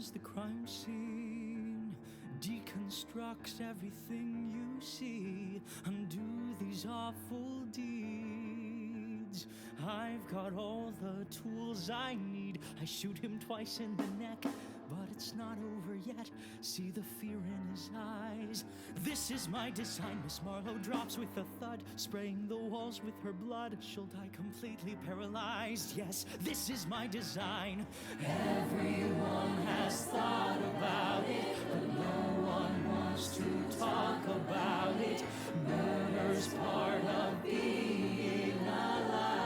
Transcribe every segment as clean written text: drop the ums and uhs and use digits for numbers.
Examines the crime scene, deconstructs everything you see, undo these awful deeds. I've got all the tools I need. I shoot him twice in the neck, but it's not over yet. See the fear in his eyes. This is my design. Miss Marlowe drops with a thud, spraying the walls with her blood. She'll die completely paralyzed. Yes, this is my design. Everyone has thought about it, but no one wants to talk about it. Murder's part of being alive.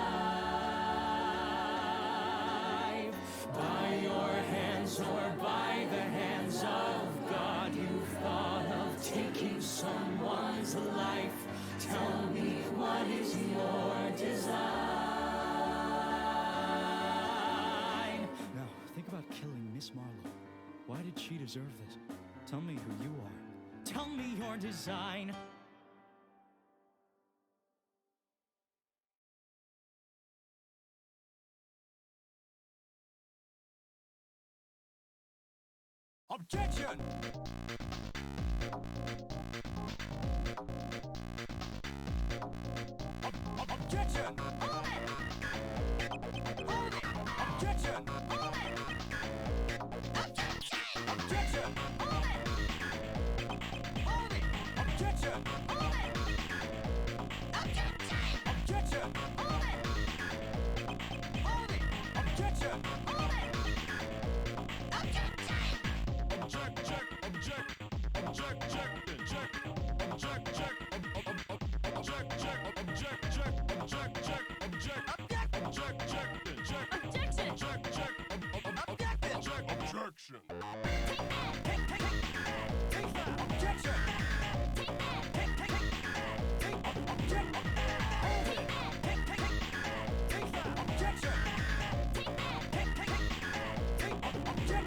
By your hands or by the hands of God, you've thought of taking someone's life. Tell me, what is your design? Now, think about killing Miss Marlowe. Why did she deserve this? Tell me who you are. Tell me your design. Objection! Objection! Hold it! Hold it! Objection! Hold it! Objection! Objection! Hold it! Hold it! Objection! Hold it! Objection! Objection! Hold it! Hold it! Objection! Hold it! Objection! Object, check, object, object, check, check, object, check, object, check, object, check, object, check, object, object, check, check, objection, check, check, object, check, objection. Take that, take that, objection. Take that, take object, take that, take that, objection. Take that, take object.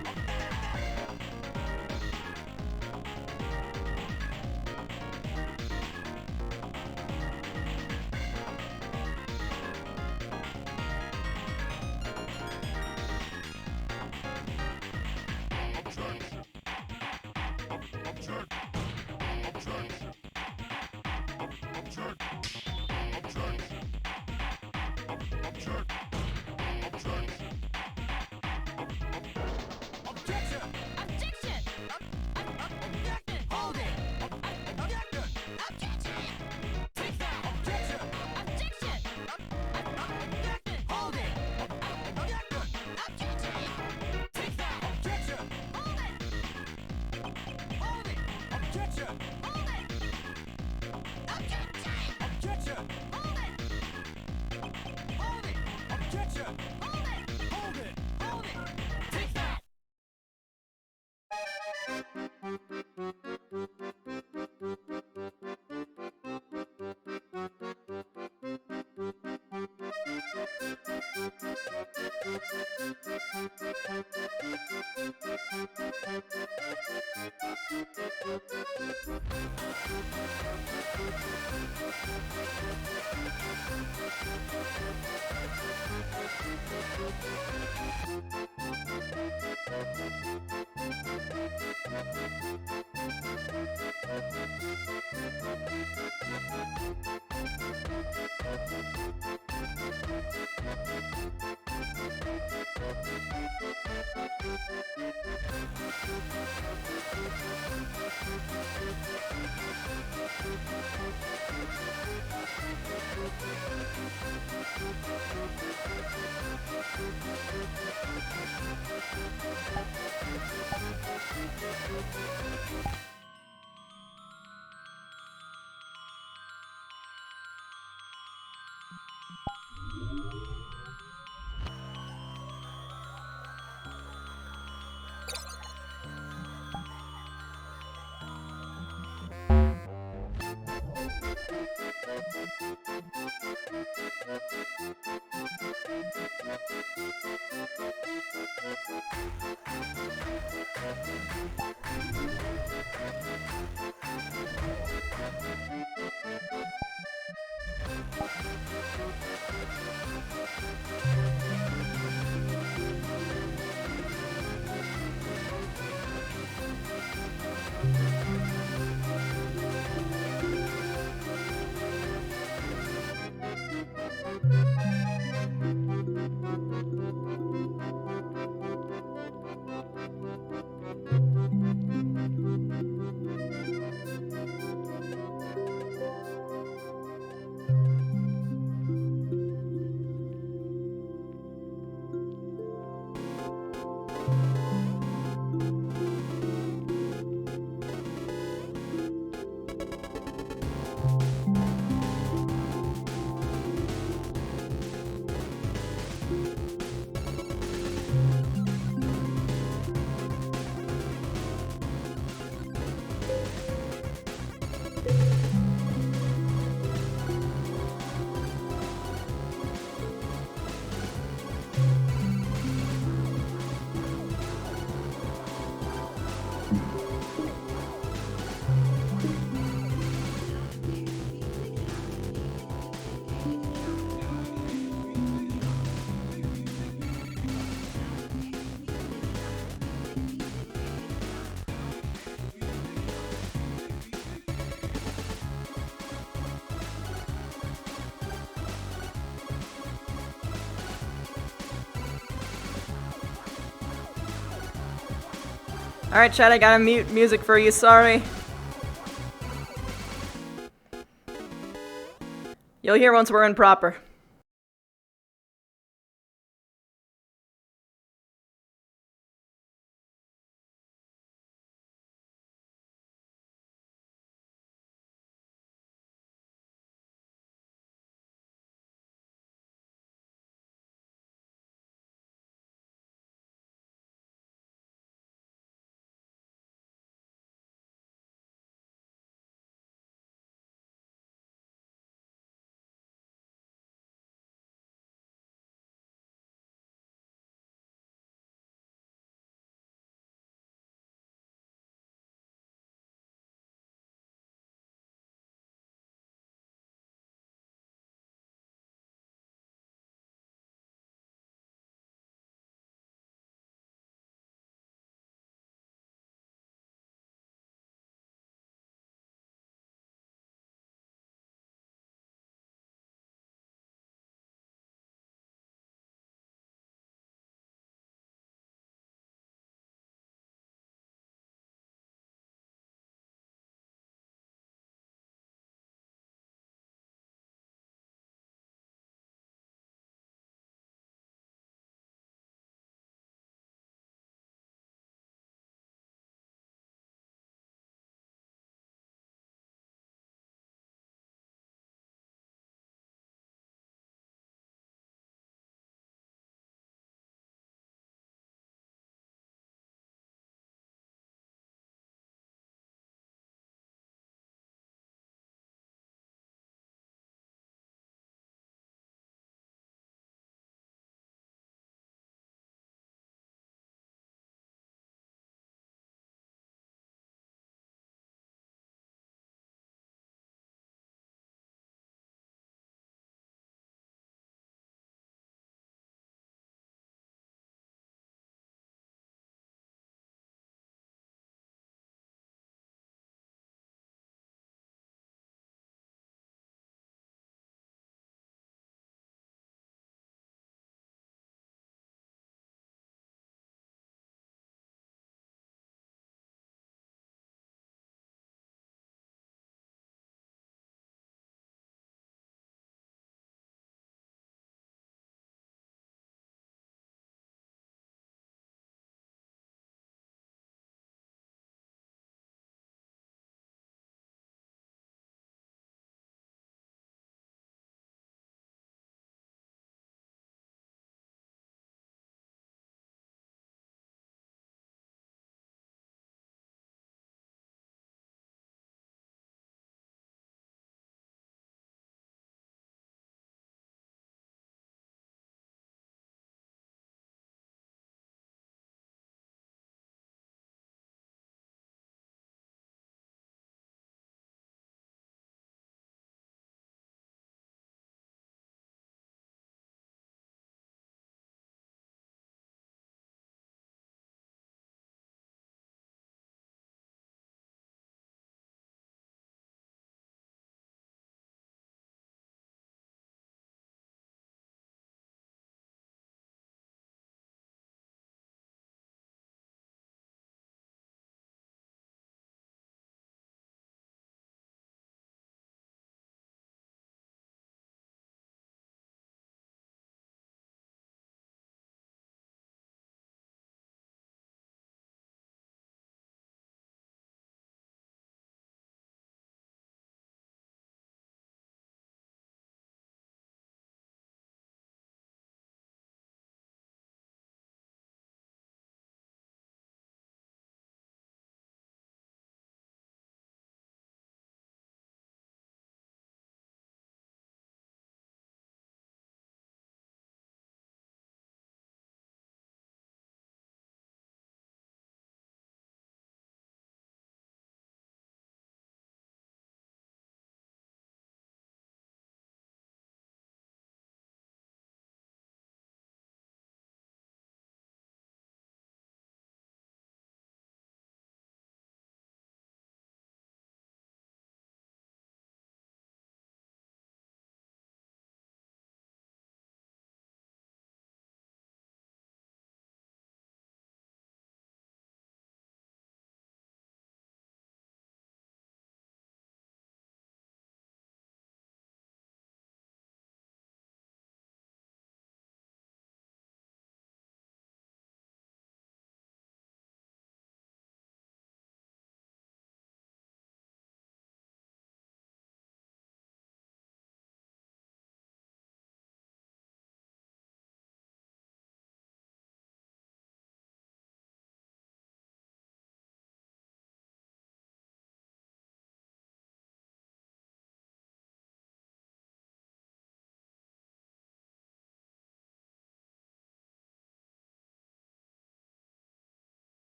Alright, chat, I gotta mute music for you, sorry. You'll hear once we're in proper.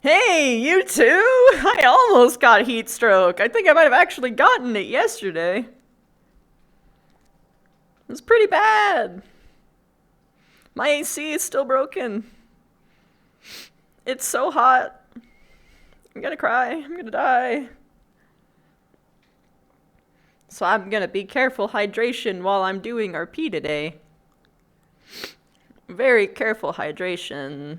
Hey, you too? I almost got heat stroke. I think I might have actually gotten it yesterday. It was pretty bad. My AC is still broken. It's so hot. I'm gonna cry. I'm gonna die. So I'm gonna be careful hydration while I'm doing RP today. Very careful hydration.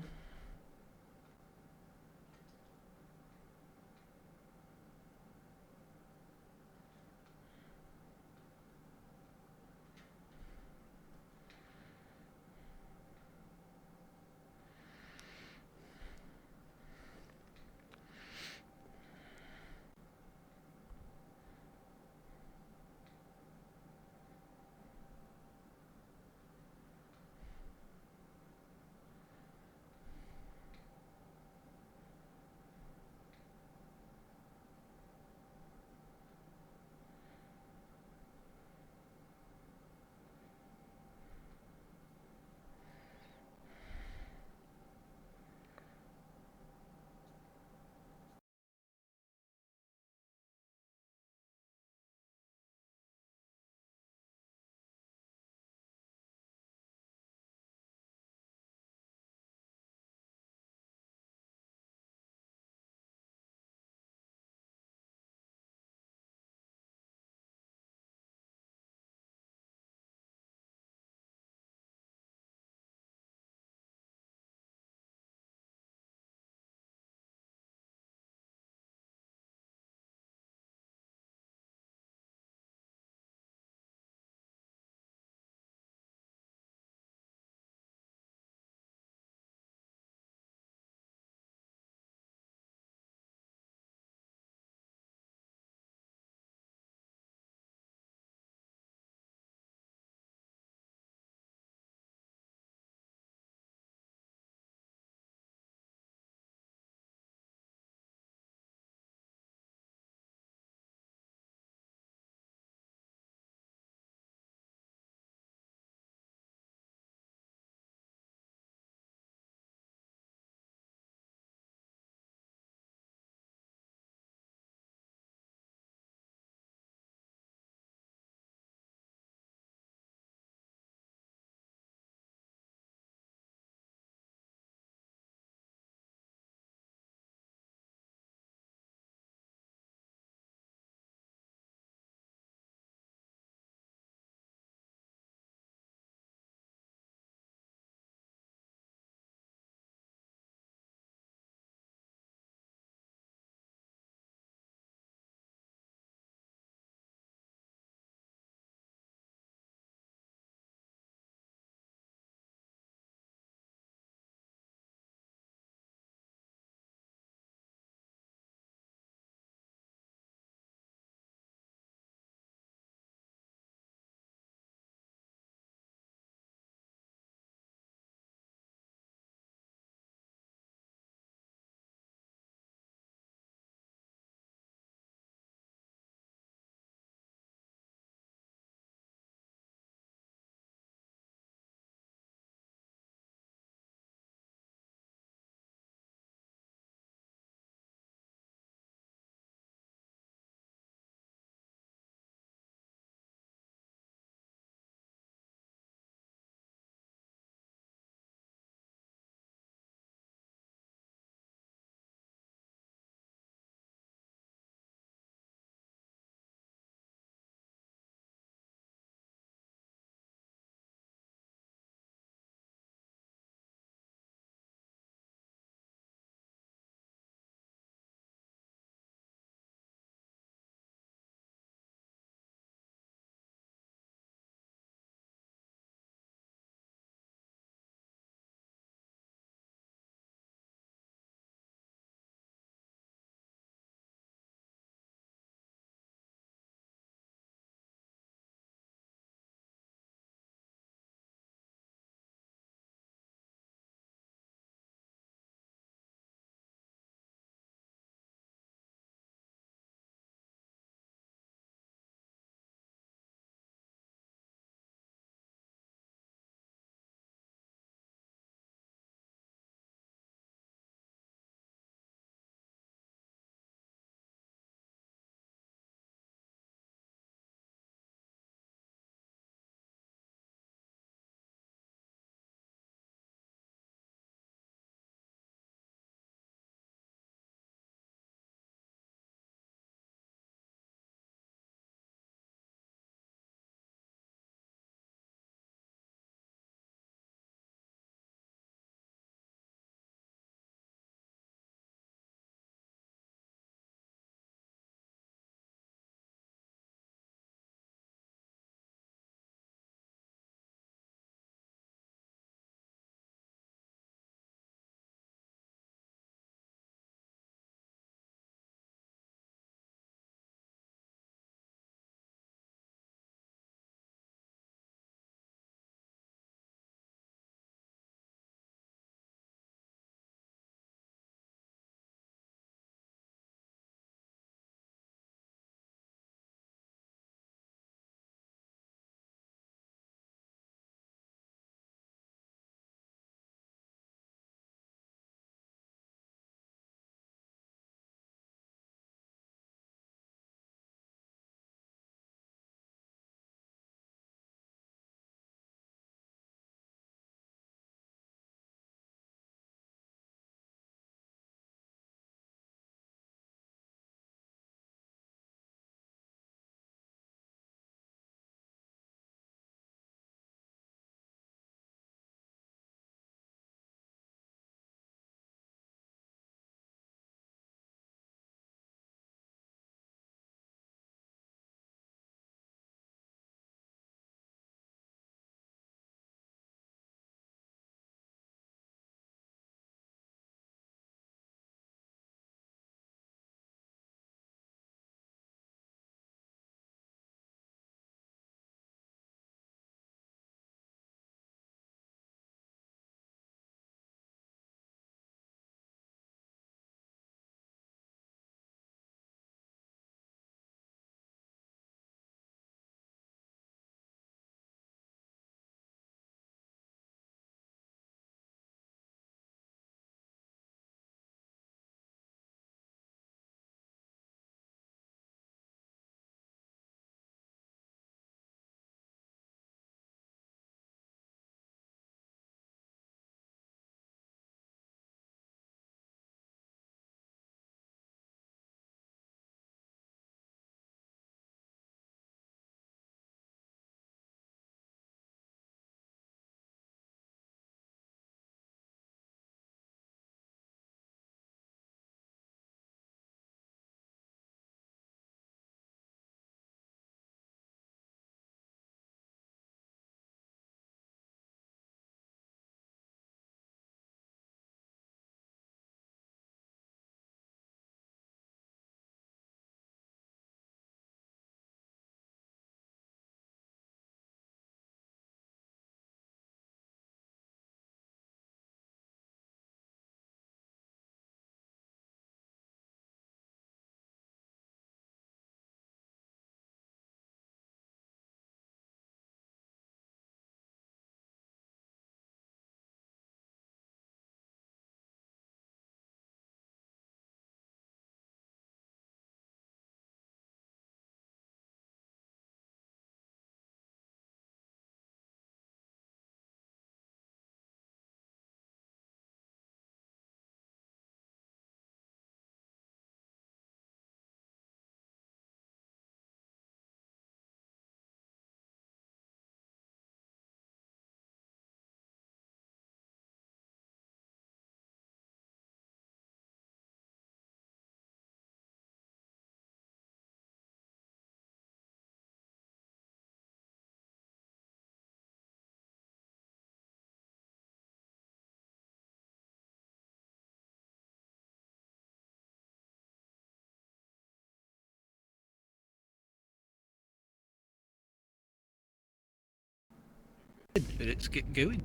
Let's get going.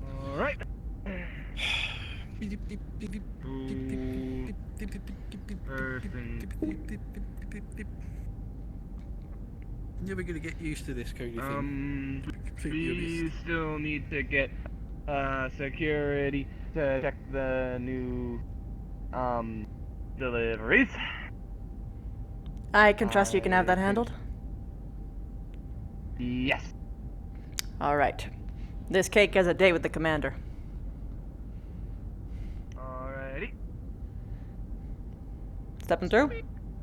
All right. Never gonna get used to this kind of thing. We still need to get security to check the new deliveries. I can trust you can have that handled. Yes. Alright. This cake has a date with the commander. Alrighty. Stepping through?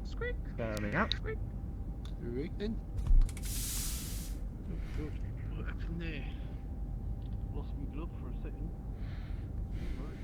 Squeak. Coming out. Squeak. Right then. Oh god, what happened there? Lost my glove for a second. Right.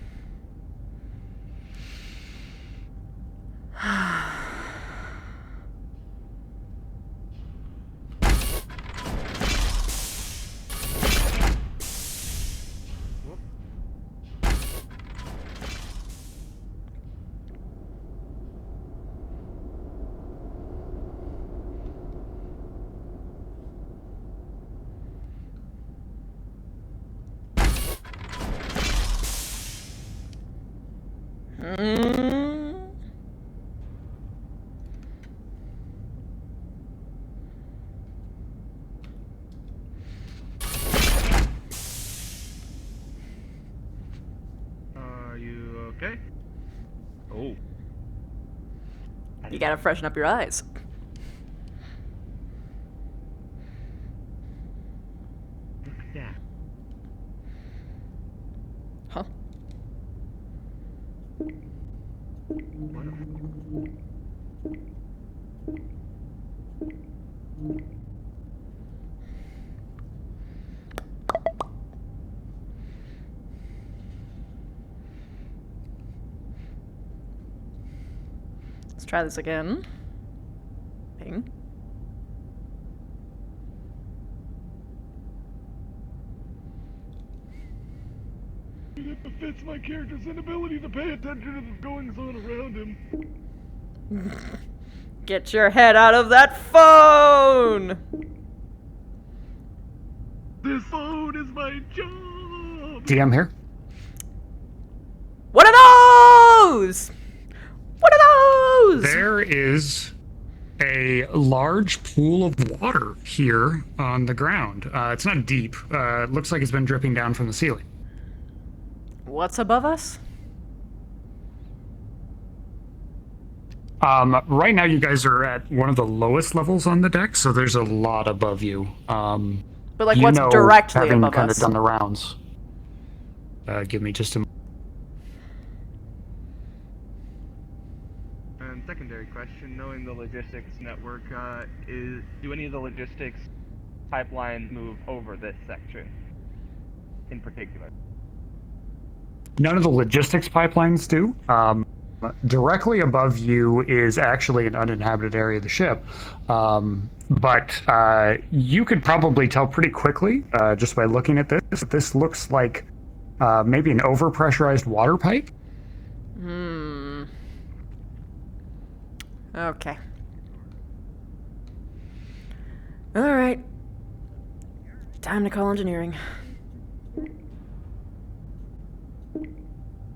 Are you okay? Oh. You gotta freshen up your eyes. Look at that. Huh? What Let's try this again. Ping. It befits my character's inability to pay attention to the goings on around him. Get your head out of that phone! This phone is my job! DM here. What are those? What are those? There is a large pool of water here on the ground. It's not deep. It looks like it's been dripping down from the ceiling. What's above us? Right now, you guys are at one of the lowest levels on the deck, so there's a lot above you. But like, You what's know, directly having above kind us? of done the rounds. Give me just a. And secondary question, knowing the logistics network, do any of the logistics pipelines move over this section in particular? None of the logistics pipelines do. Directly above you is actually an uninhabited area of the ship. But you could probably tell pretty quickly, just by looking at this, this looks like maybe an overpressurized water pipe. Okay. Alright. Time to call engineering.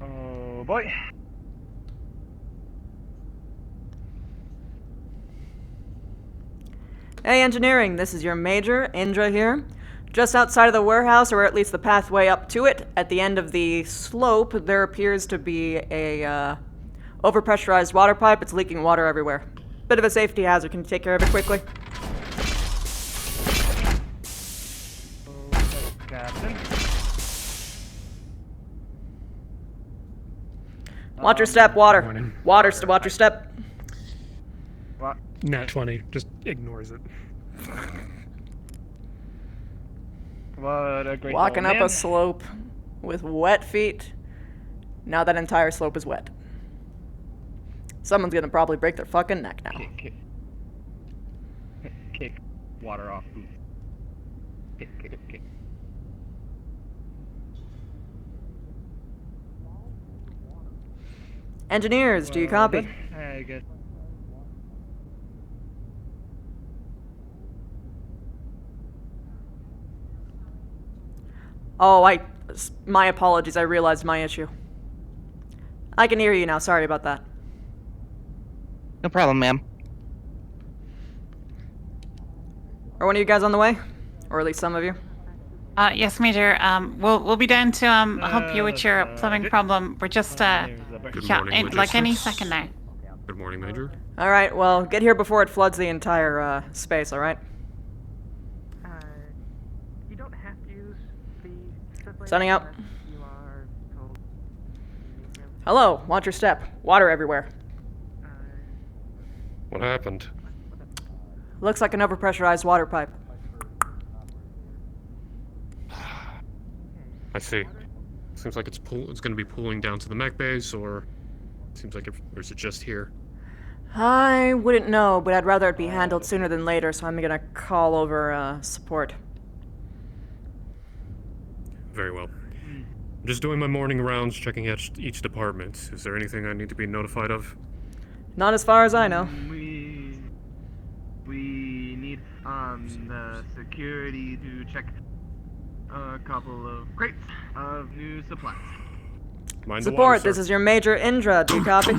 Oh boy. Hey, engineering, this is your major, Indra here. Just outside of the warehouse, or at least the pathway up to it, at the end of the slope, there appears to be a overpressurized water pipe. It's leaking water everywhere. Bit of a safety hazard. Can you take care of it quickly? Okay, Captain. Watch your step, water. Morning. Watch your step. What? Nat 20 just ignores it. What a great Walking old up man. a slope with wet feet. Now that entire slope is wet. Someone's gonna probably break their fucking neck now. Kick water off boots. Kick. Engineers, do you copy? I guess. Oh, my apologies. I realized my issue. I can hear you now. Sorry about that. No problem, ma'am. Are one of you guys on the way? Or at least some of you? Yes, Major. We'll be down to help you with your plumbing problem. We're just Good morning, like any logistics. second now. Good morning, Major. Alright, well, get here before it floods the entire space, alright? You don't have to use the... Sunning out. You are told... Hello, watch your step. Water everywhere. What happened? Looks like an overpressurized water pipe. I see. Seems like it's going to be pooling down to the mech base, or or is it just here? I wouldn't know, but I'd rather it be handled sooner than later, so I'm gonna call over support. Very well. I'm just doing my morning rounds, checking each department. Is there anything I need to be notified of? Not as far as I know. We need the security to check a couple of crates of new supplies. Mind the Support, water, this sir. is your Major Indra. Do you copy?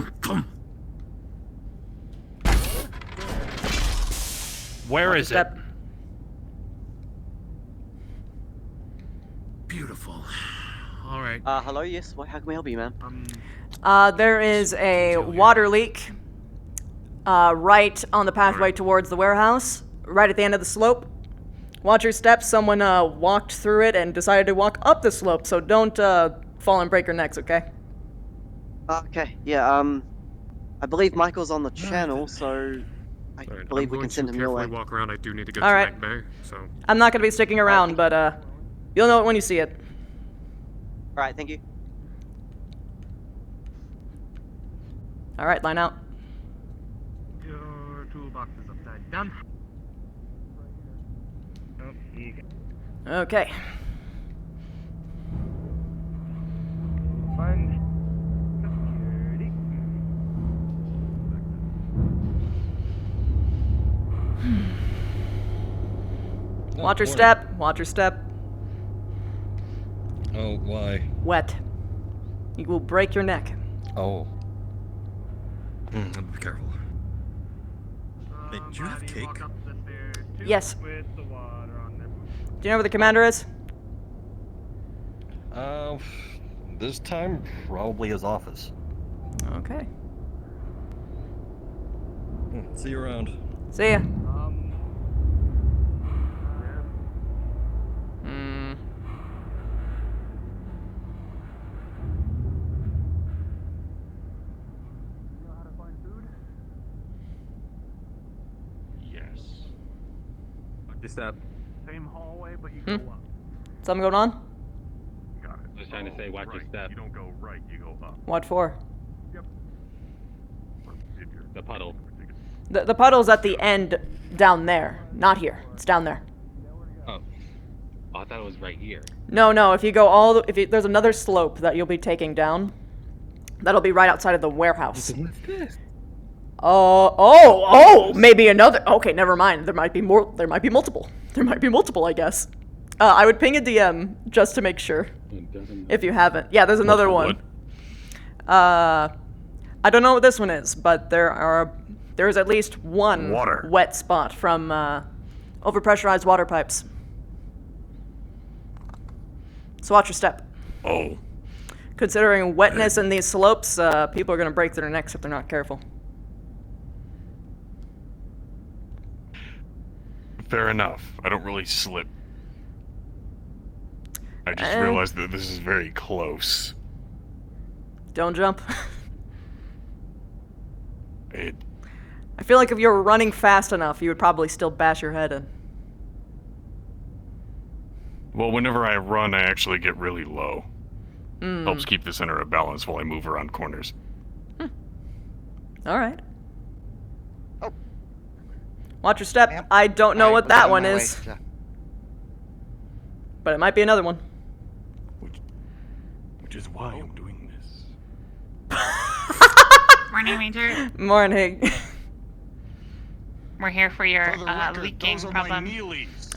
Where is it? Step. Beautiful. All right. Hello, yes. How can we help you, ma'am? There is a water leak right on the pathway towards the warehouse, right at the end of the slope. Watch your steps. Someone walked through it and decided to walk up the slope, so don't fall and break your necks, okay? Okay, yeah, I believe Michael's on the channel, so I Alright, believe I'm we going can send to him your way. carefully walk around. I do need to go All to right. mech bay, so... I'm not going to be sticking around, but you'll know it when you see it. Alright, thank you. Alright, line out. Your toolbox is upside down. Oh, you go. Okay. Find security. Watch your step. Watch your step. Oh, why? Wet. You will break your neck. Oh. I'll be careful. Hey, do you have Somebody cake? walk up the stairs, too, Yes. with the water on their boots. Do you know where the commander is? This time, probably his office. Okay. See you around. See ya. Yes. Just up. Same hallway, but you go up. Something going on? Got it. Just trying to say, watch your step. You don't go right, you go up. What for? The puddle. The puddle's at the end down there. Not here. It's down there. Oh. I thought it was right here. No, if you go all the, there's another slope that you'll be taking down. That'll be right outside of the warehouse. Maybe another. Okay, never mind. There might be more. There might be multiple. There might be multiple, I guess. I would ping a DM just to make sure. If you haven't. Yeah, there's another one. I don't know what this one is, but there's at least one wet spot from overpressurized water pipes. So watch your step. Oh. Considering wetness in these slopes, people are going to break their necks if they're not careful. Fair enough. I don't really slip. I just realized that this is very close. Don't jump. I feel like if you were running fast enough, you would probably still bash your head in. Well, whenever I run, I actually get really low. Helps keep the center of balance while I move around corners. Alright. Watch your step. I don't know what that one is. But it might be another one. Which is why I'm doing this. Morning, Major. Morning. We're here for your leaking problem.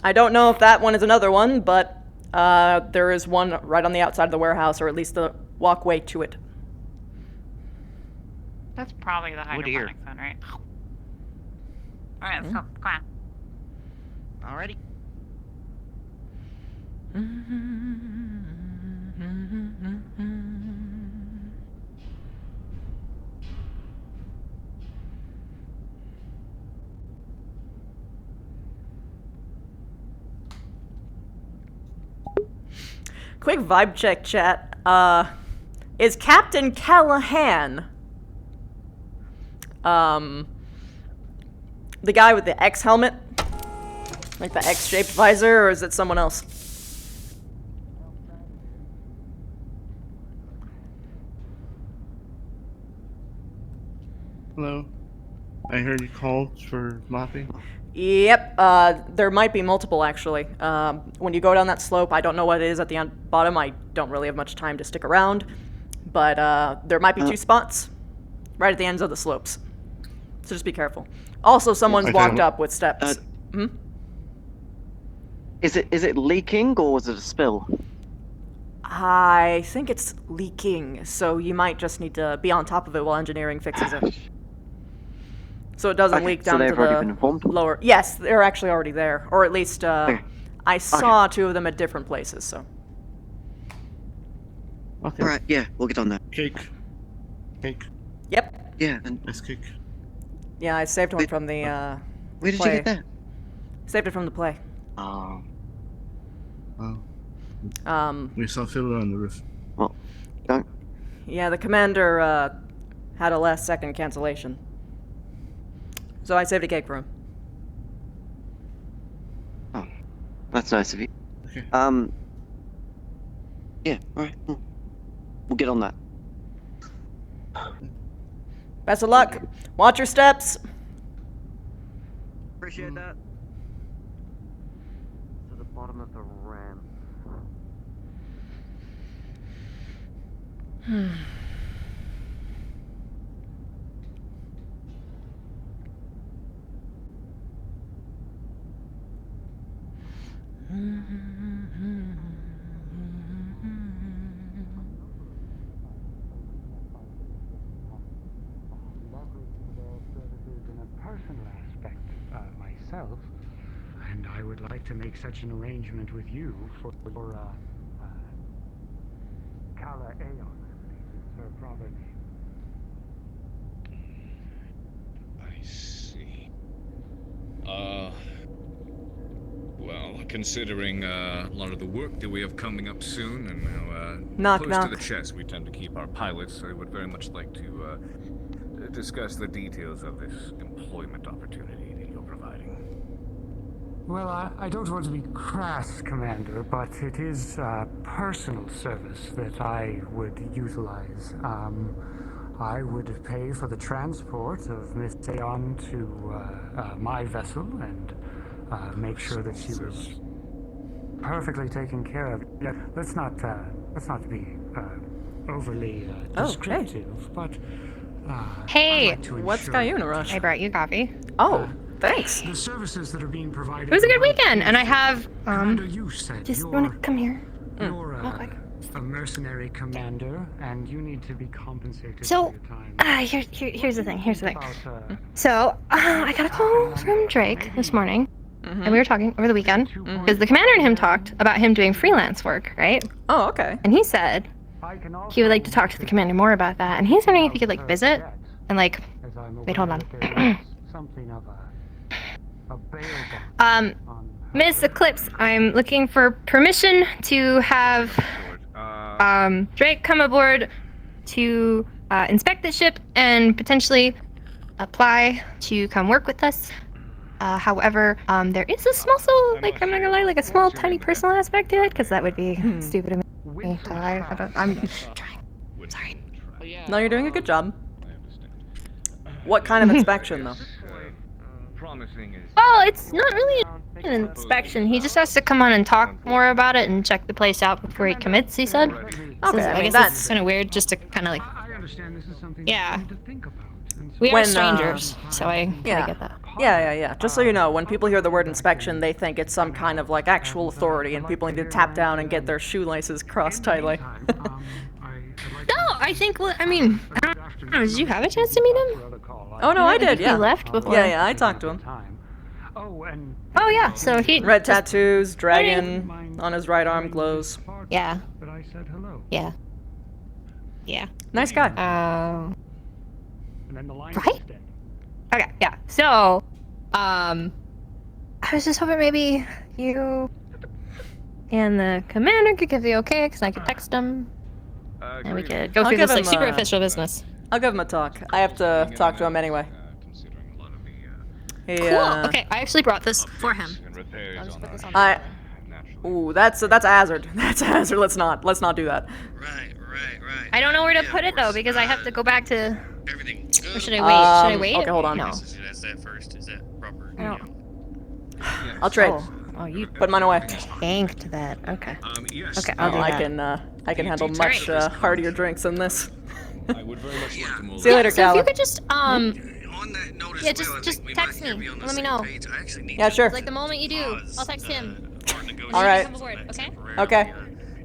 I don't know if that one is another one, but There is one right on the outside of the warehouse, or at least the walkway to it. That's probably the hydroponic zone, right? Alright, let's go. Come on. Alrighty. Quick vibe check, chat. Is Captain Callahan the guy with the X helmet? Like the X-shaped visor, or is it someone else? Hello. I heard you called for mopping. Yep, there might be multiple, actually. When you go down that slope, I don't know what it is at the bottom. I don't really have much time to stick around. But there might be 2 spots right at the ends of the slopes. So just be careful. Also, someone's walked up with steps. Is it leaking or is it a spill? I think it's leaking, so you might just need to be on top of it while engineering fixes it. So it doesn't leak down to the lower... Yes, they're actually already there. Or at least, I saw 2 of them at different places, so... Okay. Alright, yeah, we'll get on that. Cake. Yep. Yeah, and... Nice cake. Yeah, I saved one from the, Where did play. you get that? Saved it from the play. Oh. We saw Fiddler on the roof. Well, don't... Yeah, the commander, had a last-second cancellation. So I saved a cake for him. Oh, that's nice of you. Okay. Yeah, alright. We'll get on that. Best of luck. Watch your steps. Appreciate that. To the bottom of the ramp. Personal aspect myself, and I would like to make such an arrangement with you for Kala Aeon, is her proper name. I see. Well, considering a lot of the work that we have coming up soon, and how knock, close knock. to the chest we tend to keep our pilots, I would very much like to discuss the details of this employment opportunity that you're providing. Well, I don't want to be crass, Commander, but it is personal service that I would utilize. I would pay for the transport of Miss Aeon to my vessel and make sure that she was perfectly taken care of. Yeah, let's not be overly descriptive, but hey, what's got you in a rush? I brought you coffee. Oh, thanks. The services that are being provided. It was a good weekend, and I have you said just want to come here. You're a mercenary commander, and you need to be compensated So, for your time. here's the thing. So, I got a call from Drake this morning, and we were talking over the weekend because the commander and him talked about him doing freelance work, right? Oh, okay. And he said he would like to talk to the commander more about that, and he's wondering if he could like visit and like. Wait, hold on. Something of a bail. Miss Eclipse, I'm looking for permission to have Drake come aboard to inspect the ship and potentially apply to come work with us. However, there is a small, like, I'm not gonna lie, like a small, tiny personal aspect to it, because that would be stupid of me to lie. I'm trying. Sorry. No, you're doing a good job. What kind of inspection, though? Well, it's not really an inspection. He just has to come on and talk more about it and check the place out before he commits, he said. Okay, I guess that's kind of weird just to kind of like... Yeah. We are strangers, so I get that. Yeah. Just so you know, when people hear the word inspection, they think it's some kind of, like, actual authority, and people need to tap down and get their shoelaces crossed tightly. No, I think. I mean, I don't know. Did you have a chance to meet him? Oh, no, I did, yeah. He left before. Yeah, I talked to him. Oh yeah, so he Red tattoos, dragon on his right arm glows. Yeah. But I said hello. Yeah. Yeah. Nice guy. And then the line Right? was dead. Okay, yeah. So, I was just hoping maybe you and the commander could give the okay, because I could text him, and we could go I'll through give this like him, super official business. I'll give him a talk. I have to talk to him anyway. He, Cool. Okay, I actually brought this for him. I'll just put this on the Ooh, that's a hazard. That's a hazard. Let's not do that. Right. I don't know where to put it though, because I have to go back to. Or should I wait? Should I wait? Okay, hold on. No. That's that first. Is that proper? I don't. I'll trade. Oh, you put mine away. tanked that. Okay. Yes. Okay, I'll do that. I can handle much heartier drinks than this. I would very much like to move. See you later, So Cal. if you could just On that note as yeah, well, just text me. Let me know. I actually need Yeah, to sure. Like the moment you do, I'll text him. All right. Come aboard, okay? Okay.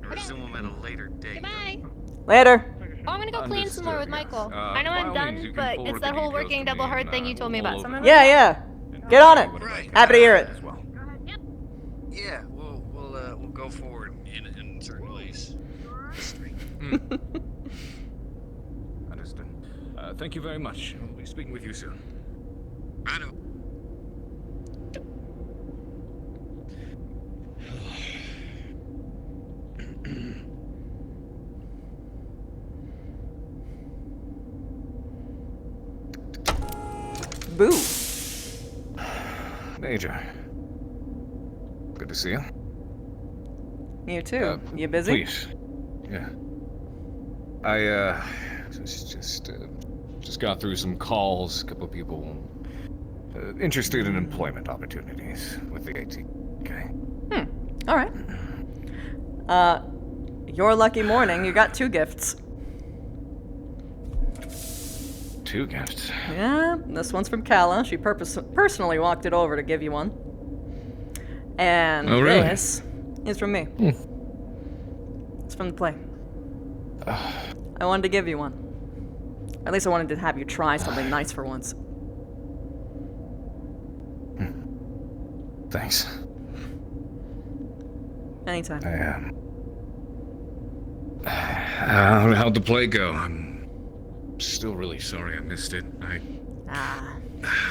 resume at a later date. Goodbye. Later. Oh, I'm gonna go clean some more with Michael. I know by I'm all done, means, you can but forward it's the that whole details working to me double hard and, thing you told me we'll about. So I'm gonna Yeah. Get on it. Happy to hear it. Yeah, we'll go forward in certain ways. Understood. Thank you very much. We'll be speaking with you soon. Righto. Boo. Major. Good to see you. You too. You busy? Please. Yeah. I just got through some calls. A couple of people interested in employment opportunities with the ATK. All right. Your lucky morning. You got 2 gifts. 2 gifts. Yeah, this one's from Kala. She personally walked it over to give you one. And Oh, really? this is from me. It's from the play. I wanted to give you one. At least I wanted to have you try something nice for once. Thanks. Anytime. How'd the play go? I'm still really sorry I missed it. I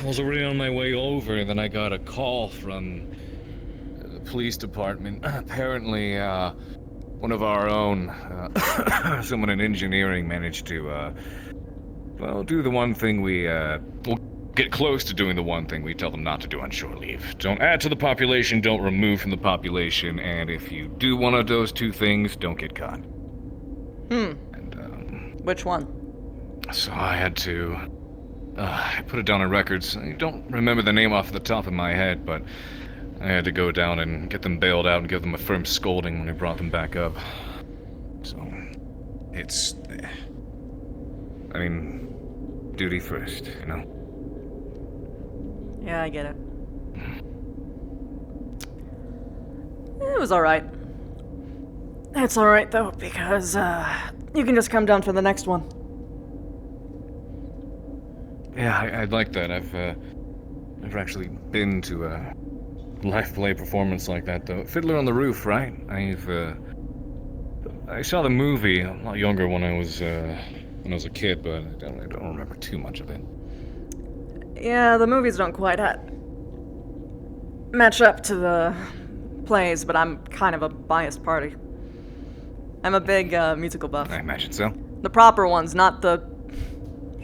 was already on my way over, and then I got a call from the police department. Apparently, one of our own, someone in engineering managed to, do the one thing we'll get close to doing the one thing we tell them not to do on shore leave. Don't add to the population, don't remove from the population, and if you do one of those 2 things, don't get caught. And, which one? So I had to, I put it down on records. I don't remember the name off the top of my head, but I had to go down and get them bailed out and give them a firm scolding when we brought them back up. So, it's, I mean, duty first, you know? Yeah, I get it. It was alright. It's alright though, because you can just come down for the next one. Yeah, I'd like that. I've never actually been to a live play performance like that, though. Fiddler on the Roof, right? I saw the movie a lot younger when I was a kid, but I don't remember too much of it. Yeah, the movies don't quite match up to the plays, but I'm kind of a biased party. I'm a big musical buff. I imagine so. The proper ones, not the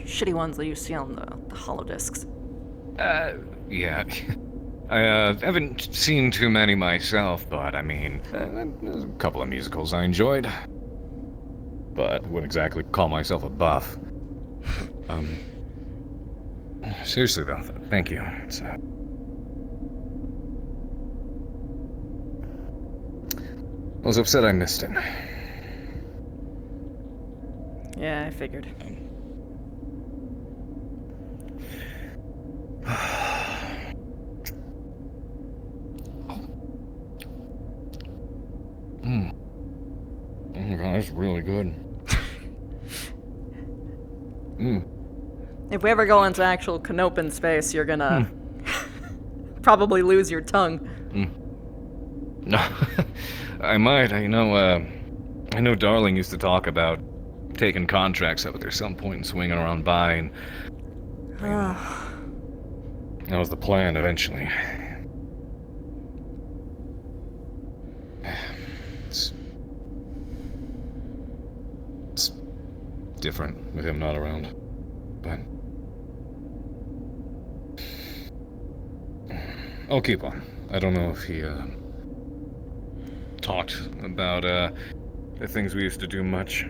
shitty ones that you see on the holodiscs. Yeah. I haven't seen too many myself, but I mean, there's a couple of musicals I enjoyed. But I wouldn't exactly call myself a buff. Seriously though, thank you. It's, I was upset I missed it. Yeah, I figured. that's really good. If we ever go into actual Canopan space, you're gonna probably lose your tongue. No, I might. I know Darling used to talk about taking contracts up at some point and swinging around by, and that was the plan eventually. It's different with him not around, but I'll keep on. I don't know if he talked about the things we used to do much.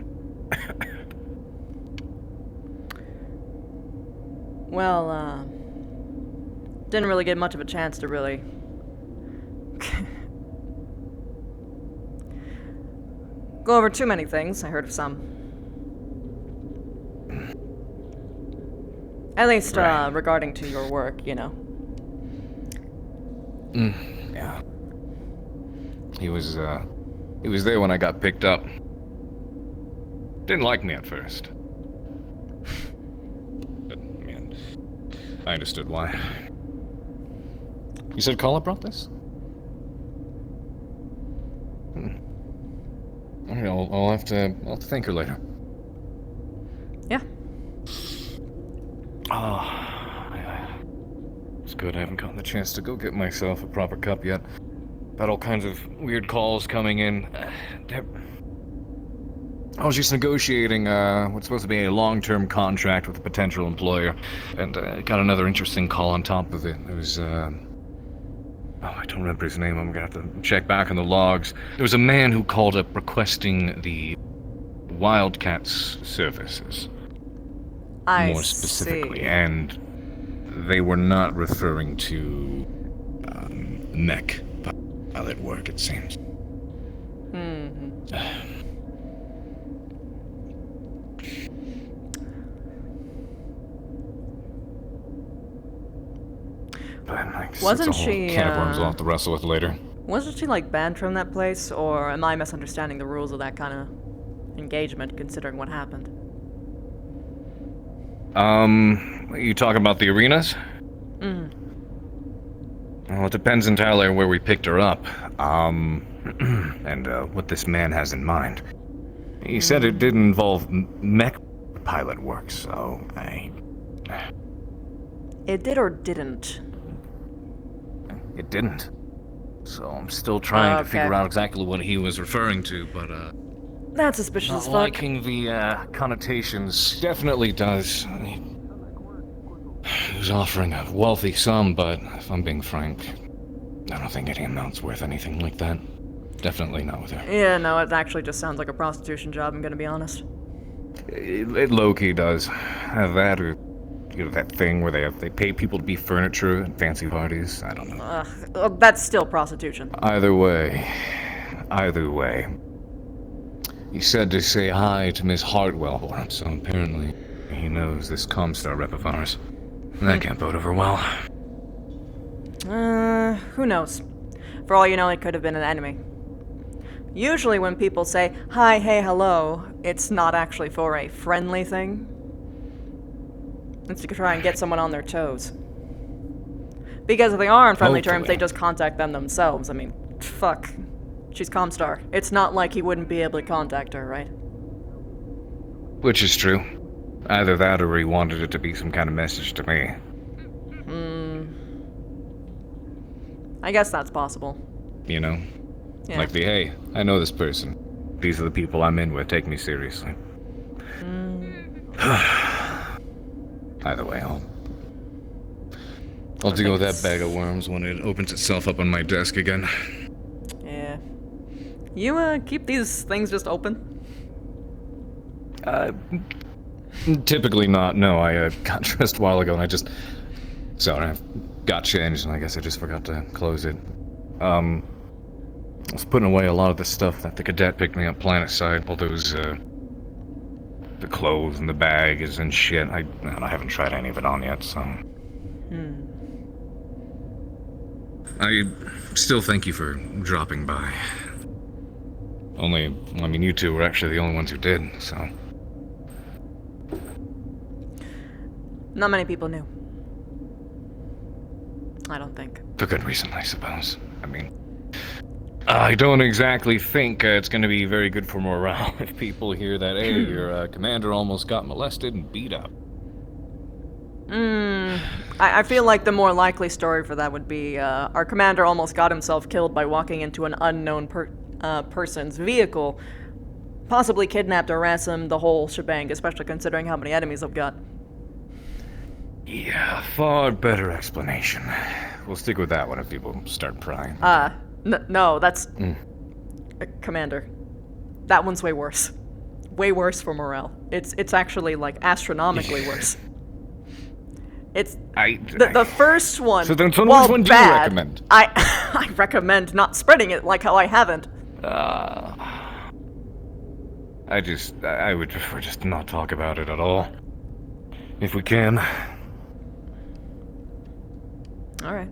Well, didn't really get much of a chance to really go over too many things. I heard of some. At least, regarding to your work, you know. Yeah. He was there when I got picked up. Didn't like me at first. But, man, I understood why. You said Kala brought this? Alright, I'll have to thank her later. Yeah. It's good I haven't gotten the chance to go get myself a proper cup yet. Got all kinds of weird calls coming in. I was just negotiating what's supposed to be a long-term contract with a potential employer, and got another interesting call on top of it. It was, I don't remember his name. I'm gonna have to check back on the logs. There was a man who called up requesting the Wildcats services. More specifically, and they were not referring to mech pilot work, it seems. Wasn't it's a whole she, can of worms I'll have to wrestle with later. Wasn't she, like, banned from that place, or am I misunderstanding the rules of that kind of engagement, considering what happened? You talking about the arenas? Well, it depends entirely on where we picked her up, and what this man has in mind. He said it did involve mech pilot work, so It did or didn't? It didn't. So I'm still trying to figure out exactly what he was referring to, but that's suspicious as fuck. Liking the connotations definitely does. He was offering a wealthy sum, but if I'm being frank, I don't think any amount's worth anything like that. Definitely not with her. Yeah, no, it actually just sounds like a prostitution job, I'm gonna be honest. It low-key does. Have that, or that thing where they pay people to be furniture at fancy parties. I don't know. That's still prostitution. Either way. He said to say hi to Miss Hartwell for him, so apparently he knows this Comstar rep of ours. That can't bode over well. Who knows? For all you know, it could have been an enemy. Usually when people say, hi, hey, hello, it's not actually for a friendly thing. It's to try and get someone on their toes. Because if they are on friendly terms, they just contact them themselves. I mean, fuck. She's Comstar. It's not like he wouldn't be able to contact her, right? Which is true. Either that or he wanted it to be some kind of message to me. I guess that's possible. You know? Yeah. Like hey, I know this person. These are the people I'm in with. Take me seriously. Either way, I'll deal with that bag of worms when it opens itself up on my desk again. Yeah. You, keep these things just open? Typically not. No, I got dressed a while ago and I just... Sorry, I got changed and I guess I just forgot to close it. I was putting away a lot of the stuff that the cadet picked me up planetside. All those, the clothes and the bags and shit. I haven't tried any of it on yet, so... I still thank you for dropping by. Only, I mean, you two were actually the only ones who did, so. Not many people knew. I don't think. For good reason, I suppose. I mean, I don't exactly think it's going to be very good for morale if people hear that, hey, your commander almost got molested and beat up. I feel like the more likely story for that would be our commander almost got himself killed by walking into an unknown person's vehicle, possibly kidnapped or ransomed, the whole shebang, especially considering how many enemies I've got. Yeah, far better explanation. We'll stick with that one if people start prying. No, that's... Commander. That one's way worse. Way worse for morale. It's actually, like, astronomically worse. It's... The first one, so then which while one do you bad, recommend? I recommend not spreading it like how I haven't. I would prefer just not talk about it at all. If we can. Alright.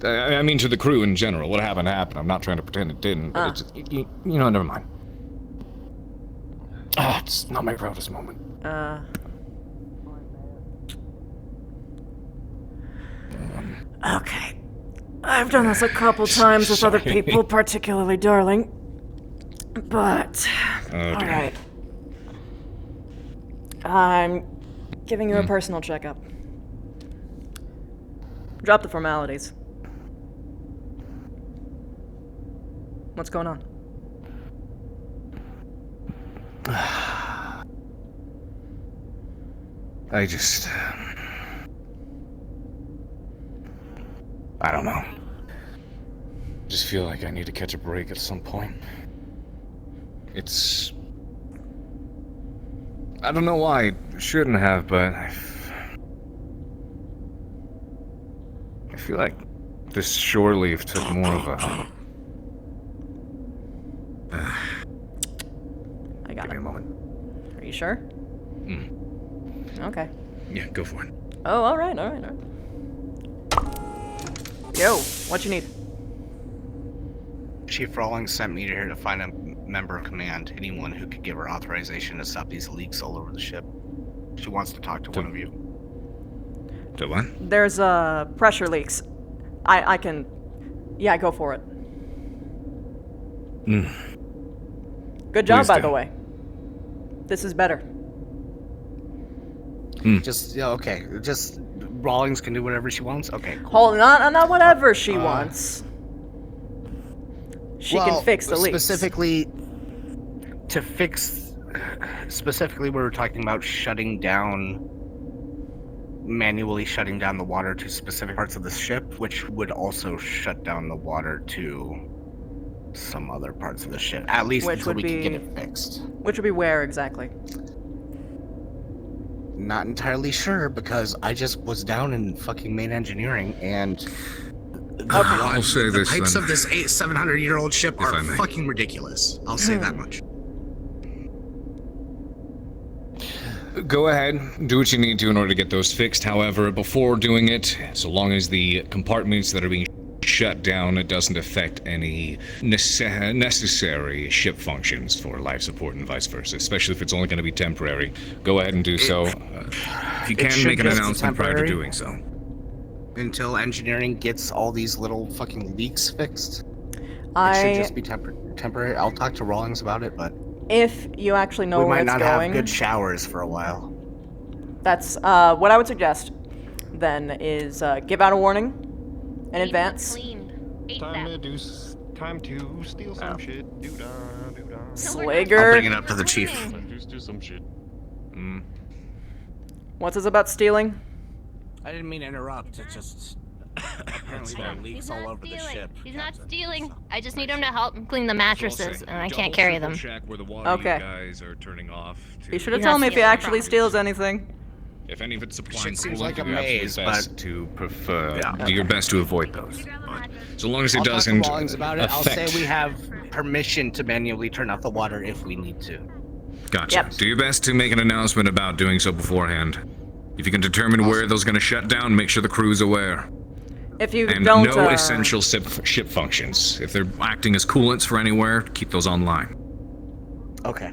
I mean, to the crew in general. What happened happened. I'm not trying to pretend it didn't, but it's... You know, never mind. It's not my proudest moment. Okay. I've done this a couple times with other people, particularly Darling. But... Alright. I'm giving you a personal checkup. Drop the formalities. What's going on? I just... I don't know. Just feel like I need to catch a break at some point. It's... I don't know why I shouldn't have, but I feel like this shore leave took more of a... I got Give me it. a moment. Are you sure? Okay. Yeah, go for it. Oh, alright. Yo, what you need? Chief Rawlings sent me here to find a member of command, anyone who could give her authorization to stop these leaks all over the ship. She wants to talk to one of you. To what? There's pressure leaks. I can... Yeah, go for it. Good job, Please by do. the way. This is better. Just, yeah, okay. Just, Rawlings can do whatever she wants? Okay, cool. Hold on, not whatever she wants. She can fix the leaks. Specifically, to fix... Specifically, we were talking about shutting down... Manually shutting down the water to specific parts of the ship, which would also shut down the water to some other parts of the ship. At least until we can get it fixed. Which would be where exactly? Not entirely sure, because I just was down in fucking main engineering, and I'll say the this pipes then. of this 700-year-old ship If are I may. fucking ridiculous. I'll say that much. Go ahead, do what you need to in order to get those fixed. However, before doing it, so long as the compartments that are being shut down, it doesn't affect any necessary ship functions for life support and vice versa, especially if it's only going to be temporary. Go ahead and do so. If you can, make an announcement prior to doing so. Until engineering gets all these little fucking leaks fixed. I... It should just be temporary. I'll talk to Rawlings about it, but... If you actually know we where might it's not going... have good showers for a while. That's, what I would suggest, then, is, give out a warning in advance. Time to steal some shit. Slager. I'll bring it up to the chief. Do some shit. What's this about stealing? I didn't mean to interrupt. It's just apparently there are leaks all over the ship. He's not stealing. I just need him to help clean the mattresses, and I can't carry them. Check where the water Okay. you guys are turning off. Be sure to tell me if he actually steals anything. If any of it's supplying Shit seems coolant, like a do your absolute maze, best but- to prefer. Yeah. Do your best to avoid those. But so long as it I'll doesn't talk to Rawlings about it. I'll affect. say we have permission to manually turn off the water if we need to. Gotcha. Yep. Do your best to make an announcement about doing so beforehand. If you can determine where those are going to shut down, make sure the crew's aware. If you and don't, no essential ship functions. If they're acting as coolants for anywhere, keep those online. Okay.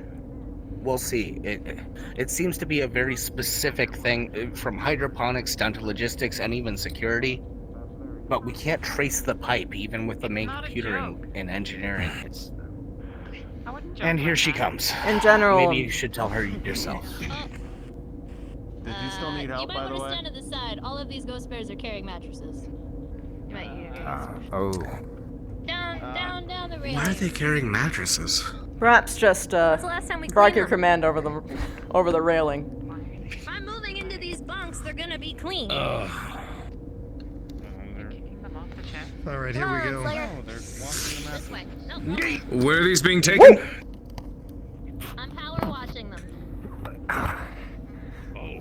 We'll see. It seems to be a very specific thing, from hydroponics down to logistics and even security. But we can't trace the pipe, even with the main computer in engineering. And here she comes. In general, Maybe you should tell her yourself. Did you still need help, by the way? You might want to stand to the side. All of these ghost bears are carrying mattresses. You might need Oh. down the rail. Why are they carrying mattresses? perhaps just When's the last time we park cleaned your them? command over the railing. If I'm moving into these bunks, they're gonna be clean. Alright, here we go. This way. No, Where are these being taken? I'm power washing them.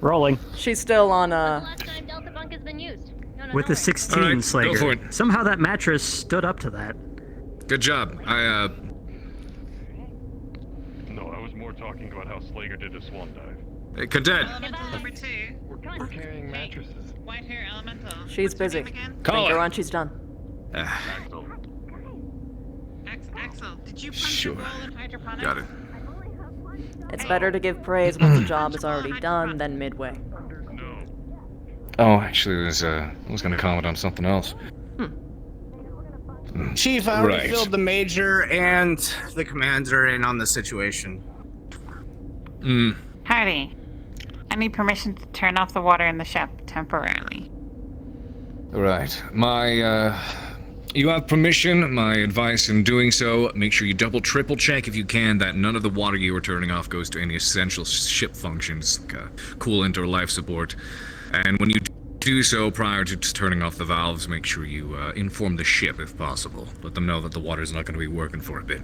Rolling. She's still on Last time Delta bunk has been used. With the 16 Alright, Slager. go for it. Somehow that mattress stood up to that. Good job. No, I was more talking about how Slager did a swan dive. Hey, Cadet. Number 2. We're carrying mattresses. White hair elemental. She's busy. Call Think her. her when she's done. Axel, did you punch Sure. a roll in hydroponics? Got it. It's better to give praise once the job is already done than midway. Oh, actually, I was going to comment on something else. Chief, I already Right. filled the major and the commander in on the situation. Hardy, I need permission to turn off the water in the ship temporarily. Right. You have permission. My advice in doing so, make sure you triple check if you can that none of the water you are turning off goes to any essential ship functions, like coolant or life support. And when you do so prior to turning off the valves, make sure you inform the ship if possible. Let them know that the water's not going to be working for a bit.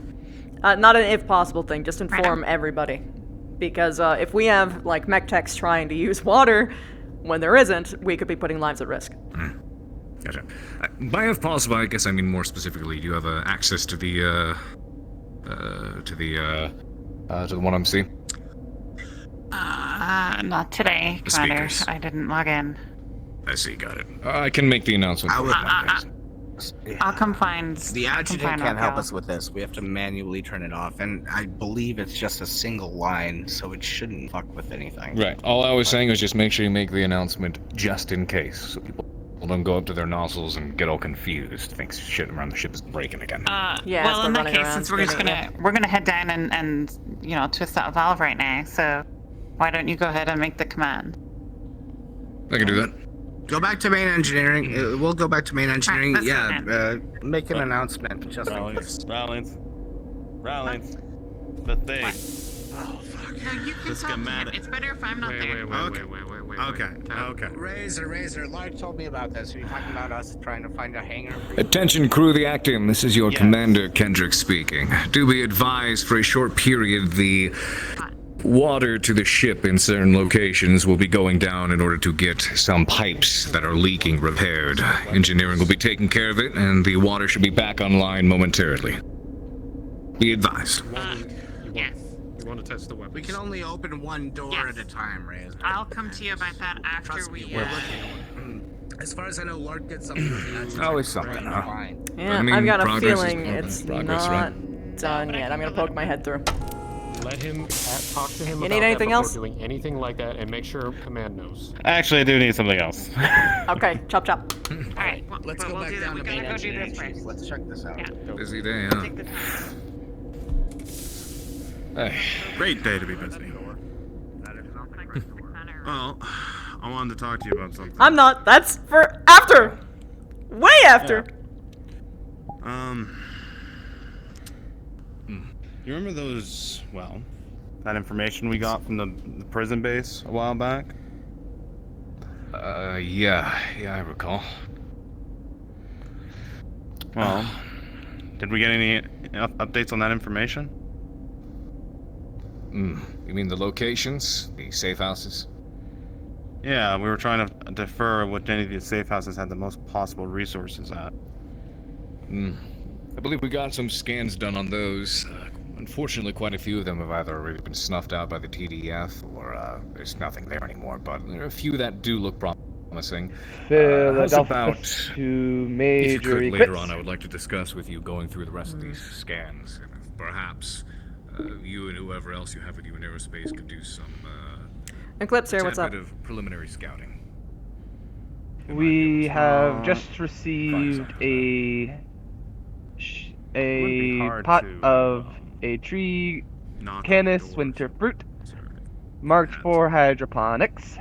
Not an if possible thing, just inform everybody. Because if we have, like, mech techs trying to use water when there isn't, we could be putting lives at risk. Gotcha. By if possible, I guess I mean more specifically, do you have access to the 1MC? Not today, The Commander. speakers. I didn't log in. I see, got it. I can make the announcement. I'll come find. The adjutant can't help us with this. We have to manually turn it off, and I believe it's just a single line, so it shouldn't fuck with anything. Right. All I was saying was just make sure you make the announcement just in case, so people don't go up to their nozzles and get all confused, think shit around the ship is breaking again. Yeah, well, so in that running case, around since we're just gonna head down and twist that valve right now. So why don't you go ahead and make the command? I can do that. Go back to main engineering. We'll go back to main engineering. that's Yeah, make an announcement. Just Rollins. The thing. No, you can The talk to him. schematic. It's better if I'm not there. Wait. Okay. Razor. Lark told me about this. Are you talking about us trying to find a hangar? Attention crew of the Actium, this is your commander, Kendrick speaking. Do be advised, for a short period, the water to the ship in certain locations will be going down in order to get some pipes that are leaking repaired. Engineering will be taking care of it, and the water should be back online momentarily. Be advised. Yes. You want to test the weapons? We can only open one door at a time, Razor. I'll come to you about that after Trust we. me, we're looking. As far as I know, Lark did something with the adjutant. Always something, huh? Fine. Yeah, I mean, I've got a progress is feeling progress. it's Progress, not right? done yet. I'm gonna poke my head through. Let him talk to him You about need that anything before else? doing anything like that, and make sure command knows. Actually, I do need something else. Okay, chop. Alright, Let's go back down to main engineering. Chief. Let's check this out. Busy day, huh? Take the time. Hey. Great day to be busy. Well, I wanted to talk to you about something. I'm not. That's for after. Way after. You remember those, that information we got from the prison base a while back? Yeah, I recall. Well, did we get any updates on that information? You mean the locations? The safe houses? Yeah, we were trying to defer what any of the safe houses had the most possible resources at. I believe we got some scans done on those. Unfortunately, quite a few of them have either already been snuffed out by the TDF, or there's nothing there anymore, but there are a few that do look promising. promising. How's Philadelphia about to if you Major could Eclipse. later on, I would like to discuss with you going through the rest of these scans. And if perhaps you and whoever else you have with you in aerospace could do some Eclipse here, what's up? bit of preliminary scouting. We have just received a pot of a tree canis winter fruit marked for hydroponics.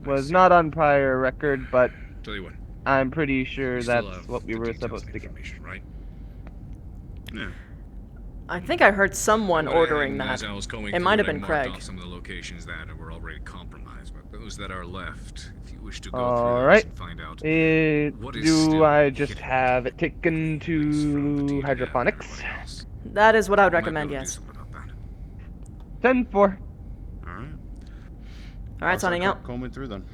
Was not on prior record, but Tell you what, I'm pretty sure we still that's have what we the were details supposed of to get. information, right? Yeah. I think I heard someone ordering that. As I was going It through might have I been marked Craig. off some of the locations that were already compromised, but those that are left, if you wish to go All through right. those and find out what is Do still I just have it taken to hydroponics? That is what I would recommend, yes. 10-4. Alright, signing out. Combing through them.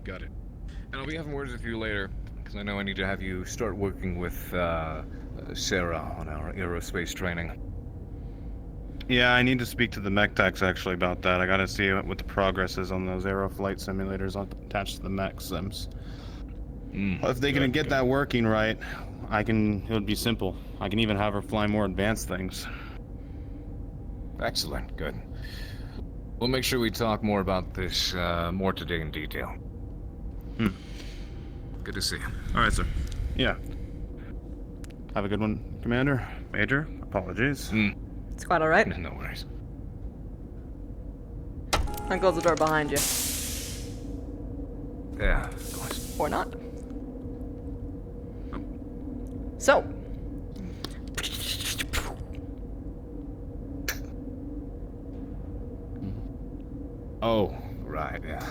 Got it. And I'll be having words with you later, because I know I need to have you start working with Sarah on our aerospace training. Yeah, I need to speak to the mech techs actually about that. I gotta see what the progress is on those aero flight simulators attached to the mech sims. If they can get that working right, it would be simple. I can even have her fly more advanced things. Excellent, good. We'll make sure we talk more about this more today in detail. Good to see you. All right, sir. Yeah. Have a good one, Commander. Major, apologies. It's quite alright. No worries. And close the door behind you. Yeah, of course. Or not. So. Oh, right, yeah.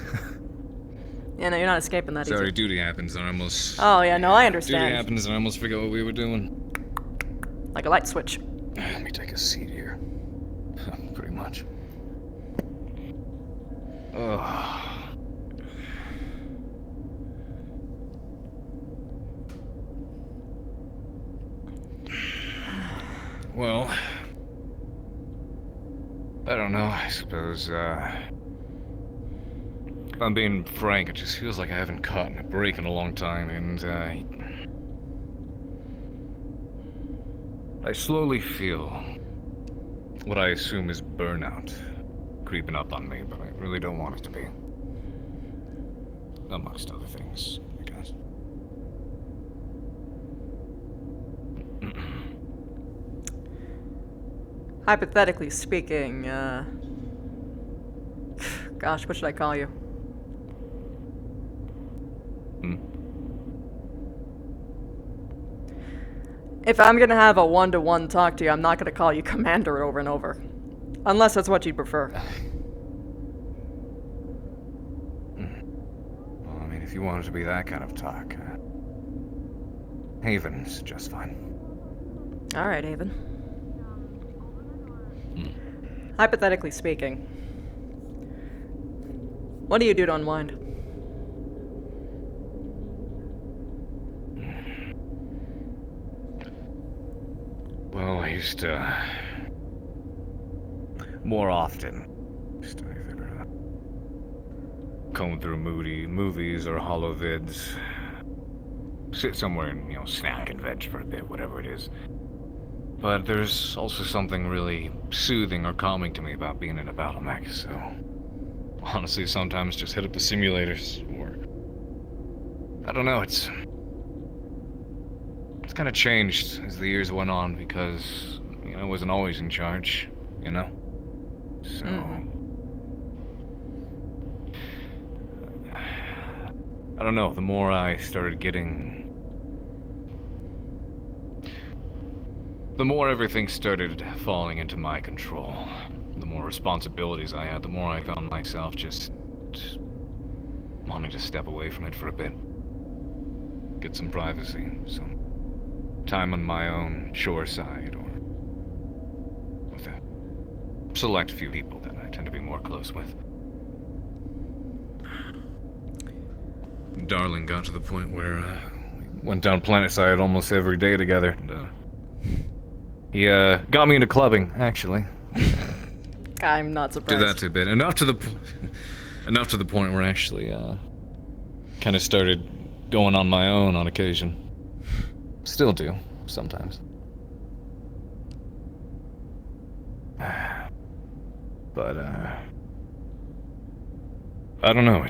Yeah, no, you're not escaping that Sorry, easy. duty happens and I almost... Oh, yeah, no, I understand. Duty happens and I almost forget what we were doing. Like a light switch. Let me take a seat here. Pretty much. Oh. Well, I don't know. I suppose, if I'm being frank, it just feels like I haven't caught a break in a long time, and, I slowly feel what I assume is burnout creeping up on me, but I really don't want it to be. Amongst other things, I guess. Hypothetically speaking, gosh, what should I call you? If I'm gonna have a one-to-one talk to you, I'm not gonna call you Commander over and over. Unless that's what you'd prefer. Well, I mean, if you want it to be that kind of talk, Haven's just fine. Alright, Haven. Hypothetically speaking, what do you do to unwind? Well, I used to... more often. Used to either comb through movies or holovids. Sit somewhere and, snack and veg for a bit, whatever it is. But there's also something really soothing or calming to me about being in a battle mech, so... honestly, sometimes just hit up the simulators, or... I don't know, it's kind of changed as the years went on, because, I wasn't always in charge, So... I don't know, the more I started getting... the more everything started falling into my control. The more responsibilities I had, the more I found myself just wanting to step away from it for a bit. Get some privacy, some time on my own shore side, or with a select few people that I tend to be more close with. Darling got to the point where we went down planetside almost every day together. And, he got me into clubbing, actually. I'm not surprised. Did that a bit. Enough to the point where actually kind of started going on my own on occasion. Still do, sometimes. But, I don't know,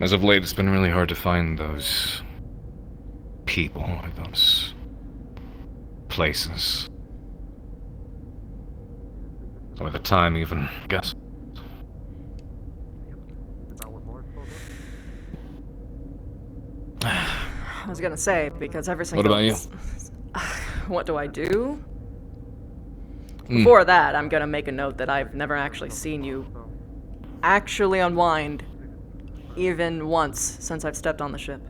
as of late, it's been really hard to find those people, or those places. Or the time, even, I guess. I was gonna say, because ever since... What about you? What do I do? Before that, I'm gonna make a note that I've never actually seen you actually unwind even once since I've stepped on the ship.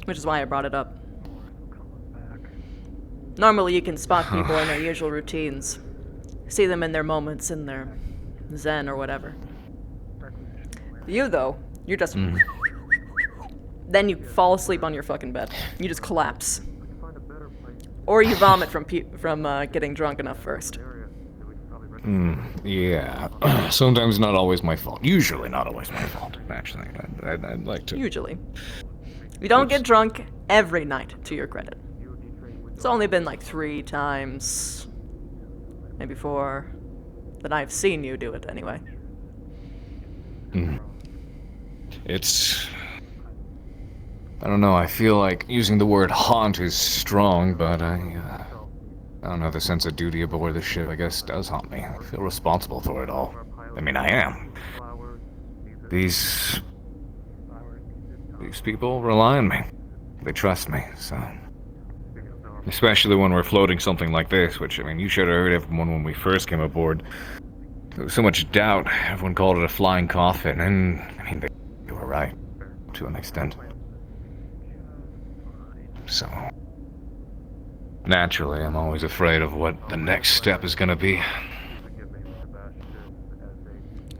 Which is why I brought it up. Normally you can spot people in their usual routines. See them in their moments, in their zen or whatever. You, though, you're just... Then you fall asleep on your fucking bed. You just collapse. Or you vomit from getting drunk enough first. Yeah. Sometimes not always my fault. Usually not always my fault, actually. I'd like to... Usually. You don't get drunk every night, to your credit. It's only been like 3 times, maybe 4, that I've seen you do it anyway. It's... I don't know, I feel like using the word haunt is strong, but I don't know, the sense of duty aboard the ship, I guess, does haunt me. I feel responsible for it all. I mean, I am. These people rely on me. They trust me, so... Especially when we're floating something like this, which, I mean, you should have heard everyone when we first came aboard. There was so much doubt, everyone called it a flying coffin, and, I mean, they were right, to an extent. So... Naturally, I'm always afraid of what the next step is gonna be.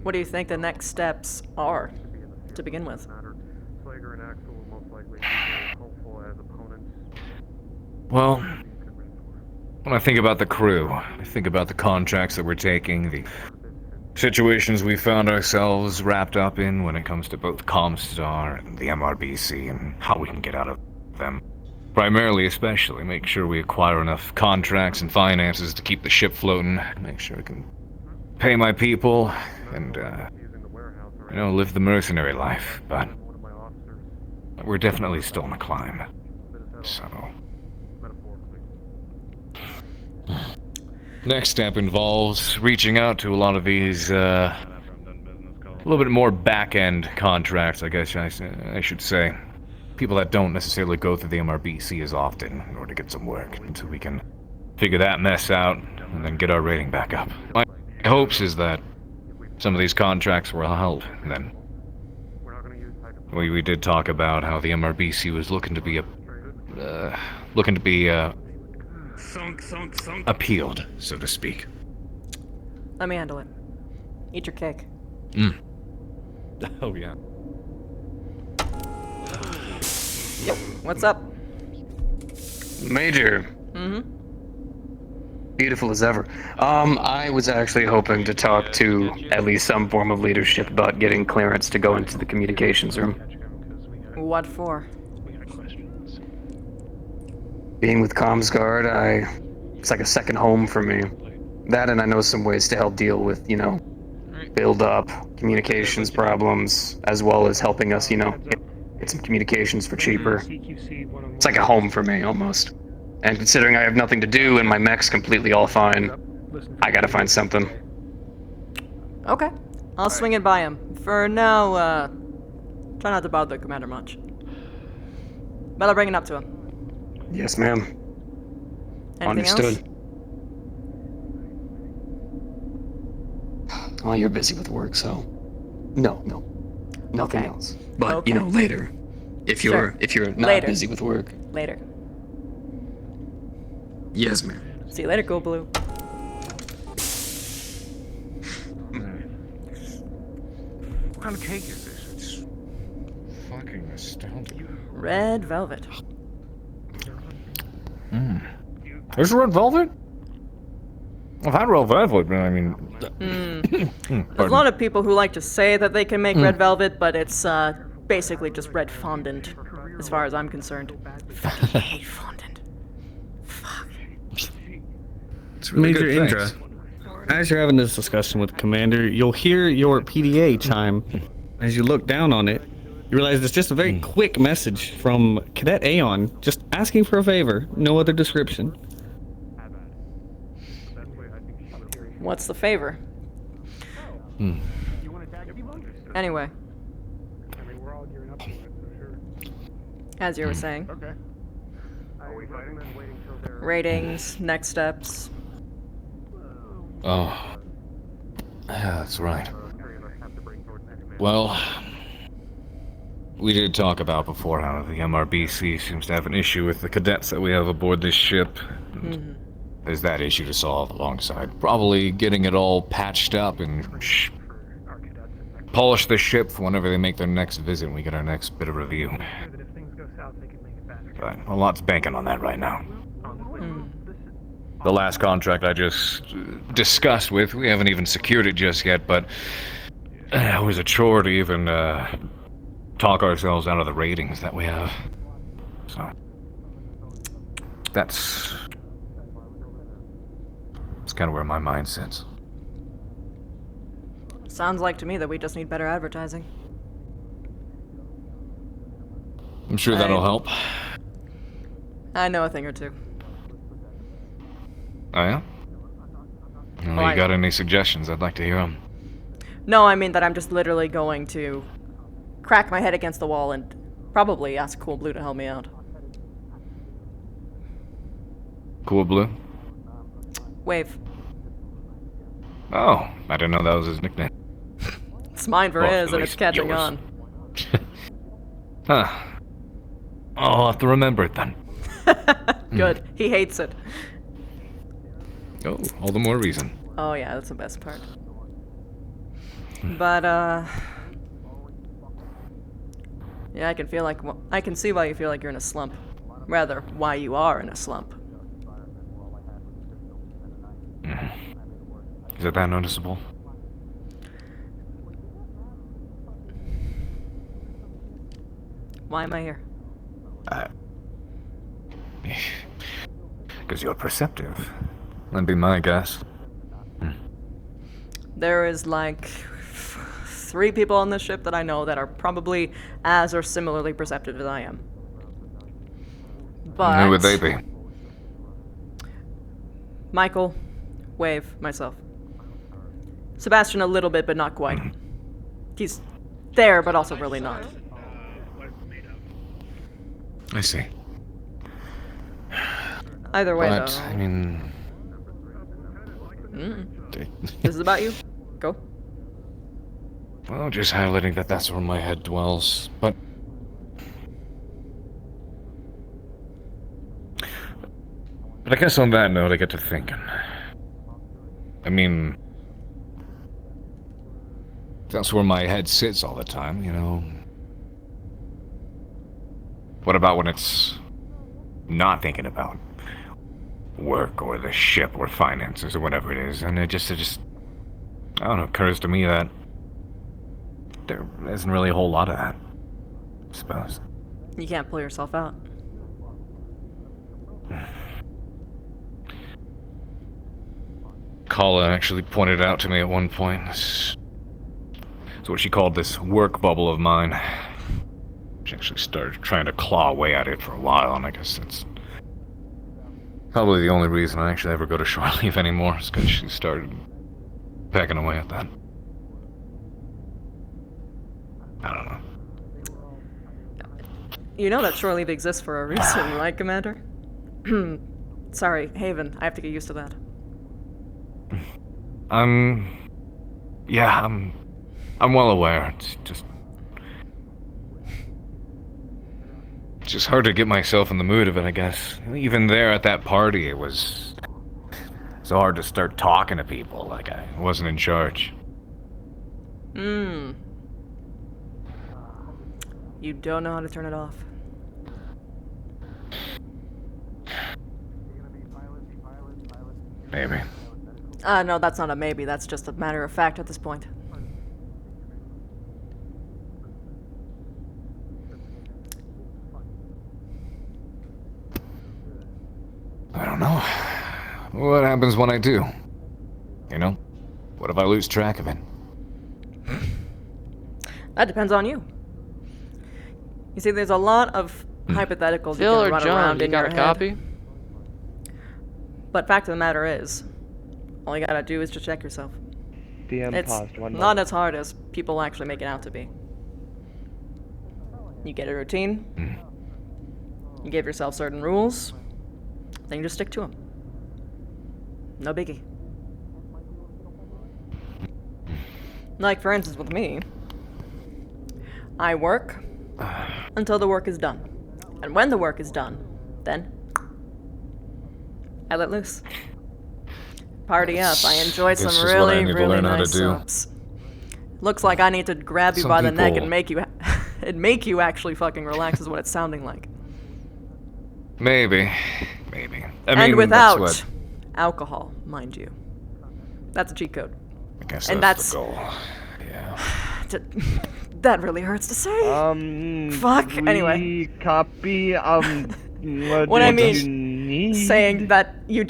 What do you think the next steps are, to begin with? Well, when I think about the crew, I think about the contracts that we're taking, the situations we found ourselves wrapped up in when it comes to both Comstar and the MRBC, and how we can get out of them. Primarily, especially, make sure we acquire enough contracts and finances to keep the ship floating, make sure I can pay my people, and, you know, live the mercenary life, but we're definitely still on a climb, so... Next step involves reaching out to a lot of these, a little bit more back-end contracts, I guess I should say. People that don't necessarily go through the MRBC as often in order to get some work, until we can figure that mess out and then get our rating back up. My hopes is that some of these contracts will help, and then we did talk about how the MRBC was looking to be appealed, so to speak. Let me handle it. Eat your cake. Oh yeah. Yep. What's up? Major. Beautiful as ever. I was actually hoping to talk to at least some form of leadership about getting clearance to go into the communications room. What for? Being with Comsguard, it's like a second home for me. That, and I know some ways to help deal with, you know, build up communications problems, as well as helping us, you know, get some communications for cheaper. It's like a home for me, almost. And considering I have nothing to do and my mech's completely all fine, I gotta find something. Okay. I'll swing it by him. For now, try not to bother the commander much. But I'll bring it up to him. Yes, ma'am. Anything Understood. Else? Well, you're busy with work, so... No. Nothing Okay. else. But, Okay. you know, later. If you're not Later. busy with work. Later. Yes, ma'am. See you later, Go Blue. What kind of cake is this? It's fucking astounding. Red velvet. There's red velvet? If I roll velvet, I mean... There's a lot of people who like to say that they can make red velvet, but it's basically just red fondant, as far as I'm concerned. Fucking hate fondant. Fuck. It's really Major good, Indra, as you're having this discussion with Commander, you'll hear your PDA chime. As you look down on it, you realize it's just a very quick message from Cadet Aeon, just asking for a favor, no other description. What's the favor? Anyway. As you were saying. Ratings, next steps. Oh. Yeah, that's right. Well, we did talk about before how the MRBC seems to have an issue with the cadets that we have aboard this ship. There's that issue to solve alongside probably getting it all patched up and polish the ship for whenever they make their next visit and we get our next bit of review. But a lot's banking on that right now. The last contract I just discussed with, we haven't even secured it just yet, but it was a chore to even talk ourselves out of the ratings that we have. So, that's kind of where my mind sits. Sounds like to me that we just need better advertising. I'm sure that'll help. I know a thing or two. Oh, yeah? Well, you got any suggestions? I'd like to hear them. No, I mean that I'm just literally going to crack my head against the wall and probably ask Cool Blue to help me out. Cool Blue? Wave. Oh, I didn't know that was his nickname. It's mine for his, and it's catching on. Huh. I'll have to remember it then. Good. He hates it. Oh, all the more reason. Oh yeah, that's the best part. But yeah, I can see why you feel like you're in a slump. Rather, why you are in a slump. Is it that noticeable? Why am I here? Because you're perceptive. That'd be my guess. There is like 3 people on this ship that I know that are probably as or similarly perceptive as I am. But who would they be? Michael, Wave, myself. Sebastian a little bit, but not quite. He's there, but also really not. I see. Either way, but, though. I mean... This is about you? Go. Well, just highlighting that that's where my head dwells, but... But I guess on that note, I get to thinking. I mean... That's where my head sits all the time, you know? What about when it's not thinking about work or the ship or finances or whatever it is, and it just I don't know, occurs to me that there isn't really a whole lot of that, I suppose. You can't pull yourself out. Kala actually pointed it out to me at one point. It's what she called this work bubble of mine. She actually started trying to claw away at it for a while, and I guess that's probably the only reason I actually ever go to shore leave anymore, is because she started pecking away at that. I don't know. You know that shore leave exists for a reason, right, Commander? Sorry, Haven, I have to get used to that. Yeah, I'm well aware. It's just hard to get myself in the mood of it, I guess. Even there at that party, it was so hard to start talking to people like I wasn't in charge. You don't know how to turn it off. Maybe. No, that's not a maybe. That's just a matter of fact at this point. I don't know. What happens when I do? You know? What if I lose track of it? That depends on you. You see, there's a lot of hypotheticals you can run around in your head. Copy? But fact of the matter is, all you gotta do is just check yourself. DM It's paused one not as hard as people actually make it out to be. You get a routine, you give yourself certain rules, then you just stick to them. No biggie. Like, for instance, with me, I work until the work is done. And when the work is done, then I let loose. Party up. I enjoyed some really, really nice subs. Looks like I need to grab you by the neck and make you actually fucking relax is what it's sounding like. Maybe. I mean, and without that's what... alcohol, mind you. That's a cheat code. I guess and that's the goal. Yeah. That really hurts to say. Fuck. Anyway. Copy. What I mean, saying that you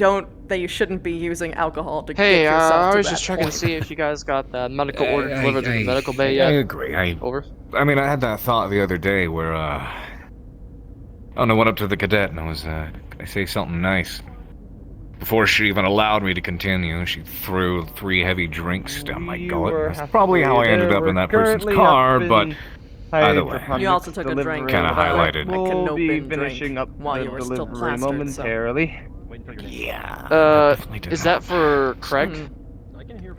shouldn't be using alcohol to get yourself to I was that just checking point. to see if you guys got that medical order delivered to the medical bay yet. I agree. Over. I mean, I had that thought the other day where, I went up to the cadet and I was, can I say something nice? Before she even allowed me to continue, she threw 3 heavy drinks down my gullet. That's probably how I ended up in that person's car, but either way. You also took a drink. Kind of highlighted. We'll be finishing up while you were still plastered, momentarily. Yeah. Is that for Craig?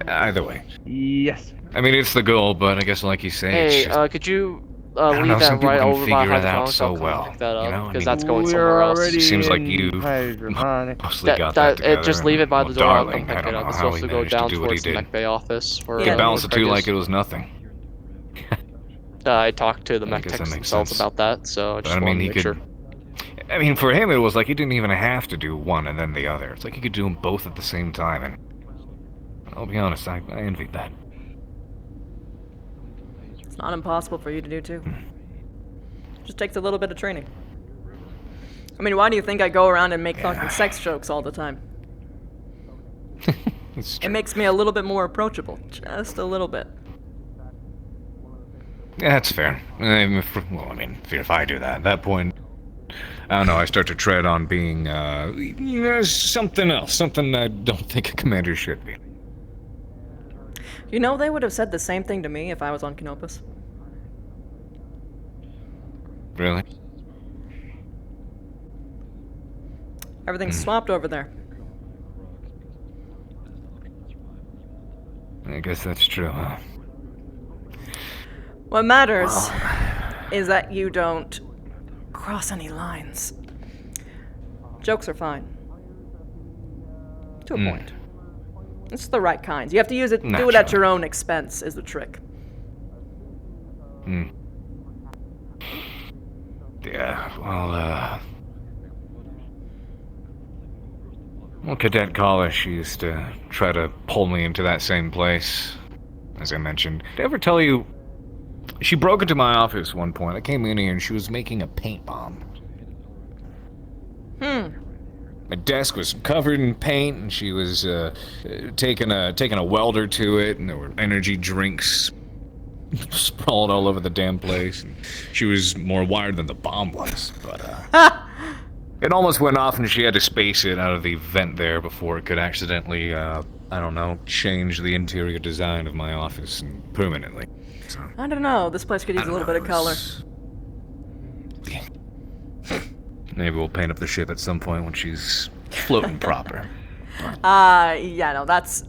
Either way. Yes. I mean, it's the goal, but I guess like you say, hey, it's just... could you leave that some right people over can by figure it out hydroponics? so I'll well, pick that up, you know? because I that's mean, going somewhere else. Seems like you mostly got that together. Just leave it by the door. Darling, I'll come pick I don't it up. know It's how supposed he to go managed to down do what he towards the did. mech bay office. You can balance the 2 like it was nothing. I talked to the mech guess that techs makes themselves sense. about that, so I just But, I wanted mean, to he make could... sure. I mean, for him, it was like he didn't even have to do one and then the other. It's like he could do them both at the same time, and I'll be honest, I envied that. It's not impossible for you to do too. Just takes a little bit of training. I mean, why do you think I go around and make fucking sex jokes all the time? It makes me a little bit more approachable. Just a little bit. Yeah, that's fair. If I do that, at that point, I don't know, I start to tread on being, something else. Something I don't think a commander should be. You know, they would have said the same thing to me if I was on Canopus. Really? Everything's swapped over there. I guess that's true, huh? What matters is that you don't cross any lines. Jokes are fine. To a point. It's the right kinds. You have to use it, do it at your own expense is the trick. Yeah, well, Cadet Kala, she used to try to pull me into that same place, as I mentioned. Did I ever tell you, she broke into my office one point. I came in here and she was making a paint bomb. My desk was covered in paint, and she was taking a welder to it, and there were energy drinks sprawled all over the damn place. And she was more wired than the bomb was, but it almost went off, and she had to space it out of the vent there before it could accidentally, I don't know, change the interior design of my office permanently. So, I don't know. This place could use a little bit of color. Maybe we'll paint up the ship at some point when she's floating proper. Yeah, no, that's...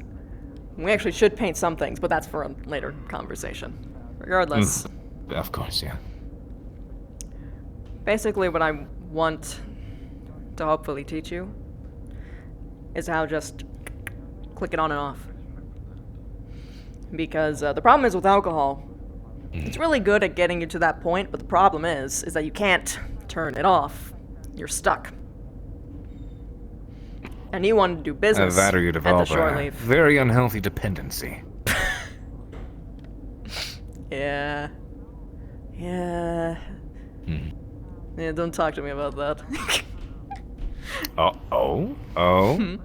We actually should paint some things, but that's for a later conversation. Regardless. Of course, yeah. Basically, what I want to hopefully teach you is how just click it on and off. Because the problem is with alcohol, it's really good at getting you to that point, but the problem is that you can't turn it off. You're stuck. And you wanted to do business That or you at the develop shore a leave. very unhealthy dependency. Yeah. Yeah. Yeah, don't talk to me about that. Oh? I'm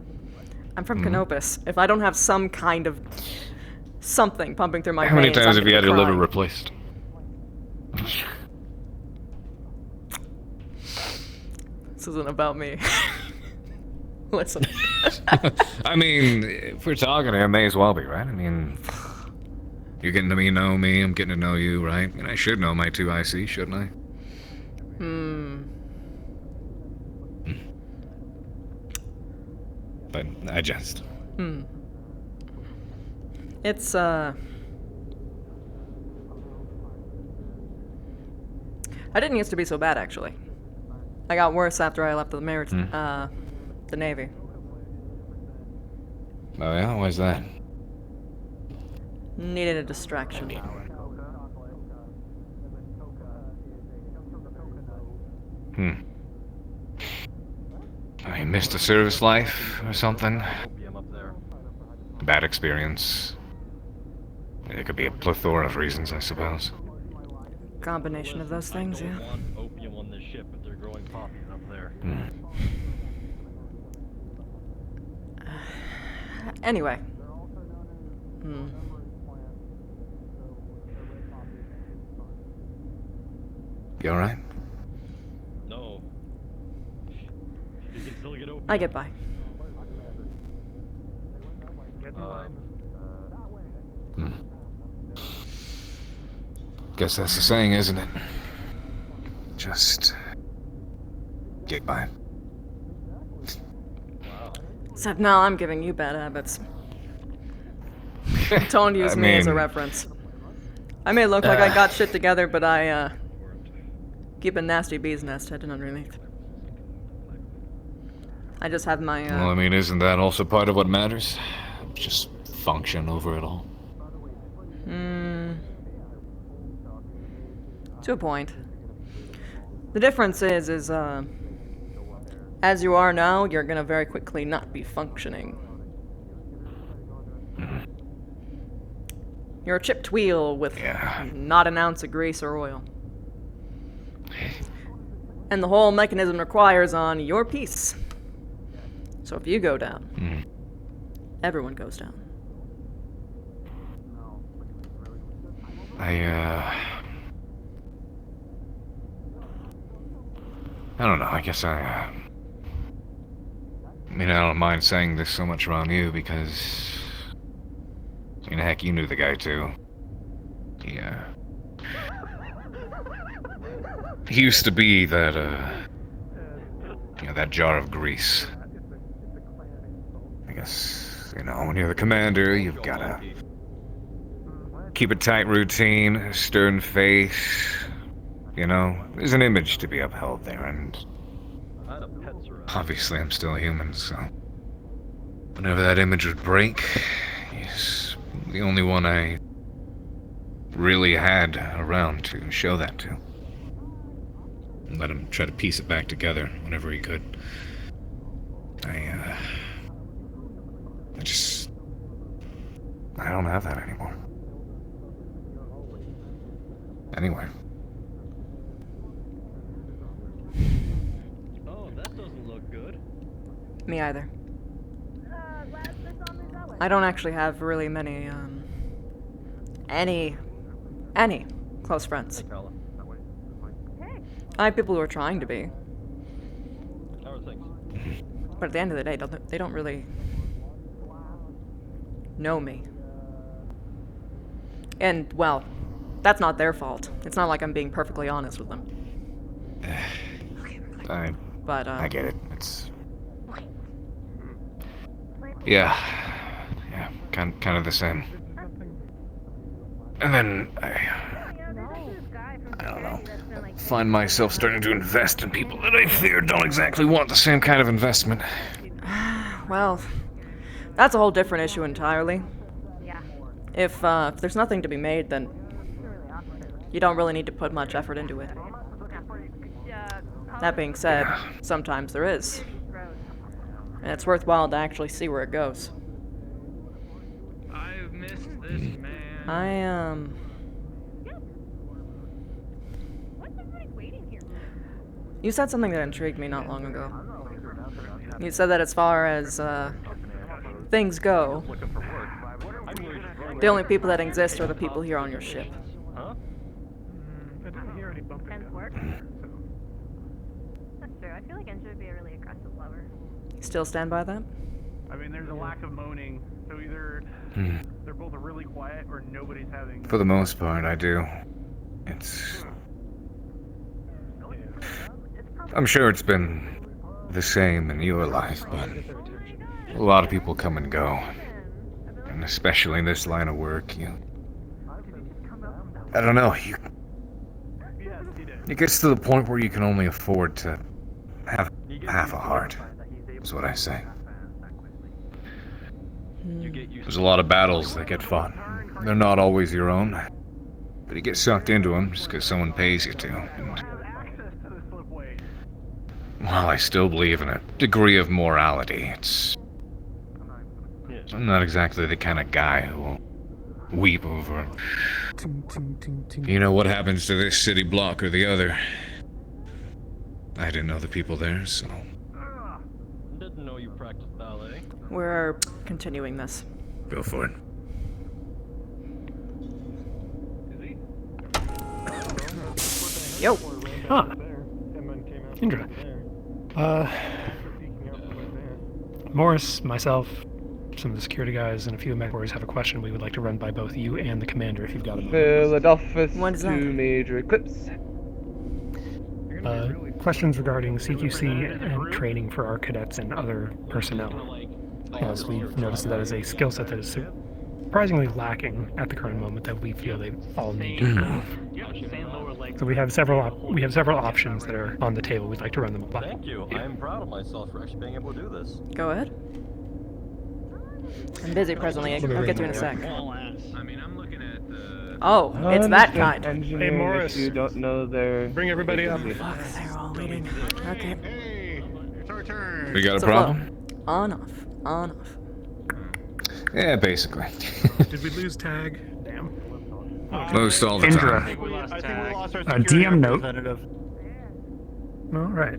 from Canopus. If I don't have some kind of something pumping through my How many veins, times I'm have you gonna had your liver cry. replaced? This isn't about me. Listen. I mean, if we're talking, it may as well be, right? I mean, you're getting to know me, I'm getting to know you, right? I mean, I should know my 2 IC, shouldn't I? But I just... It's, I didn't used to be so bad, actually. I got worse after I left the the Navy. Oh yeah? Why's that? Needed a distraction. I missed a service life or something? Bad experience. It could be a plethora of reasons, I suppose. Combination of those things, yeah. Opium on this ship, but they're growing poppies up there. Anyway. You alright? No. You can still get opium. I get by. Guess that's the saying, isn't it? Just... get by. Except now I'm giving you bad habits. Don't use me as a reference. I may look like I got shit together, but I, keep a nasty bee's nest hidden underneath. I just have my, Well, I mean, isn't that also part of what matters? Just function over it all. To a point. The difference is, as you are now, you're gonna very quickly not be functioning. You're a chipped wheel with not an ounce of grease or oil. And the whole mechanism requires on your piece. So if you go down, everyone goes down. I don't know, I guess I mean, I don't mind saying this so much around you because... I mean, heck, you knew the guy too. He used to be that, you know, that jar of grease. I guess, you know, when you're the commander, you've gotta keep a tight routine, a stern face. You know, there's an image to be upheld there, and obviously I'm still human, so whenever that image would break, he's the only one I really had around to show that to. And let him try to piece it back together whenever he could. I don't have that anymore. Anyway. Oh, that doesn't look good. Me either. I don't actually have really many, any close friends. I have people who are trying to be. How are things? But at the end of the day, they don't really know me. And, well, that's not their fault. It's not like I'm being perfectly honest with them. I get it. It's... Yeah, kind of the same. And then I don't know, find myself starting to invest in people that I fear don't exactly want the same kind of investment. Well, that's a whole different issue entirely. If there's nothing to be made, then you don't really need to put much effort into it. That being said, sometimes there is. And it's worthwhile to actually see where it goes. I've missed this, man. You said something that intrigued me not long ago. You said that as far as things go, the only people that exist are the people here on your ship. Huh? I didn't hear any bumping. That's true. I feel like Indra would be a really aggressive lover. Still stand by that? I mean, there's a lack of moaning, so either they're both really quiet or nobody's having. For the most part, I do. It's... I'm sure it's been the same in your life, but a lot of people come and go. And especially in this line of work, I don't know, it gets to the point where you can only afford to have half a heart, is what I say. There's a lot of battles that get fought. They're not always your own, but you get sucked into them just because someone pays you to. And, well, I still believe in a degree of morality. I'm not exactly the kind of guy who will weep over, you know, what happens to this city block or the other. I didn't know the people there, so... Didn't know you practiced ballet. We're continuing this. Go for it. Yo! Huh. Indra. Morris, myself, some of the security guys, and a few mech warriors have a question we would like to run by both you and the commander if you've got a moment. Philadelphia to Major Eclipse. Questions regarding CQC and training for our cadets and other personnel. As we've noticed that is a skill set that is surprisingly lacking at the current moment that we feel they all need to improve. So we have several options that are on the table. We'd like to run them by. Thank you. I am proud of myself for actually being able to do this. Go ahead. I'm busy presently. I'll get to you in a sec. I mean, I'm looking at the... Oh, it's that kind. Hey, Morris. You don't know their... Bring everybody up. Fuck, they're all waiting. Okay. Hey, it's our turn. We got a problem? On, off. On, off. Yeah, basically. Did we lose tag? Damn. Most all the Indra. time. I think we lost our DM note. All right.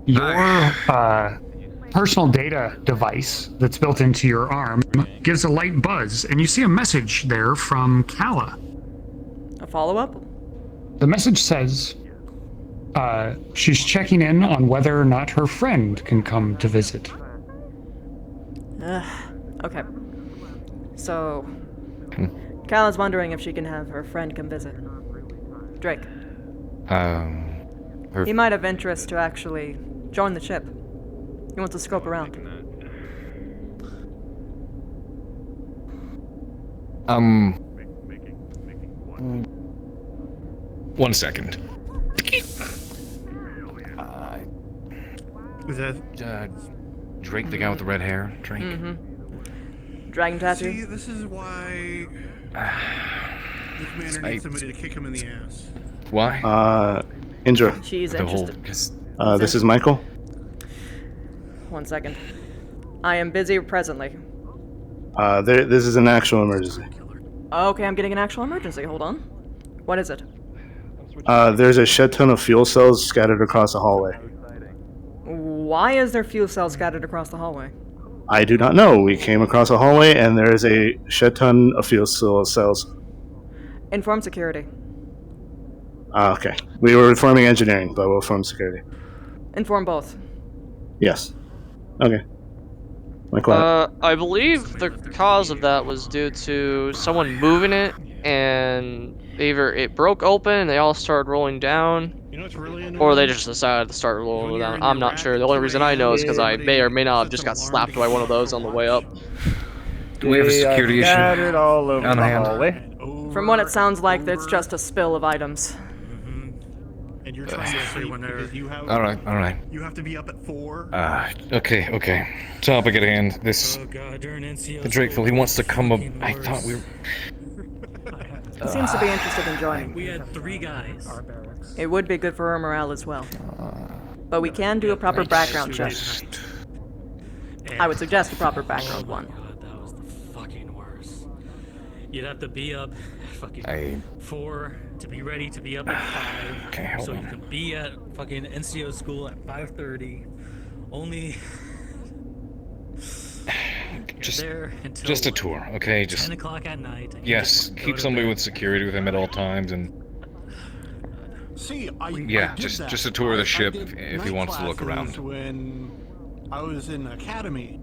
Your personal data device that's built into your arm gives a light buzz, and you see a message there from Kala. A follow-up? The message says she's checking in on whether or not her friend can come to visit. Okay. So, Kala's wondering if she can have her friend come visit. Drake. He might have interest to actually join the ship. He wants to scope around. One second. Is that Drake, the guy with the red hair? Drake? Mm-hmm. Dragon tattoo? See, this is why the commander needs somebody to kick him in the ass. Why? Indra. She's interested. This is Michael. 1 second. I am busy presently. This is an actual emergency. Okay, I'm getting an actual emergency. Hold on. What is it? There's a shed ton of fuel cells scattered across the hallway. Why is there fuel cells scattered across the hallway? I do not know. We came across a hallway and there is a shed ton of fuel cells. Inform security. Okay. We were informing engineering, but we'll inform security. Inform both. Yes. Okay. Michael. I believe the cause of that was due to someone moving it, and either it broke open and they all started rolling down, or they just decided to start rolling down. I'm not sure. The only reason I know is because I may or may not have just got slapped by one of those on the way up. Do we have a security issue? Scattered all over the hallway. From what it sounds like, it's just a spill of items. And you're trying to sleep because you have... Alright. You have to be up at 4. Okay. Topic at hand. This... Oh god, you're an NCO. The Drakeful, he wants to come up... I thought we were... He seems to be interested in joining. We had 3 guys. It would be good for her morale as well. But we can do a proper background check. I would suggest a proper background one. That was the fucking worst. You'd have to be up fucking 4 to be ready to be up at 5. Okay, hold so on. you could be at fucking NCO school at 5:30. Only Just a tour, okay? Just 10 o'clock at night. yes, keep somebody with security with him at all times, and See, yeah, I did that. just a tour of the ship I did if he night wants to look classes around. When I was in academy.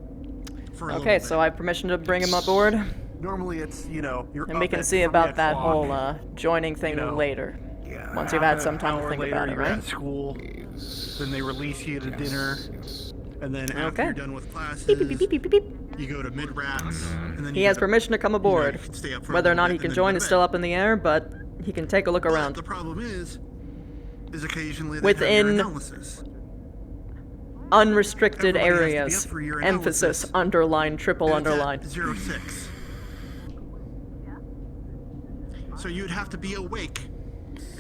For a Okay, little so I have permission to bring him aboard, bit. Normally it's, you know, you're and we up can at see 3 about that o'clock. whole joining thing you know, later. Once you've had some time to think later, about it, you're right? at school, then they release you to dinner, and then after Okay. you're done with classes, Beep, beep, beep, beep, beep, beep. you go to mid-rats, and then He you has gotta, permission to come aboard. you can stay up for a Whether or little not bit he and can then join go is to still bed. up in the air, but he can take a look But around. the problem is occasionally they have your Within analysis. unrestricted Everybody has to be areas. up for your Emphasis, analysis. underline, triple And it's at underline. 06. So you'd have to be awake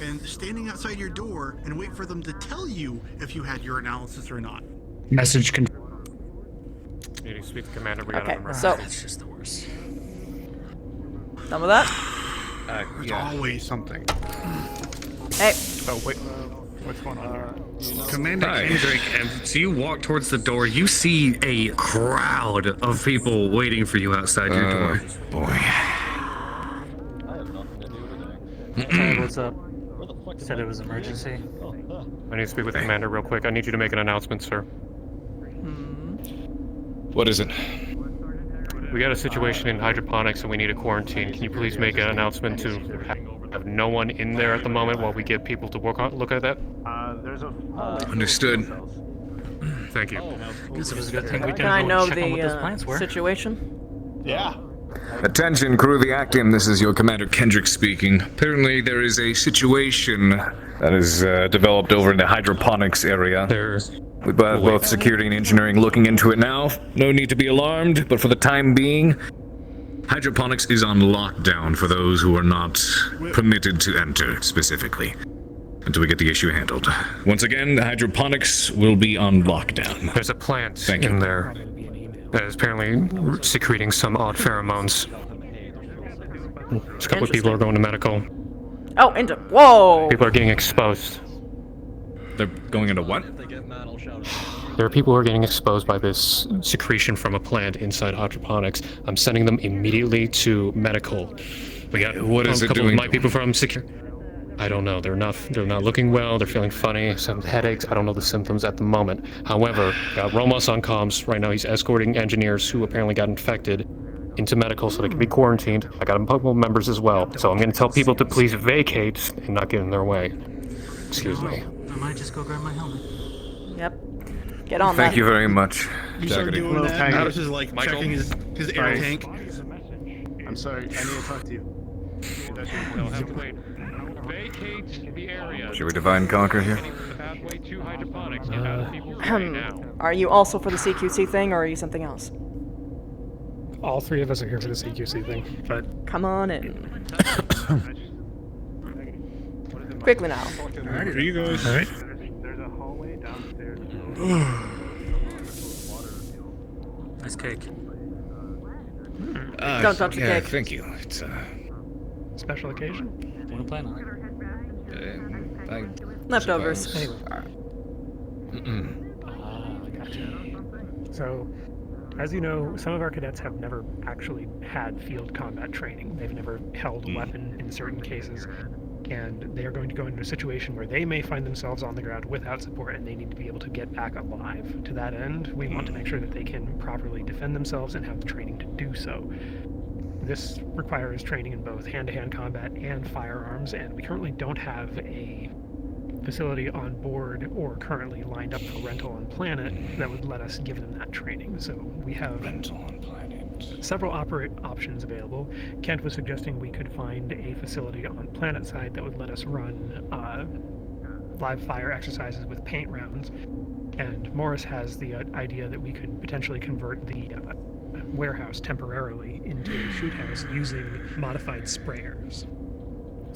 and standing outside your door and wait for them to tell you if you had your analysis or not. Message can. Needing to speak to Commander, we got Okay, an emergency. so That's just the worst. done with that? There's Yeah, always something. Hey, Oh wait, what's going on here? Commander Hi. Kendrick, as you walk towards the door, you see a crowd of people waiting for you outside your door. Boy. Hey, what's up? Said it was emergency. I need to speak with the Commander real quick. I need you to make an announcement, sir. What is it? We got a situation in hydroponics and we need a quarantine. Can you please make an announcement to have no one in there at the moment while we get people to look at that? There's a. Understood. Thank you. Guess it was a good thing we didn't can I go know and check on what those the plants were. situation? Yeah. Attention, crew of the Actium, this is your Commander Kendrick speaking. Apparently there is a situation that has developed over in the hydroponics area. With both security and engineering looking into it now. No need to be alarmed, but for the time being, hydroponics is on lockdown for those who are not permitted to enter, specifically, until we get the issue handled. Once again, the hydroponics will be on lockdown. There's a plant in there that is apparently secreting some odd pheromones. A couple of people are going to medical. Oh, into whoa! People are getting exposed. They're going into what? There are people who are getting exposed by this secretion from a plant inside hydroponics. I'm sending them immediately to medical. We got What is a it couple doing of my to people from secure. I don't know. They're not looking well. They're feeling funny. Some headaches. I don't know the symptoms at the moment. However, got Romos on comms right now. He's escorting engineers who apparently got infected into medical so they can be quarantined. I got a couple of members as well. So I'm going to tell people to please vacate and not get in their way. Excuse me. I might just go grab my helmet. Yep. Get on Thank that. you very much. You start Jaggedy. doing that, Hello, this is like Michael? checking his air tank. I'm sorry, I need to talk to you. No, have to wait. Vacate the area. Should we divide and conquer here? The pathway to hydroponics. Get out of people's way now. Are you also for the CQC thing, or are you something else? All three of us are here for the CQC thing, but Come on in. Quickly now. Alright, here you guys. all right. There's a hallway downstairs. Nice cake. Don't touch the yeah, cake. thank you. It's Special occasion. What do you plan on? I Leftovers. suppose. Gotcha. So, as you know, some of our cadets have never actually had field combat training. They've never held a weapon in certain cases. And they are going to go into a situation where they may find themselves on the ground without support and they need to be able to get back alive. To that end, we want to make sure that they can properly defend themselves and have the training to do so. This requires training in both hand-to-hand combat and firearms, and we currently don't have a facility on board or currently lined up for rental on planet that would let us give them that training. So we have Rental on planet. several options available. Kent was suggesting we could find a facility on planet side that would let us run live fire exercises with paint rounds. And Morris has the idea that we could potentially convert the warehouse temporarily into a shoot house using modified sprayers.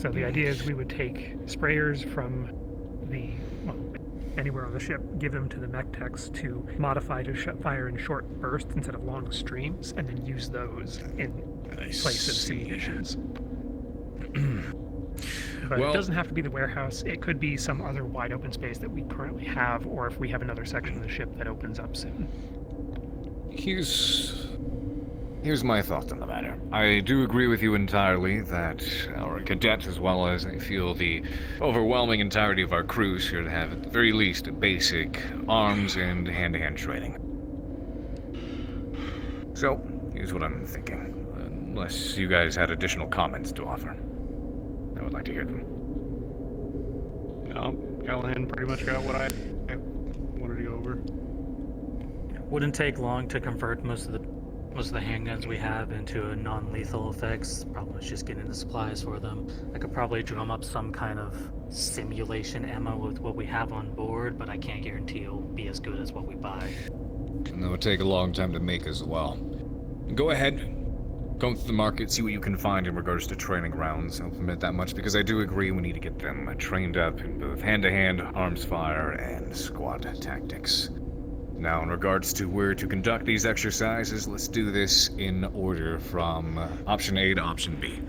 So the idea is we would take sprayers from the anywhere on the ship, give them to the mech techs to modify to fire in short bursts instead of long streams, and then use those in place of simulations. But Well, it doesn't have to be the warehouse. It could be some other wide open space that we currently have, or if we have another section of the ship that opens up soon. Here's my thoughts on the matter. I do agree with you entirely that our cadets, as well as I feel the overwhelming entirety of our crew, should have at the very least basic arms and hand-to-hand training. So, here's what I'm thinking. Unless you guys had additional comments to offer, I would like to hear them. No, Callahan pretty much got what I wanted to go over. Wouldn't take long to convert most of the handguns we have into a non-lethal effects. Problem is just getting the supplies for them. I could probably drum up some kind of simulation ammo with what we have on board, but I can't guarantee it'll be as good as what we buy. And that would take a long time to make as well. Go ahead. Go to the market, see what you can find in regards to training rounds. I'll admit that much because I do agree we need to get them trained up in both hand-to-hand, arms fire, and squad tactics. Now, in regards to where to conduct these exercises, let's do this in order from option A to option B.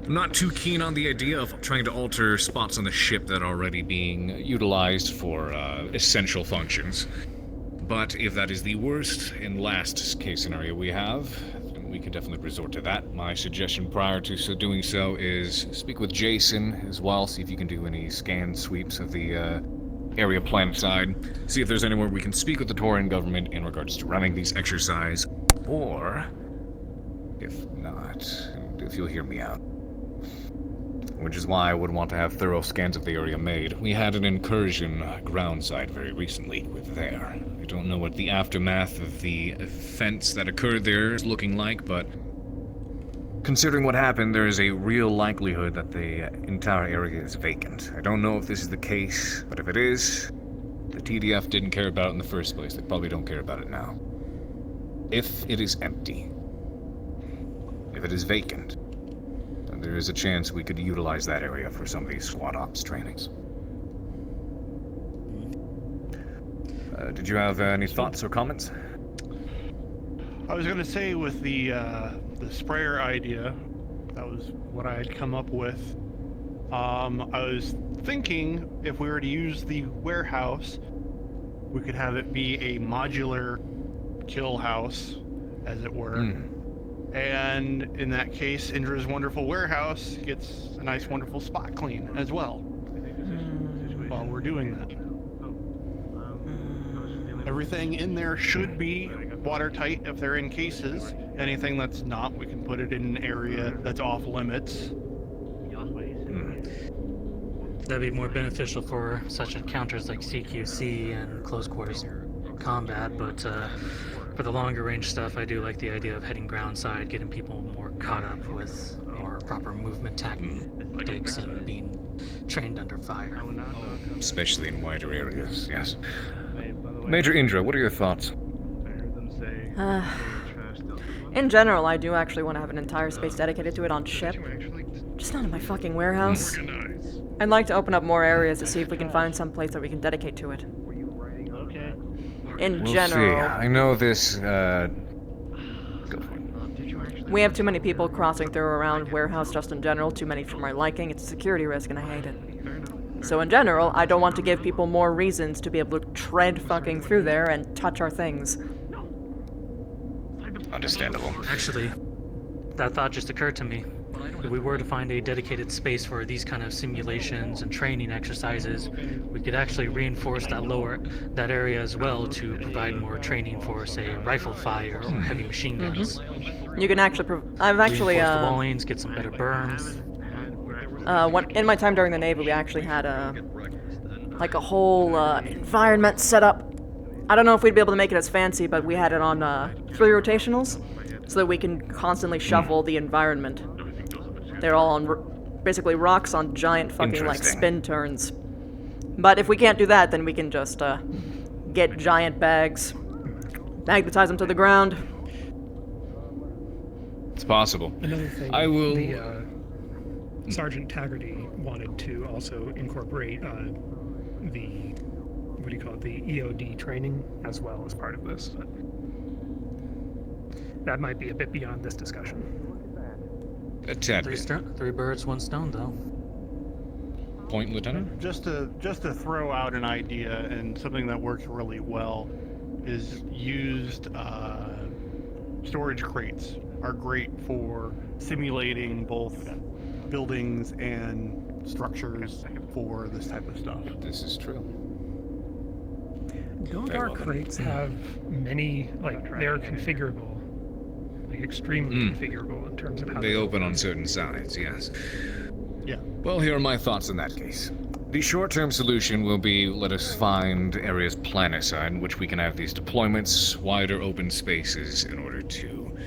I'm not too keen on the idea of trying to alter spots on the ship that are already being utilized for essential functions. But if that is the worst and last case scenario we have, then we could definitely resort to that. My suggestion prior to doing so is speak with Jason as well, see if you can do any scan sweeps of the area planet side, see if there's anywhere we can speak with the Taurian government in regards to running these exercises, or if not, if you'll hear me out, which is why I would want to have thorough scans of the area made. We had an incursion ground side very recently with there. I don't know what the aftermath of the events that occurred there is looking like, but considering what happened, there is a real likelihood that the entire area is vacant. I don't know if this is the case, but if it is, the TDF didn't care about it in the first place. They probably don't care about it now. If it is empty, if it is vacant, then there is a chance we could utilize that area for some of these SWAT ops trainings. Did you have any thoughts or comments? I was going to say with the sprayer idea, that was what I had come up with. I was thinking if we were to use the warehouse, we could have it be a modular kill house, as it were. And in that case, Indra's wonderful warehouse gets a nice, wonderful spot clean as well while we're doing that. Everything in there should be watertight if they're in cases. Anything that's not, we can put it in an area that's off limits. That'd be more beneficial for such encounters like CQC and close quarters combat, but for the longer range stuff, I do like the idea of heading ground side, getting people more caught up with more proper movement tactics and being trained under fire. Especially in wider areas, yes. Major Indra, what are your thoughts? In general, I do actually want to have an entire space dedicated to it on ship. Just not in my fucking warehouse. I'd like to open up more areas to see if we can find some place that we can dedicate to it. In general. See. I know this, we have too many people crossing through around warehouse just in general, too many for my liking. It's a security risk and I hate it. So in general, I don't want to give people more reasons to be able to tread fucking through there and touch our things. Understandable. Actually, that thought just occurred to me. If we were to find a dedicated space for these kind of simulations and training exercises, we could actually reinforce that area as well to provide more training for, say, rifle fire or heavy machine guns. You can actually I've actually reinforce the wall lanes, get some better berms. In my time during the Navy, we actually had a whole environment set up. I don't know if we'd be able to make it as fancy, but we had it on 3 rotationals, so that we can constantly shuffle the environment. They're all on basically rocks on giant fucking like spin turns. But if we can't do that, then we can just get giant bags, magnetize them to the ground. It's possible. Another thing, I will. Sergeant Taggarty wanted to also incorporate the what do you call it, the EOD training as well as part of this. But that might be a bit beyond this discussion. A tad Three, bit. three birds, one stone, though. Point, Lieutenant? Just to throw out an idea, and something that works really well is used storage crates are great for simulating both buildings and structures for this type of stuff. This is true. Don't our crates have many, like, they're configurable, like extremely configurable in terms of how They open on certain sides, yes. Yeah. Well, here are my thoughts in that case. The short-term solution will be let us find areas planet-side in which we can have these deployments, wider open spaces, in order to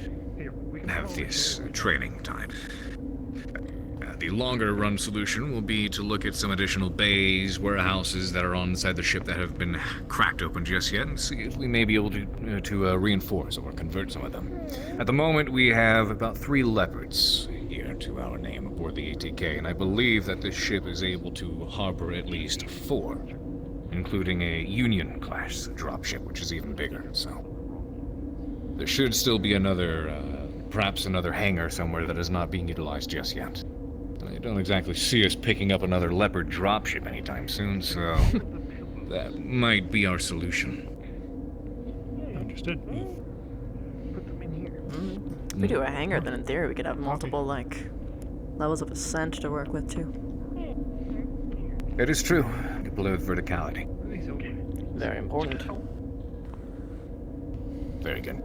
have this training time. The longer-run solution will be to look at some additional bays, warehouses that are on inside the ship that have been cracked open just yet, and see if we may be able to reinforce or convert some of them. At the moment, we have about 3 Leopards here to our name aboard the ATK, and I believe that this ship is able to harbor at least 4, including a Union-class dropship, which is even bigger, so... There should still be another, perhaps another hangar somewhere that is not being utilized just yet. I don't exactly see us picking up another Leopard dropship anytime soon, so... that might be our solution. Understood. If we do a hangar, then in theory we could have multiple, like, levels of ascent to work with, too. It is true. You play with verticality. Very important. Very good.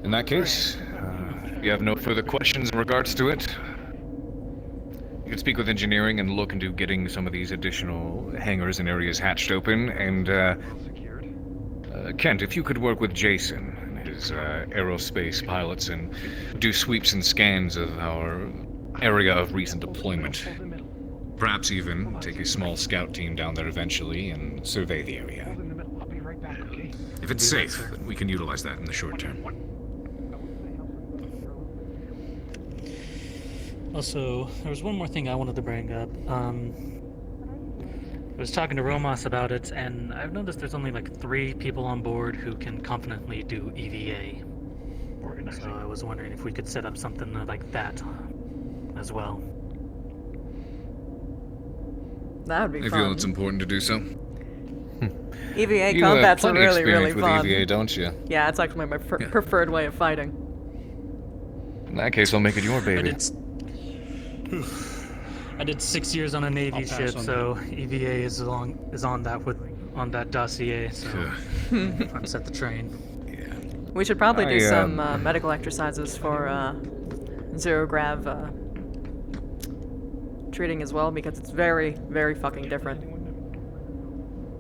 In that case, if you have no further questions in regards to it, you can speak with engineering and look into getting some of these additional hangars and areas hatched open, and Kent, if you could work with Jason and his aerospace pilots and do sweeps and scans of our area of recent deployment. Perhaps even take a small scout team down there eventually and survey the area. If it's safe, then we can utilize that in the short term. Also, there was one more thing I wanted to bring up. I was talking to Romos about it, and I've noticed there's only like 3 people on board who can confidently do EVA. So I was wondering if we could set up something like that as well. That would be fun. I feel it's important to do so. EVA You combat's have plenty really, really experience with fun. EVA, don't you? Yeah, it's actually my preferred way of fighting. In that case, I'll make it your baby. I did 6 years on a Navy ship, so EVA is on that dossier. So I'm set to train. We should probably do some medical exercises for zero grav treating as well, because it's very, very fucking different.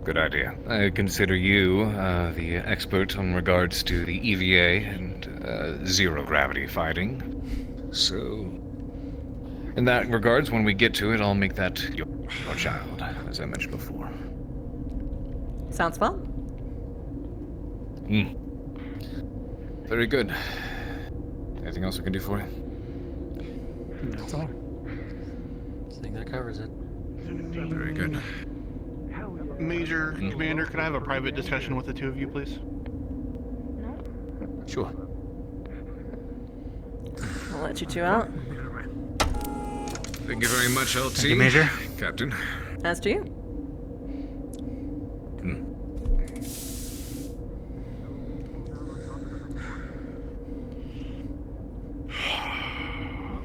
Good idea. I consider you the expert in regards to the EVA and zero gravity fighting. So, in that regards, when we get to it, I'll make that your child, as I mentioned before. Sounds fun. Very good. Anything else we can do for you? That's all. I think that covers it. Very good. Major, Commander, could I have a private discussion with the 2 of you, please? Sure. I'll let you 2 out. Thank you very much, LT. Thank you, Major. Captain. As to you.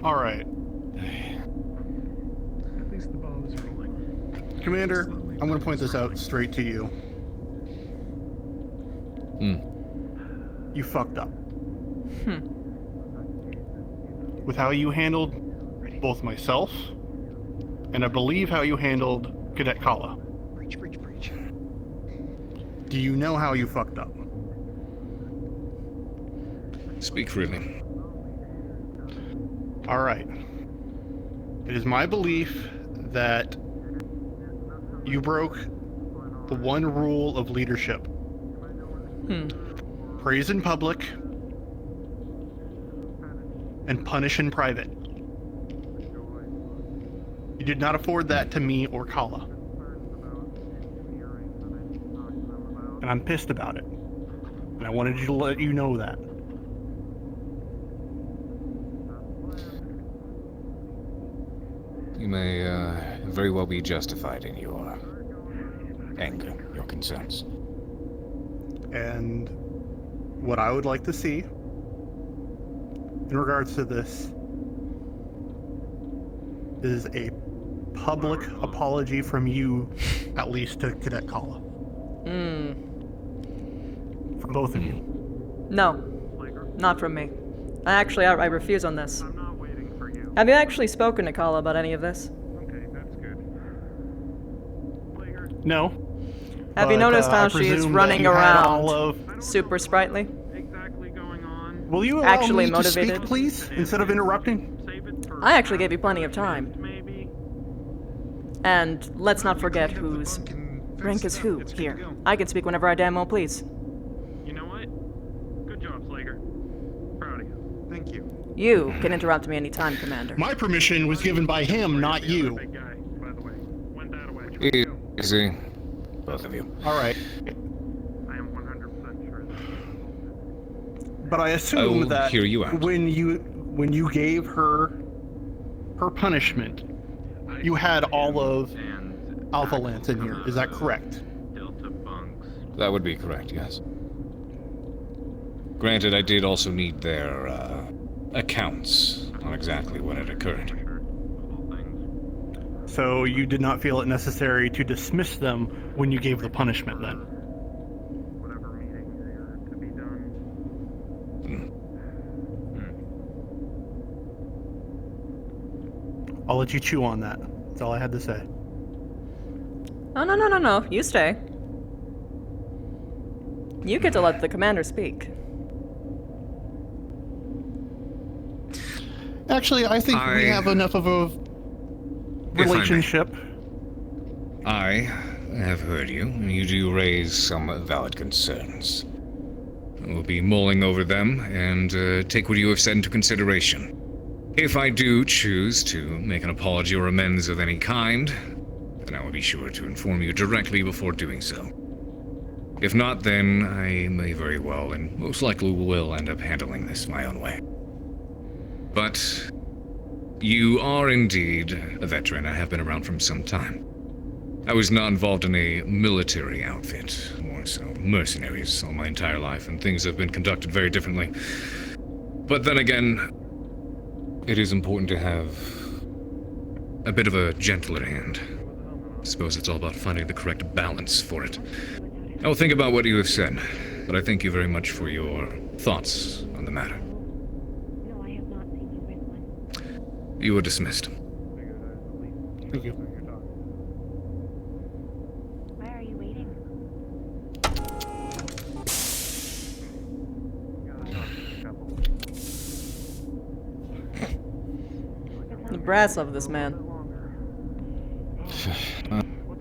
All right. At least the ball is rolling. Commander, I'm going to point this out straight to you. You fucked up. With how you handled both myself, and I believe how you handled Cadet Kala. Breach. Do you know how you fucked up? Speak freely. All right. It is my belief that you broke the one rule of leadership. Praise in public and punish in private. You did not afford that to me or Kala. and I'm pissed about it. And I wanted to let you know that. You may very well be justified in your anger, your concerns. And what I would like to see in regards to this is a public apology from you, at least to Cadet Kala. From both of you. No, not from me. I refuse on this. Have you actually spoken to Kala about any of this? No. Have you noticed how I she's presume running that you had around all of... super sprightly? Will you allow Actually me motivated? to speak, please, instead of interrupting? I actually gave you plenty of time. And let's not forget whose rank is who here. I can speak whenever I damn well please. You know what? Good job, Slager. Proud of you. Thank you. You can interrupt me anytime, Commander. My permission was given by him, not you. Easy. Both of you. Alright. I am 100% sure. But I assume that hear you out. when you gave her punishment, you had all of Alpha Lance in here. Is that correct? That would be correct, yes. Granted, I did also need their accounts on exactly what had occurred. So you did not feel it necessary to dismiss them when you gave the punishment then? I'll let you chew on that. That's all I had to say. Oh, no. You stay. You get to let the Commander speak. Actually, I think we have enough of a relationship. I have heard you. You do raise some valid concerns. I will be mulling over them and take what you have said into consideration. If I do choose to make an apology or amends of any kind, then I will be sure to inform you directly before doing so. If not, then I may very well and most likely will end up handling this my own way. But you are indeed a veteran. I have been around for some time. I was not involved in a military outfit, more so mercenaries all my entire life, and things have been conducted very differently. But then again, it is important to have a bit of a gentler hand. I suppose it's all about finding the correct balance for it. I will think about what you have said, but I thank you very much for your thoughts on the matter. You are dismissed. Thank you. Why are you waiting? The brass of this man.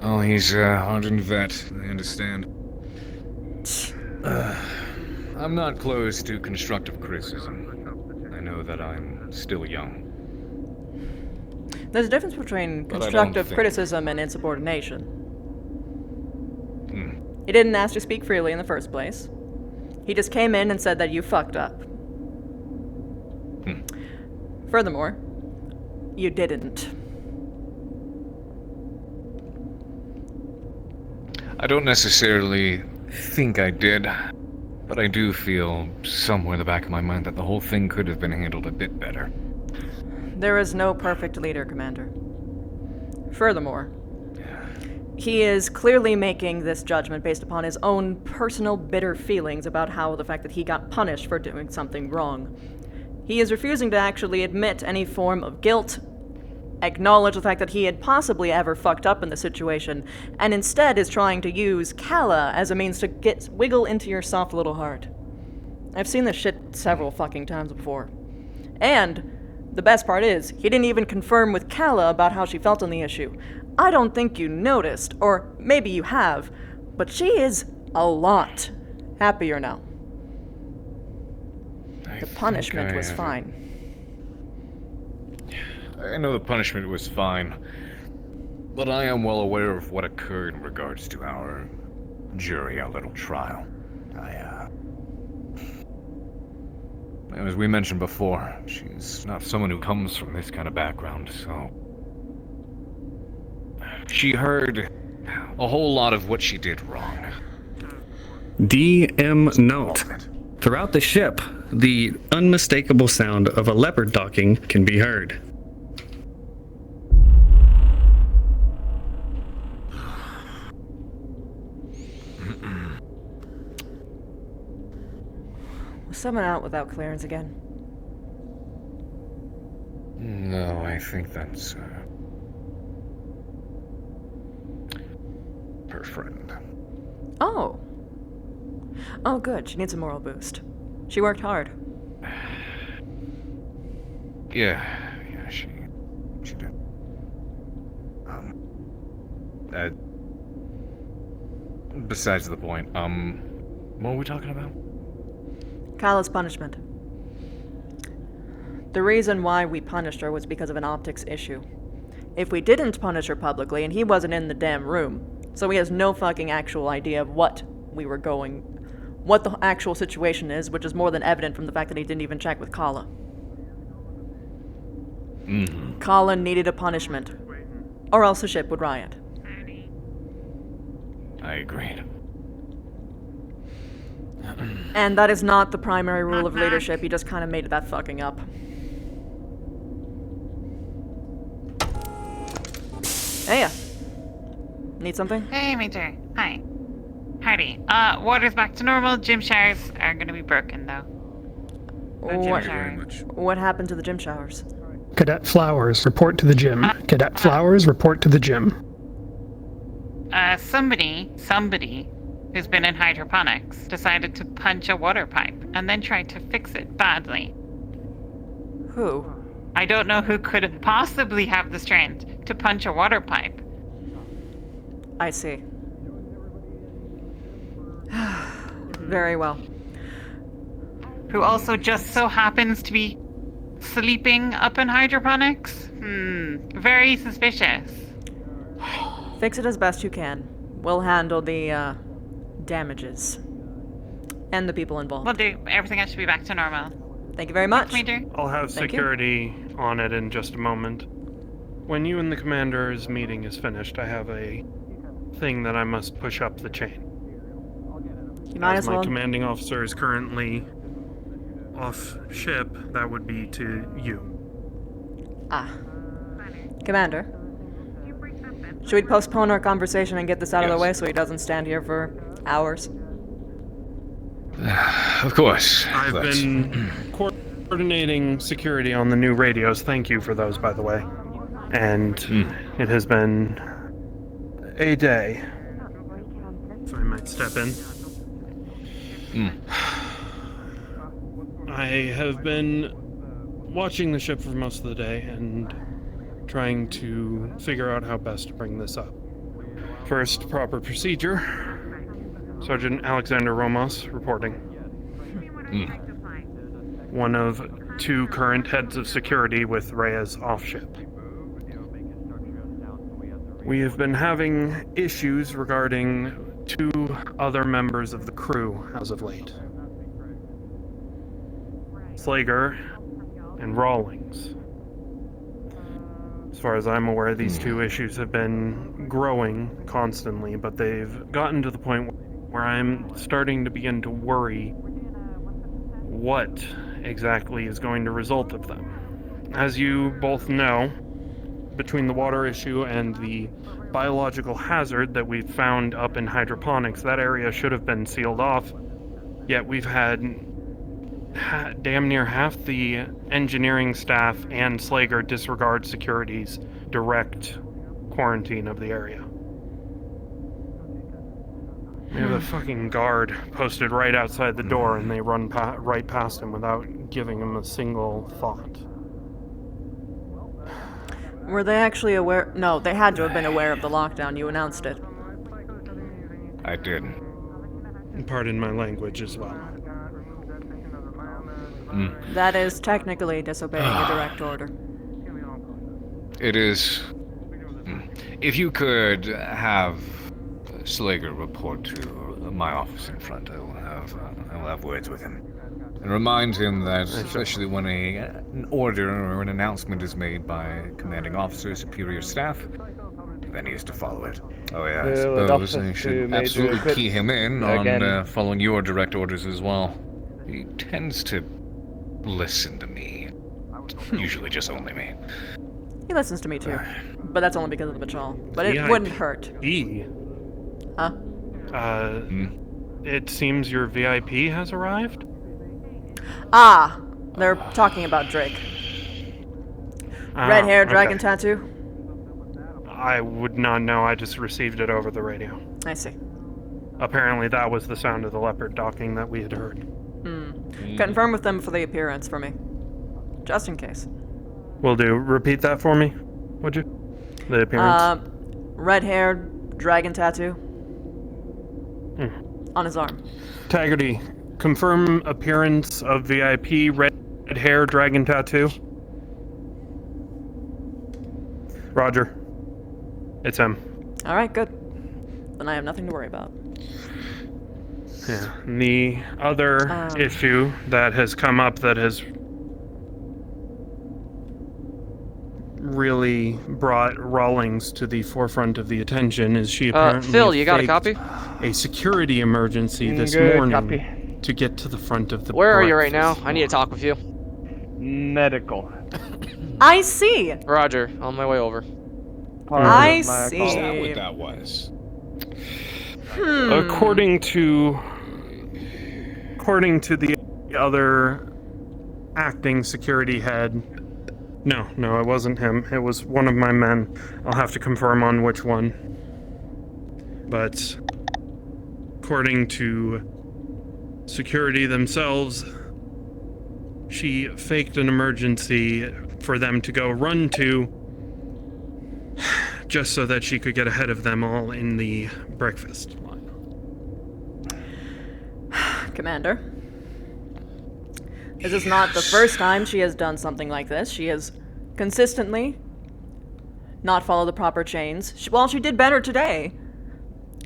Oh, he's a hardened vet, I understand. I'm not close to constructive criticism. I know that I'm still young. There's a difference between constructive criticism and insubordination. He didn't ask to speak freely in the first place. He just came in and said that you fucked up. Furthermore, you didn't. I don't necessarily think I did, but I do feel somewhere in the back of my mind that the whole thing could have been handled a bit better. There is no perfect leader, Commander. Furthermore, he is clearly making this judgment based upon his own personal bitter feelings about how the fact that he got punished for doing something wrong. He is refusing to actually admit any form of guilt, acknowledge the fact that he had possibly ever fucked up in the situation, and instead is trying to use Kala as a means to wiggle into your soft little heart. I've seen this shit several fucking times before. And the best part is, he didn't even confirm with Kala about how she felt on the issue. I don't think you noticed, or maybe you have, but she is a lot happier now. The punishment was fine. I know the punishment was fine, but I am well aware of what occurred in regards to our jury a little trial. As we mentioned before, she's not someone who comes from this kind of background, so... She heard a whole lot of what she did wrong. DM note. Throughout the ship, the unmistakable sound of a leopard docking can be heard. Was someone out without clearance again? No, I think that's, her friend. Oh. Oh, good. She needs a moral boost. She worked hard. Yeah, she did. Besides the point, what were we talking about? Kyla's punishment. The reason why we punished her was because of an optics issue. If we didn't punish her publicly, and he wasn't in the damn room, so he has no fucking actual idea of what the actual situation is, which is more than evident from the fact that he didn't even check with Kala. Mm-hmm. Kala needed a punishment, or else the ship would riot. I agreed. And that is not the primary rule of leadership, he just kind of made that fucking up. Hey, need something? Hey, Major. Hi. Howdy. Water's back to normal. Gym showers are gonna be broken, though. What happened to the gym showers? Cadet Flowers, report to the gym. Cadet Flowers, report to the gym. Somebody who's been in hydroponics decided to punch a water pipe and then tried to fix it badly. Who? I don't know who could possibly have the strength to punch a water pipe. I see. Very well. Who also just so happens to be sleeping up in hydroponics? Very suspicious. Fix it as best you can. We'll handle the, damages. And the people involved. We'll do. Everything else should be back to normal. Thank you very much. I'll have security on it in just a moment. When you and the commander's meeting is finished, I have a thing that I must push up the chain. You might as my well. Commanding officer is currently off ship, that would be to you. Commander. Should we postpone our conversation and get this out of the way so he doesn't stand here for hours? Of course. I've been coordinating security on the new radios. Thank you for those, by the way. And it has been a day. So I might step in. I have been watching the ship for most of the day and trying to figure out how best to bring this up. First, proper procedure. Sergeant Alexander Ramos reporting. One of two current heads of security with Reyes off ship. We have been having issues regarding two other members of the crew as of late. Slager and Rawlings. As far as I'm aware, these two issues have been growing constantly, but they've gotten to the point where I'm starting to begin to worry what exactly is going to result of them. As you both know, between the water issue and the biological hazard that we've found up in hydroponics, that area should have been sealed off, yet we've had damn near half the engineering staff and Slager disregard security's direct quarantine of the area. We have a fucking guard posted right outside the door, and they run right past him without giving him a single thought. Were they actually aware? No, they had to have been aware of the lockdown. You announced it. I did. Pardon my language as well. That is technically disobeying a direct order. It is. If you could have Slager report to my office in front. I will have words with him. And remind him that, especially when an order or an announcement is made by a commanding officer, superior staff, then he is to follow it. Oh yeah, I suppose I should absolutely key him in on following your direct orders as well. He tends to listen to me. Usually just only me. He listens to me too, but that's only because of the Bachal. But it wouldn't hurt. Huh? It seems your VIP has arrived? Ah, they're talking about Drake. Red hair, dragon tattoo? I would not know, I just received it over the radio. I see. Apparently that was the sound of the leopard docking that we had heard. Confirm with them for the appearance for me. Just in case. Will do. Repeat that for me, would you? The appearance? Red hair, dragon tattoo. On his arm. Taggarty, confirm appearance of VIP, red hair, dragon tattoo. Roger. It's him. Alright, good. Then I have nothing to worry about. Yeah. And the other issue that has come up that has really brought Rawlings to the forefront of the attention is she apparently Phil, you got a copy? A security emergency this morning to get to the front of the Where are you right now? I need to talk with you. Medical. I see! Roger, on my way over. I see. Is that what that was? According to the other acting security head, no, it wasn't him. It was one of my men. I'll have to confirm on which one. But according to security themselves, she faked an emergency for them to go run to, just so that she could get ahead of them all in the breakfast line. Commander, this is not the first time she has done something like this. She has consistently not followed the proper chains. While she did better today,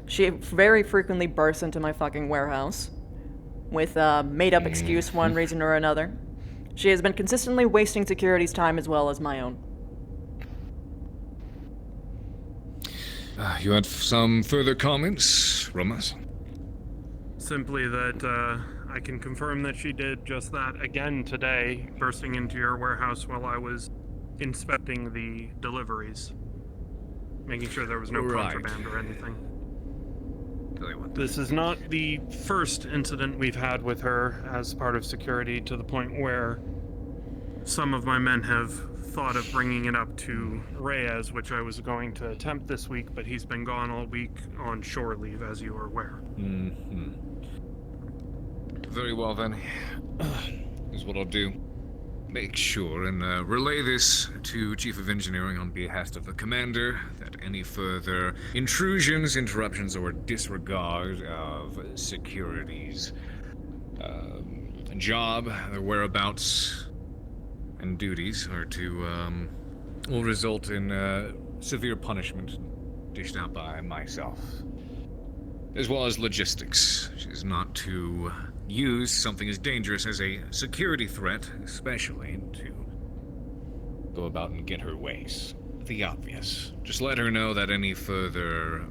she very frequently bursts into my fucking warehouse with a made-up excuse for one reason or another. She has been consistently wasting security's time as well as my own. You had some further comments, Romas? Simply that I can confirm that she did just that again today, bursting into your warehouse while I was inspecting the deliveries, making sure there was no contraband or anything. This is not the first incident we've had with her as part of security, to the point where some of my men have thought of bringing it up to Reyes, which I was going to attempt this week, but he's been gone all week on shore leave, as you are aware. Very well then. Here's what I'll do. Make sure and relay this to Chief of Engineering on behalf of the Commander, that any further intrusions, interruptions, or disregard of security's job, their whereabouts, and duties are to, will result in severe punishment dished out by myself, as well as logistics. She's not to use something as dangerous as a security threat, especially to go about and get her ways. The obvious. Just let her know that any further...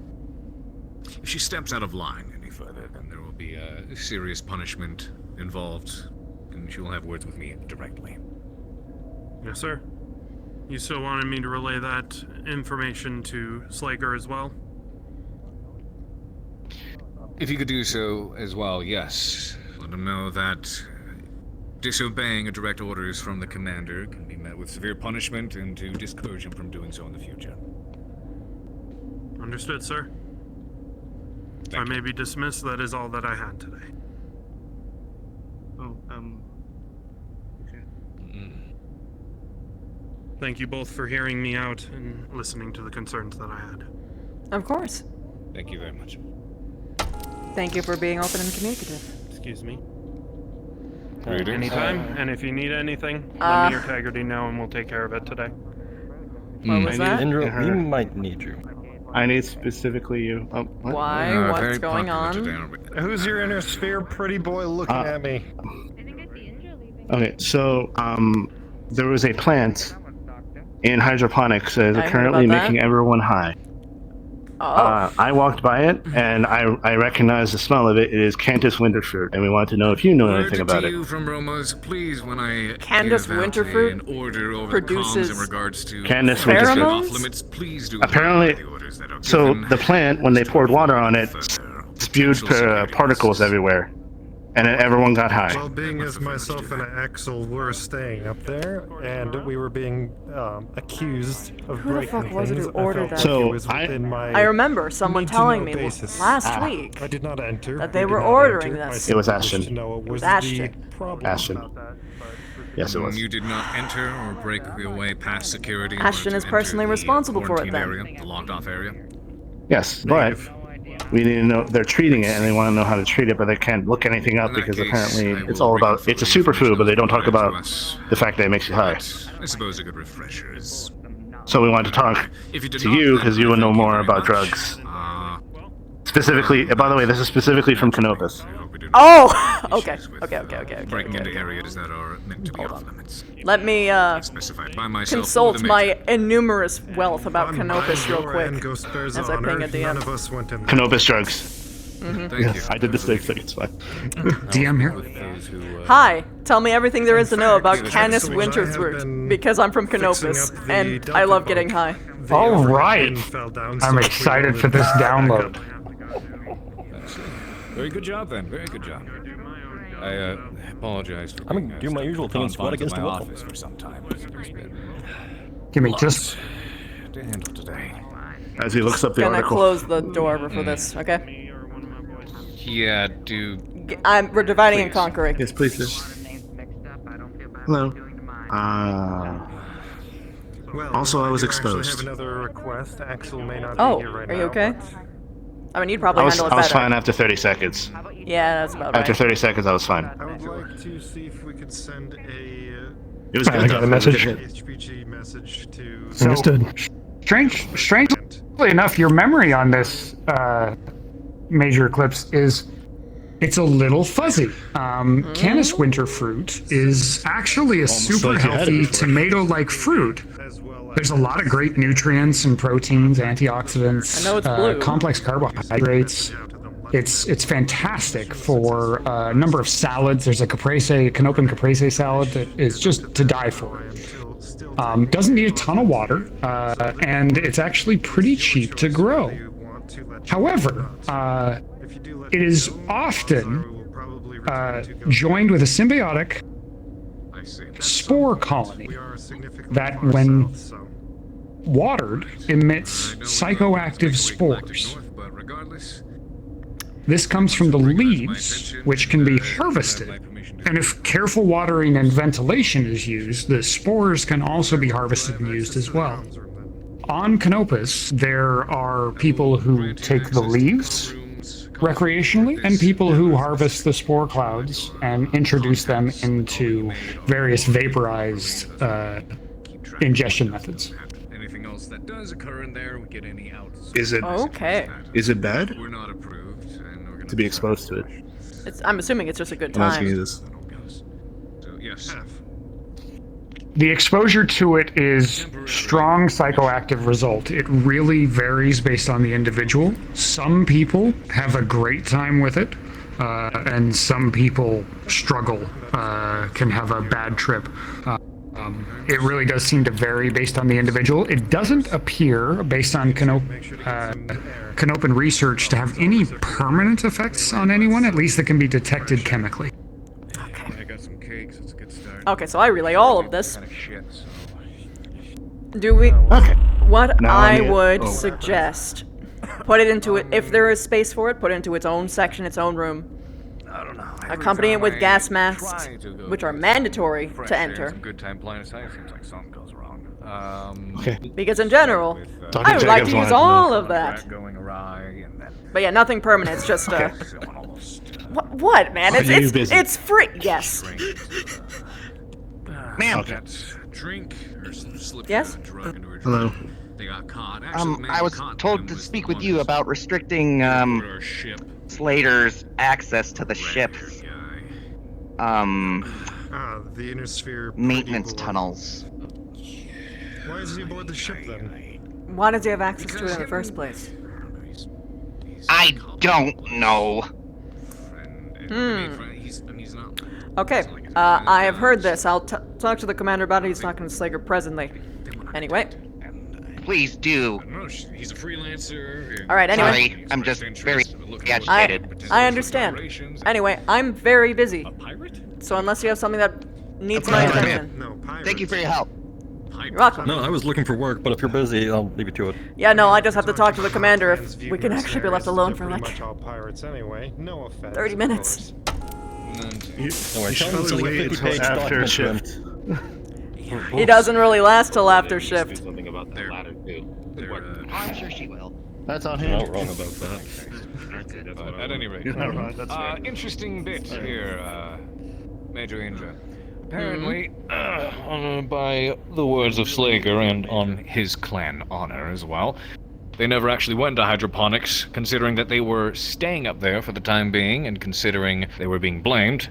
if she steps out of line any further, then there will be a serious punishment involved, and she will have words with me directly. Yes, sir. You still wanted me to relay that information to Slager as well? If you could do so as well, yes. Let him know that disobeying a direct orders from the Commander can be met with severe punishment, and to discourage him from doing so in the future. Understood, sir. If I may be dismissed, that is all that I had today. Thank you both for hearing me out and listening to the concerns that I had. Of course. Thank you very much. Thank you for being open and communicative. Excuse me. Greetings. Anytime, and if you need anything, let me or Taggarty know and we'll take care of it today. What was that? Indra, we might need you. I need specifically you. Oh, what? Why? What's going on? Who's your inner sphere pretty boy looking at me? Okay, so there was a plant in hydroponics that I is heard currently about that. making everyone high. Oh. I walked by it and I recognized the smell of it. It is Cantus Winterfruit, and we want to know if you know anything about it. From Roma's, please, when I Candace give out Winterfruit an order over produces comms in regards to Candace pheromones? Winterfruit. Off limits, please do Apparently, so the plant, when they poured water on it, spewed particles everywhere, and then everyone got high. Well, being as myself and Axel were staying up there, and we were being accused of Who the breaking fuck was it things, who ordered I that? felt like it was within my I remember someone telling me basis. last week I did not enter. that they we were did not ordering enter. this. I It was simply wished Ashton. to know what It was the Ashton. problem Ashton. about that. Yes, it was. You did not enter or break your way past security. in Ashton order is to personally enter the responsible for it quarantine then. Area, the locked-off area. Yes, but we need to know they're treating it, and they want to know how to treat it, but they can't look anything up because apparently it's all about it's a superfood, but they don't talk about the fact that it makes you high. I suppose a good refresher is. So we want to talk If you did to not, you then because you would know more about drugs. Specifically, by the way, this is specifically from Canopus. Oh! Okay. Okay. Breaking into areas that are meant to be off limits. Let me Specified by myself. consult with the my innumerous wealth about Canopus real Your quick and Ghostbear's as I ping honor, a none DM. of us went in. Canopus drugs. Mhm. Yes, I did the same thing. It's fine. DM here. Hi, tell me everything there is to know about fact, Canis actually, I have Winterfruit, been because I'm from fixing Canopus, up the and Delta I love boat. getting high. The All overhead right. bin fell down, I'm so we excited wanted for this to back download. up. Very good job, then. Very good job. I apologize for. I'm gonna do my usual thing and squat against the wall. office for some time. There's been Give me just. to handle today. As he looks up the Gonna article. close the door for this, okay? Yeah, We're dividing and conquering. Yes, please. Hello. Well, Also, I was do actually exposed. have another request. Axel may not Oh, be here right are now. you okay? I mean, you'd probably I was handle it better. fine after 30 seconds. Yeah, that's about After right. 30 seconds, I was fine. I would like to see if we could send a It was I good. got though. a message. It was good. HPG message to. Understood. Strangely enough, your memory on this major eclipse is it's a little fuzzy. Canis Winterfruit is actually a super like you had it healthy before. tomato-like fruit. There's a lot of great nutrients and proteins, antioxidants, I know it's blue. complex carbohydrates. It's fantastic for a number of salads. There's a Canopan caprese salad that is just to die for. Doesn't need a ton of water, and it's actually pretty cheap to grow. However, it is often joined with a symbiotic spore colony that, when watered, emits psychoactive spores. This comes from the leaves, which can be harvested. And if careful watering and ventilation is used, the spores can also be harvested and used as well. On Canopus, there are people who take the leaves recreationally and people who harvest the spore clouds and introduce them into various vaporized ingestion methods. Anything else that does occur in there, we get any out. Is it Okay. Is it bad We're not approved, and we're gonna to be exposed to it? I'm assuming it's just a good I'm asking you time. this. So yes. The exposure to it is strong psychoactive result. It really varies based on the individual. Some people have a great time with it, and some people struggle, can have a bad trip. It really does seem to vary based on the individual. It doesn't appear, based on Canopan research, to have any permanent effects on anyone, at least that can be detected chemically. I got some cakes. It's a good start. Okay, so I relay all of this. Kind of shit, so. Do we? Okay. What Now I need- would oh. suggest, put it into it, if there is space for it, put it into its own section, its own room. I don't know. Accompany it with gas masks, which are mandatory to enter. Good time playing aside. Seems like something goes wrong. Okay. Because in general, Dr. I would like Jacobs to use wanted to all know. of that. Going awry, and then But yeah, nothing permanent. It's just what, man? Are you busy? It's free. Yes. ma'am. Drink or slip Yes? a drug into her Hello. drink. They got caught. Actually, the man I who was caught told them to was speak the with you about restricting aboard our ship. Slater's access to the ship's the inner sphere maintenance pretty tunnels. Why is he aboard the ship then? Why does he have access to it in the first place? I don't know. He's not. Okay, I have heard this. I'll talk to the commander about it. He's talking to Slager presently. Anyway. Please do. He's a freelancer. Alright, anyway. Sorry, I'm just very agitated. I understand. Anyway, I'm very busy. So unless you have something that needs my attention. No, Thank you for your help. You're welcome. No, I was looking for work, but if you're busy, I'll leave you to it. Yeah, no, I just have to talk to the commander if we can actually be left alone for like much all pirates anyway. No offense. 30 minutes. You should probably wait until after shift. He doesn't really last till after shift. Something about the ladder too. I'm sure she will. That's on You're him. not wrong about that. At any rate, You're not wrong, that's fair. interesting bit here, Major Indra. Apparently, by the words of Slager and on his clan honor as well, they never actually went to hydroponics, considering that they were staying up there for the time being, and considering they were being blamed.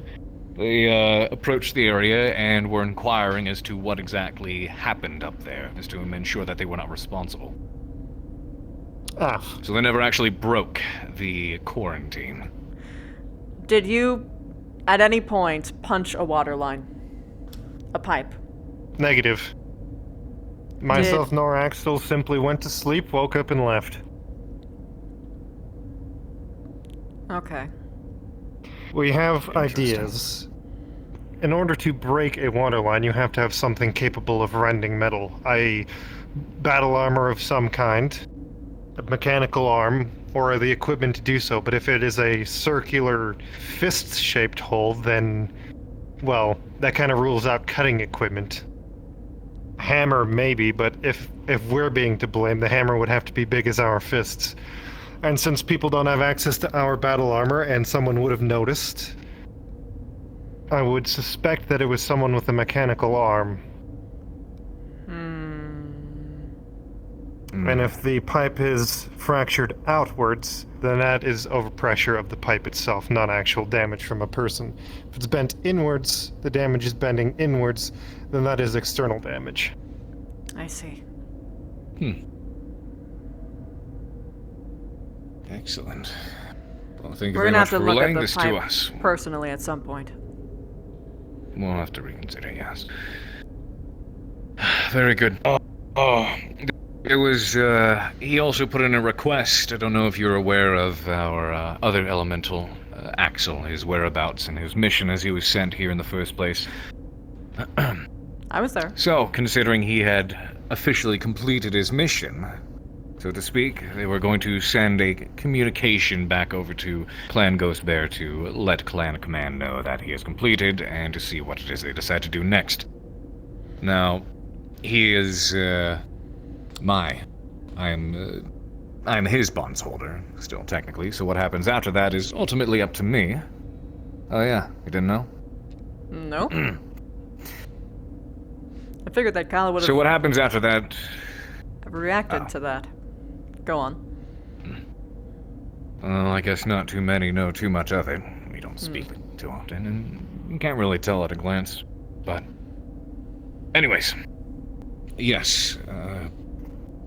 They approached the area and were inquiring as to what exactly happened up there, as to ensure that they were not responsible. So they never actually broke the quarantine. Did you, at any point, punch a water line? A pipe? Negative. Myself nor Axel simply went to sleep, woke up, and left. Okay. We have ideas. In order to break a water line, you have to have something capable of rending metal, i.e. battle armor of some kind, a mechanical arm, or the equipment to do so. But if it is a circular, fist-shaped hole, then, well, that kind of rules out cutting equipment. Hammer, maybe, but if we're being to blame, the hammer would have to be big as our fists. And since people don't have access to our battle armor, and someone would have noticed, I would suspect that it was someone with a mechanical arm. And if the pipe is fractured outwards, then that is overpressure of the pipe itself, not actual damage from a person. If it's bent inwards, the damage is bending inwards, then that is external damage. I see. Excellent. Well, thank you We're very gonna much have to for look at relaying the this to pipe us. personally at some point. We'll have to reconsider, yes. Very good. It was, he also put in a request. I don't know if you're aware of our other elemental, Axel, his whereabouts and his mission as he was sent here in the first place. I was there. So, considering he had officially completed his mission, so to speak, they were going to send a communication back over to Clan Ghost Bear to let Clan Command know that he has completed and to see what it is they decide to do next. Now, he is, I'm his bondsholder, still technically, so what happens after that is ultimately up to me. Oh yeah, you didn't know? No. I figured that Kyle would have... So what happens after that? Reacted to that. Go on. Well, I guess not too many know too much of it. We don't speak too often, and you can't really tell at a glance. But, anyways, yes,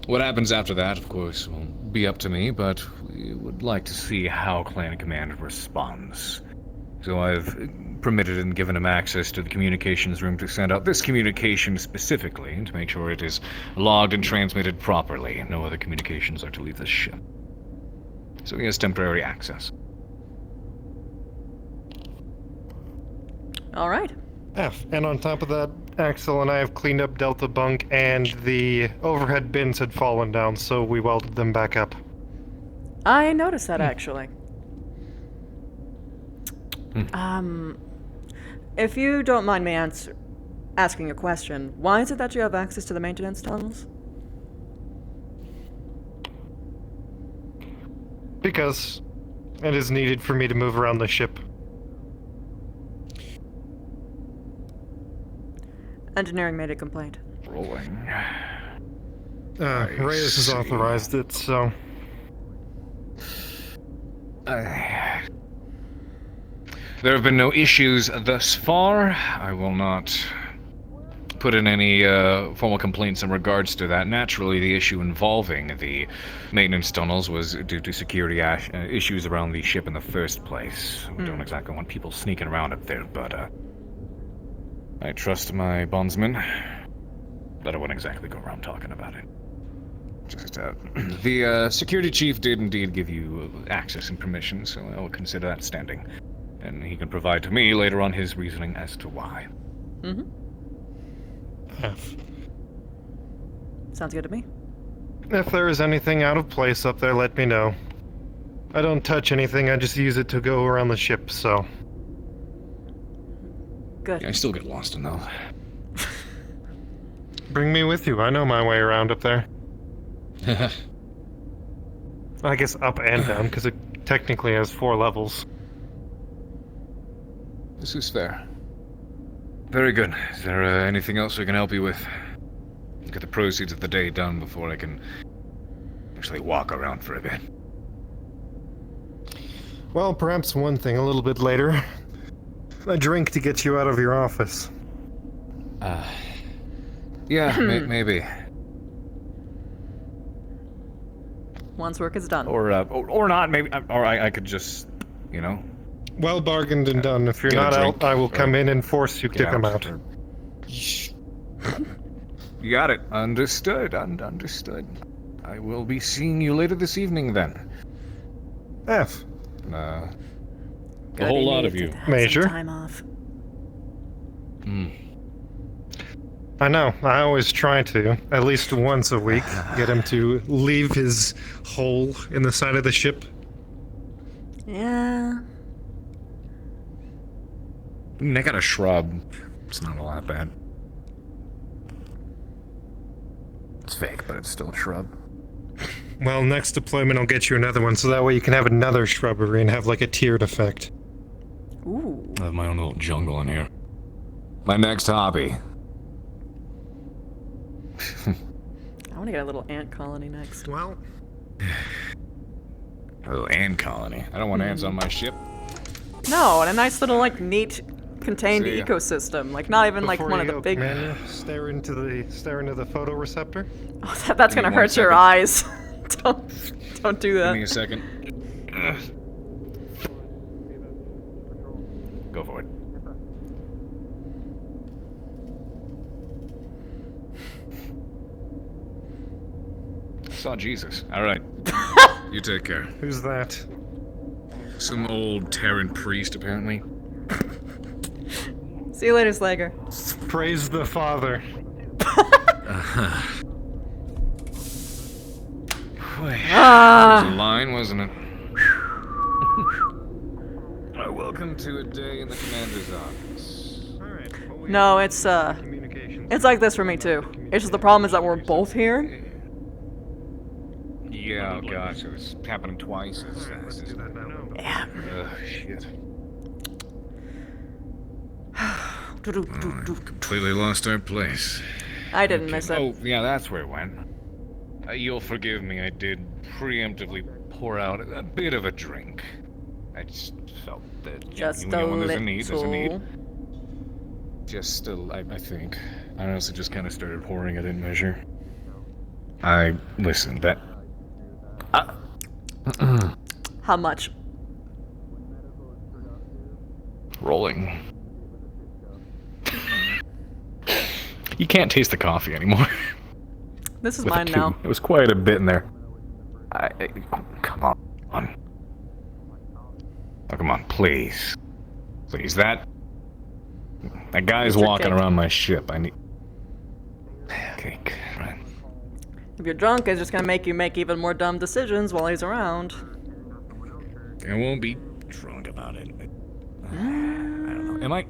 what happens after that, of course, will be up to me, but we would like to see how Clan Command responds. So I've permitted and given him access to the communications room to send out this communication specifically to make sure it is logged and transmitted properly. No other communications are to leave this ship. So he has temporary access. All right. And on top of that, Axel and I have cleaned up Delta Bunk, and the overhead bins had fallen down, so we welded them back up. I noticed that, actually. If you don't mind me asking a question, why is it that you have access to the maintenance tunnels? Because it is needed for me to move around the ship. Engineering made a complaint. Rolling. Reyes has authorized it, so... There have been no issues thus far. I will not put in any formal complaints in regards to that. Naturally, the issue involving the maintenance tunnels was due to security issues around the ship in the first place. We don't exactly want people sneaking around up there, but I trust my bondsman. But I wouldn't exactly go around talking about it. Just, the security chief did indeed give you access and permission, so I will consider that standing. And he can provide to me later on his reasoning as to why. Sounds good to me. If there is anything out of place up there, let me know. I don't touch anything, I just use it to go around the ship, so... Good. Yeah, I still get lost in those. Bring me with you, I know my way around up there. I guess up and down, because it technically has 4 levels. This is fair. Very good. Is there anything else we can help you with? Get the proceeds of the day done before I can actually walk around for a bit. Well, perhaps one thing a little bit later. A drink to get you out of your office. Yeah, maybe. Once work is done. Or not, maybe. Or I could just, you know. Well bargained and done. If you're Get a not drink, out, I will come in and force you to come out. You got it. Understood. Understood. I will be seeing you later this evening then. F. A whole lot of you. Major. Time off. I know. I always try to, at least once a week, get him to leave his hole in the side of the ship. Yeah. I got a shrub. It's not all that bad. It's fake, but it's still a shrub. Well, next deployment I'll get you another one, so that way you can have another shrubbery and have like a tiered effect. Ooh. I have my own little jungle in here. My next hobby. I want to get a little ant colony next. Well. A little ant colony. I don't want ants on my ship. No, and a nice little like neat contained See ya. ecosystem. Like not even like Before one of you the go, big. Commander, stare into the photoreceptor. Oh, that's gonna Give me 1 hurt your second. eyes. don't do that. Give me a second. Go for it. Saw Jesus. All right. You take care. Who's that? Some old Terran priest, apparently. See you later, Slager. Praise the Father. That was a line, wasn't it? Welcome to a day in the commander's office. No, it's like this for me too. It's just the problem is that we're both here. Yeah, oh gosh, it was happening twice as fast, isn't it? Yeah. Ugh, shit. Completely lost our place. I didn't miss it. Oh, yeah, that's where it went. You'll forgive me, I did preemptively pour out a bit of a drink. I just felt that Just you know, a when there's a need, there's a need. little. Just I think. I honestly just kind of started pouring, I didn't measure. Listen, that... How much? Rolling. You can't taste the coffee anymore. This is With a mine 2. now. It was quite a bit in there. Come on. Oh, come on, please. Please, that guy's Mr. walking Cake. around my ship. I need... Cake, right. If you're drunk, it's just gonna make you make even more dumb decisions while he's around. I won't be drunk about it. I don't know. Am I...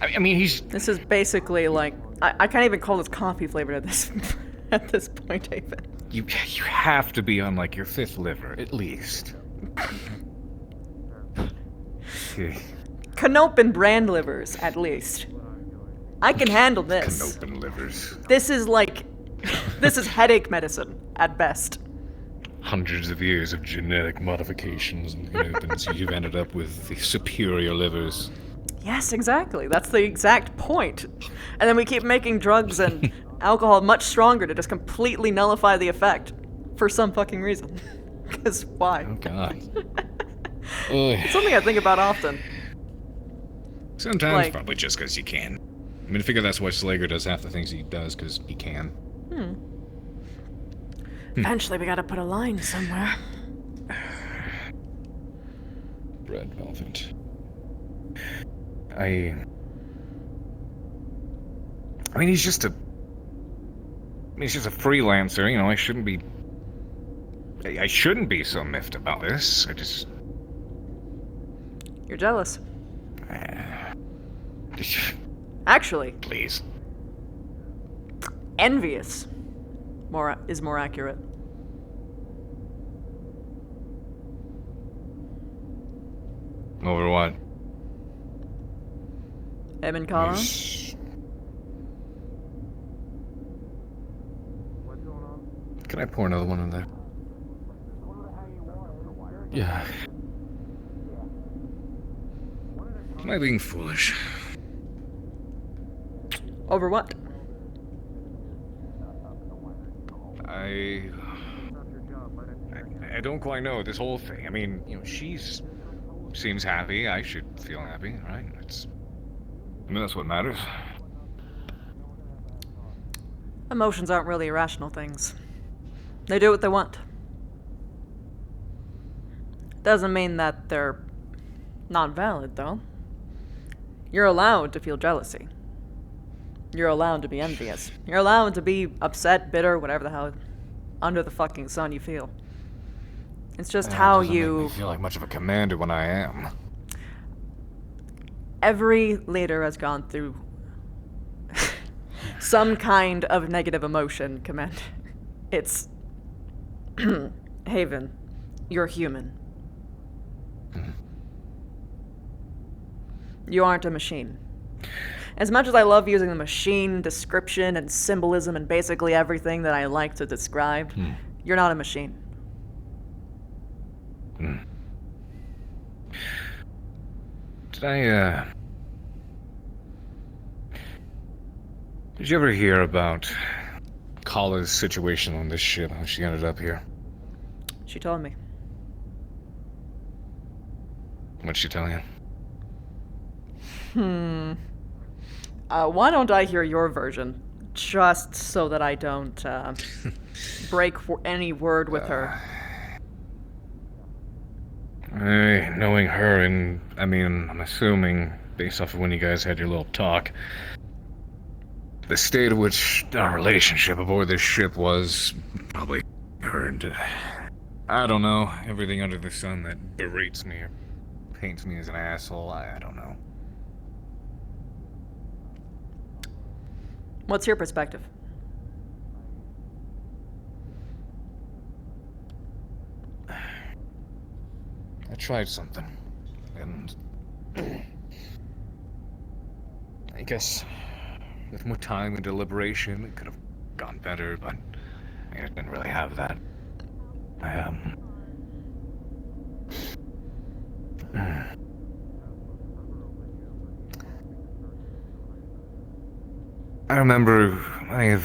I mean, he's... This is basically like I can't even call this coffee flavored at this at this point, even. You have to be on, like, your 5th liver, at least. Okay. Canopin brand livers, at least. I can handle this. Canopin livers. This is like This is headache medicine, at best. Hundreds of years of genetic modifications, and you've ended up with the superior livers. Yes, exactly. That's the exact point. And then we keep making drugs and alcohol much stronger to just completely nullify the effect. For some fucking reason. Because why? Oh, God. It's something I think about often. Sometimes, Like- probably just because you can. I mean, I figure that's why Slager does half the things he does, because he can. Eventually we gotta put a line somewhere. Red Velvet. I mean, he's just a freelancer, you know. I shouldn't be so miffed about this. You're jealous. Actually, please. Envious. Is more accurate. Over what? Emin Kala? Can I pour another one in there? Yeah. Am I being foolish? Over what? I don't quite know this whole thing. I mean, you know, seems happy. I should feel happy, right? I mean, that's what matters. Emotions aren't really irrational things. They do what they want. Doesn't mean that they're not valid, though. You're allowed to feel jealousy. You're allowed to be envious. You're allowed to be upset, bitter, whatever the hell under the fucking sun you feel. It's just how you... Make me feel like much of a commander when I am. Every leader has gone through some kind of negative emotion, Commander. It's... Haven, you're human. You aren't a machine. As much as I love using the machine description and symbolism and basically everything that I like to describe, you're not a machine. Did you ever hear about Kala's situation on this ship, how she ended up here? She told me. What'd she tell you? Why don't I hear your version? Just so that I don't, break any word with her. Knowing her, and I mean, I'm assuming, based off of when you guys had your little talk, the state at which our relationship aboard this ship was probably earned, I don't know, everything under the sun that berates me or paints me as an asshole, I don't know. What's your perspective? I tried something, and I guess with more time and deliberation, it could have gone better, but I didn't really have that. I remember I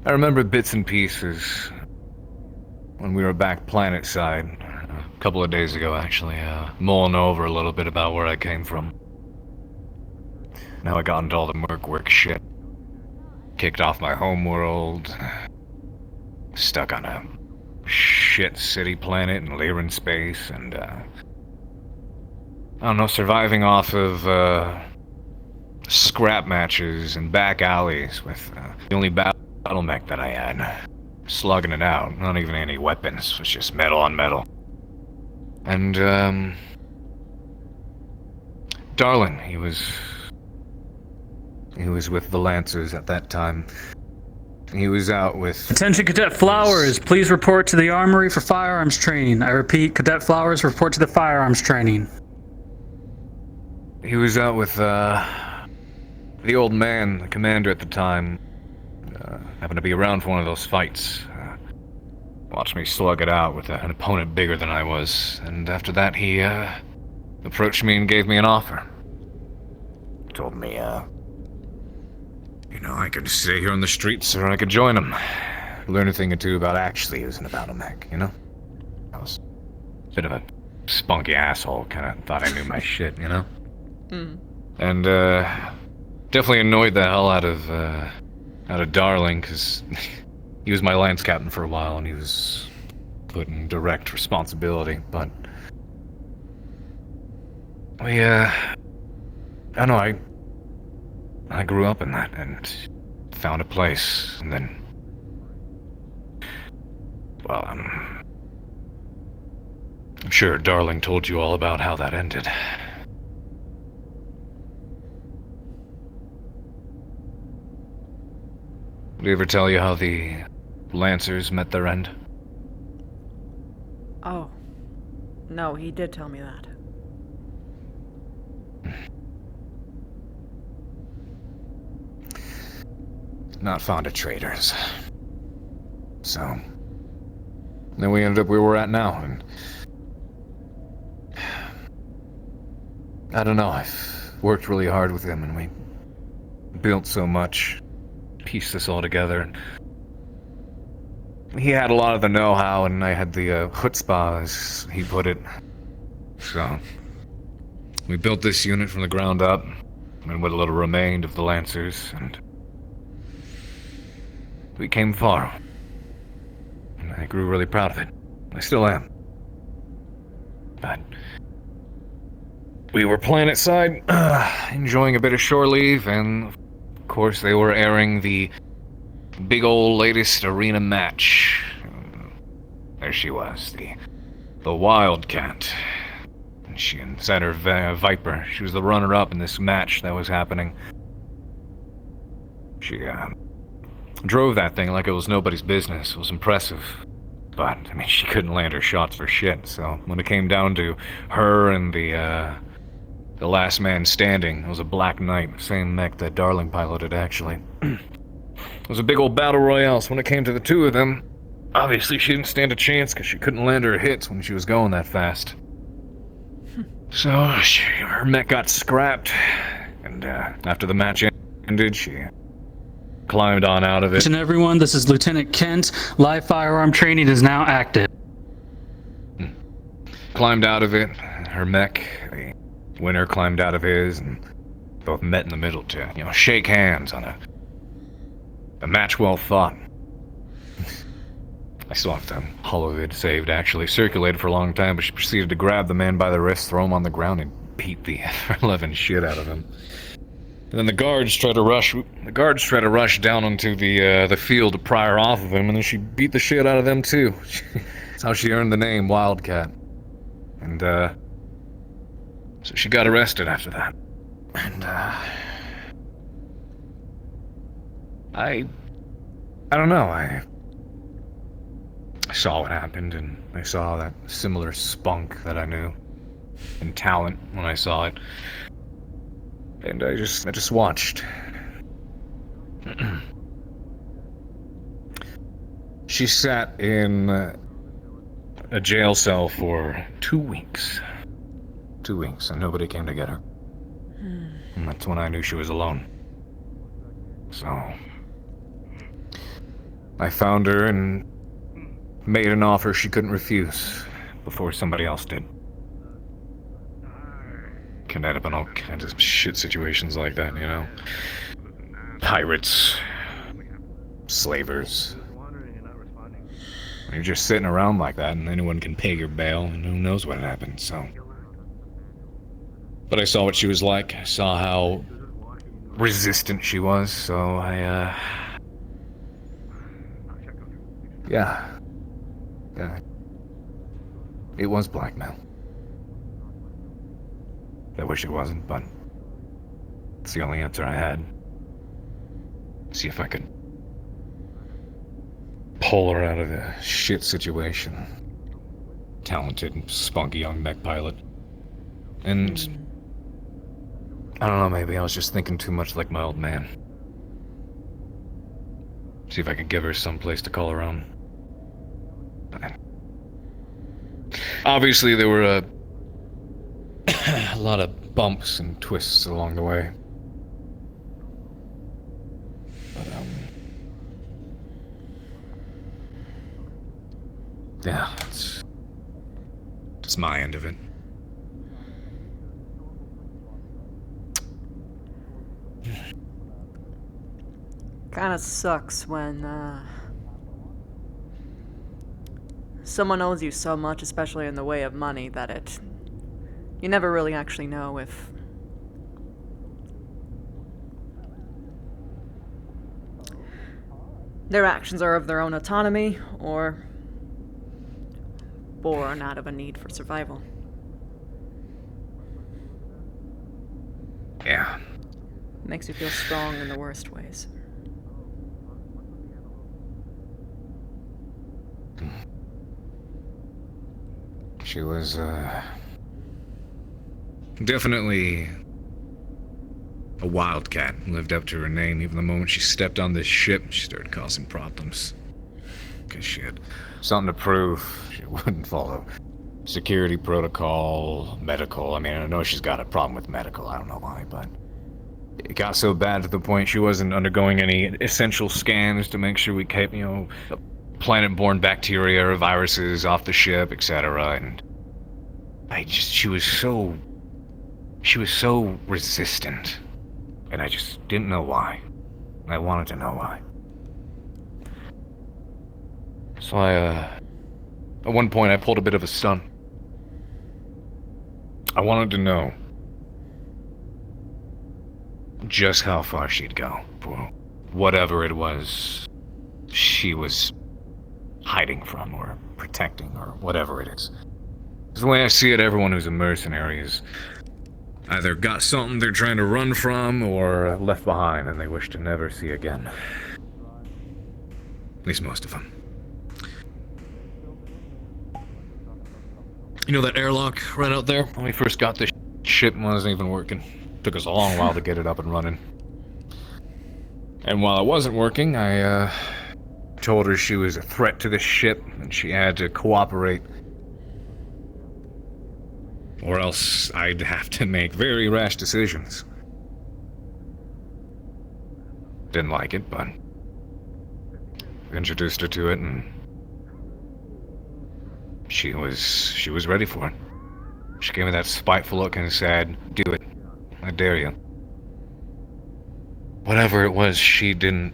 remember bits and pieces when we were back planet side a couple of days ago, actually, mulling over a little bit about where I came from. Now I got into all the merc shit. Kicked off my homeworld. Stuck on a shit city planet in Lyran space, and I don't know, surviving off of scrap matches and back alleys with the only battle mech that I had. Slugging it out, not even any weapons, it was just metal on metal. And Darlin, he was with the Lancers at that time. He was out with... Attention Cadet Flowers, please report to the Armory for firearms training. I repeat, Cadet Flowers, report to the firearms training. he was out with the old man, the commander at the time. Happened to be around for one of those fights. Watched me slug it out with an opponent bigger than I was, and after that he approached me and gave me an offer. Told me, you know, I could stay here on the streets or I could join him. Learn a thing or two about actually using a battle mech, you know? I was a bit of a spunky asshole, kinda thought I knew my shit, you know? And definitely annoyed the hell out of Darling, because he was my lance captain for a while and he was put in direct responsibility, but I don't know, I grew up in that and found a place, and then, well, I'm sure Darling told you all about how that ended. Did he ever tell you how the Lancers met their end? Oh. No, he did tell me that. Not fond of traitors. So, then we ended up where we're at now, and I don't know, I've worked really hard with him, and we built so much, pieced this all together. He had a lot of the know-how, and I had the chutzpah, as he put it. So, we built this unit from the ground up, and what little remained of the Lancers, and we came far. And I grew really proud of it. I still am. But we were planet-side, enjoying a bit of shore leave, and of course they were airing the big old latest arena match. There she was, the Wildcat. And she inside her Viper. She was the runner-up in this match that was happening. She drove that thing like it was nobody's business. It was impressive. But, I mean, she couldn't land her shots for shit, so when it came down to her and the last man standing, it was a Black Knight, same mech that Darling piloted, actually. It was a big old battle royale, so when it came to the two of them, obviously she didn't stand a chance because she couldn't land her hits when she was going that fast. So, her mech got scrapped, and after the match ended, she climbed on out of it. Attention everyone, this is Lieutenant Kent. Live firearm training is now active. Climbed out of it, her mech, the winner climbed out of his, and both met in the middle to, you know, shake hands on a match well fought. I still have the holovid saved, actually. Circulated for a long time, but she proceeded to grab the man by the wrist, throw him on the ground, and beat the ever-loving shit out of him. And then the guards try to rush down onto the field to pry her off of him, and then she beat the shit out of them too. That's how she earned the name Wildcat. And so she got arrested after that. And I don't know, I saw what happened, and I saw that similar spunk that I knew and talent when I saw it. And I just watched. She sat in a jail cell for 2 weeks. 2 weeks, and nobody came to get her. And that's when I knew she was alone. So I found her and made an offer she couldn't refuse before somebody else did. Can end up in all kinds of shit situations like that, you know? Pirates, slavers. You're just sitting around like that, and anyone can pay your bail, and who knows what happened, so. But I saw what she was like. I saw how resistant she was, so yeah. It was blackmail. I wish it wasn't, but it's the only answer I had. See if I could pull her out of a shit situation. Talented, spunky young mech pilot. And I don't know, maybe I was just thinking too much like my old man. See if I could give her some place to call her own. Obviously, there were a lot of bumps and twists along the way. But, yeah, it's my end of it. Kinda sucks when, someone owes you so much, especially in the way of money, that you never really actually know if their actions are of their own autonomy or born out of a need for survival. Yeah. Makes you feel strong in the worst ways. She was, definitely a wildcat. Lived up to her name. Even the moment she stepped on this ship, she started causing problems. Because she had something to prove. She wouldn't follow security protocol, medical. I mean, I know she's got a problem with medical. I don't know why, but it got so bad to the point she wasn't undergoing any essential scans to make sure we kept, you know, planet-borne bacteria or viruses off the ship, etc. And she was so resistant, and I just didn't know why. And I wanted to know why. So at one point I pulled a bit of a stunt. I wanted to know just how far she'd go for whatever it was she was hiding from or protecting or whatever it is. Because the way I see it, everyone who's a mercenary is either got something they're trying to run from or left behind and they wish to never see again. At least most of them. You know that airlock right out there? When we first got this ship, it wasn't even working. Took us a long while to get it up and running. And while it wasn't working, I told her she was a threat to the ship and she had to cooperate. Or else I'd have to make very rash decisions. Didn't like it, but introduced her to it and she was ready for it. She gave me that spiteful look and said, "Do it. I dare you." Whatever it was she didn't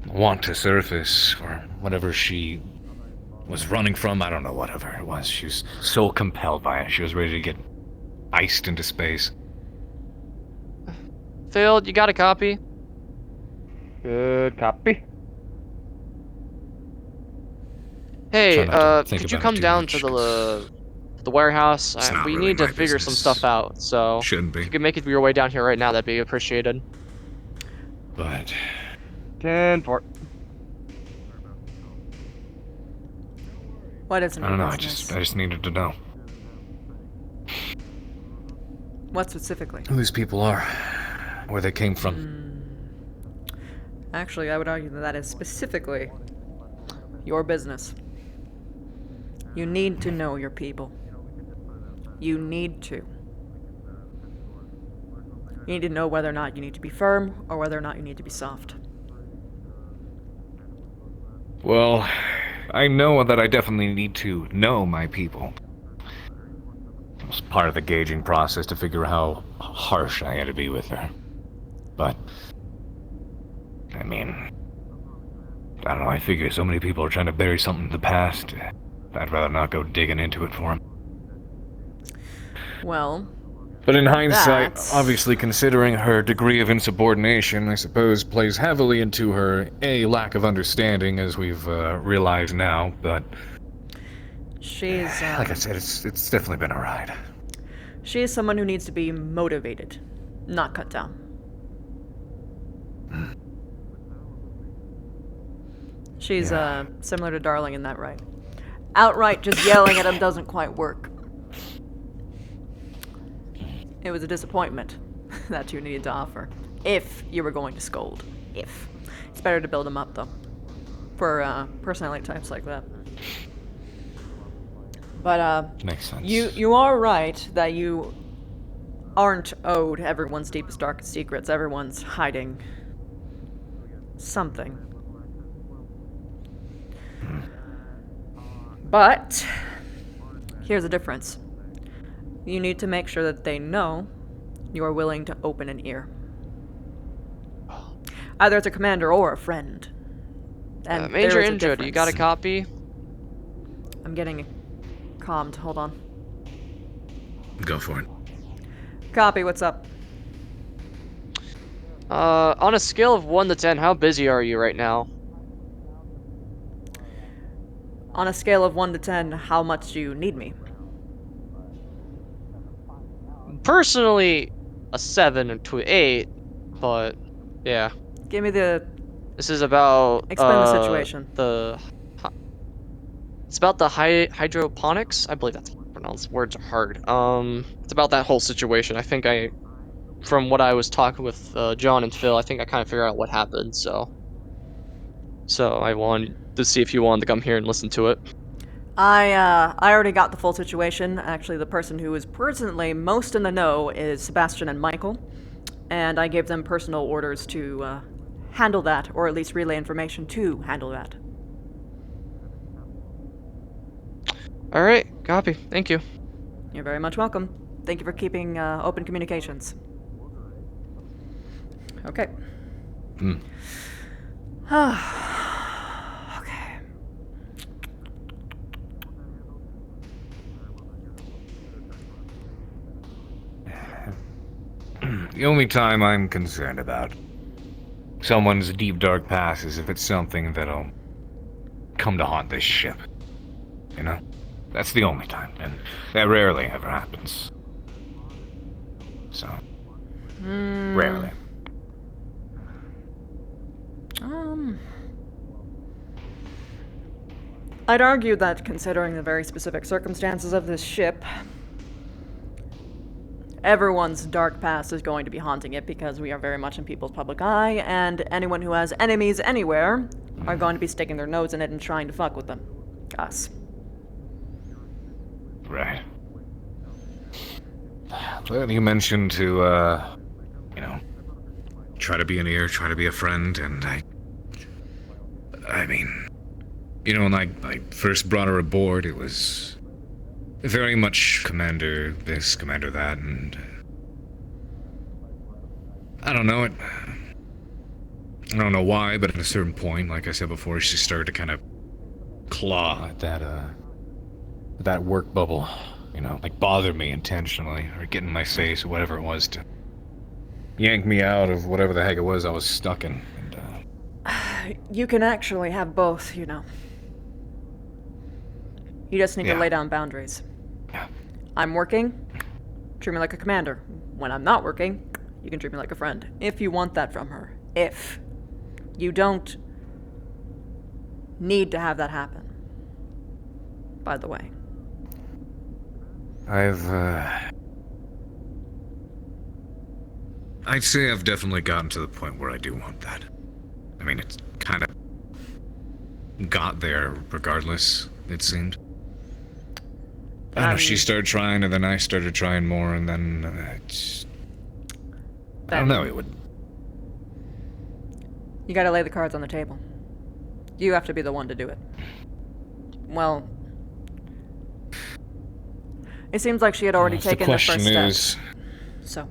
want to surface, or whatever she was running from, I don't know, whatever it was. She was so compelled by it. She was ready to get iced into space. Phil, you got a copy? Good copy. Hey, could you come down to the warehouse? We need to figure some stuff out, so shouldn't be. If you could make it your way down here right now, that'd be appreciated. But 10-4. What isn't I don't your know, I business? just needed to know What specifically? who these people are, where they came from. Actually, I would argue that that is specifically your business. You need to know your people. You need to. You need to know whether or not you need to be firm or whether or not you need to be soft. Well, I know that I definitely need to know my people. It was part of the gauging process to figure how harsh I had to be with her. But, I mean, I don't know, I figure so many people are trying to bury something in the past. I'd rather not go digging into it for them. Well, but in hindsight, obviously considering her degree of insubordination, I suppose plays heavily into her, A, lack of understanding, as we've realized now, but she's, like I said, it's definitely been a ride. She is someone who needs to be motivated, not cut down. She's similar to Darling in that right. Outright just yelling at him doesn't quite work. It was a disappointment. that you need to offer. If you were going to scold. If. It's better to build them up, though. For personality types like that. But, Makes sense. You are right that you aren't owed everyone's deepest, darkest secrets. Everyone's hiding something. But here's the difference. You need to make sure that they know you are willing to open an ear. Either as a commander or a friend. And Major Indra, do you got a copy? I'm getting calmed. Hold on. Go for it. Copy, what's up? On a scale of 1 to 10, how busy are you right now? On a scale of 1 to 10, how much do you need me? Personally, a 7 to 8, but yeah. Give me the... This is about... Explain the situation. It's about the hydroponics? I believe that's pronounced. Words are hard. It's about that whole situation. I think from what I was talking with John and Phil, I think I kind of figured out what happened, so I wanted to see if you wanted to come here and listen to it. I already got the full situation. Actually, the person who is personally most in the know is Sebastian and Michael, and I gave them personal orders to handle that, or at least relay information to handle that. Alright, copy. Thank you. You're very much welcome. Thank you for keeping open communications. Okay. Okay. The only time I'm concerned about someone's deep dark past is if it's something that'll come to haunt this ship. You know? That's the only time, and that rarely ever happens. So, rarely. I'd argue that considering the very specific circumstances of this ship, everyone's dark past is going to be haunting it because we are very much in people's public eye, and anyone who has enemies anywhere are going to be sticking their nose in it and trying to fuck with them. Us. Right. Well, you mentioned to, try to be an ear, try to be a friend, and I mean, when I first brought her aboard, it was very much commander this, commander that, and I don't know, I don't know why, but at a certain point, like I said before, she started to kind of claw at that work bubble, like bother me intentionally, or get in my face, or whatever it was, to yank me out of whatever the heck it was I was stuck in. And, you can actually have both, You just need to lay down boundaries. Yeah. I'm working, treat me like a commander. When I'm not working, you can treat me like a friend. If you want that from her. If. You don't need to have that happen. By the way. I'd say I've definitely gotten to the point where I do want that. I mean, it's kind of got there regardless, it seemed. I don't know, she started trying, and then I started trying more, and then I don't know, it would... You gotta lay the cards on the table. You have to be the one to do it. Well... It seems like she had already taken the first step. So...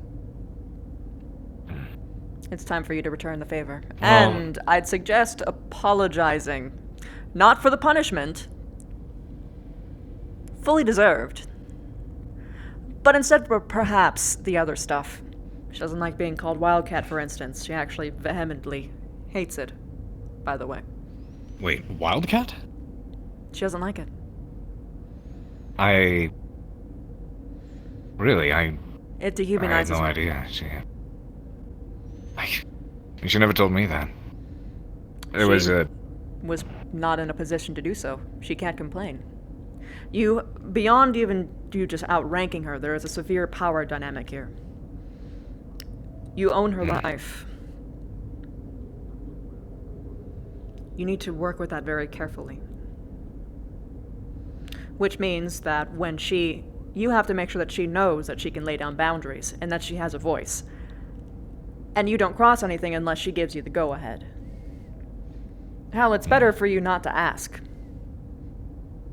It's time for you to return the favor. And I'd suggest apologizing. Not for the punishment. Fully deserved. But instead for perhaps the other stuff. She doesn't like being called Wildcat, for instance. She actually vehemently hates it, by the way. Wait, Wildcat? She doesn't like it. It dehumanizes I had no her. idea. She never told me that. Was not in a position to do so. She can't complain. Beyond even you just outranking her, there is a severe power dynamic here. You own her life. You need to work with that very carefully. Which means that when you have to make sure that she knows that she can lay down boundaries and that she has a voice. And you don't cross anything unless she gives you the go-ahead. Hell, it's better for you not to ask.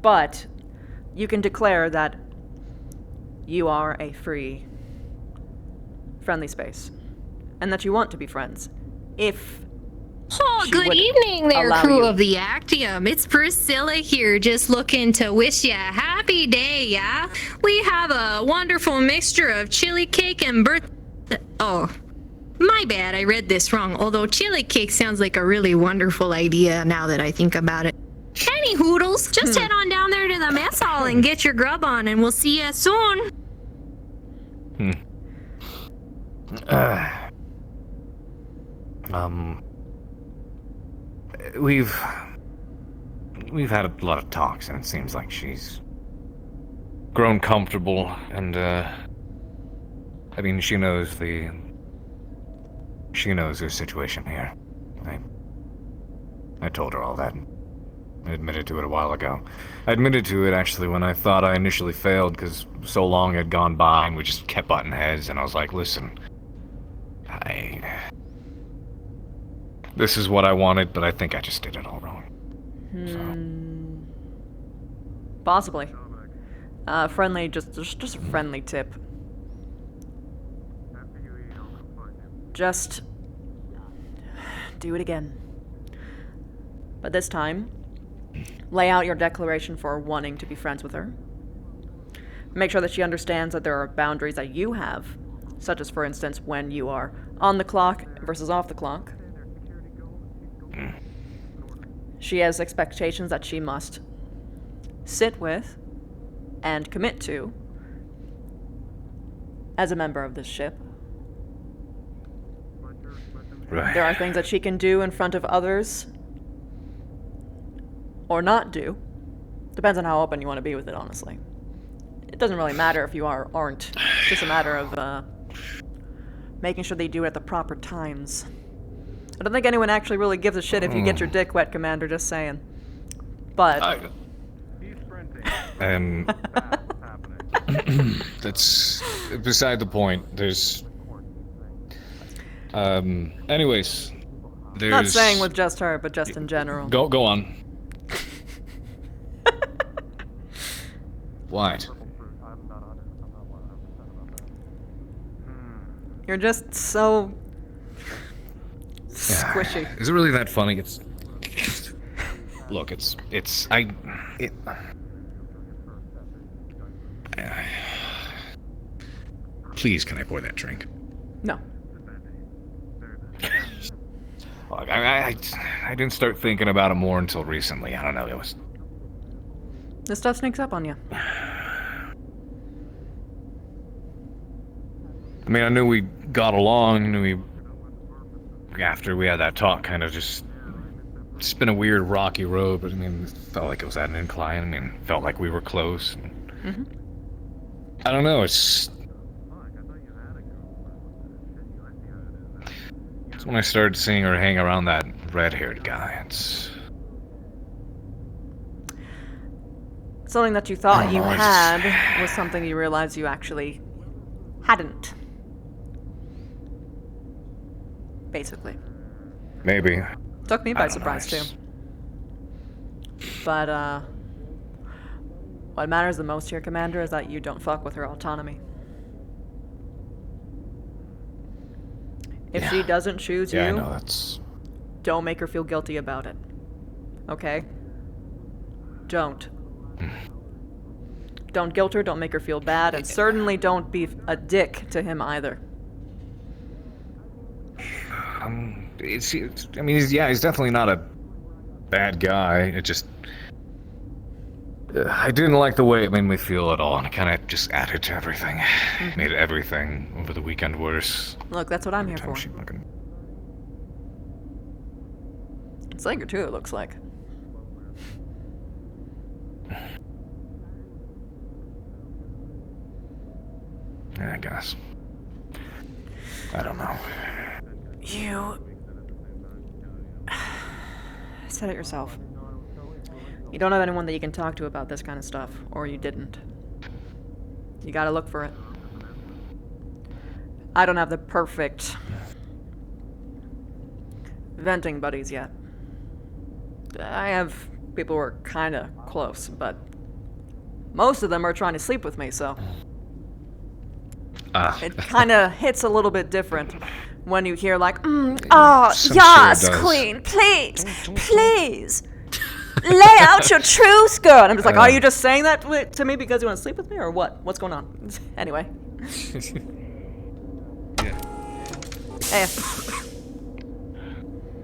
But you can declare that you are a free, friendly space. And that you want to be friends. If Oh, she good would evening there, allow crew you. of the Actium. It's Priscilla here, just looking to wish you a happy day, yeah? We have a wonderful mixture of chili cake and Oh, my bad, I read this wrong. Although chili cake sounds like a really wonderful idea now that I think about it. Any hoodles, just head on down there to the mess hall and get your grub on, and we'll see you soon. We've had a lot of talks, and it seems like she's grown comfortable, and I mean, she knows her situation here. I told her all that. I admitted to it a while ago. I admitted to it actually when I thought I initially failed because so long had gone by and we just kept butting heads, and I was like, listen, this is what I wanted, but I think I just did it all wrong. Possibly. Friendly, just a friendly tip. Just do it again. But this time, lay out your declaration for wanting to be friends with her. Make sure that she understands that there are boundaries that you have, such as, for instance, when you are on the clock versus off the clock. She has expectations that she must sit with and commit to as a member of this ship. Right. There are things that she can do in front of others or not do. Depends on how open you want to be with it, honestly. It doesn't really matter if you aren't. It's just a matter of making sure they do it at the proper times. I don't think anyone actually really gives a shit if you get your dick wet, Commander, just saying. But... That's beside the point. There's... anyways, there's... Not saying with just her, but just in general. Go on. What? You're just so... squishy. Is it really that funny? Look, please, can I pour that drink? No. Look, I didn't start thinking about it more until recently. I don't know, it was... This stuff sneaks up on you. I mean, I knew we got along, after we had that talk, kind of just... It's been a weird, rocky road, but I mean, it felt like it was at an incline. I mean, it felt like we were close. I don't know, it's when I started seeing her hang around that red-haired guy, it's... Something that you thought you had was something you realized you actually hadn't. Basically. Maybe. Took me by surprise, too. But, what matters the most here, Commander, is that you don't fuck with her autonomy. If she doesn't choose you, I know, that's... don't make her feel guilty about it. Okay? Don't. Don't guilt her, don't make her feel bad, and certainly don't be a dick to him either. I mean, he's definitely not a bad guy. It just... I didn't like the way it made me feel at all, and it kind of just added to everything. Made everything over the weekend worse. Look, that's what I'm here for. Slager too, it looks like. Yeah, I guess. I don't know. You said it yourself. You don't have anyone that you can talk to about this kind of stuff, or you didn't. You gotta look for it. I don't have the perfect venting buddies yet. I have people who are kinda close, but most of them are trying to sleep with me, so it kinda hits a little bit different when you hear like, yes, queen, please, please, lay out your truth, girl. And I'm just like, are you just saying that to me because you want to sleep with me, or what? What's going on? Anyway. Hey.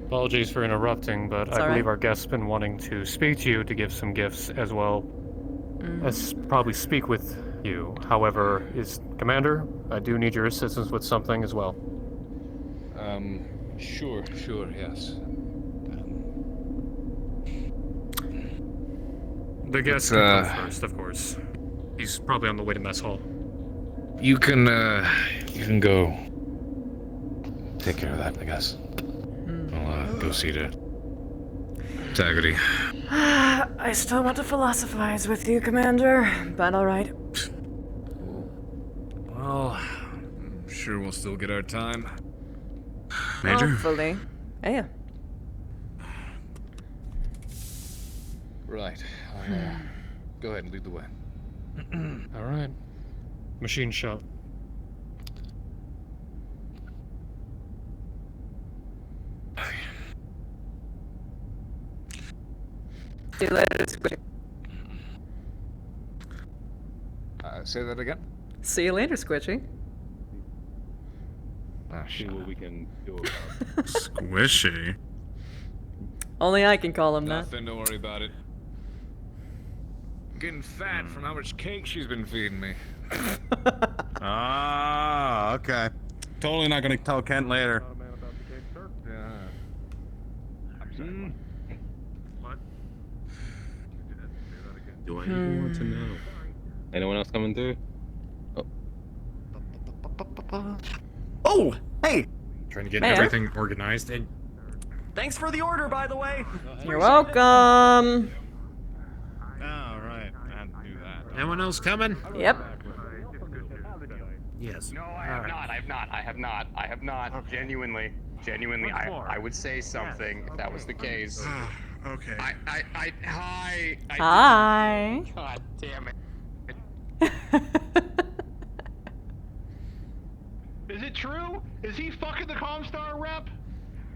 Apologies for interrupting, but I believe our guest's been wanting to speak to you to give some gifts as well as probably speak with you. However, Commander, I do need your assistance with something as well. Sure, yes. The guest can go first, of course. He's probably on the way to mess hall. You can go take care of that, I guess. I'll go see to Taggarty. I still want to philosophize with you, Commander, but alright. Well, I'm sure we'll still get our time. Major? Hopefully. Yeah. Right. Go ahead and lead the way. Alright. Machine shop. See you later, Squishy. Say that again? See you later, Squishy. See what we can do about it. Squishy? Only I can call him that. Nothing, don't worry about it. I'm getting fat from how much cake she's been feeding me. Ah, okay. Totally not gonna tell Kent later. What? Do I even want to know? Anyone else coming through? Oh, hey! Trying to get everything organized and. Thanks for the order, by the way. You're welcome. Oh, right. I had to do that. Anyone else coming? Yep. Yes. No, I have not. Okay. Genuinely, I would say something if that was the case. Okay. Hi. Hi. God damn it. Is it true? Is he fucking the Comstar rep?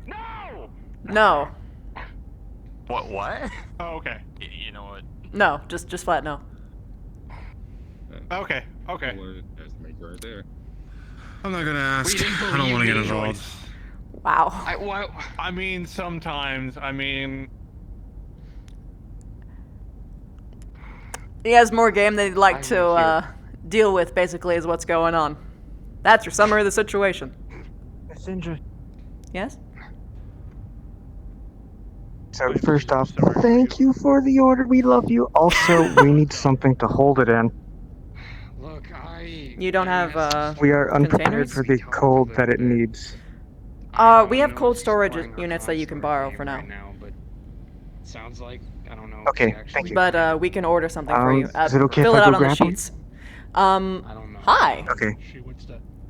No! No. What? Oh, okay. You know what? No, just flat no. Okay. Right there. I'm not gonna ask. I don't want to get involved. Wow. I mean, sometimes. He has more game than he'd like to deal with, basically, is what's going on. That's your summary of the situation. Indra. Yes? So first off, thank you for the order. We love you. Also, we need something to hold it in. Look, You don't have We are unprepared containers? for the cold that it needs. We have cold storage units that you can borrow for now. Sounds like, I don't know. Okay, thank you. But we can order something for you. Is it okay fill if it I out go on the grab 'em? sheets. Hi. Okay.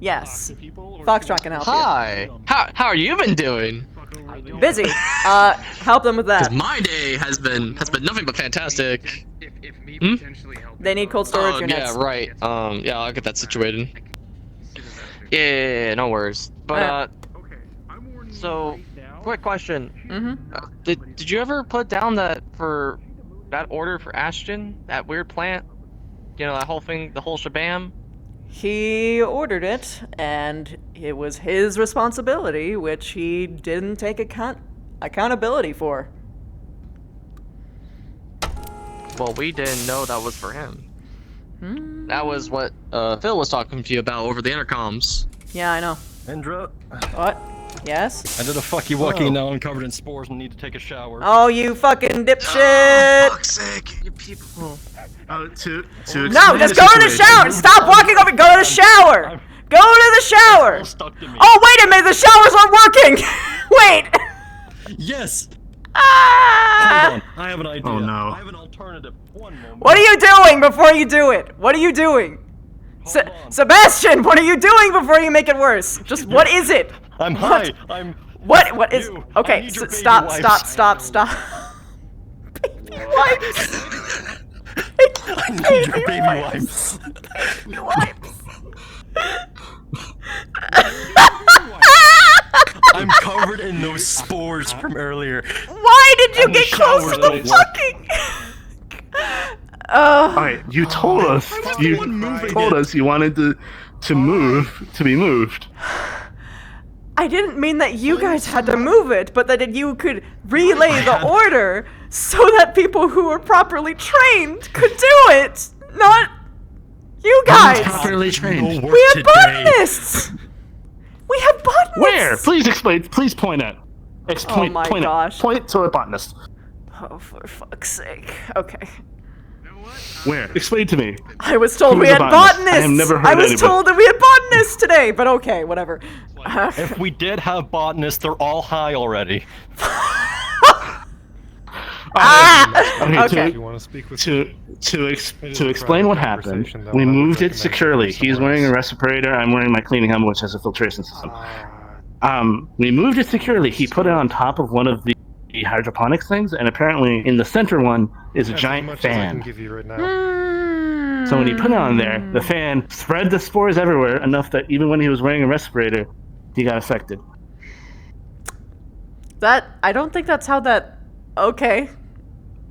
Yes. Foxtrot can help Hi. How are you been doing? you. Busy. Help them with that. Because my day has been nothing but fantastic. They need cold storage Oh, units. yeah, right. Yeah, I'll get that situated. Yeah, no worries. But so quick question. Did you ever put down that order for Ashton, that weird plant? You know, that whole thing, the whole shabam? He ordered it, and it was his responsibility, which he didn't take accountability for. Well, we didn't know that was for him. That was what Phil was talking to you about over the intercoms. Yeah, I know. Indra. What? Yes? I did a fucky wucky now. I'm covered in spores and need to take a shower. Oh, you fucking dipshit! Fuck's sake, you people. No, just go to the shower! Stop walking over! Go to the shower! Go to the shower! Oh, wait a minute, the showers aren't working! Wait! Yes! Ah! Hold on, I have an idea. Oh no. I have an alternative. One moment. What are you doing before you do it? What are you doing? Sebastian, what are you doing before you make it worse? Just, what is it? I'm What? high. I'm. What is... You. Okay, I need your baby stop, wipes. stop. Baby wipes. I need your baby wipes. Baby wipes. I'm covered in those spores from earlier. Why did you And the get close to showers the don't work. fucking... Oh. Alright, you told us. You told us you wanted to be moved. I didn't mean that you guys had to move it, but that you could relay the order so that people who were properly trained could do it. Not you guys. Properly trained. We have botanists. We have botanists. Where? Please explain. Please point at. Oh my gosh. Point to a botanist. Oh, for fuck's sake. Okay. Where? Explain to me. I was told Who's we the had botanist? botanists. I have never heard I was anybody. told that we had botanists today, but okay, whatever. If we did have botanists, they're all high already. Okay. You want to speak with To explain what happened, we moved it securely. He's wearing a respirator. I'm wearing my cleaning helmet, which has a filtration system. We moved it securely. He put it on top of one of the hydroponics things, and apparently in the center one is a giant fan. So when he put it on there, the fan spread the spores everywhere enough that even when he was wearing a respirator, he got affected. I don't think that's how that... Okay.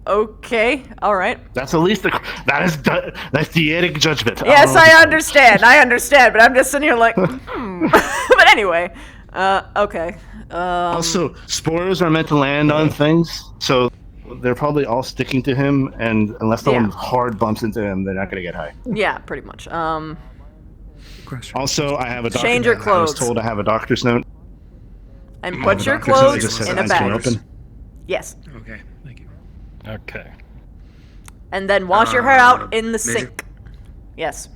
Okay, alright. That's at least that's dietic judgment. Yes, I understand, but I'm just sitting here like, But anyway, okay. Also, spores are meant to land on things, so they're probably all sticking to him, and unless someone hard bumps into him, they're not going to get high. Yeah, pretty much. Also, I have a doctor. Change your I clothes. was told I have a doctor's note. And I put have your doctor's note that clothes just says in a eyes can bag. open. Yes. Okay, thank you. Okay. And then wash your hair out in the sink. Yes.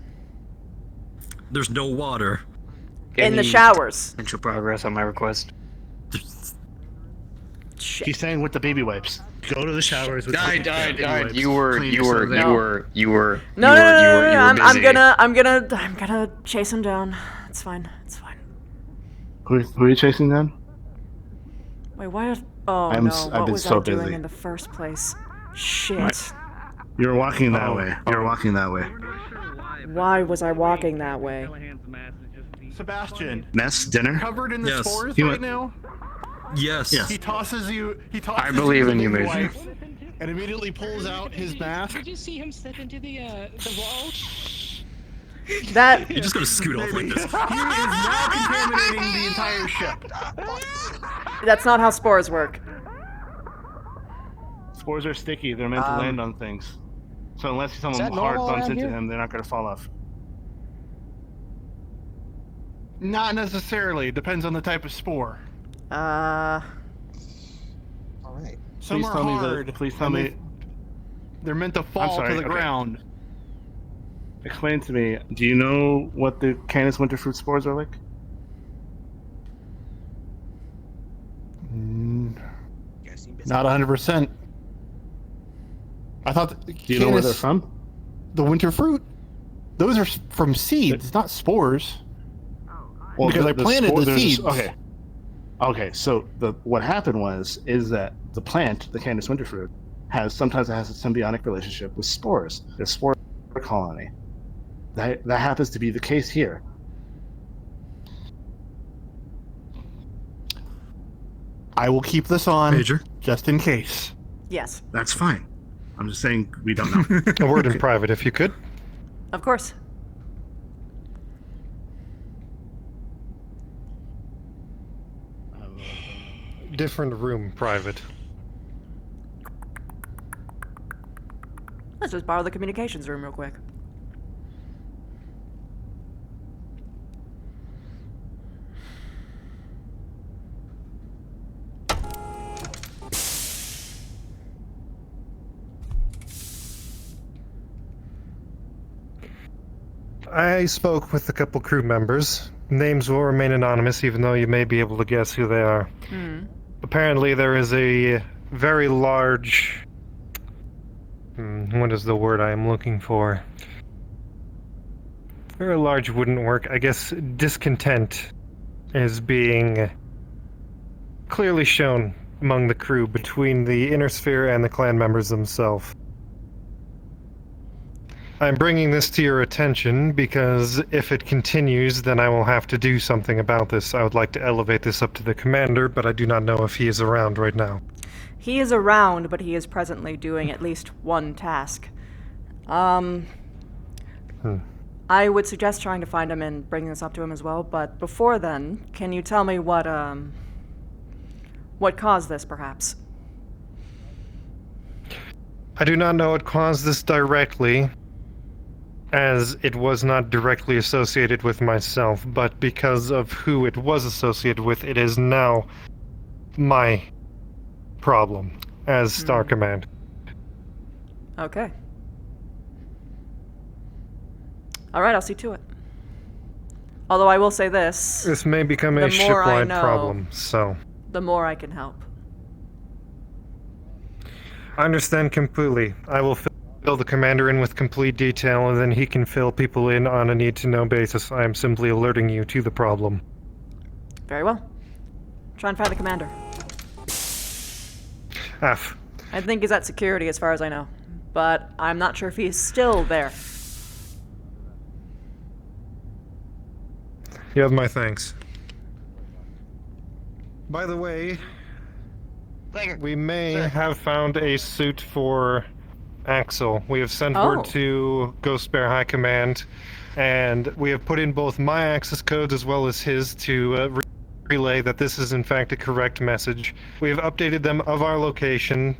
There's no water. In the showers. Potential progress on my request. Shit. He's saying with the baby wipes. Go to the showers with Died. baby wipes. You were No. I'm gonna chase him down. It's fine. It's fine. Who are you chasing down? Wait, why? Oh I've no! What been was so I doing busy. in the first place? Shit. You were walking that way. You were walking that way. Why was I walking that way? Sebastian. Mess dinner. Covered in the Yes. spores He right went- now. Yes. He tosses you. He tosses. I believe in you, the Major. wipes And immediately pulls out his mask. Did you see him slip into the vault? That. You're just gonna scoot off like this. He is now contaminating the entire ship. That's not how spores work. Spores are sticky. They're meant to land on things. So unless someone that hard normal bumps around into here? him, they're not going to fall off. Not necessarily. Depends on the type of spore. All right. Some Please are tell me hard. Please tell and me. They're meant to fall sorry, to the okay. ground. Explain to me. Do you know what the Canis winterfruit spores are like? Not 100%. I thought. Do you know where they're from? The winter fruit. Those are from seeds, not spores. Well, because I planted the seeds. Okay. Okay. So what happened is that the plant, the Canis winterfruit, sometimes it has a symbiotic relationship with spores. There's spore colony. That happens to be the case here. I will keep this on, Major, just in case. Yes. That's fine. I'm just saying we don't know. A word in private, if you could. Of course. Different room, private. Let's just borrow the communications room real quick. I spoke with a couple crew members. Names will remain anonymous, even though you may be able to guess who they are. Apparently, there is a very large... what is the word I am looking for? Very large wouldn't work. I guess discontent is being clearly shown among the crew between the Inner Sphere and the clan members themselves. I'm bringing this to your attention because if it continues, then I will have to do something about this. I would like to elevate this up to the commander, but I do not know if he is around right now. He is around, but he is presently doing at least one task. I would suggest trying to find him and bringing this up to him as well, but before then, can you tell me what caused this, perhaps? I do not know what caused this directly, as it was not directly associated with myself, but because of who it was associated with, it is now my problem as Star Command. Okay. Alright, I'll see to it. Although I will say this. This may become a ship-wide problem, so... the more I can help. I understand completely. I will fill the commander in with complete detail, and then he can fill people in on a need-to-know basis. I am simply alerting you to the problem. Very well. Try and find the commander. F. I think he's at security as far as I know. But I'm not sure if he's still there. You have my thanks. By the way, we may have found a suit for Axel. We have sent word to Ghost Bear High Command, and we have put in both my access codes as well as his to relay that this is in fact a correct message. We have updated them of our location,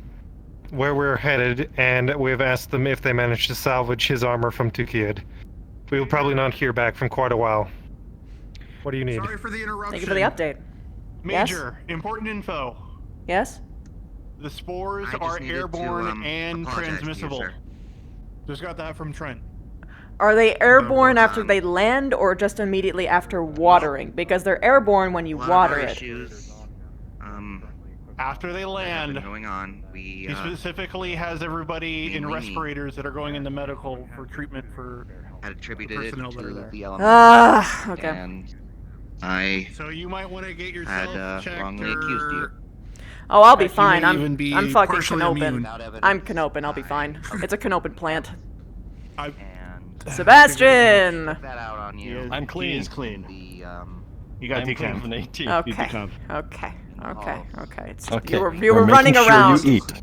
where we're headed, and we have asked them if they managed to salvage his armor from Tukiyid. We will probably not hear back from quite a while. What do you need? Sorry for the interruption. Thank you for the update. Major, important info. Yes? The spores are airborne and transmissible. Just got that from Trent. Are they airborne after they land or just immediately after watering? Because they're airborne when you water it. After they land, going on. He specifically has everybody in respirators that are going into medical for treatment for had attributed it personnel that are to there. the element. Okay. And I so you might want to get yourself checked wrongly accused you. Oh, I'll be fine. may even be I'm fucking partially Canopen. immune. I'm Canopen. I'll be fine. It's a Canopen plant. And Sebastian. Check that out on you. I'm clean. He is clean. The, You got I'm decomp. clean. Okay. Okay. It's just, Okay. you were running making around. Sure you eat.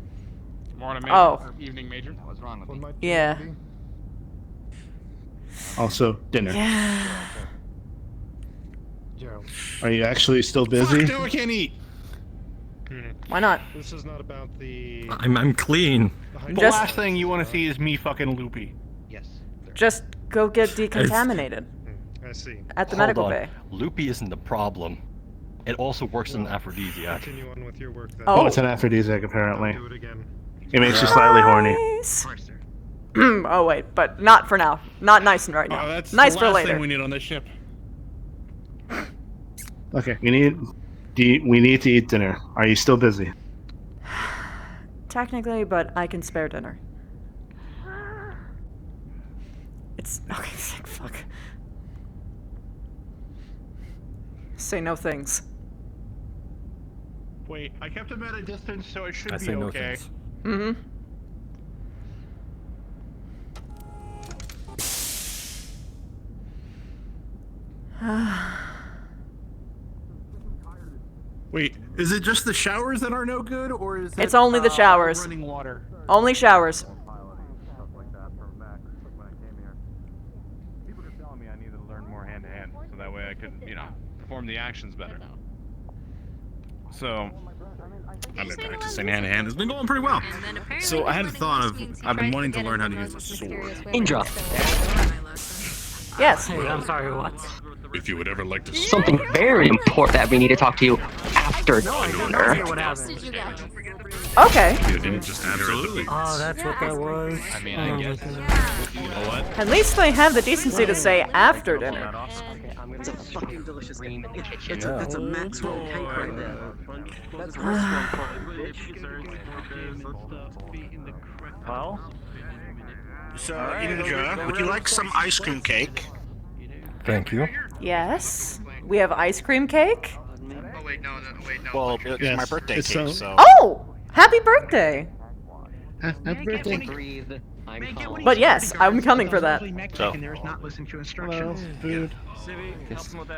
Morning, Major. Oh. Evening, Major. What's wrong with me? Yeah. Also, dinner. Yeah. Are you actually still busy? Fuck, no, I can't eat. Why not? This is not about the... I'm clean. The last thing you want to see is me fucking loopy. Yes. Just go get decontaminated. I see. At the Hold medical on. bay. Loopy isn't the problem. It also works as an aphrodisiac. Continue on with your work then. Oh. It's an aphrodisiac, apparently. Do it again. It makes you slightly horny. Nice. Oh wait, but not for now. Not nice and right now. Oh, that's nice the for last later. thing we need on this ship. Okay, we need to eat dinner. Are you still busy? Technically, but I can spare dinner. It's okay. Fuck. Say no things. Wait, I kept him at a distance, so it should I be say no okay. thanks. Mm-hmm. Wait, is it just the showers that are no good, or is it It's only the showers. running water? Only showers. People kept telling me I needed to learn more hand-to-hand, so that way I could, perform the actions better. So, I've been practicing hand-to-hand. It's been going pretty well. So I had a thought of, I've been wanting to learn how to use a sword. Indra. Yes. Hey, I'm sorry, what? If you would ever like to Something very important that we need to talk to you after dinner. Okay. You didn't just absolutely. Oh, that's what that was. I mean, I guess. You know what? At least they have the decency to say after dinner. It's a fucking delicious cake. Yeah. That's a Maxwell cake right there. Well, so Indra, would you like some ice cream cake? Thank you. Yes. We have ice cream cake? Well, it's my birthday cake, so. Oh! Happy birthday! Happy birthday. Breathe. I'm calm. But yes, I'm coming for that. So.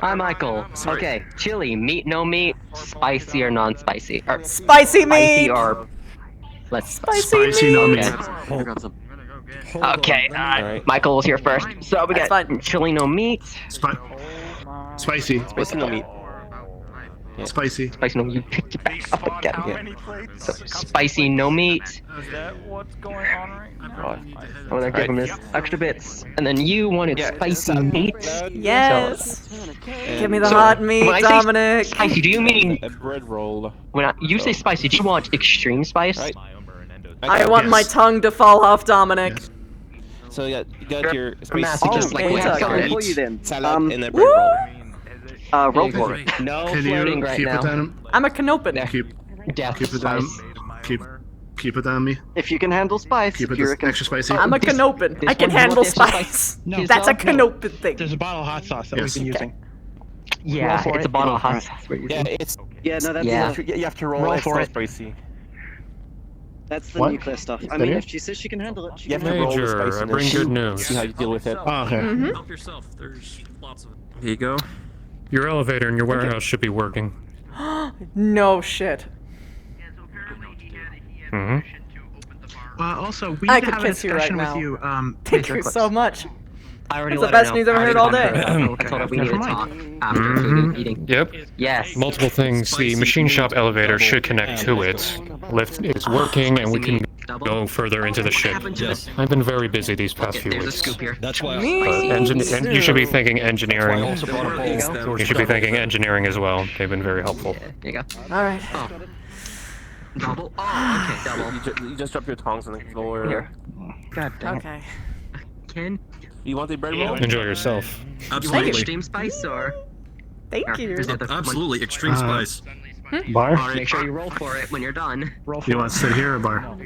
Hi, Michael. Okay, chili, meat, no meat, spicy or non-spicy? Or Spicy meat! Spicy or... Let's... Spicy no meat! meat. Okay, Michael was here first. So we That's got fine. chili, no meat. Spicy. Spicy no meat. Spicy. Spicy, no, you picked it back up again. So, spicy, no meat. Is that what's going on right now? I'm gonna give him this extra bits. And then you wanted spicy meat. Yes! Give me the So, hot when meat, I say Dominic! Spicy, do you mean... A bread roll. When you say spicy, do you want extreme spice? Right. I want my tongue to fall off, Dominic. So you got your Massive, just like okay, we have okay. got For you then. salad and then bread roll. roll for it. No Can flirting you right keep now. it down? I'm a canopin. Death Keep it down. spice. Keep it down me. If you can handle spice, Keep it you're a extra spicy. I'm a This- canopin. this I can one, you handle want extra spice. No. That's a No. canopin thing. There's a bottle of hot sauce that Yes. we've been using. Yeah, for it's it. a bottle Roll of for hot it. sauce we're Yeah, using. it's Yeah, no, that's Yeah. you have to roll, Roll it. for It's it. not spicy. That's the What? nuclear stuff. I that mean, it? if she says she can handle it, she You have can to roll the Major, I spiciness. bring good news. See how you deal with it. Oh, okay. Mm-hmm. Help yourself. There's lots of it. Here you go. Your elevator in your warehouse should be working. No shit. Mm-hmm. Also, we I need to could have a kiss you right discussion now. with you. Thank Major you Eclipse. so much. I already That's the let her best know. news I've I heard already all let her day. know. I told her we needed to talk after food eating. Yep. Yes. Multiple things. The machine shop elevator should connect to it. Lift is working, and we can go further into the ship. I've been very busy these past few There's a weeks. scoop here. That's why And you should be thinking engineering. I also brought a bowl. You should be thinking engineering as well. They've been very helpful. There you go. Alright. Oh. Double? Oh, okay, double. You just drop your tongs on the floor. Here. God damn it. Okay. Ken, You want the bread roll? Enjoy yourself. you want Absolutely. extreme spice or? Thank you. There's the other one. Absolutely. Extreme spice. Bar? Make sure you roll for it when you're done. You want to sit here or bar?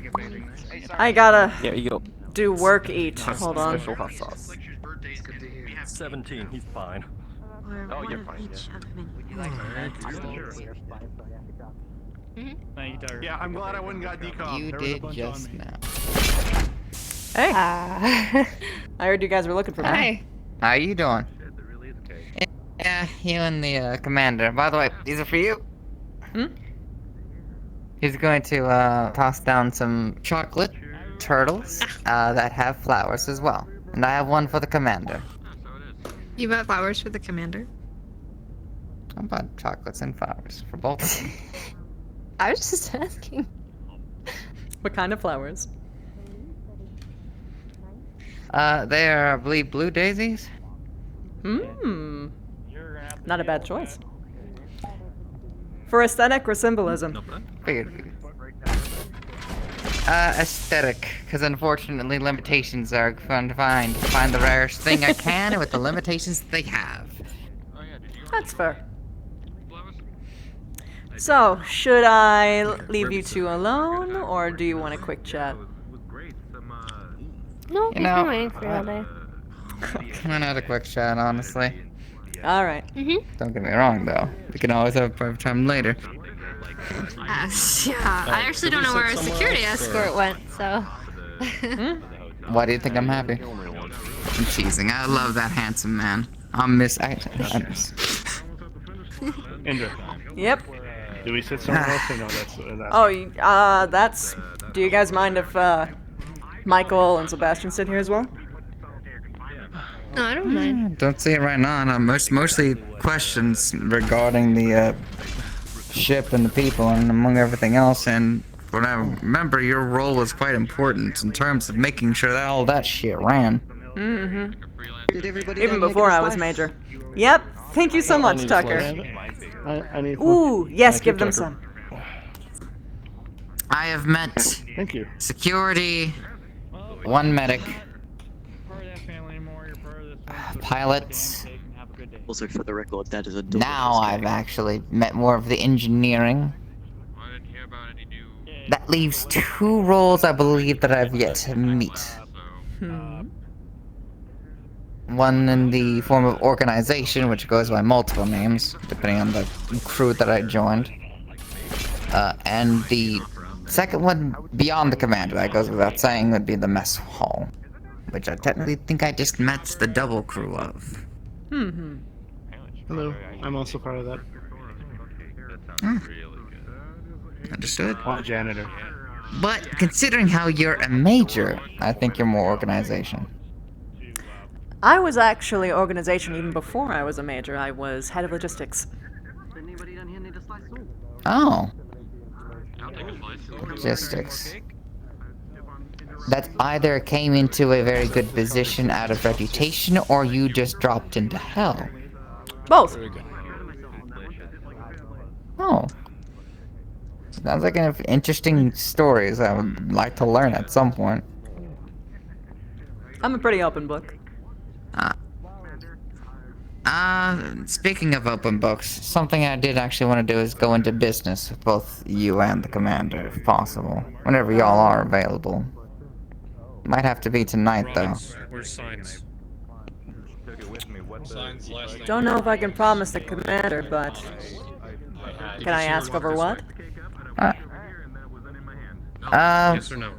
I gotta Yeah, you go. do work eat. Hold on. Special hot sauce. 17, he's fine. Oh, you're fine. Yeah, I'm glad I went and got decom. You There was a did bunch just on me. now. Hey. I heard you guys were looking for me. Hi. How you doing? Yeah, you and the commander. By the way, these are for you. He's going to toss down some chocolate turtles that have flowers as well. And I have one for the commander. You bought flowers for the commander? I bought chocolates and flowers for both of them. I was just asking. What kind of flowers? They are, I believe, blue daisies. Hmm. Not a bad choice. For aesthetic or symbolism? Figured. Aesthetic, because unfortunately limitations are fun to find. Find the rarest thing I can with the limitations that they have. That's fair. So, should I leave you two alone, or do you want a quick chat? No, You know, waiting for you all day. Why not a quick chat, honestly? Alright. Don't get me wrong, though. We can always have a private time later. Yeah, I actually don't know where our security escort went, so. Why do you think I'm happy? I'm teasing. I love that handsome man. I miss. Indra. Yep. Do we sit somewhere else or no? That's Oh, that's... Do you guys mind if, Michael and Sebastian sit here as well? No, I don't mind. Don't see it right now. No, mostly questions regarding the ship and the people and among everything else. And what I remember, your role was quite important in terms of making sure that all that shit ran. Mm-hmm. Did everybody Even make before it I was spice? major. Yep, Thank you so I much, need a Tucker. slice. I need one. Ooh, yes, Thank you, give them Tucker. some. I have met Thank you. security, one medic, pilots. Also, for the record, that is a Now I've actually met more of the engineering. That leaves 2 roles I believe that I've yet to meet. One in the form of organization, which goes by multiple names, depending on the crew that I joined. And the second one beyond the commander, that goes without saying, would be the mess hall. Which I technically think I just met the double crew of. Hello. I'm also part of that. Understood. Janitor. But considering how you're a major, I think you're more organization. I was actually organization even before I was a major. I was head of logistics. Oh. Logistics. That either came into a very good position out of reputation, or you just dropped into hell. Both. Oh. Sounds like an interesting stories I would like to learn at some point. I'm a pretty open book. Speaking of open books, something I did actually want to do is go into business with both you and the commander, if possible. Whenever y'all are available. Might have to be tonight, though. Where's signs? Don't know if I can promise the commander, but can I ask over what? Yes or no?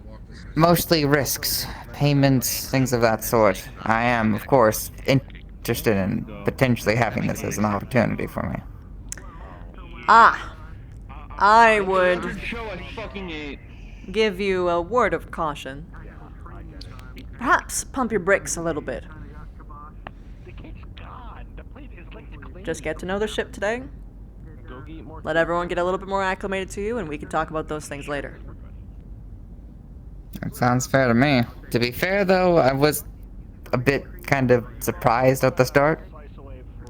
Mostly risks, payments, things of that sort. I am, of course, interested in potentially having this as an opportunity for me. I would give you a word of caution. Perhaps pump your brakes a little bit. Just get to know the ship today. Let everyone get a little bit more acclimated to you, and we can talk about those things later. That sounds fair to me. To be fair, though, I was a bit kind of surprised at the start.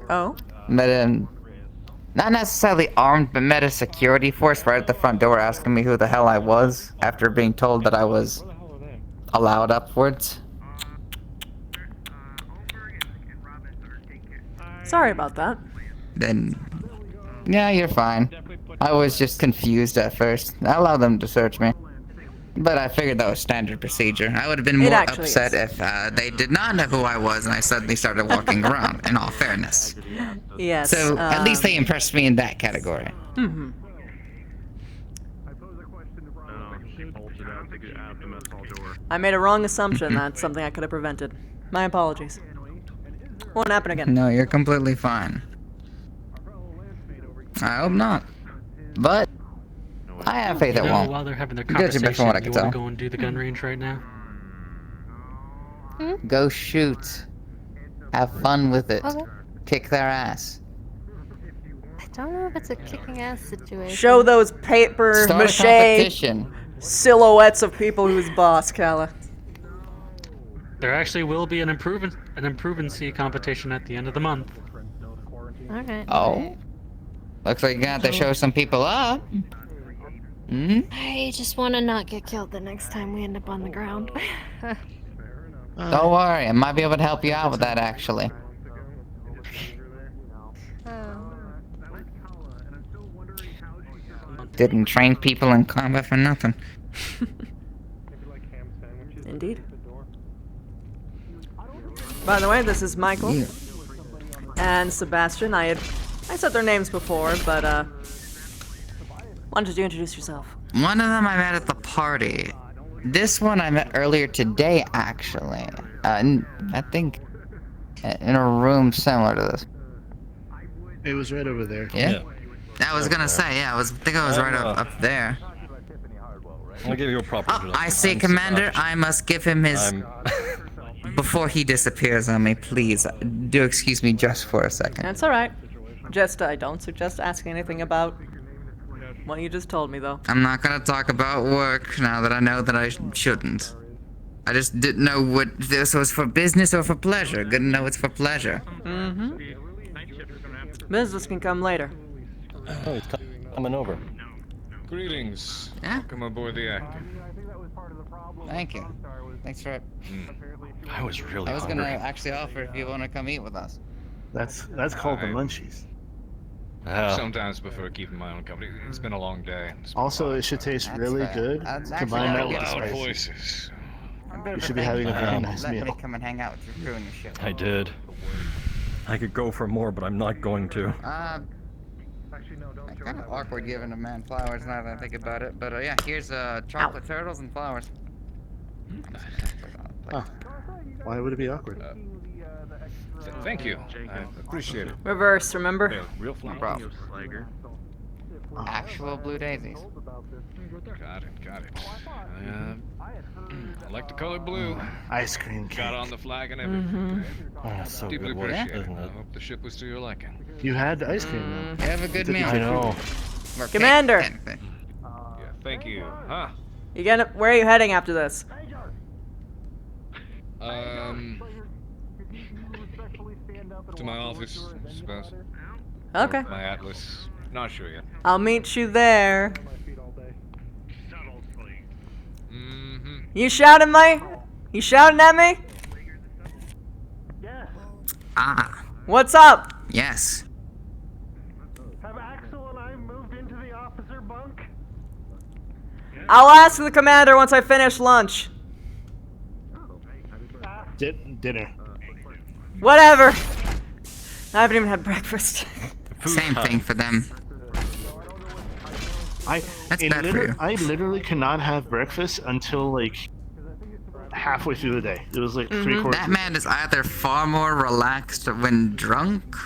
Oh? Not necessarily armed, but met a security force right at the front door asking me who the hell I was after being told that I was allowed upwards. Sorry about that. Then, yeah, you're fine. I was just confused at first. I allowed them to search me. But I figured that was standard procedure. I would have been more upset if they did not know who I was and I suddenly started walking around, in all fairness. Yes. So, at least they impressed me in that category. Mm-hmm. I made a wrong assumption. That's something I could have prevented. My apologies. Won't happen again. No, you're completely fine. I hope not. But I have faith it won't. While they're having their Judging conversation, from what I you can want tell. to go and do the gun range right now? Go shoot. Have fun with it. Okay. Kick their ass. I don't know if it's a kicking ass situation. Show those paper Start a mache competition. silhouettes of people who's boss, Kala. There actually will be an improvency competition at the end of the month. Okay. Oh. Looks like you're gonna have to show some people up. I just want to not get killed the next time we end up on the ground. Don't worry, I might be able to help you out with that, actually. Didn't train people in combat for nothing. Indeed. By the way, this is Michael and Sebastian. I said their names before, but why don't you introduce yourself? One of them I met at the party. This one I met earlier today, actually. I think in a room similar to this. It was right over there. Yeah? I was gonna say, yeah, I think I was right up there. I'll give you a proper I see, Commander. I must give him his... Before he disappears on me, please, do excuse me just for a second. That's alright. Just, I don't suggest asking anything about what you just told me, though. I'm not gonna talk about work now that I know that I shouldn't. I just didn't know what this was for business or for pleasure. Good to know it's for pleasure. Mm-hmm. Business can come later. Oh, it's coming over. Greetings. Yeah? Welcome aboard the Active. Thank you. Thanks for it. I was really I was hungry. gonna actually offer if you want to come eat with us. That's called the munchies. Sometimes prefer keeping my own company. It's been a long day. Also, it should taste really good. Combine that with the Loud spices. voices. You should be having a very nice Let meal. me come and hang out with your crew and your ship. I did. I could go for more, but I'm not going to. Kind of awkward giving a man flowers now that I think about it. But yeah, here's chocolate turtles and flowers. Huh. Why would it be awkward? Thank you. I appreciate it. Reverse, remember? Yeah, real No fun. problem. Actual blue daisies. Got it. I like the color blue. Ice cream cake. Got on the flag and everything. Oh, that's so Deeply good work, appreciate isn't it. I it? hope the ship was to your liking. You had ice cream though. Have a good meal. I know. Or cake, Commander! technically. Yeah, thank you. Huh? Where are you heading after this? To my office, I suppose. Okay. My atlas. Not sure yet. I'll meet you there. You shouting, mate? You shouting at me? Ah, What's up? yes. Have Axel and I moved into the officer bunk? I'll ask the commander once I finish lunch. Dinner. Whatever. I haven't even had breakfast. Same thing for them. That's bad for you. I literally cannot have breakfast until like halfway through the day. It was like 3/4. That man is either far more relaxed when drunk,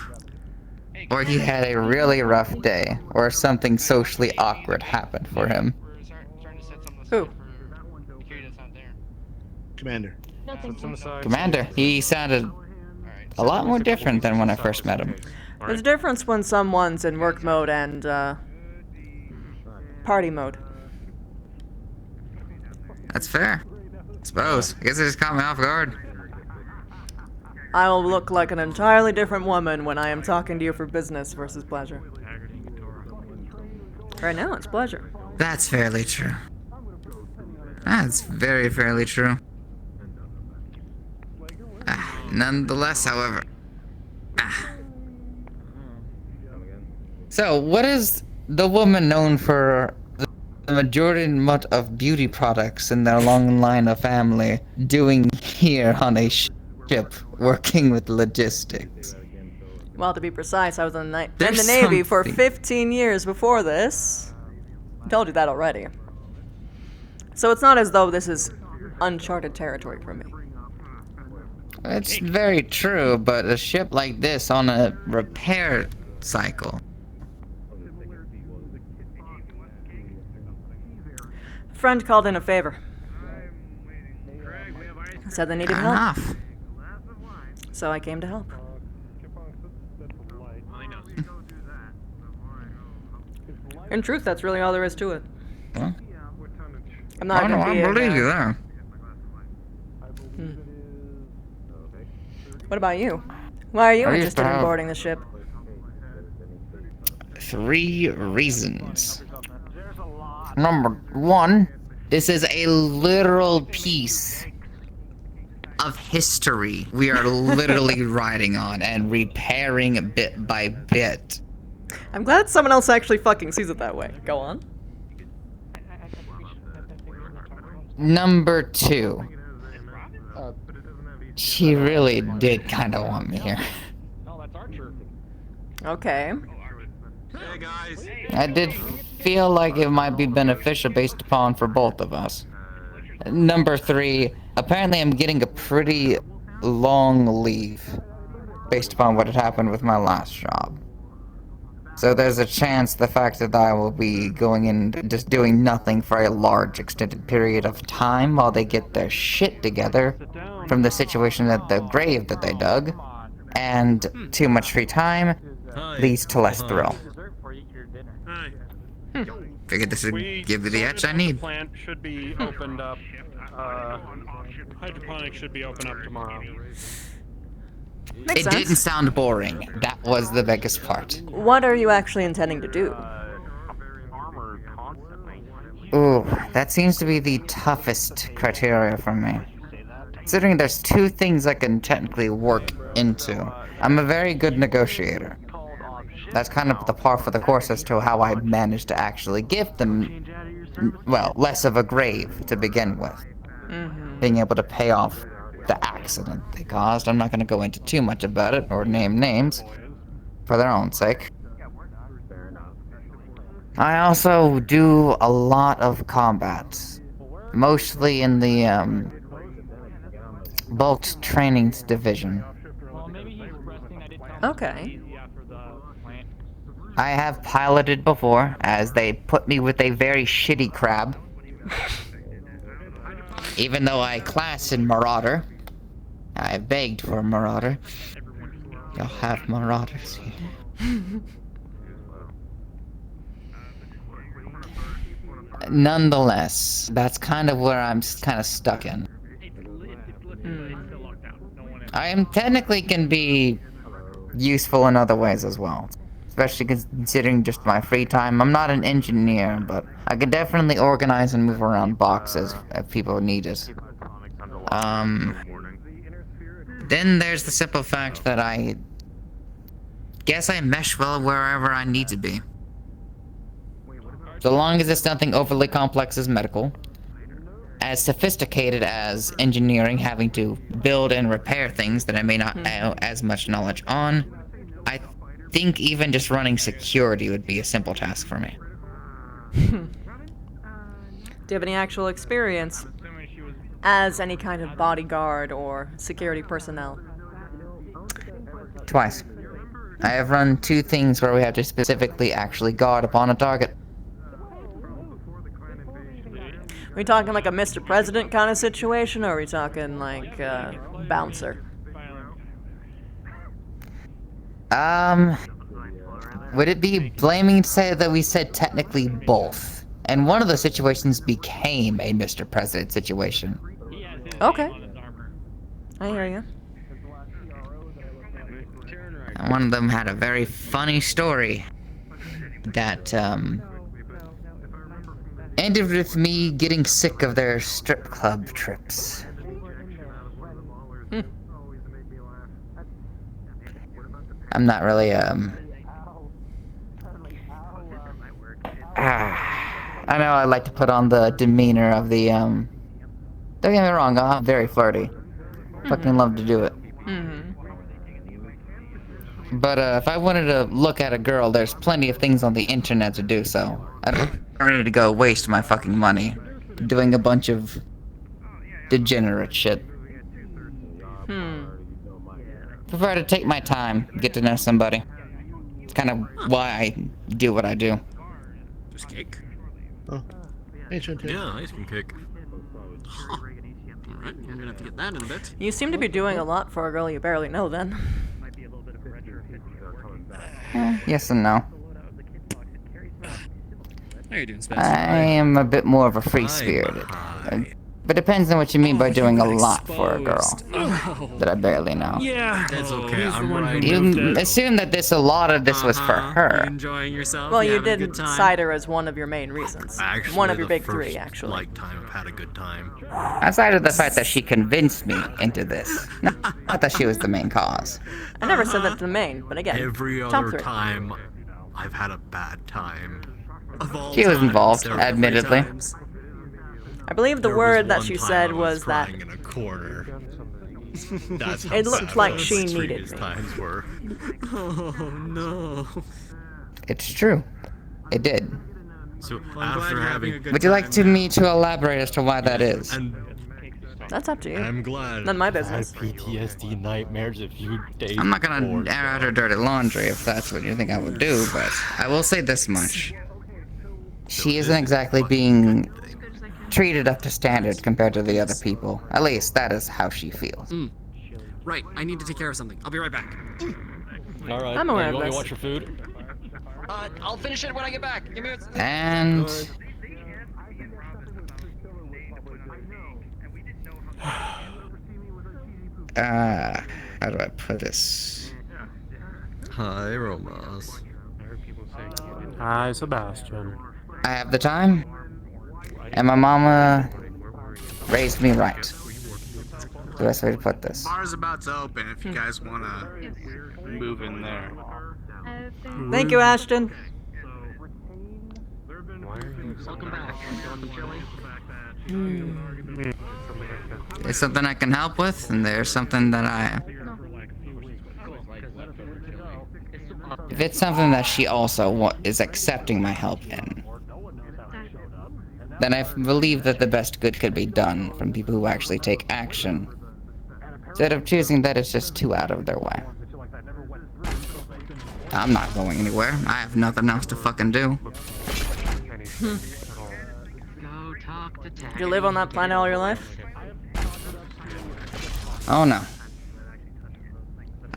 or he had a really rough day, or something socially awkward happened for him. Who? Commander. Commander, he sounded a lot more different than when I first met him. There's a difference when someone's in work mode and party mode. That's fair. Suppose. I guess it just caught me off guard. I will look like an entirely different woman when I am talking to you for business versus pleasure. Right now, it's pleasure. That's fairly true. That's very fairly true. Nonetheless, however. So, what is the woman known for the majority of beauty products in their long line of family doing here on a ship working with logistics? Well, to be precise, I was in the There's Navy for something. 15 years before this. I told you that already. So it's not as though this is uncharted territory for me. It's very true, but a ship like this on a repair cycle. A friend called in a favor. Said they needed help. Enough. So I came to help. In truth, that's really all there is to it. Huh? I'm not gonna be I believe you there. What about you? Why are you I used interested to in have- boarding the ship? 3 reasons. Number 1, this is a literal piece of history we are literally riding on and repairing bit by bit. I'm glad someone else actually fucking sees it that way. Go on. Number 2, she really did kind of want me here. Okay. Hey guys. I did feel like it might be beneficial based upon for both of us. Number 3, apparently I'm getting a pretty long leave based upon what had happened with my last job. So there's a chance the fact that I will be going in just doing nothing for a large extended period of time while they get their shit together from the situation at the grave that they dug, and too much free time leads to less thrill. Figured this would give me the edge I need. Plant should be opened up. Hydroponics should be opened up tomorrow. Makes it sense. didn't sound boring. That was the biggest part. What are you actually intending to do? Ooh, that seems to be the toughest criteria for me. Considering there's two things I can technically work into. I'm a very good negotiator. That's kind of the par for the course as to how I managed to actually give them, well, less of a grave to begin with. Being able to pay off the accident they caused. I'm not going to go into too much about it or name names for their own sake. I also do a lot of combat, mostly in the bulk trainings division. Okay. I have piloted before, as they put me with a very shitty crab. Even though I class in Marauder, I begged for a Marauder. You'll have Marauders here. Nonetheless, that's kind of where I'm kind of stuck in. I am technically can be useful in other ways as well. Especially considering just my free time. I'm not an engineer, but I could definitely organize and move around boxes if people need it. Then there's the simple fact that I guess I mesh well wherever I need to be. So long as it's nothing overly complex as medical, as sophisticated as engineering, having to build and repair things that I may not have as much knowledge on, I think even just running security would be a simple task for me. Do you have any actual experience as any kind of bodyguard or security personnel? Twice. I have run 2 things where we have to specifically actually guard upon a target. Are we talking like a Mr. President kind of situation, or are we talking like bouncer? Would it be blaming to say that we said technically both? And one of the situations became a Mr. President situation. Okay. I hear you. And one of them had a very funny story that, ended with me getting sick of their strip club trips. I'm not really, I know I like to put on the demeanor of the, don't get me wrong, I'm very flirty. Fucking love to do it. But, if I wanted to look at a girl, there's plenty of things on the internet to do so. I don't need to go waste my fucking money doing a bunch of degenerate shit. Prefer to take my time, get to know somebody. It's kind of why I do what I do. Just cake? Oh. Ancient cake. Yeah, ice cream cake. Huh. Alright, I'm gonna have to get that in a bit. You seem to be doing a lot for a girl you barely know, then. Yes and no. How you doing, Spencer? I am a bit more of a free-spirited. But depends on what you mean by doing a lot for a girl that I barely know. Yeah, that's okay. I'm right. You assume that a lot of this was for her. Enjoying yourself? Well, you didn't cite her as one of your main reasons. Actually, One of your the big 3, first, actually. Like time I've had a good time. Outside of the fact that she convinced me into this. Not that she was the main cause. I never said that's the main, but again, Every top other 3. time, I've had a bad time. She was involved, admittedly. I believe the word that she said was that in a corner. That's how it looked sad like those she needed previous me. times were. Oh no. It's true. It did. So after having, Would you like me to elaborate as to why that is? That's up to you. I'm glad. None of my business. PTSD nightmares a few days. I'm not gonna air out her dirty laundry if that's what you think I would do, but I will say this much. She isn't exactly being treated up to standard compared to the other people. At least that is how she feels. Right, I need to take care of something. I'll be right back. Alright, I'm aware you of want me to this. watch your food? I'll finish it when I get back. Give me a... And... How do I put this? Hi, Romas. Hi, Sebastian. I have the time, and my mama raised me right. The best way to put this. Bar's about to open if you guys want to move in there. Thank you, Ashton. Welcome back. There's something I can help with, and there's something that I... If it's something that she also is accepting my help in, then I believe that the best good could be done from people who actually take action, instead of choosing that it's just too out of their way. I'm not going anywhere. I have nothing else to fucking do. Did you live on that planet all your life? Oh no.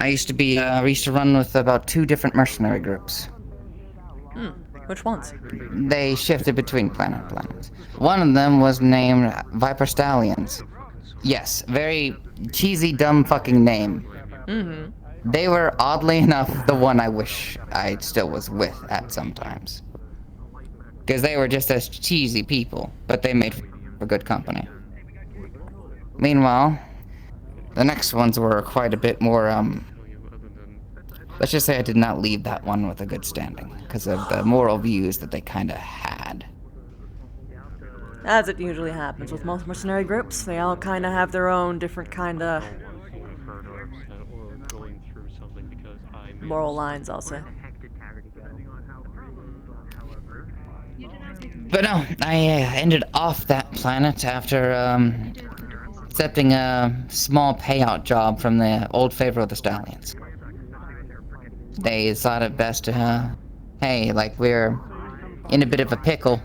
I used to run with about 2 different mercenary groups. Which ones? They shifted between planets. One of them was named Viper Stallions. Yes, very cheesy, dumb fucking name. Mm-hmm. They were, oddly enough, the one I wish I still was with at sometimes. Because they were just as cheesy people, but they made for good company. Meanwhile, the next ones were quite a bit more, let's just say I did not leave that one with a good standing, because of the moral views that they kinda had. As it usually happens with most mercenary groups, they all kinda have their own different kinda moral lines, I'll say. But no, I ended off that planet after, accepting a small payout job from the old favor of the Stallions. They thought it best to, hey, like, we're in a bit of a pickle,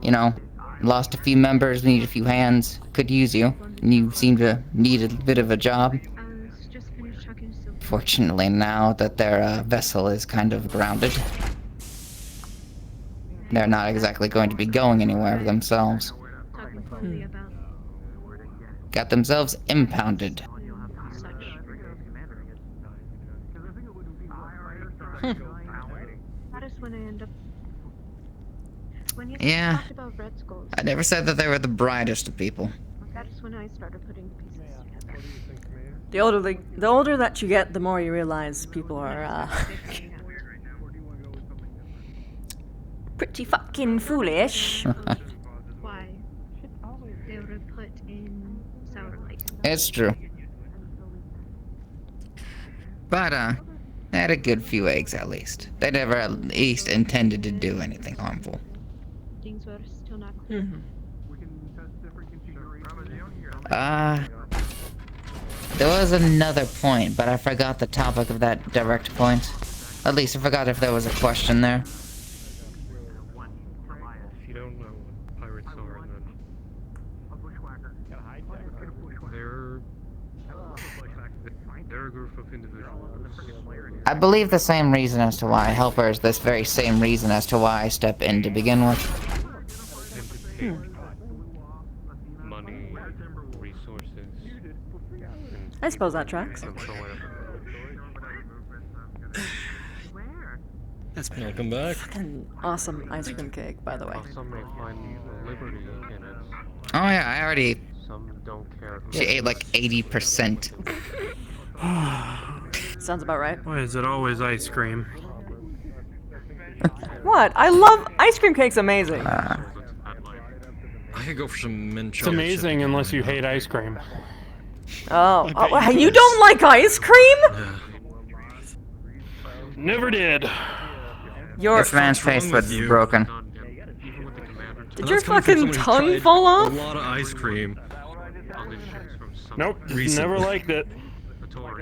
you know, lost a few members, need a few hands, could use you, and you seem to need a bit of a job. Fortunately, now that their vessel is kind of grounded, they're not exactly going to be going anywhere themselves. Got themselves impounded. Yeah, I never said that they were the brightest of people. That's when I started putting pieces together. The older that you get, the more you realize people are, pretty fucking foolish. Why? They would have put in satellite. It's true. But, they had a good few eggs at least. They never at least intended to do anything harmful. Things were still not clear. There was another point, but I forgot the topic of that direct point. At least I forgot if there was a question there. If you don't know what pirates are, then they're a group of individuals. I believe the same reason as to why I help her is this very same reason as to why I step in to begin with. Money, resources. I suppose that tracks. That's welcome back. Fucking awesome ice cream cake, by the way. Some may find liberty in it. Oh yeah, I already... Some don't care. She ate like 80%. Sounds about right. Why is it always ice cream? What? I love ice cream cake's amazing. I could go for some mint It's chocolate amazing chip. unless you hate ice cream. Oh, you don't like ice cream? Never did. This man's face was broken. Did your fucking tongue fall off? A lot of ice cream. Nope, never liked it.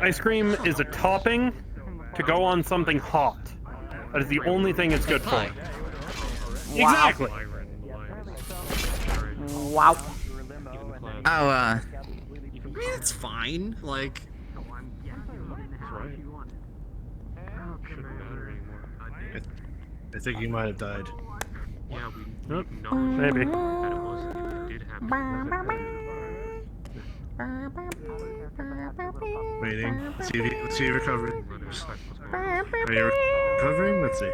Ice cream is a topping to go on something hot. That is the only thing it's good for. Wow. Exactly. Wow. Oh, I mean, it's fine. Like, I think you might have died. Yeah, we Maybe. Waiting. Let's see if you're recovering. Are you recovering? Let's see.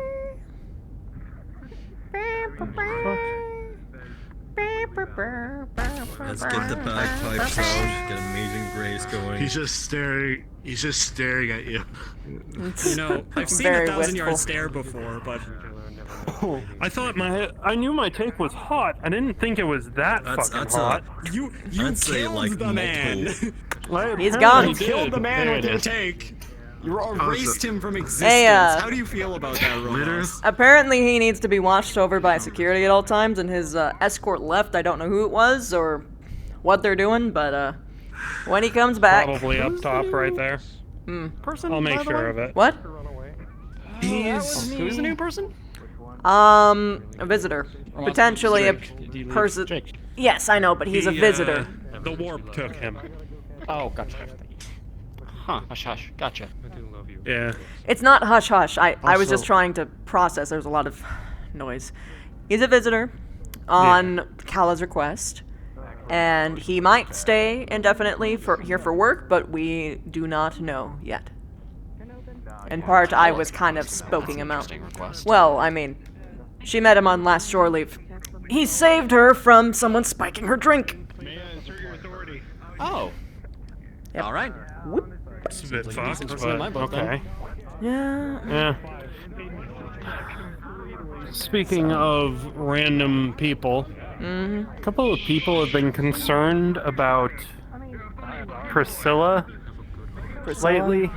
Let's get the bagpipes out. Get Amazing Grace going. He's just staring at you. You know, I've seen Very 1,000-yard wistful. stare before, but I knew my take was hot. I didn't think it was that's hot. you I'd say, killed like, the man. He's gone. You killed the man There with it your is. take. You erased him from existence. Hey, How do you feel about that, Romas? Apparently he needs to be watched over by security at all times, and his escort left. I don't know who it was or what they're doing, but when he comes back... Probably up top right there. I'll make sure of it. What? Who's the new person? A visitor. Potentially a person... Jake. Yes, I know, but he's a visitor. The warp took him. Oh, gotcha. Huh, hush hush, gotcha. I do love you. Yeah. It's not hush hush. I was just Also- trying to process. There's a lot of noise. He's a visitor on Kala's request, and he might stay indefinitely here for work, but we do not know yet. In part, I was kind of spoking him out. Well, I mean, she met him on last shore leave. He saved her from someone spiking her drink. Oh. Yep. All right. It's a bit fucked, person in my but book, then. okay. Yeah. Speaking of random people, a couple of people have been concerned about Priscilla lately.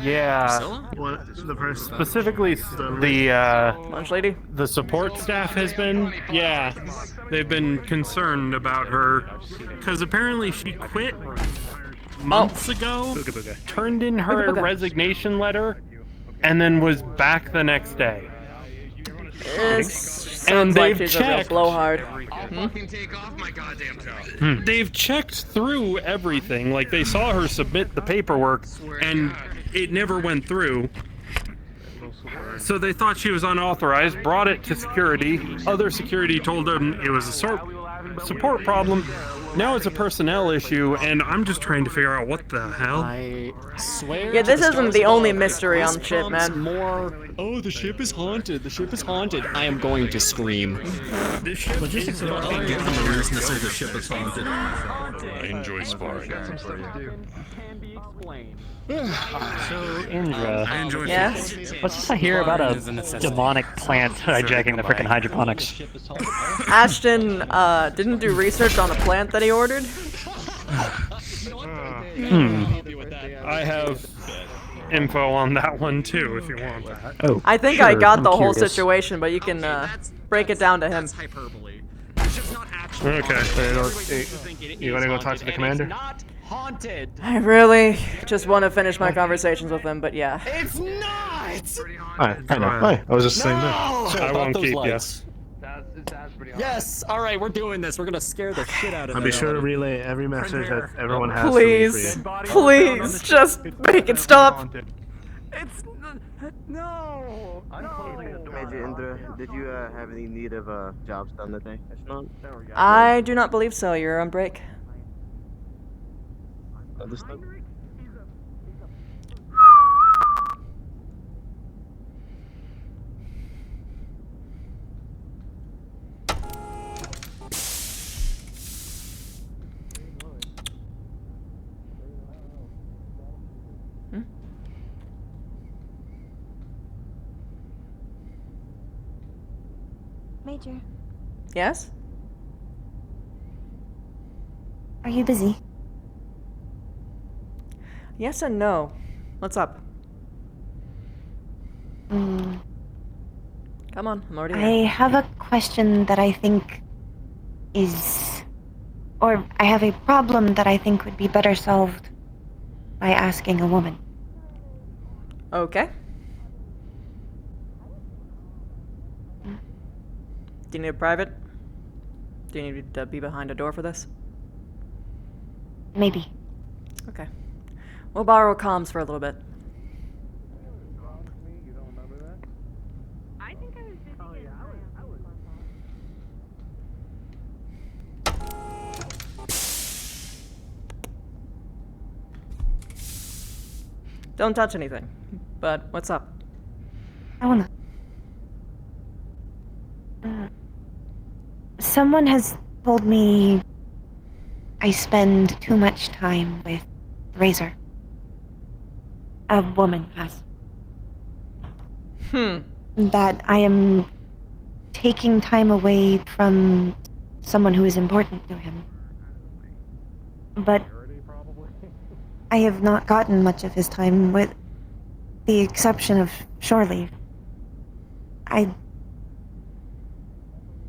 Yeah. What? The person. Specifically, Lunch lady? the support staff has been, they've been concerned about her because apparently she quit months ago, turned in her resignation letter, and then was back the next day. Sounds like she's a real blowhard. They've checked through everything. Like, they saw her submit the paperwork, and it never went through. So they thought she was unauthorized, brought it to security. Other security told them it was a support problem. Now it's a personnel issue, and I'm just trying to figure out what the hell. I swear. Yeah, this to the isn't stars the only above, mystery if on this the ship, prompts man. More. Oh, the ship is haunted. The ship is haunted. I am going to scream. Logistics Give them a reason to say the ship is haunted. I enjoy sparring. So, Indra, Yes? what's this I hear about a demonic plant hijacking the frickin' hydroponics? Ashton didn't do research on the plant that he ordered. I have info on that one too, if you want that. Oh, I think sure, I got I'm the whole curious. situation, but you can break it down to him. Okay. You want to go talk to the commander? Haunted. I really just want to finish my conversations with him, but yeah. It's not. I know. I was just saying that. I won't keep you. Yes. All right, we're doing this. We're gonna scare the shit out of I'll them. be sure to relay every message that everyone has Please, to me for you. please, just make it stop. It's no. Major Indra, did you have any need of jobs done today? If not, I do not believe so. You're on break. understood. Major, Yes? are you busy? Yes and no. What's up? Mm, Come on, I'm already I here. have a question that I think is... Or I have a problem that I think would be better solved by asking a woman. Okay. Do you need a private? Do you need to be behind a door for this? Maybe. Okay. We'll borrow comms for a little bit. Don't touch anything. But what's up? I wanna... Someone has told me I spend too much time with Razor. A woman has. That I am taking time away from someone who is important to him. But I have not gotten much of his time, with the exception of shore leave. I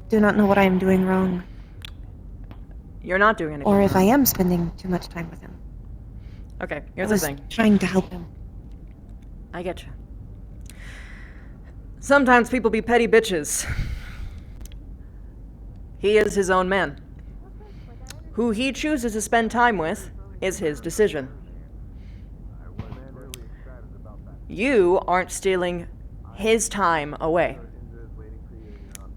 do not know what I am doing wrong. You're not doing anything Or if wrong. I am spending too much time with him. Okay, here's I was the thing. trying to help him. I get you. Sometimes people be petty bitches. He is his own man. Who he chooses to spend time with is his decision. You aren't stealing his time away.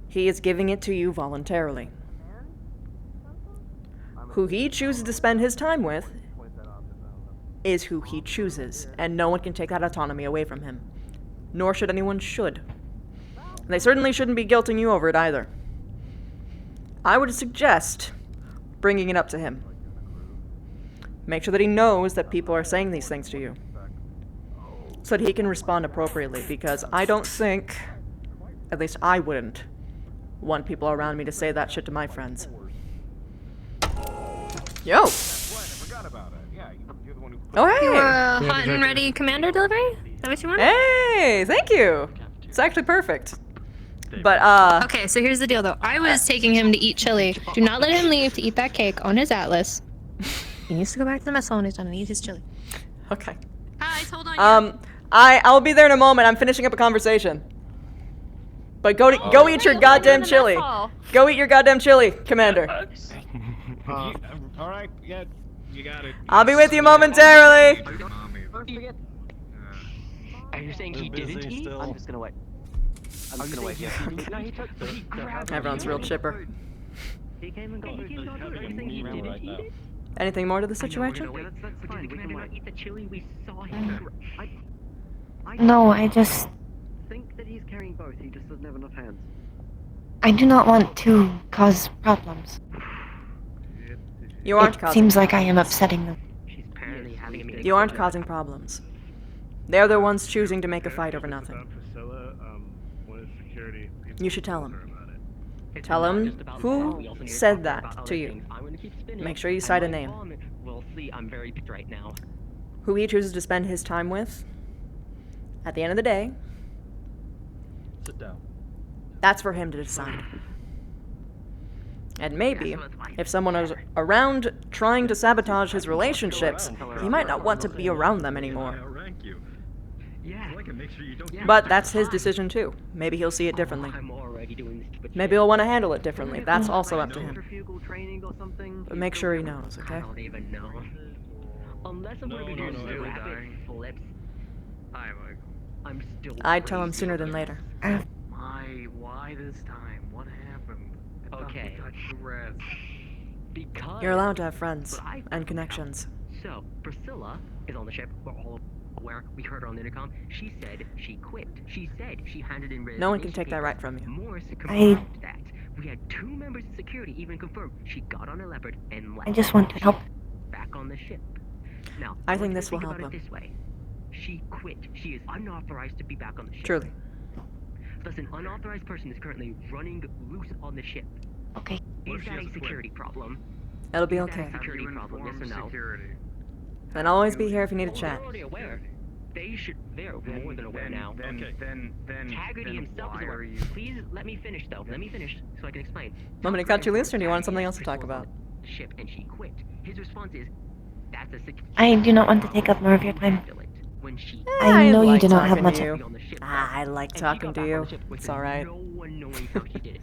He is giving it to you voluntarily. Who he chooses to spend his time with is who he chooses, and no one can take that autonomy away from him. Nor should anyone should. And they certainly shouldn't be guilting you over it either. I would suggest bringing it up to him. Make sure that he knows that people are saying these things to you, so that he can respond appropriately, because I don't think, at least I wouldn't, want people around me to say that shit to my friends. Yo! Oh, hey! You hot and ready commander delivery? Is that what you want? Hey! Thank you! It's actually perfect. But, Okay, so here's the deal, though. I was taking him to eat chili. Do not let him leave to eat that cake on his Atlas. He needs to go back to the mess hall when he's done and eat his chili. Okay. Guys, hold on. I'll be there in a moment. I'm finishing up a conversation. But go eat your goddamn chili. Go eat your goddamn chili, Commander. Alright, yeah, you got it. I'll be with you momentarily. Are you saying he didn't eat? I'm just gonna wait. I'm just gonna wait. No, he took. Everyone's real chipper. He came and got food. You think he didn't eat it? Anything more to the situation? That's fine. We can eat the chili. We saw him. No, I just... think that he's carrying both. He just doesn't have enough hands. I do not want to cause problems. You aren't It causing seems like I am upsetting them. You aren't causing problems. They're the ones choosing to make a fight over nothing. You should tell him. Tell him who said that to you. Make sure you cite a name. We'll see. I'm very pissed right now. Who he chooses to spend his time with, at the end of the day, Sit down. that's for him to decide. And maybe, if someone is around trying to sabotage his relationships, he might not want to be around them anymore. But that's his decision too. Maybe he'll see it differently. Maybe he'll want to handle it differently. That's also up to him. But make sure he knows, okay? I don't even know. Unless I'm gonna be doing rabbit flips. Hi, Mike. I'm still. I'd tell him sooner than later. Why this time? What happened? Okay. Because You're allowed to have friends and connections. So, Priscilla is on the ship. We're all aware. We heard her on the intercom. She said she quit. She said she handed in No one can take that right from you. Morris confirmed that. We had 2 members of security even confirm she got on a Leopard and left. I just want to help. Back on the ship. Now, I think this will help about him. it this way. She quit. She is unauthorized to be back on the ship. Truly. Thus, an unauthorized person is currently running loose on the ship. Okay. Is that a security problem? It'll be Is that okay. a security problem, yes or no? And I'll always be here if you need a chat. They're already aware. They're more than aware now. Then Haggerty himself is aware. Please let me finish, though. Let me finish so I can explain. Want me to cut you loose, or do you want something else to talk about? Ship and she quit. His response is, "That's a I do not want to take up more of your time. when she." I know you like do not have talking much. to you. I like talking to you. It's alright. No one knowing how she did it.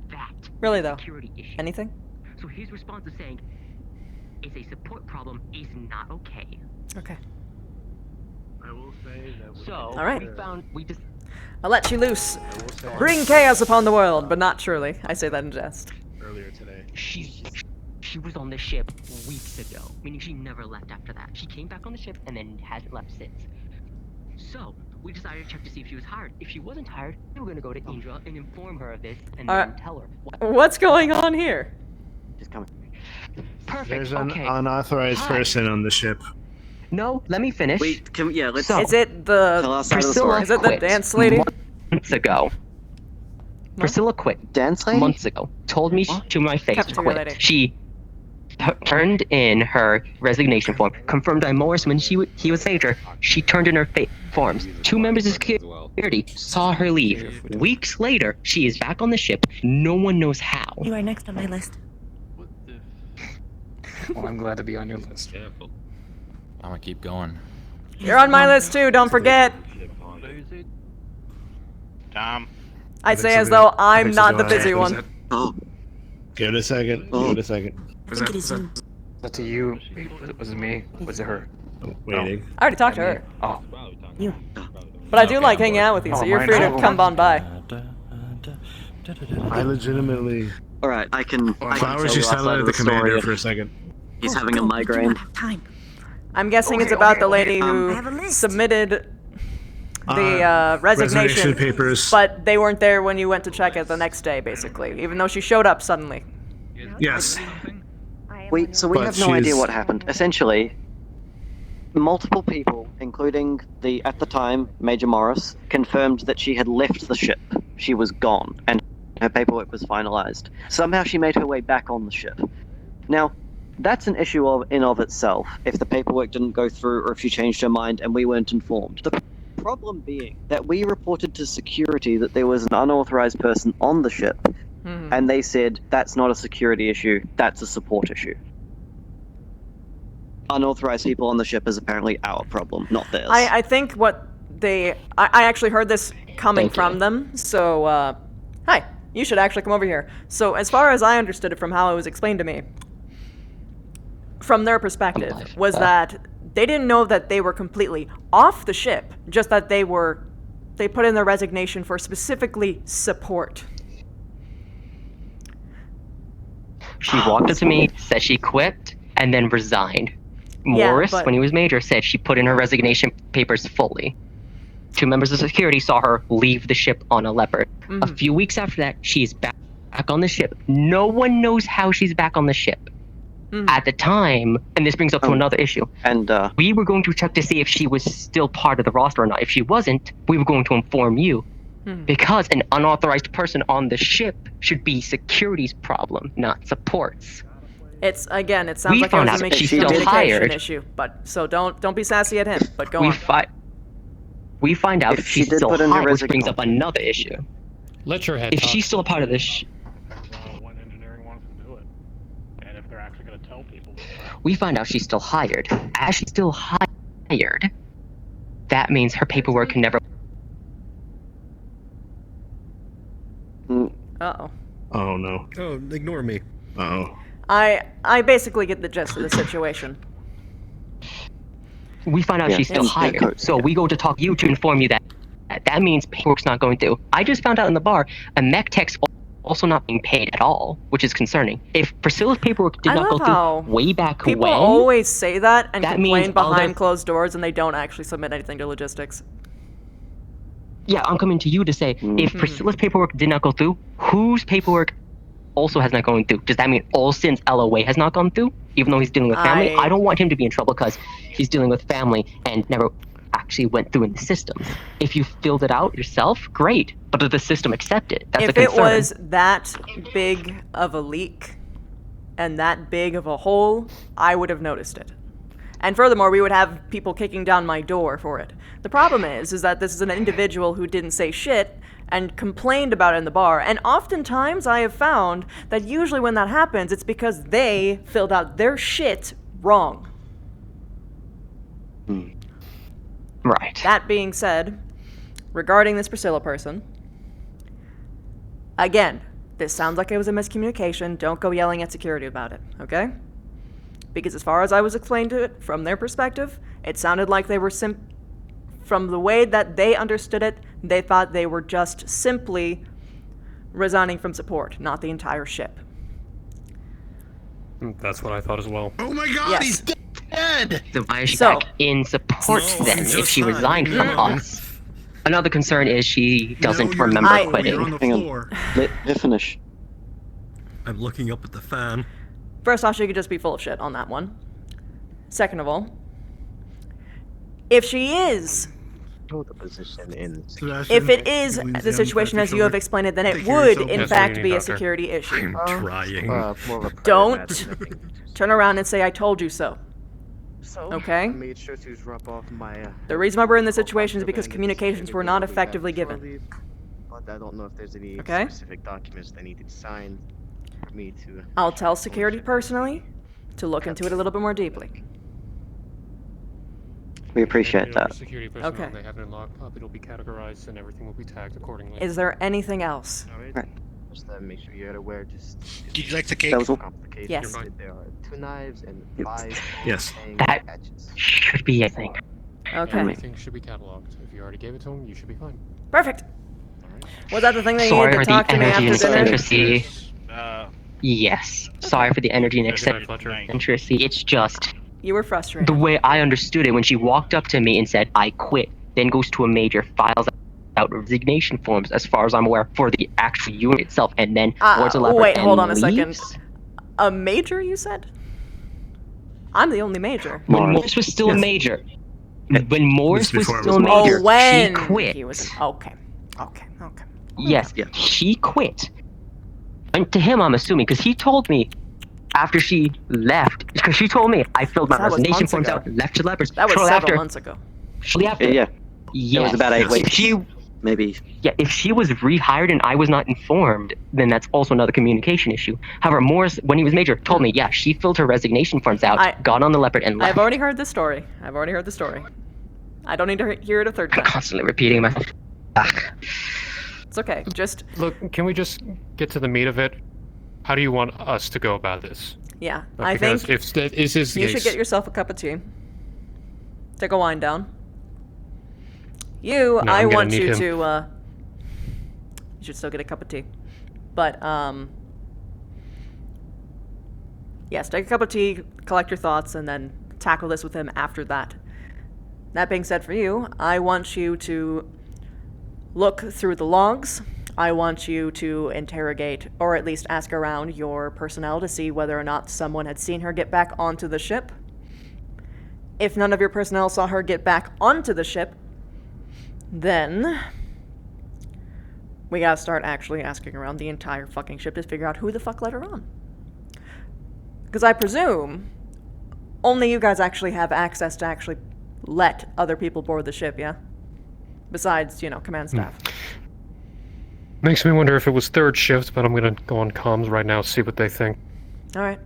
That Really though? security issue. Anything? So his response is saying, "It's a support problem. Is not okay." Okay. I will say that. So Alright. we just. I'll let you loose. Bring chaos upon the world, but not truly. I say that in jest. Earlier today. She was on the ship weeks ago, meaning she never left after that. She came back on the ship and then hasn't left since. So we decided to check to see if she was hired. If she wasn't hired, we were going to go to Indra and inform her of this and then tell her. What's going on here? Just coming. Perfect. There's an okay. unauthorized person on the ship. No, let me finish. Wait, let's. So, Is it the Priscilla Is it the quit dance lady? months ago. Priscilla quit Dance lady? months ago. Told me to my face to Cafeteria quit. lady. She turned in her resignation form. Confirmed by Morris when he was major. She turned in her forms. 2 members of security saw her leave. Weeks later, she is back on the ship. No one knows how. You are next on my list. Well, I'm glad to be on your list. I'm gonna keep going. You're on my list too, don't forget. Tom. I say as though I'm not the busy one. Oh. Give it a second. Give it a second. I think it is you. That to you? Was it me? Was it her? Waiting. I already talked to her. Oh. You. But I do like hanging out with you, so you're free to come on by. I legitimately. Alright, I can. Flowers just sounded like the commander for a second. He's having a migraine. I'm guessing it's about the lady who submitted the resignation papers. But they weren't there when you went to check it the next day, basically, even though she showed up suddenly. Yes. So we have no idea what happened. Essentially, multiple people, including at the time, Major Morris, confirmed that she had left the ship. She was gone, and her paperwork was finalized. Somehow she made her way back on the ship. Now, that's an issue in of itself, if the paperwork didn't go through or if she changed her mind and we weren't informed. The problem being that we reported to security that there was an unauthorized person on the ship, and they said, that's not a security issue, that's a support issue. Unauthorized people on the ship is apparently our problem, not theirs. I think what I actually heard this coming from them, so, hi, you should actually come over here. So, as far as I understood it from how it was explained to me, from their perspective, was that they didn't know that they were completely off the ship, just that they put in their resignation for specifically support. She walked up to me, said she quit, and then resigned. Morris, when he was major, said she put in her resignation papers fully. 2 members of security saw her leave the ship on a Leopard. A few weeks after that, she's back on the ship. No one knows how she's back on the ship. At the time, and this brings up to another issue, and we were going to check to see if she was still part of the roster or not. If she wasn't, we were going to inform you. Because an unauthorized person on the ship should be security's problem, not support's. It sounds like it was a miscommunication issue, but so don't be sassy at him, but go on. We find out if she's still hired, which brings up another issue. Let your head If talk. she's still a part of this, we find out she's still hired. As she's still hired, that means her paperwork can never. Uh-oh. Oh no. Oh, ignore me. Uh-oh. I basically get the gist of the situation. We find out she's still hired, so we go to talk you to inform you that that means paperwork's not going through. I just found out in the bar a mech tech's also not being paid at all, which is concerning. If Priscilla's paperwork did not go through way back when, people always say that and complain means behind closed doors, and they don't actually submit anything to logistics. Yeah, I'm coming to you to say, if Priscilla's paperwork did not go through, whose paperwork also has not gone through? Does that mean Olsen's LOA has not gone through, even though he's dealing with family? I don't want him to be in trouble because he's dealing with family and never actually went through in the system. If you filled it out yourself, great. But did the system accept it? That's a concern. If it was that big of a leak and that big of a hole, I would have noticed it. And furthermore, we would have people kicking down my door for it. The problem is that this is an individual who didn't say shit and complained about it in the bar. And oftentimes I have found that usually when that happens, it's because they filled out their shit wrong. Right. That being said, regarding this Priscilla person, again, this sounds like it was a miscommunication. Don't go yelling at security about it, okay? Because as far as I was explained to it, from their perspective, it sounded like they were from the way that they understood it, they thought they were just simply resigning from support, not the entire ship. That's what I thought as well. Oh my god, Yes. he's dead! dead. So why is she back in support then if she resigned from us? Another concern is she doesn't remember quitting. Hang on. Let her finish. I'm looking up at the fan. First off, she could just be full of shit on that one. Second of all, if she is, if it is the situation as you have explained it, then it would in fact be a security issue. I'm trying. Don't turn around and say I told you so. Okay? I made sure to drop off my. The reason why we're in this situation is because communications were not effectively given. But I don't know if there's any Okay? specific documents that need to be signed for me to. I'll tell security personally to look into it a little bit more deeply. We appreciate that. Security personnel, Okay. They have it in lockup. It'll be categorized and everything will be tagged accordingly. Is there anything else? Alright. Just make sure you're aware. Just. Did you like the cake? That was all. Complications. Yes. There are 2 knives and 5. Yes. That should be a thing. Okay. Everything should be cataloged. If you already gave it to him, you should be fine. Perfect. Was that the thing that you Sorry needed for to talk the to me energy and after dinner? eccentricity. Yes. Sorry for the energy and eccentricity. It's just You were frustrated. the way I understood it when she walked up to me and said, I quit, then goes to a major, files out resignation forms, as far as I'm aware, for the actual unit itself, and then towards a leopard Wait, and hold on a leaves. second. A major, you said? I'm the only major. When Morris was still a major. When Morris was before I still a was major, Oh, when she quit. he was okay. Yes, she quit. And to him, I'm assuming, because he told me after she left, because she told me I filled my That was resignation months forms ago. out, left to leopards. That was shortly several after, months ago. Shortly after. Yeah. Yes. It was about 8 weeks. If she, Maybe. yeah, if she was rehired and I was not informed, then that's also another communication issue. However, Morris, when he was major, told me, yeah, she filled her resignation forms out, got on the leopard, and left. I've already heard this story. I don't need to hear it a third I'm time. constantly repeating myself. It's okay. Just Look, can we just get to the meat of it? How do you want us to go about this? yeah. Like, I because think if that is his you case, should get yourself a cup of tea. Take a wind down. You, No, I I'm gonna want need you him. to. You should still get a cup of tea, but yes, take a cup of tea, collect your thoughts, and then tackle this with him after that. That being said, for you, I want you to look through the logs. I want you to interrogate, or at least ask around your personnel to see whether or not someone had seen her get back onto the ship. If none of your personnel saw her get back onto the ship, then we gotta start actually asking around the entire fucking ship to figure out who the fuck let her on. Because I presume only you guys actually have access to actually let other people board the ship, yeah? Besides, command staff. makes me wonder if it was third shift, but I'm gonna go on comms right now, see what they think. Alright.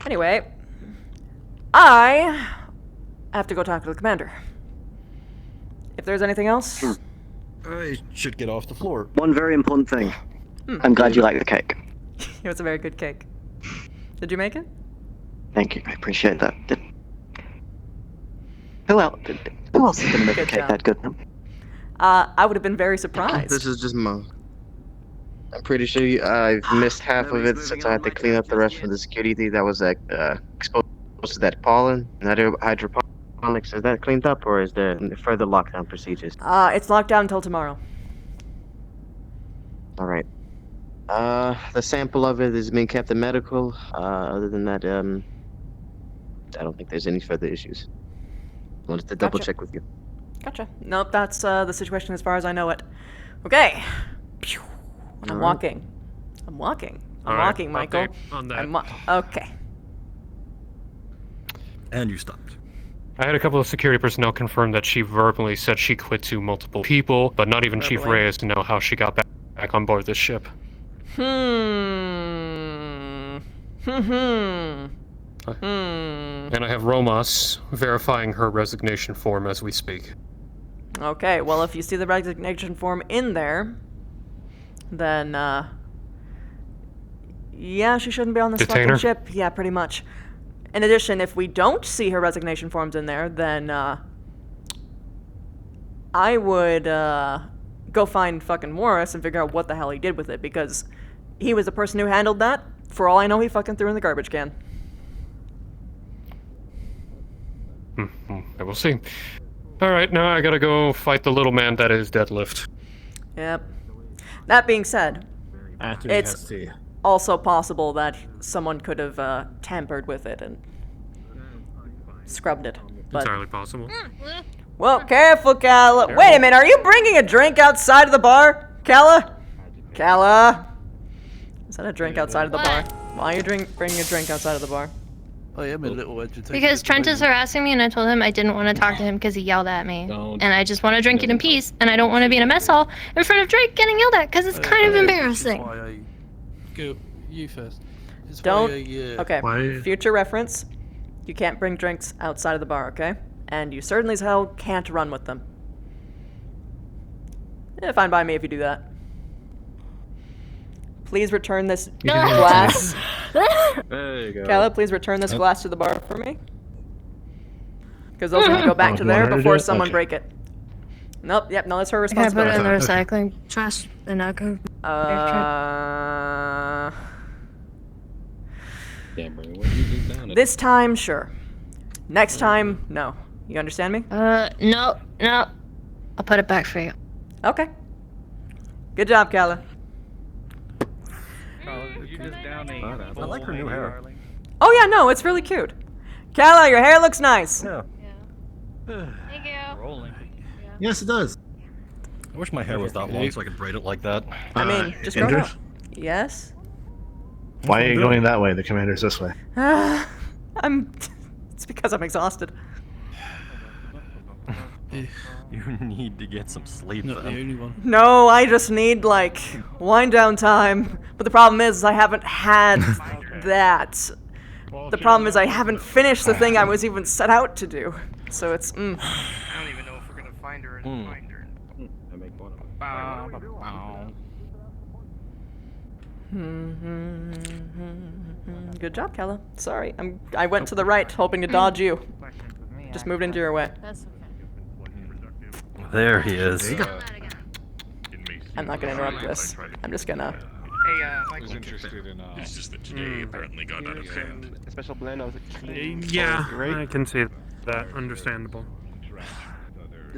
Anyway, I have to go talk to the commander. If there's anything else, I should get off the floor. One very important thing. I'm glad you like the cake. it was a very good cake. Did you make it? Thank you. I appreciate that. Who else is going to make a Good cake job. that good? I would have been very surprised. This is just my. I'm pretty sure I've missed half of it since I had to clean up the rest from the security that was exposed to that pollen and that hydroponics. Is that cleaned up, or is there further lockdown procedures? It's locked down until tomorrow. All right. The sample of it is being kept in medical. Other than that, I don't think there's any further issues. Wanted to double check with you. Gotcha. Nope, that's the situation as far as I know it. Okay. Phew. I'm Alright. walking. I'm walking, Alright, Michael. update on that. Okay. And you stopped. I had a couple of security personnel confirm that she verbally said she quit to multiple people, but not even Chief Verbally. Reyes to know how she got back on board this ship. And I have Romas verifying her resignation form as we speak. Okay, well, if you see the resignation form in there, then, yeah, she shouldn't be on this Detain fucking her? ship. Yeah, pretty much. In addition, if we don't see her resignation forms in there, then, I would, go find fucking Morris and figure out what the hell he did with it, because he was the person who handled that For all I know, he fucking threw in the garbage can. I will see. Alright, now I gotta go fight the little man that is Deadlift. Yep. That being said, it's also possible that someone could have tampered with it and scrubbed it. But... Entirely possible. Well, careful, Calla. Wait a minute, are you bringing a drink outside of the bar? Calla? Calla? Is that a drink outside of the bar? Why are you bringing a drink outside of the bar? I am a little agitated. Because Trent is harassing me and I told him I didn't want to talk to him because he yelled at me. And I just want to drink it in peace and I don't want to be in a mess hall in front of Drake getting yelled at because it's kind of embarrassing. Go, you first. It's Don't. why Okay, future reference. You can't bring drinks outside of the bar, okay? And you certainly as hell can't run with them. Fine by me if you do that. Please return this glass. There you go. Calla, please return this glass to the bar for me. Because those need to go back to there before someone break it. Nope, yep, no, that's her Can I put responsibility. it in the recycling trash and not go? This time, sure. Next time, no. You understand me? No. I'll put it back for you. Okay. Good job, Calla. I like her new hair. Oh yeah, no, it's really cute. Calla, your hair looks nice. Yeah. Thank you. Rolling. Yes, it does. I wish my hair was that long so I could braid it like that. I mean, just grow it Indra? out. Yes? Why are you going that way? The commander's this way. It's because I'm exhausted. You need to get some sleep. Not the only one. No, I just need, like, wind down time. But the problem is I haven't had that. The problem is I haven't finished the thing I was even set out to do. So it's, I don't even know if we're gonna find her and find her. I make one of them. Good job, Calla. Sorry, I went to the right, hoping to dodge you. Just moved into your way. That's okay. There he is. I'm not gonna interrupt this. I'm just gonna. Hey, I was interested in. It's just that today apparently got out of hand. A special blend of clean. Yeah, right? I can see that. Understandable.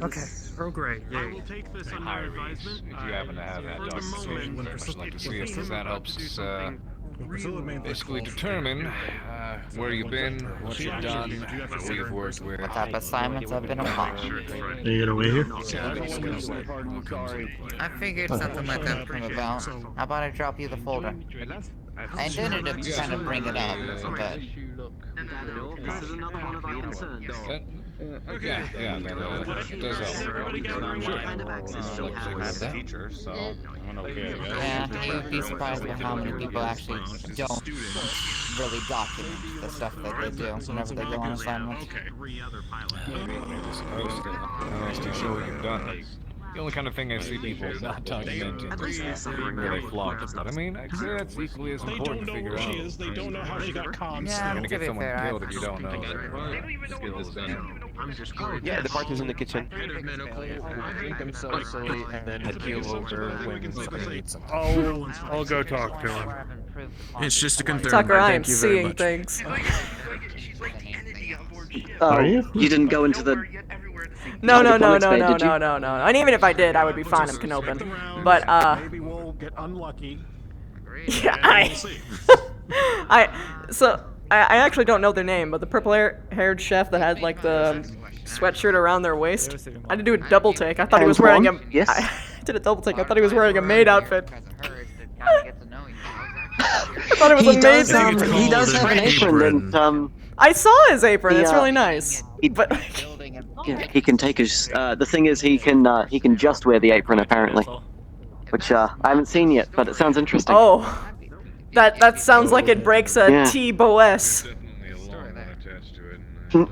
Okay. Earl Grey. I will take this under advisement. If you happen to have that documentation, I'd much like to see it, because that helps us basically determine where you've been, what you've done, who you've worked with. What type of assignments have been upon? Are you gonna wait here? I figured something like that would come about. How about I drop you the folder? I intended to kind of bring it up, but... This is another one of our concerns. Okay, yeah, that does help. What kind of access she has. Teacher, so I'm okay. Yeah, you'd be surprised at how many people actually don't really document the stuff that they do whenever they go on assignments. Nice to show what you've done. The only kind of thing I see people not documenting really flogged. But I mean, I'd say that's equally as important to figure out. They don't know how she got comms. Yeah, You're gonna to get be someone fair, killed if you don't know that. Let's get this done. Yeah, the party's in the kitchen. Make them so silly and then keel over when somebody needs something. I'll go talk to him. It's just a concern. Tucker, I am Thank you very seeing much. things. Are you didn't go into the... No. hydroponics bay, did you? And even if I did, I would be fine in Canopin. But, Maybe we'll get unlucky. yeah, I actually don't know their name, but the purple-haired chef that had, like, the sweatshirt around their waist, I had to do a double take. I thought he was wearing a... Yes? I did a double take. I thought he was wearing a maid outfit. I thought it was amazing. He does have an apron, and I saw his apron. It's really nice. But yeah, he can take his. The thing is, he can just wear the apron apparently, which I haven't seen yet, but it sounds interesting. oh, that sounds like it breaks a Yeah. T-BOS.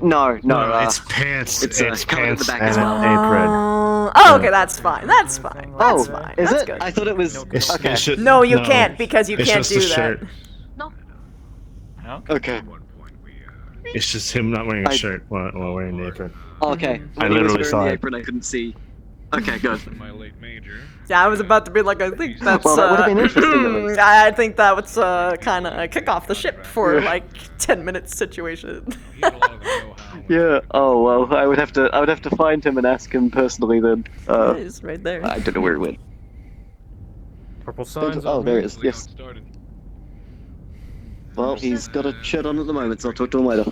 No, it's pants. It's It's covered at the pants back and as well. apron. Oh, okay, that's fine. That's fine. Oh, That's fine. is That's it? good. I thought it was. Okay. No, you can't because you it's can't just do a that. shirt. Okay. It's just him not wearing a shirt while wearing the apron. Okay. I When he was literally wearing saw the it. apron, I couldn't see. Okay, good. My late major. Yeah, I was about to be like, I think that's. Well, that would have been interesting at least. I think that was kind of kick off the ship for like 10-minute situation. Yeah. Oh well, I would have to find him and ask him personally then. He's right there. I don't know where he went. Purple signs. Oh, there it is. Yes. Well, he's got a shirt on at the moment, so I'll talk to him later.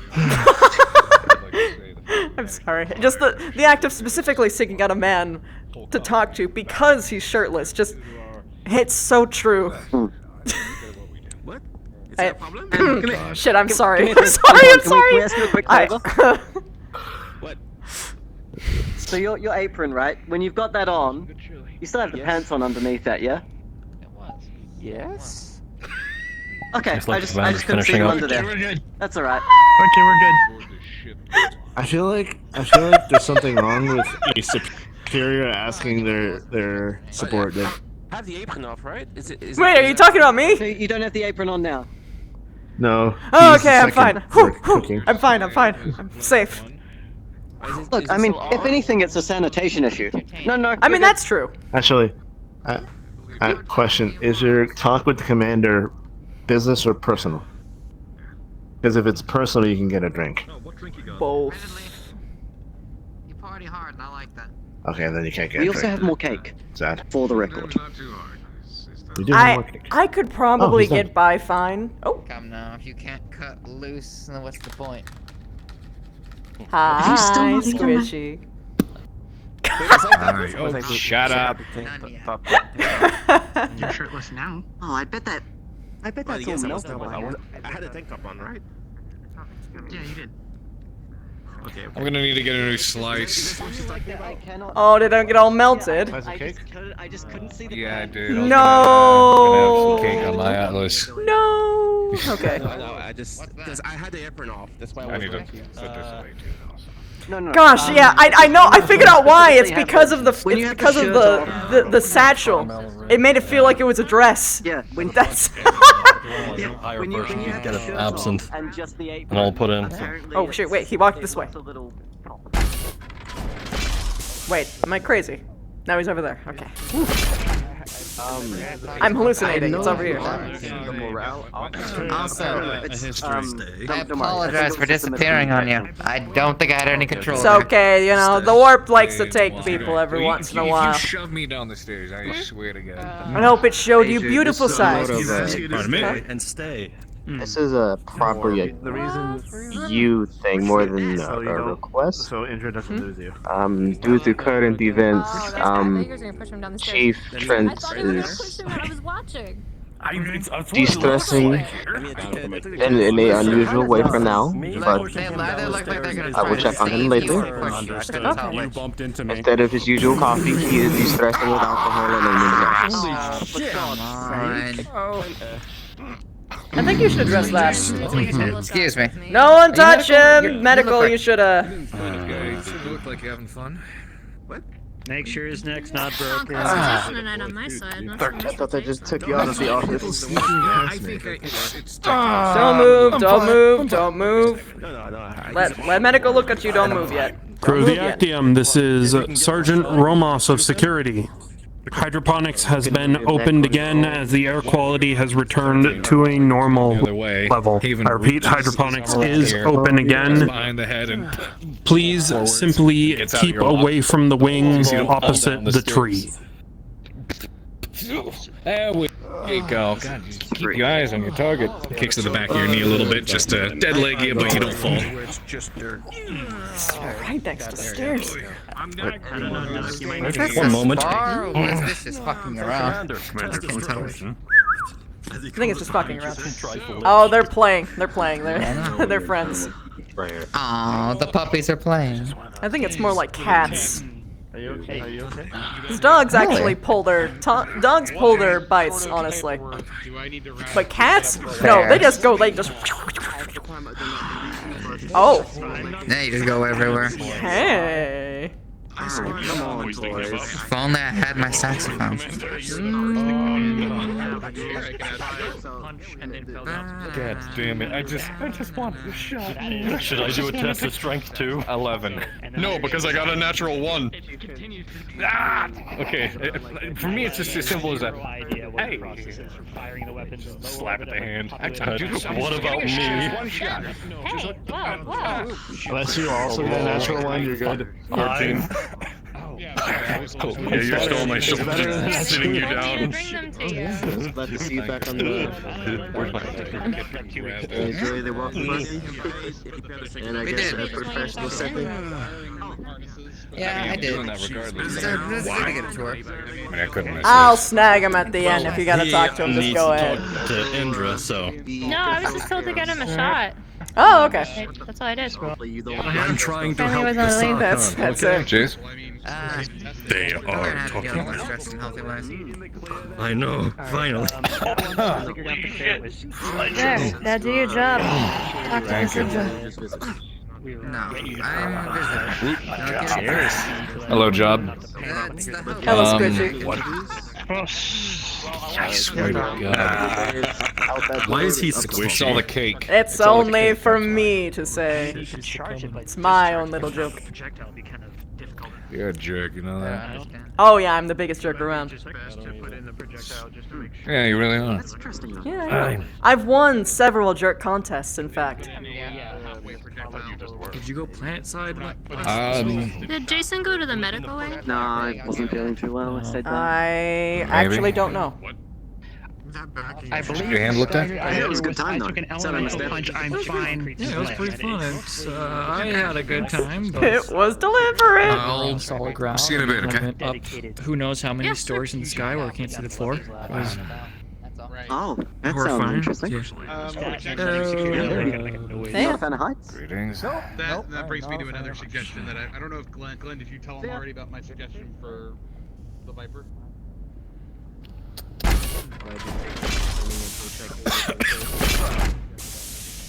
I'm sorry. Just the act of specifically seeking out a man to talk to because he's shirtless just hits so true. What? Is that a problem? Shit, I'm sorry. Come I'm sorry. I'm Can sorry. we ask you a quick favor? What? So your apron, right? When you've got that on, you still have the pants on underneath that, yeah? Yes. Okay, It's like I just Vander's couldn't see finishing him up. under there. Okay, we're good. That's alright. Okay, we're good. I feel like there's something wrong with a superior asking their subordinate. Have the apron off, right? Is it? Wait, are you talking about me? You don't have the apron on now. No. Oh, he's the okay, I'm fine. second for Whew, whew. cooking. I'm fine. I'm safe. Look, I mean, if anything, it's a sanitation issue. No. I mean, that's true. Actually, question: is your talk with the commander business or personal? Because if it's personal, you can get a drink. Both. You party hard, and I like that. Okay, then you can't get We a also drink. have more cake. Sad. For the record. We do have more cake. I could probably he's done. get by fine. Oh. Come now, if you can't cut loose, then what's the point? Hi, still not eating my- Squishy. Oh, shut up. You're shirtless now. Oh, I bet that's all melted by now. I had a tank top on, right? Yeah, you did. Okay. I'm gonna need to get a new slice. Oh, they don't get all melted. I just couldn't see the Yeah, plan. dude. No. I'm gonna have some cake on my Atlas. No. Okay. No, I just because I had the apron off. That's why I need to confused. set this away too. No. Gosh, yeah, I know. I figured out why. It's because of the When you it's have the because of shirt the satchel. It made it feel like it was a dress. Yeah, when That's. Hire when you person, have get the an shirt absinthe, on and just the apron. and I'll put in. Apparently Oh shit! Wait, he walked this way. it's a little. Wait, am I crazy? Now he's over there. Okay. I'm hallucinating. It's over here. The morale. Also, It's I don't worry. apologize for disappearing on you. I don't think I had any control. It's there. okay, you know, the warp likes to take people every once in a If while. you shove me down the stairs, I swear to God. I hope it showed you beautiful sides. Pardon me. And stay. This is a properly The reason. you thing more than So you a don't- request. So Indra doesn't lose you. Due to current events, Oh, that's bad. I thought you were gonna push him down the stairs. Chief I Trent thought you were gonna is push him when I was watching. de-stressing in a unusual way for now, but They neither look like they're gonna I will try check to on him save later. you or push you. Understood. That's how You much. bumped into me. instead of his usual coffee, he is de-stressing with alcohol and amino Come on. I think you should address that. Excuse me. No one touch medical? him! Medical, you should, Guys, you look like you're having fun. Make sure his neck's not broken. Constitution tonight on my side. I thought I just took you out of the office. Yeah, I think it's Don't move, don't move, don't move. No. Let medical look at you, don't move yet. Crew of Don't the move yet. Actium, this is Sergeant Romos of Security. Hydroponics has been opened again as the air quality has returned to a normal level. I repeat, hydroponics is open again. behind the head and Please simply keep away from the wing opposite the tree. there we go. God, just keep your eyes on your target. Kicks to the back of your knee a little bit, just to dead leg you, but you don't fall. It's right next to the stairs. One moment. Bar, or is this just fucking around? I think it's just fucking around. Oh, they're playing. They're playing. They're friends. Aw, the puppies are playing. I think it's more like cats. Are you okay? Are you okay? These dogs actually pull their dogs pull their bites, honestly. But cats, no, they just go. They just. Oh. Yeah, you just go everywhere. Hey. Come on, boys. If only I had my saxophone. God damn it! I just wanted a shot. Should I do a test of strength too? 11. No, because I got a natural 1. Ah! Okay, for me it's just as simple as that. Hey! Slap at the hand. What about me? Hey, whoa, whoa. Unless you also get a natural 1, you're good. 14. Yeah, you're still on my shoulder, sitting you down. Bring them to you. Glad to see you back on the road. Enjoy the walk party. And I guess a professional setting. Yeah, I did. Doing that regardless. This is gonna get a tour. I mean, I couldn't miss I'll snag him at the end if you gotta talk to him. Just go ahead. To Indra, so. No, I was just told to get him a shot. Oh, okay. That's all I did. I'm trying to Apparently help I was on the the lead. That's it. Cheers. They We're gonna are have to get more talking. stressed and healthy ways. I know, finally. There, now do your job. Talk to Miss Indra. No, I'm a visitor. Don't get it. Hello, Job. That's the hope. Hello, Squishy. I swear to God. Why is he It's squishy? all the cake. It's only for me to say. It's my own little joke. You're a jerk, you know that? Oh yeah, I'm the biggest jerk around. Yeah, you really are. Yeah, I know. I've won several jerk contests, in fact. Did you go planet side? Did Jason go to the medical wing? No, I wasn't feeling too well. I said that. I actually don't know. I believe Your hand looked at? It was a good time, though. I took an It's not a elemental mistake. punch. I'm fine. Yeah, it was pretty fun. It's, I had a good time. But It was deliberate. old solid ground. See you in a bit, okay? Up, who knows how many stories in the sky where I can't see the floor. It was Oh, that horrifying. sounds interesting. Damn. Not a fan of heights? Greetings. That brings me to another suggestion that I don't know if Glenn, did you tell him already about my suggestion for the Viper?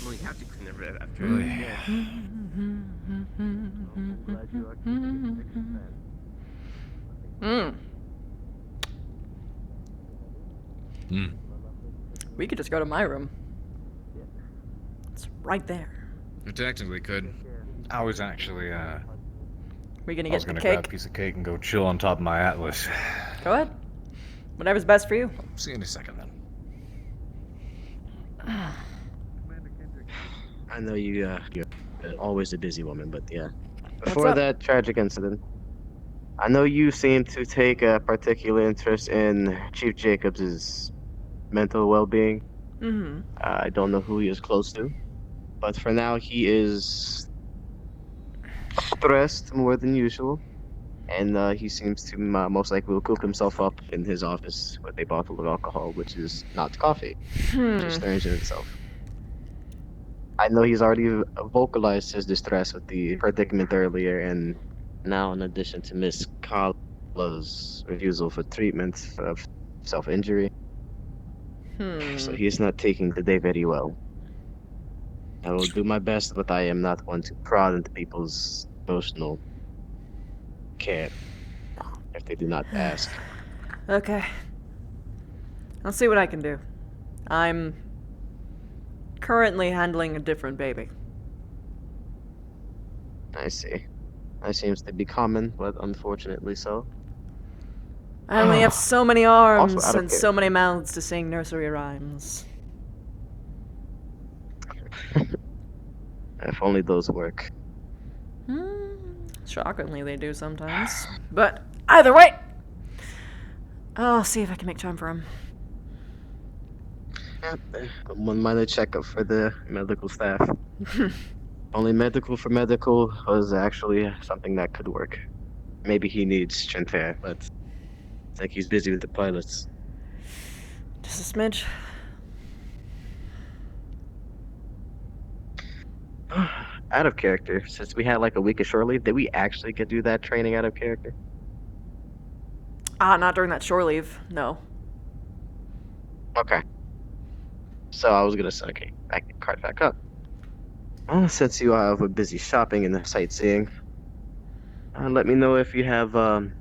We have to clean it after. We could just go to my room. It's right there. You technically could. I was actually, We gonna I was get the gonna grab a cake? piece of cake and go chill on top of my Atlas. Go ahead. Whatever's best for you. See you in a second then. I know you're always a busy woman, but yeah. What's Before up? that tragic incident, I know you seem to take a particular interest in Chief Jacobs' mental well-being. Mm-hmm. I don't know who he is close to, but for now he is stressed more than usual, and he seems to most likely will cook himself up in his office with a bottle of alcohol, which is not coffee, which is strange in itself. I know he's already vocalized his distress with the predicament earlier, and now in addition to Miss Kala's refusal for treatment of self-injury, so he's not taking the day very well. I will do my best, but I am not one to prod into people's emotional care if they do not ask. Okay. I'll see what I can do. I'm currently handling a different baby. I see. That seems to be common, but unfortunately so. I only have so many arms Also, out of and so many mouths to sing nursery rhymes. If only those work. Shockingly, they do sometimes. But either way, I'll see if I can make time for him. One minor checkup for the medical staff. Only medical for medical was actually something that could work. Maybe he needs Chanter, but I think he's busy with the pilots. Just a smidge. Out of character, since we had like a week of shore leave, did we actually get to do that training out of character? Not during that shore leave, no. Okay. So I was gonna say, okay, I can card back up. Well, since you were busy shopping and sightseeing, Let me know if you have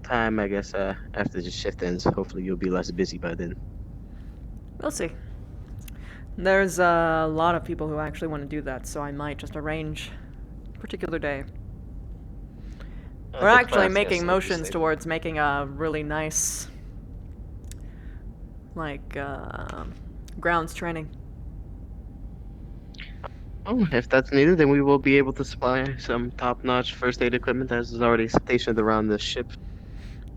time, I guess, after the shift ends. Hopefully you'll be less busy by then. We'll see. There's a lot of people who actually want to do that, so I might just arrange a particular day. We're actually making motions towards making a really nice, like, grounds training. Oh, if that's needed, then we will be able to supply some top-notch first aid equipment as is already stationed around the ship.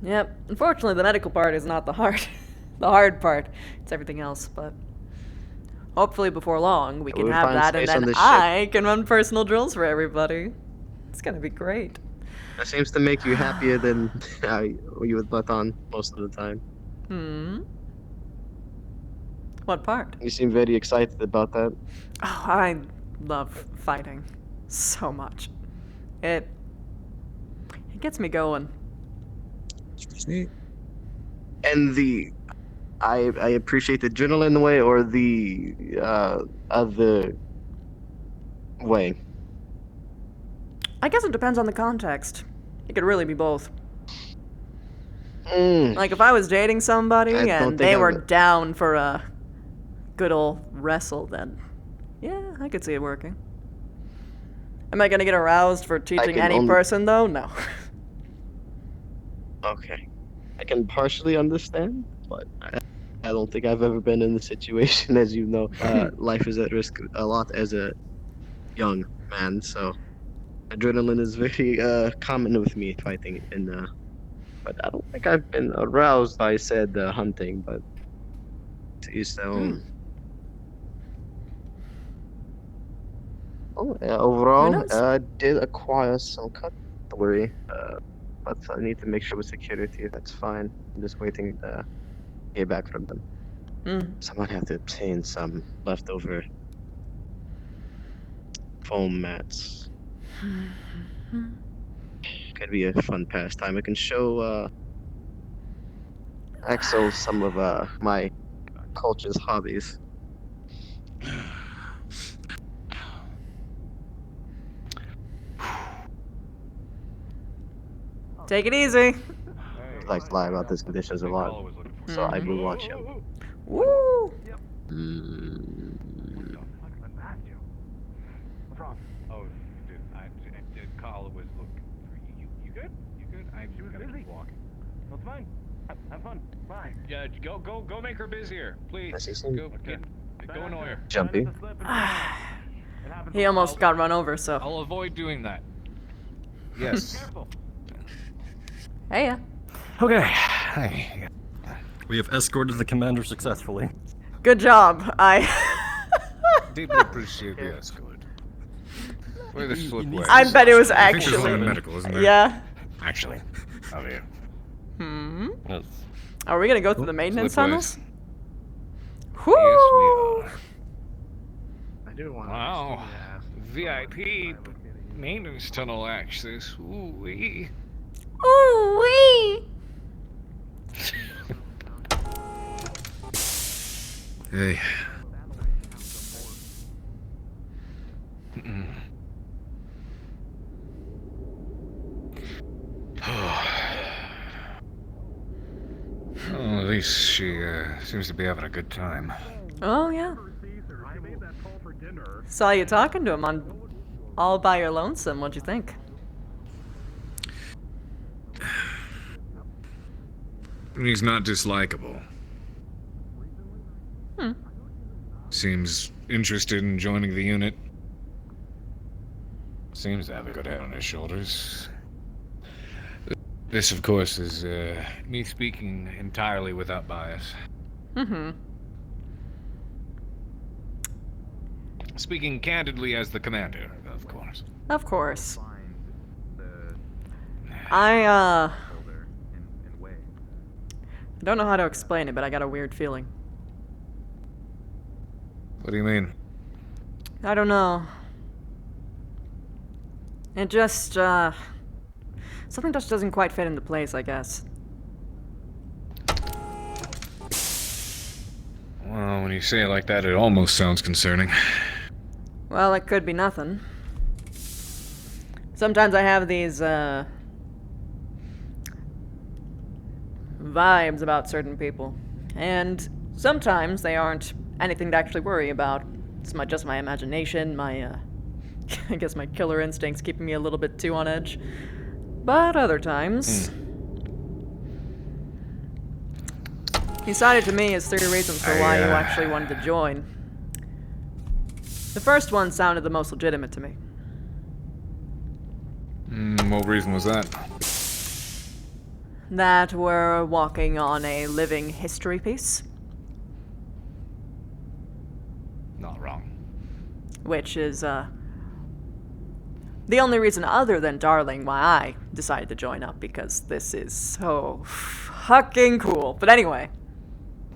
Yep. Unfortunately, the medical part is not the hard, the hard part. It's everything else, but hopefully before long we can have that, and then I can run personal drills for everybody. It's gonna be great. That seems to make you happier than you would let on most of the time. Hmm. What part? You seem very excited about that. Oh, I love fighting so much. It gets me going. And I appreciate the adrenaline way or the other way. I guess it depends on the context. It could really be both. Like if I was dating somebody and they were down for a good old wrestle, then yeah, I could see it working. Am I gonna get aroused for teaching any person though? No. Okay. I can partially understand, but I don't think I've ever been in the situation. As you know, life is at risk a lot as a young man, so adrenaline is very common with me fighting, and but I don't think I've been aroused by said hunting, but to each their own. Oh, yeah, overall, I did acquire some cutlery, but I need to make sure with security that's fine. I'm just waiting to hear back from them. So I might have to obtain some leftover foam mats. Could be a fun pastime. I can show Axel some of my culture's hobbies. Take it easy. I like to lie about these conditions a lot, so I will watch him. Woo! Oh, dude, Carla was looking for you. You good? You good? I'm gonna keep walking. That's fine. Have fun. Bye. Yeah, go make her busier, please. Go annoy her. Jumpy. He almost got run over, so. I'll avoid doing that. Yes. Hey. Okay. Hi. We have escorted the commander successfully. Good job. Deeply appreciate the escort. Where the slip way? I bet it was I think there's actually. some medical, isn't there? Yeah. Actually. Oh yeah. Yes. Are we gonna go through the maintenance tunnels? Whoo! Yes, we are. I do want. Wow. VIP maintenance tunnel access. Ooh wee. Ooh wee. Hey. Well, at least she seems to be having a good time. Oh yeah. Saw you talking to him on all by your lonesome. What'd you think? He's not dislikable. Hmm. Seems interested in joining the unit. Seems to have a good head on his shoulders. This, of course, is me speaking entirely without bias. Speaking candidly as the commander, of course. Of course. I don't know how to explain it, but I got a weird feeling. What do you mean? I don't know. It just, something just doesn't quite fit into place, I guess. Well, when you say it like that, it almost sounds concerning. Well, it could be nothing. Sometimes I have these, vibes about certain people. And sometimes they aren't anything to actually worry about. It's just my imagination, my, I guess my killer instincts keeping me a little bit too on edge. But other times... He cited to me as 3 reasons for why you actually wanted to join. The first one sounded the most legitimate to me. What reason was that? That we're walking on a living history piece. Not wrong. Which is, the only reason other than Darling why I decided to join up, because this is so fucking cool. But anyway.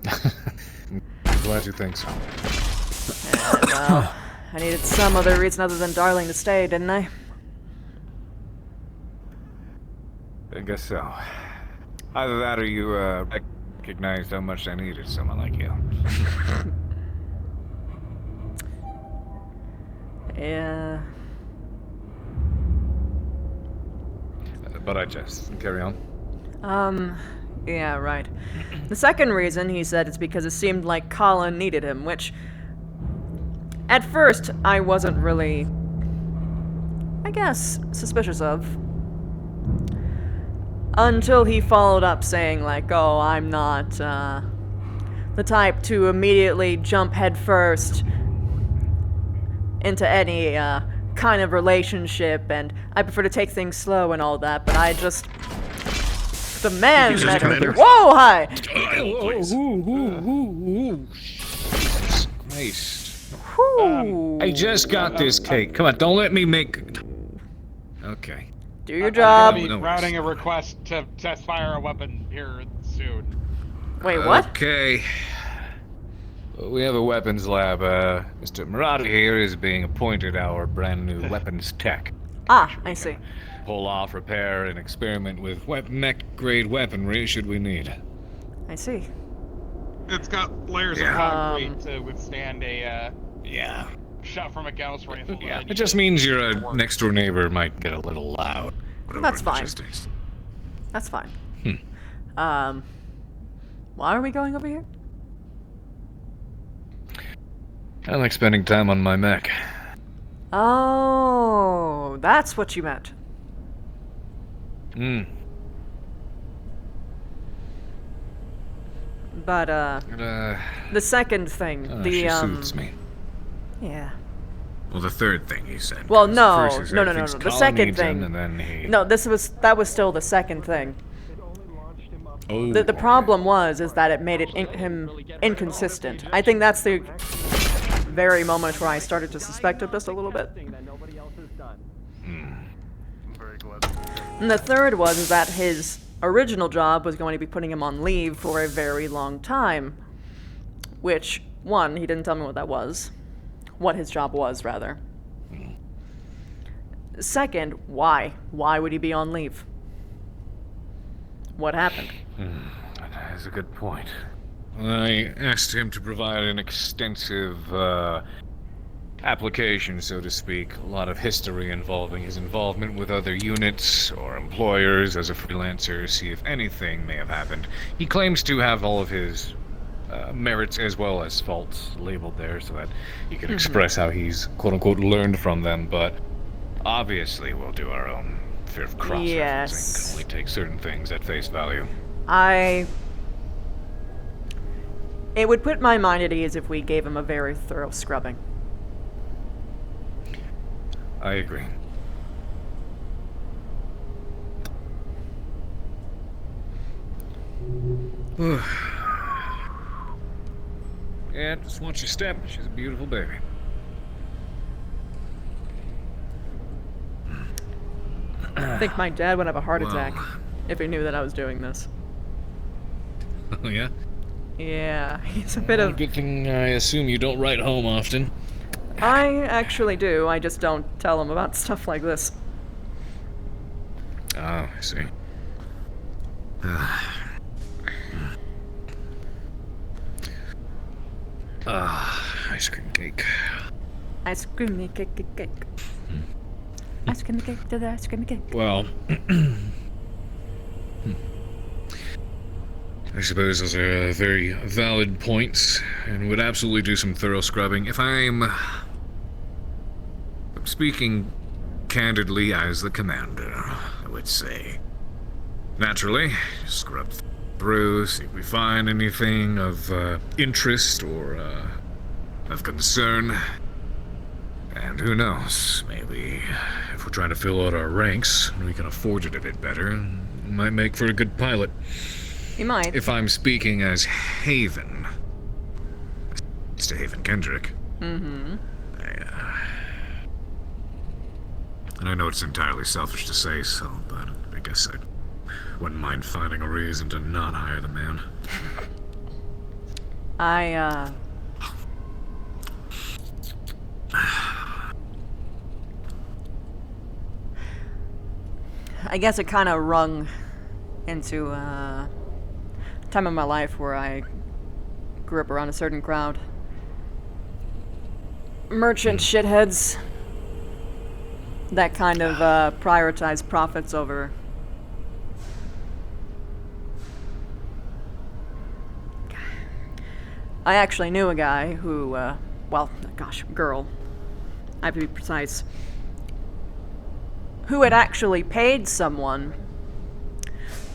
I'm glad you think so. Well, I needed some other reason other than Darling to stay, didn't I? I guess so. Either that or you recognized how much I needed someone like you. Yeah. But I just carry on. Yeah, right. The second reason, he said, is because it seemed like Colin needed him, which... At first, I wasn't really... I guess, suspicious of. Until he followed up saying, like, oh, I'm not, the type to immediately jump headfirst into any, kind of relationship, and I prefer to take things slow and all that, but I just... The man met her. Whoa, hi! Nice. I just got this cake. Come on, don't let me make... Okay. Do your job. I'll be routing a request to test fire a weapon here soon. Wait, what? Okay. We have a weapons lab. Mr. Murata here is being appointed our brand new weapons tech. Ah, I see. Pull off, repair, and experiment with mech-grade weaponry should we need. I see. It's got layers of concrete to withstand a shot from a Gauss rifle. Yeah, it just means your next-door neighbor might get a little loud. That's fine. That's fine. Why are we going over here? I like spending time on my mech. Oh, that's what you meant. But, the second thing, she suits me. Yeah. Well, the third thing he said. Well, no. First he said he thinks The Colin second needs thing. him, and then he... No, that was still the second thing. Oh, The problem is that it made him inconsistent. I think that's the very moment where I started to suspect him just a little bit. And the third is that his original job was going to be putting him on leave for a very long time. Which, one, he didn't tell me what that was. What his job was, rather. Second, why? Why would he be on leave? What happened? That's a good point. I asked him to provide an extensive application, so to speak. A lot of history involving his involvement with other units or employers as a freelancer, see if anything may have happened. He claims to have all of his merits as well as faults labeled there so that he can express how he's quote-unquote learned from them, but obviously we'll do our own fair of cross-referencing. We take certain things at face value. It would put my mind at ease if we gave him a very thorough scrubbing. I agree. Yeah, just watch your step. She's a beautiful baby. I think my dad would have a heart attack if he knew that I was doing this. Oh, yeah? Yeah, he's a bit of... Good thing I assume you don't write home often. I actually do, I just don't tell him about stuff like this. Oh, I see. Ice cream cake. Ice cream cake. Ice cream cake to the ice cream cake. Well, I suppose those are very valid points, and would absolutely do some thorough scrubbing. If I'm speaking candidly as the commander, I would say. Naturally, scrub through, see if we find anything of interest or of concern. And who knows, maybe if we're trying to fill out our ranks, we can afford it a bit better, and might make for a good pilot. You might. If I'm speaking as Haven. Mr. Haven Kendrick. Mm-hmm. And I know it's entirely selfish to say so, but I guess I wouldn't mind finding a reason to not hire the man. I guess it kind of rung into a time of my life where I grew up around a certain crowd. Merchant shitheads that kind of prioritize profits over I actually knew a guy who, well, gosh, girl, I have to be precise, who had actually paid someone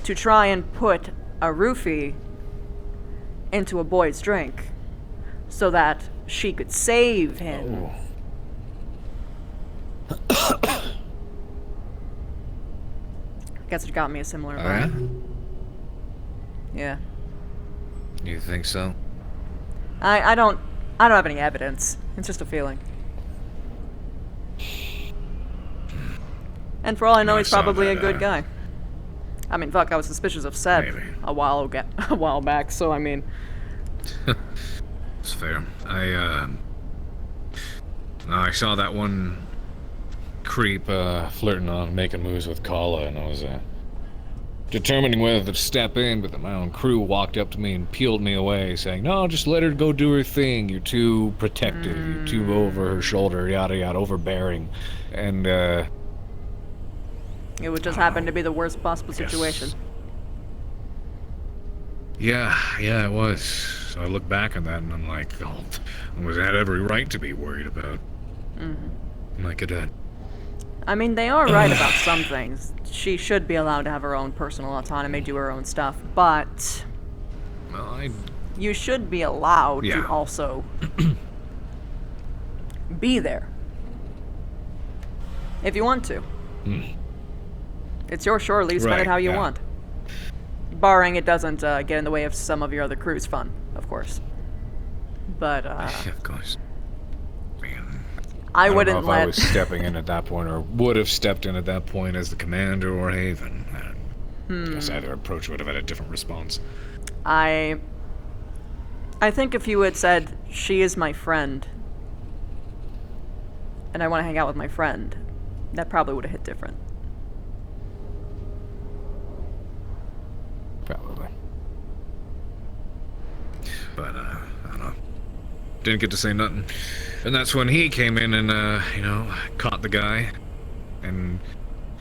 to try and put a roofie into a boy's drink so that she could save him. Guess it got me a similar vibe. Yeah. You think so? I don't have any evidence. It's just a feeling. And for all I know, he's probably a good guy. I mean, fuck, I was suspicious of Seb a while back, so I mean... It's fair. I saw that one creep flirting on making moves with Kala, and I was determining whether to step in, but then my own crew walked up to me and peeled me away, saying, "No, just let her go do her thing. You're too protective. You're too over her shoulder, yada yada, overbearing." And it would just happen to be the worst possible situation. Yeah, it was. So I look back on that and I'm like, oh, I had every right to be worried about my cadet. I mean, they are right about some things. She should be allowed to have her own personal autonomy, do her own stuff, but you should be allowed to also be there. If you want to. It's your shore lease, spend it how you want. Barring it doesn't get in the way of some of your other crew's fun, of course. But, of course. I wouldn't know if I was stepping in at that point, or would have stepped in at that point as the commander or Haven. I guess either approach would have had a different response. I think if you had said, "She is my friend, and I want to hang out with my friend," that probably would have hit different. Probably. But, I don't know. Didn't get to say nothing. And that's when he came in and, caught the guy. And,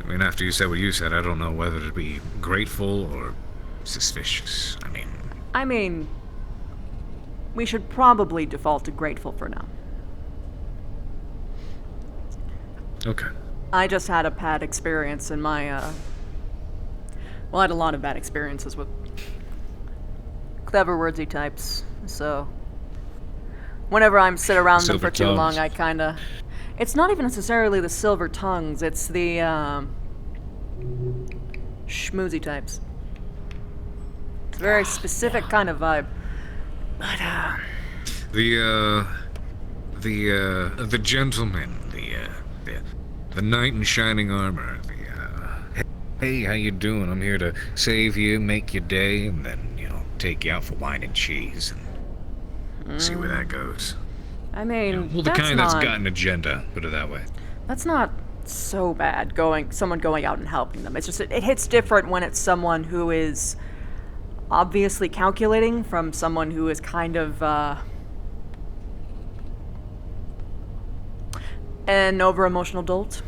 I mean, after you said what you said, I don't know whether to be grateful or suspicious. I mean, we should probably default to grateful for now. Okay. I just had a bad experience in my, well, I had a lot of bad experiences with clever wordsy types, so whenever I'm sit around them for too long, I kinda... It's not even necessarily the silver tongues, it's the, schmoozy types. It's a very specific kind of vibe. But, the gentleman, the knight in shining armor, hey, how you doing? I'm here to save you, make your day, and then, take you out for wine and cheese, and see where that goes. I mean, the kind that's got an agenda, put it that way. That's not so bad, someone going out and helping them. It's just, it hits different when it's someone who is obviously calculating from someone who is kind of, an over-emotional dolt.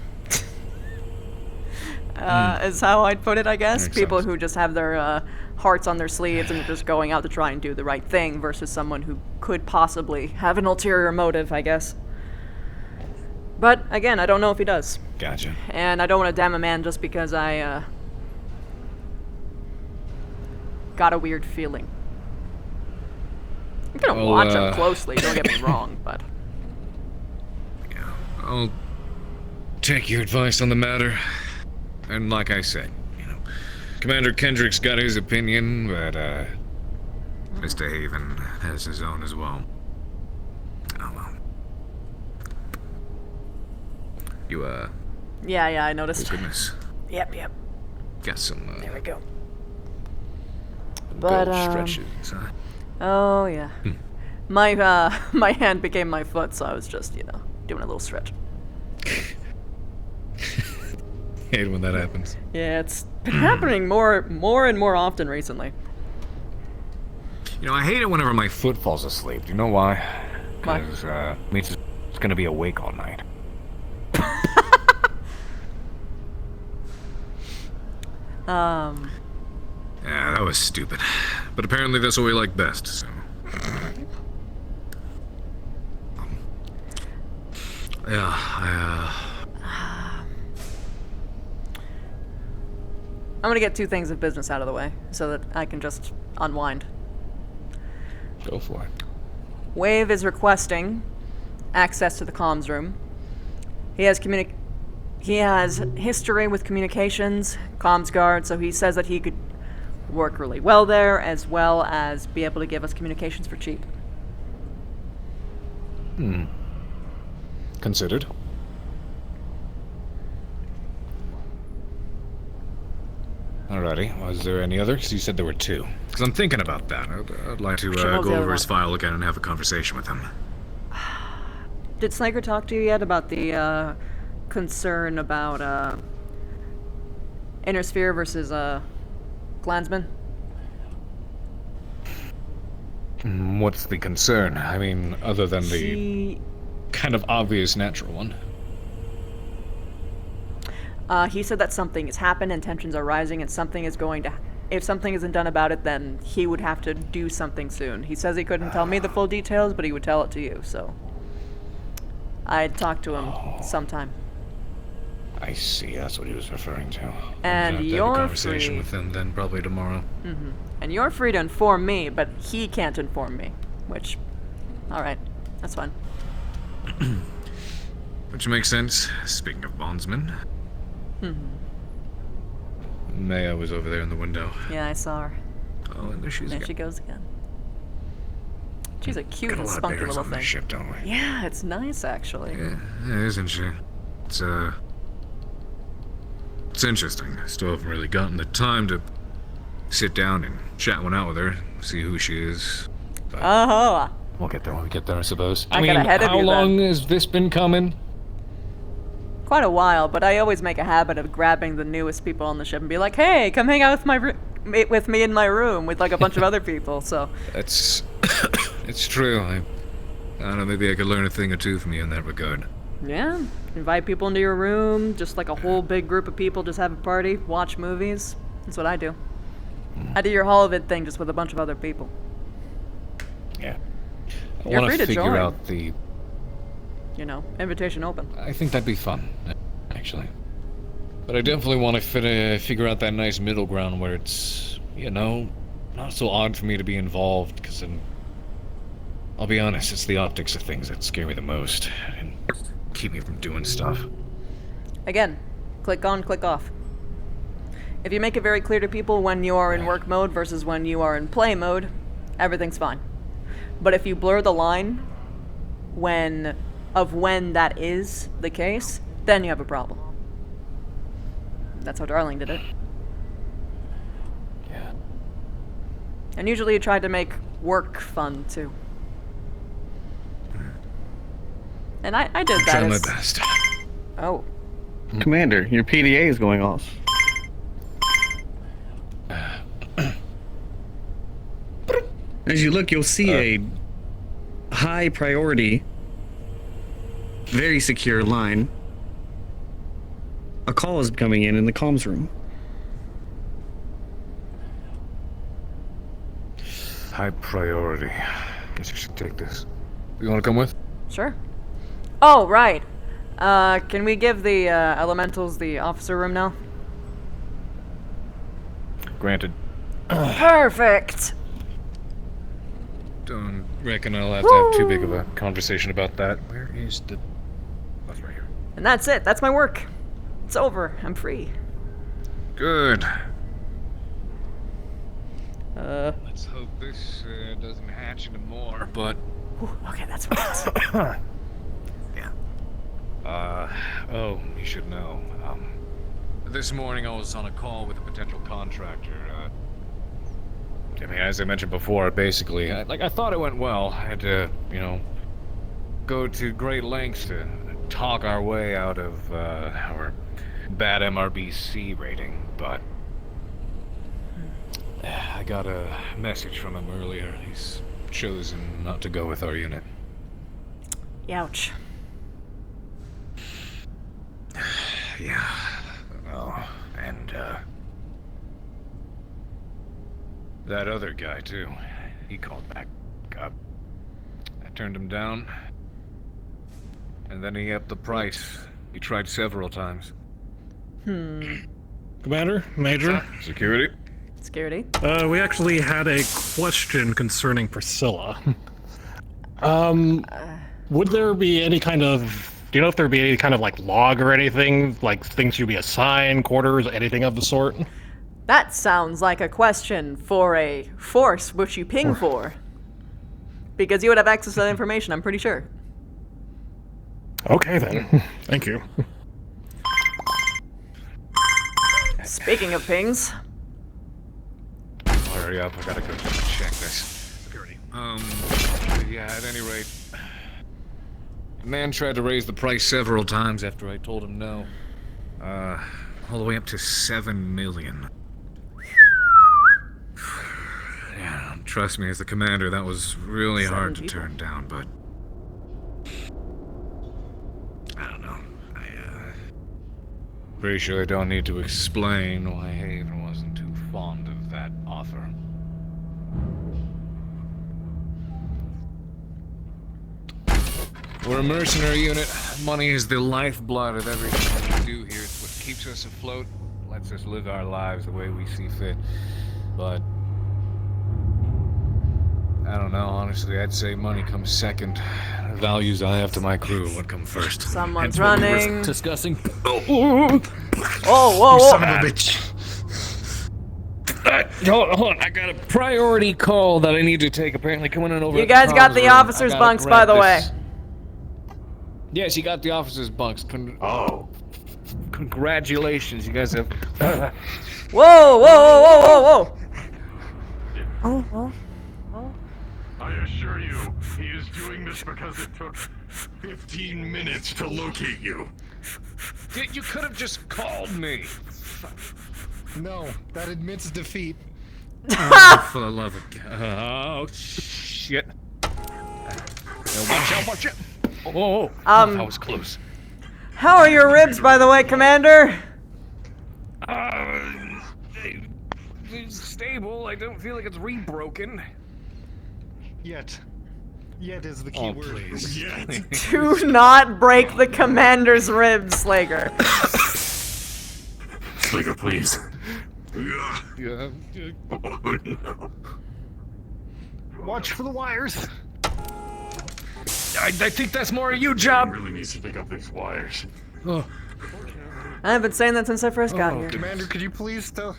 is how I'd put it, I guess. Makes People sense. who just have their hearts on their sleeves and are just going out to try and do the right thing versus someone who could possibly have an ulterior motive, I guess. But, again, I don't know if he does. Gotcha. And I don't want to damn a man just because I, got a weird feeling. I'm gonna watch him closely, don't get me wrong, but... I'll take your advice on the matter. And like I said, Commander Kendrick's got his opinion, but, Mr. Haven has his own as well. Oh, well. You, Yeah, I noticed. oh goodness. Yep. Got some, There we go. gold But, stretches, huh? Oh, yeah. My hand became my foot, so I was just, doing a little stretch. Hate when that happens. Yeah, it's been happening more and more often recently. I hate it whenever my foot falls asleep. Do you know why? Why? Because, means it's gonna be awake all night. Yeah, that was stupid. But apparently that's what we like best, so... Yeah, I'm gonna get 2 things of business out of the way, so that I can just unwind. Go for it. Wave is requesting access to the comms room. He has history with communications, comms guard, so he says that he could work really well there, as well as be able to give us communications for cheap. Considered. Alrighty, was there any other? Because you said there were 2. Because I'm thinking about that. I'd like to Sure, what was go the over other his file again and have a conversation with him. Did Snaker talk to you yet about the concern about Inner Sphere versus Clansman? What's the concern? I mean, other than the kind of obvious natural one. He said that something has happened and tensions are rising and something is going to... If something isn't done about it, then he would have to do something soon. He says he couldn't tell me the full details, but he would tell it to you, so... I'd talk to him sometime. I see, that's what he was referring to. And I'll you're have a conversation free... with him then, probably tomorrow. And you're free to inform me, but he can't inform me. Which... Alright, that's fine. Which makes sense. Speaking of bondsmen. Maya was over there in the window. Yeah, I saw her. Oh, and there There she goes again. She's a cute Got a and lot of spunky bears little on thing. this ship, don't we? Yeah, it's nice actually. Yeah, isn't she? It's interesting. I still haven't really gotten the time to sit down and chat one out with her, see who she is. But we'll get there when we get there, I suppose. I got ahead of how you long then. has this been coming? Quite a while, but I always make a habit of grabbing the newest people on the ship and be like, "Hey, come hang out with me in my room with like a bunch of other people." So That's... it's true. I don't know, maybe I could learn a thing or two from you in that regard. yeah, invite people into your room, just like a whole big group of people, just have a party, watch movies. That's what I do. I do your Hall of It thing just with a bunch of other people. Yeah. I You're want free to to figure join. out the... Invitation open. I think that'd be fun, actually. But I definitely want to figure out that nice middle ground where it's, not so odd for me to be involved, because I'll be honest, it's the optics of things that scare me the most, and keep me from doing stuff. Again, click on, click off. If you make it very clear to people when you are in work mode versus when you are in play mode, everything's fine. But if you blur the line when that is the case, then you have a problem. That's how Darling did it. Yeah. And usually you try to make work fun too. And I did that. Trying my as- best. Oh. Commander, your PDA is going off. As you look, you'll see a high priority, very secure line A call is coming in the comms room. High priority. Guess you should take this. You want to come with? Sure. Oh, right. Can we give the elementals the officer room now? Granted. Perfect. Don't reckon I'll have to have too big of a conversation about that. Where is the... That's right here. And that's it. That's my work. It's over. I'm free. Good. Let's hope this doesn't hatch into more, but... okay, that's right. Oh, you should know. This morning I was on a call with a potential contractor. I mean, as I mentioned before, basically, I thought it went well. I had to, go to great lengths to talk our way out of our bad MRBC rating, but I got a message from him earlier. He's chosen not to go with our unit. Ouch. Yeah. Oh, and that other guy too. He called back up. I turned him down, and then he upped the price. He tried several times. Commander, Major, security. Security. We actually had a question concerning Priscilla. Would there be any kind of... Do you know if there'd be any kind of, like, log or anything? Like, things you'd be assigned, quarters, anything of the sort? That sounds like a question for a force which you ping for. Because you would have access to that information, I'm pretty sure. Okay, then. Thank you. Speaking of pings... Hurry up, I gotta go check this. Security. Yeah, at any rate... The man tried to raise the price several times after I told him no. All the way up to 7 million. Yeah, trust me, as the commander, that was really hard to turn down, but... I don't know. Pretty sure I don't need to explain why Haven wasn't too fond of that offer. We're a mercenary unit. Money is the lifeblood of everything we do here. It's what keeps us afloat, lets us live our lives the way we see fit. But I don't know, honestly, I'd say money comes second. The values I have to my crew would come first. Someone's Hence what we were running. discussing. Oh, whoa, whoa. Son of a bitch. Hold on, I got a priority call that I need to take. Apparently coming in over. You guys got the officers' bunks, by the way. Yes, you got the officers' bunks. Congratulations, you guys have... Whoa, whoa, whoa, whoa, whoa, whoa! Oh. I assure you, he is doing this because it took 15 minutes to locate you. You could have just called me. No, that admits defeat. Oh, for the love of God. Oh, shit. Watch out. Oh, that was close. How are your ribs, by the way, Commander? It's stable. I don't feel like it's rebroken. Yet is the key word. Please. Do not break the Commander's ribs, Slager. Slager, please. Yeah. Oh, no. Watch for the wires. I think that's more of you, job. Really needs to pick up these wires. Oh. I've been saying that since I first got here. Commander, could you please tell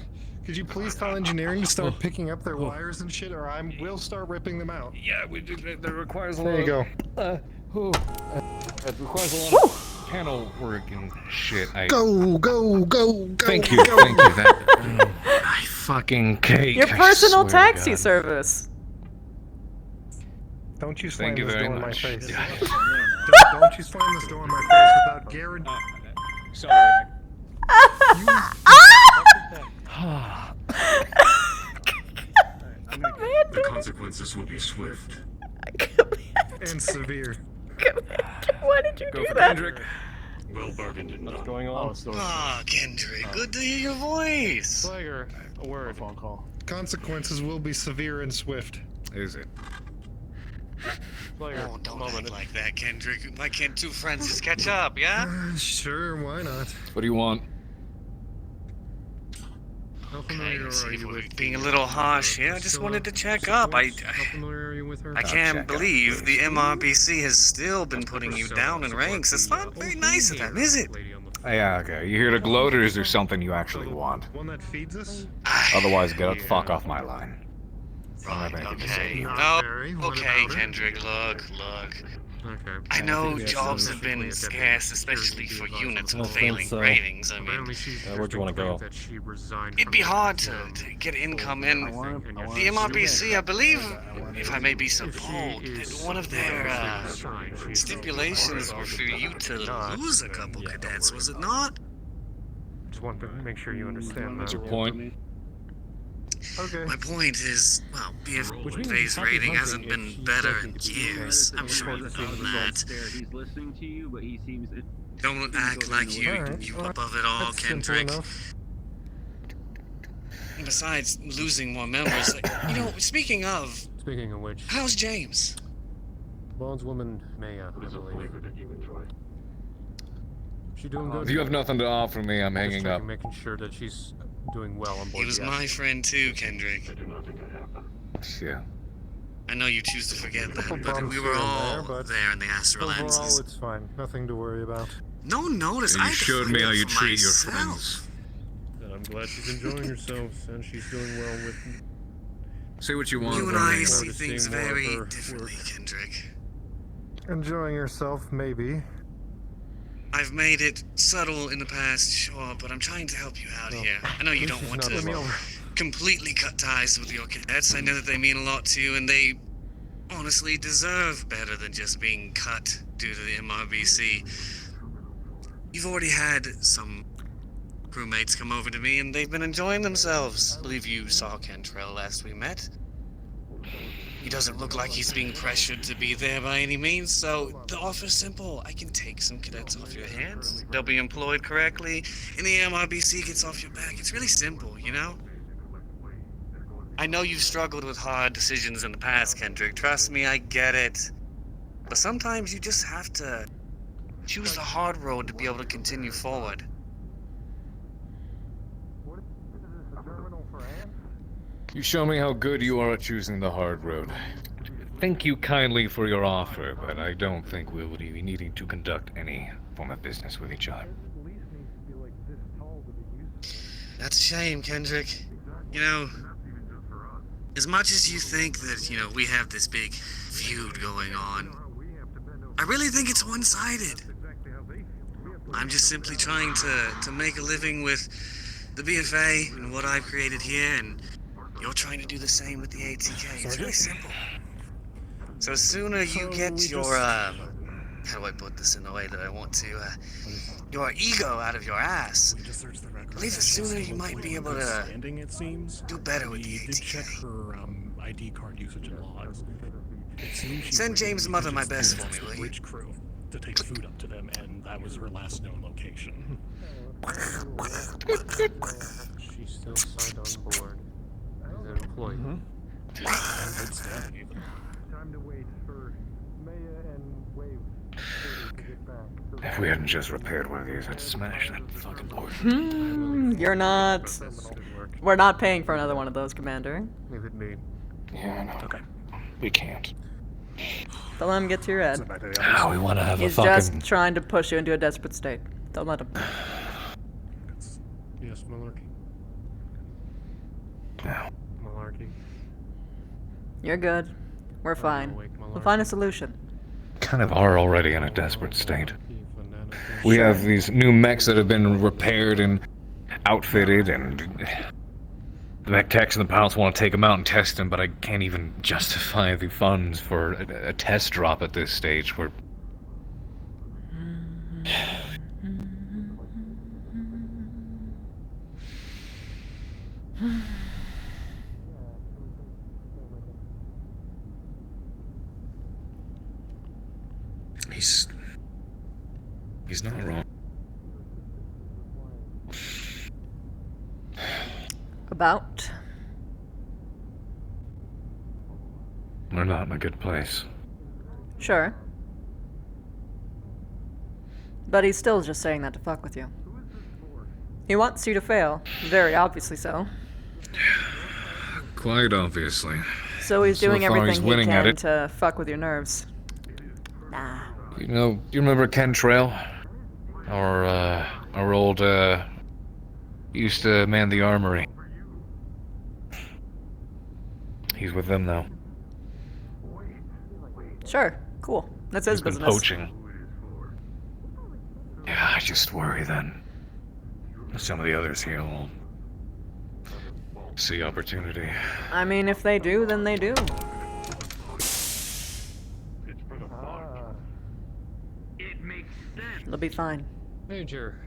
engineering to start picking up their wires and shit, or I will start ripping them out. Yeah, that requires a lot. There you go. It requires a lot of panel work and shit. Go. Thank you. That fucking cake. Your personal taxi service. Don't you slam Thank you this very door in my much. face. Don't you slam this door in my face without guarantee. Sorry. The consequences will be swift. And severe. Why did you Go do for that? Hendrick. Well bargained. What's going on? Ah, Kendrick, good to hear your voice. Slayer, a word. Phone call. Consequences will be severe and swift. Is it? Slayer, Oh, don't moment. act like that, Kendrick. Why can't two friends just catch up, yeah? Sure, why not? What do you want? How familiar are you with being a little harsh here? I just wanted to check up. I can't believe the MRBC has still been putting you down in ranks. It's not very nice of them, is it? Yeah, okay. You here to gloat, or is there something you actually want? One that feeds us? Otherwise, get the fuck off my line. Right, okay. Oh, okay, Kendrick, look. I know jobs have been scarce, especially for units with failing ratings. I mean, where'd you want to go? it'd be hard to get income, and the MRBC, I believe, if I may be so bold, that one of their stipulations were for you to lose a couple cadets, was it not? Just want to make sure you understand that. What's your point? Okay. My point is, well, BFA's rating hasn't been better in years. I'm sure you know that. He's listening to you, but he seems. Don't act like you above it all, Kendrick. And besides losing more members, speaking of... Speaking of which... How's James? Bondswoman Maya, I believe. She doing good? If you have nothing to offer me, I'm hanging up. Making sure that she's doing well on board. He was my friend too, Kendrick. Yeah. I know you choose to forget that, but we were all there in the astral Overall, lenses. it's fine. Nothing to worry about. No notice. And you showed me how you treat your myself. friends. And I'm glad she's enjoying herself, and she's doing well with... Say what you want. You and I see things very differently, Kendrick. Enjoying herself, maybe. I've made it subtle in the past, sure, but I'm trying to help you out here. I know you don't want to completely cut ties with your cadets. I know that they mean a lot to you, and they honestly deserve better than just being cut due to the MRBC. You've already had some crewmates come over to me, and they've been enjoying themselves. I believe you saw Cantrell last we met. He doesn't look like he's being pressured to be there by any means, so the offer's simple. I can take some cadets off your hands. They'll be employed correctly, and the MRBC gets off your back. It's really simple, you know? I know you've struggled with hard decisions in the past, Kendrick. Trust me, I get it. But sometimes you just have to choose the hard road to be able to continue forward. You show me how good you are at choosing the hard road. Thank you kindly for your offer, but I don't think we will be needing to conduct any form of business with each other. That's a shame, Kendrick. You know, as much as you think that, we have this big feud going on, I really think it's one-sided. I'm just simply trying to make a living with the BFA and what I've created here, and you're trying to do the same with the ATK. It's really simple. So sooner you get your, how do I put this in a way that I want to, your ego out of your ass, I believe the sooner you might be able to do better with the ATK. Her ID card usage and logs. Send James' mother my best for me, will you? Bridge crew to take food up to them, and that was her last known location. She's still signed on board as an employee. Time to wait for Maya and Wave to get back. If we hadn't just repaired one of these, I'd smash that fucking board. You're not... We're not paying for another one of those, Commander. Leave it be. Yeah, I know. Okay. We can't. Don't let him get to your head. We want to have He's a fucking... just trying to push you into a desperate state. Don't let him. Yes, malarkey. No. Malarkey. You're good. We're fine. We'll find a solution. Kind of are already in a desperate state. We have these new mechs that have been repaired and outfitted, and the mech techs and the pilots want to take them out and test them, but I can't even justify the funds for a test drop at this stage. We're... He's not wrong. About. We're not in a good place. Sure. But he's still just saying that to fuck with you. He wants you to fail. Very obviously so. Quite obviously. So he's doing So far, everything he's he winning at can it. to fuck with your nerves. Nah. You know, do you remember Ken Trail? Our old, used to man the armory. He's with them now. Sure. Cool. That's his He's been business. poaching. Yeah, I just worry then. Some of the others here will see opportunity. I mean, if they do, then they do. It'll be fine. Major.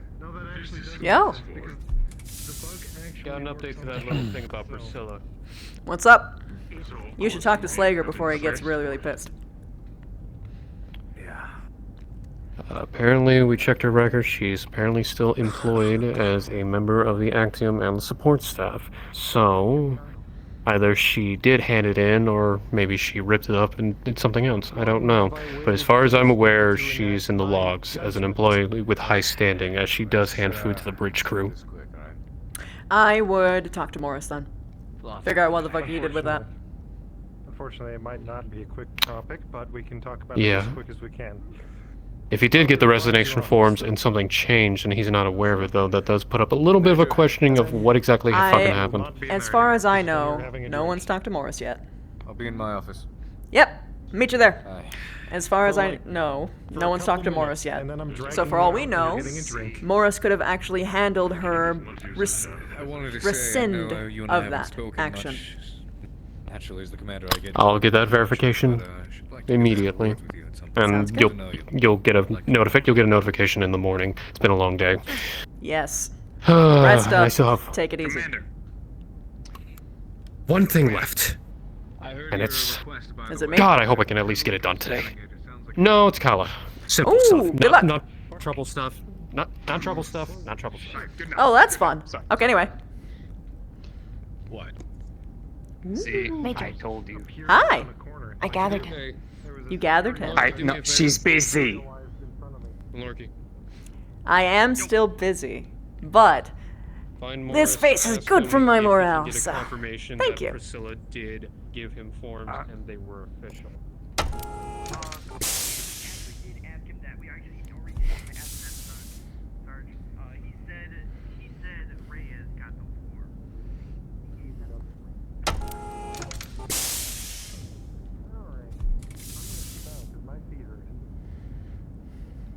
Yo. Got an update to that little thing about Priscilla. What's up? You should talk to Slager before he gets really, really pissed. Apparently, we checked her record. She's apparently still employed as a member of the Actium and the support staff. So, either she did hand it in, or maybe she ripped it up and did something else. I don't know. But as far as I'm aware, she's in the logs as an employee with high standing, as she does hand food to the bridge crew. I would talk to Morris then. Figure out what the fuck he did with that. Unfortunately, it might not be a quick topic, but we can talk about Yeah. it as quick as we can. If he did get the resignation forms and something changed and he's not aware of it, though, that does put up a little bit of a questioning of what exactly fucking happened. As far as I know, no one's talked to Morris yet. I'll be in my office. Yep. Meet you there. Aye. As far as I know, no one's talked to Morris yet. So for all we know, Morris could have actually handled her rescind of that action. Naturally, as the commander, I get. I'll get that verification immediately, and you'll get a notification in the morning. It's been a long day. Yes. I Rest up. still have Take it easy. one thing left, and it's. Is it me? God, I hope I can at least get it done today. No, it's Kala. Simple Ooh, stuff. good luck. Not trouble stuff. Not trouble stuff. Not trouble stuff. Oh, that's fun. Okay, anyway. What? See, Major. I told you. Hi. I gathered him. You gathered him. No, she's busy. I am still busy, but this face is good for my morale, so thank you. Priscilla did give him forms and they were official.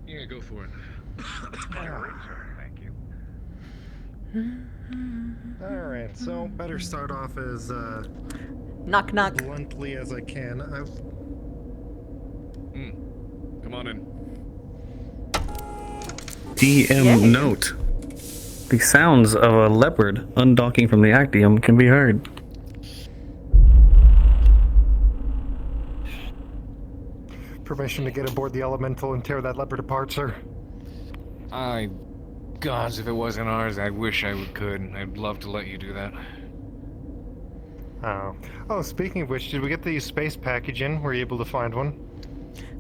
Yeah, go for it. Thank you. Alright, so better start off as knock knock bluntly as I can. Come on in. DM note. The sounds of a leopard undocking from the Actium can be heard. Permission to get aboard the Elemental and tear that leopard apart, sir. Gods, if it wasn't ours, I wish I could. I'd love to let you do that. Oh, speaking of which, did we get the space package in? Were you able to find one?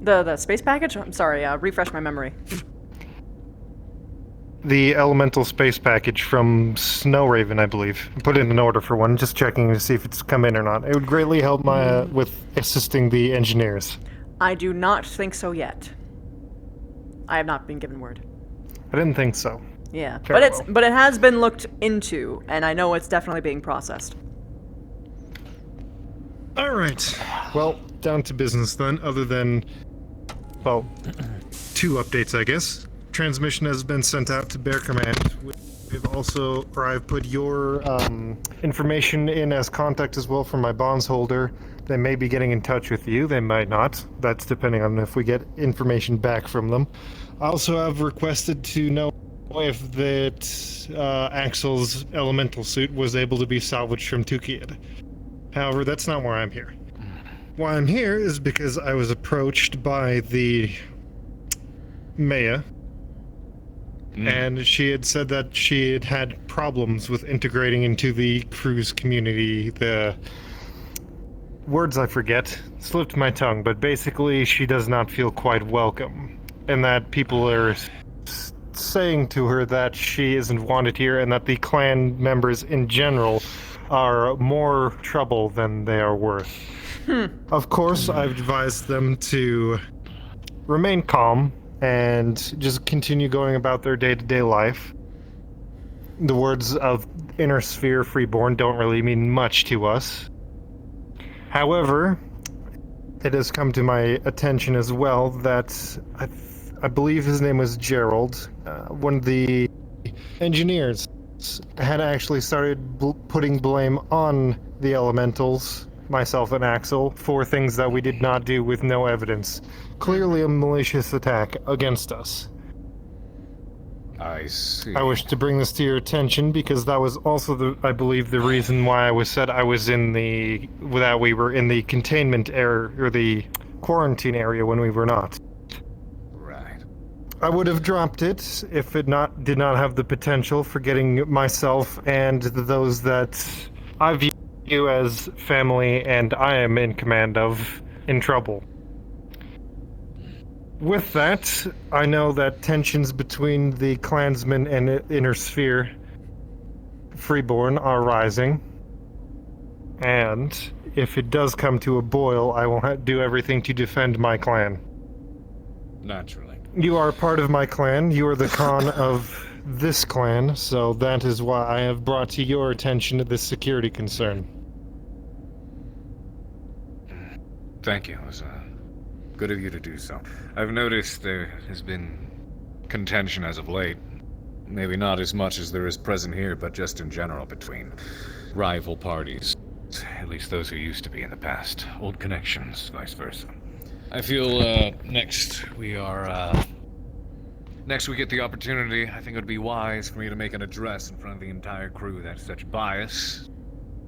The space package? I'm sorry, refresh my memory. The Elemental space package from Snowraven, I believe. Put in an order for one, just checking to see if it's come in or not. It would greatly help my with assisting the engineers. I do not think so yet. I have not been given word. I didn't think so. Yeah, Very but it has been looked into, and I know it's definitely being processed. All right. Well, down to business then. Other than, well, two updates, I guess. Transmission has been sent out to Bear Command. We've also, or I've put your information in as contact as well from my bonds holder. They may be getting in touch with you. They might not. That's depending on if we get information back from them. I also have requested to know if that Axel's elemental suit was able to be salvaged from Tukid. However, that's not why I'm here. Why I'm here is because I was approached by the Maya and she had said that she had had problems with integrating into the crew's community. The words I forget slipped my tongue, but basically she does not feel quite welcome, and that people are saying to her that she isn't wanted here, and that the clan members in general are more trouble than they are worth. Of course, I've advised them to remain calm and just continue going about their day-to-day life. The words of Inner Sphere Freeborn don't really mean much to us. However, it has come to my attention as well that I believe his name was Gerald, one of the engineers, had actually started putting blame on the elementals, myself and Axel, for things that we did not do with no evidence. Clearly a malicious attack against us. I see. I wish to bring this to your attention because that was also I believe the reason why we were in the containment area, or the quarantine area, when we were not. Right. I would have dropped it if it did not have the potential for getting myself and those that I view as family and I am in command of in trouble. With that, I know that tensions between the clansmen and Inner Sphere Freeborn are rising, and if it does come to a boil, I will do everything to defend my clan. Naturally. You are part of my clan, you are the Khan of this clan, so that is why I have brought to your attention this security concern. Thank you. It was good of you to do so. I've noticed there has been contention as of late. Maybe not as much as there is present here, but just in general between rival parties. At least those who used to be in the past. Old connections, vice versa. I feel next we get the opportunity, I think it would be wise for me to make an address in front of the entire crew that such bias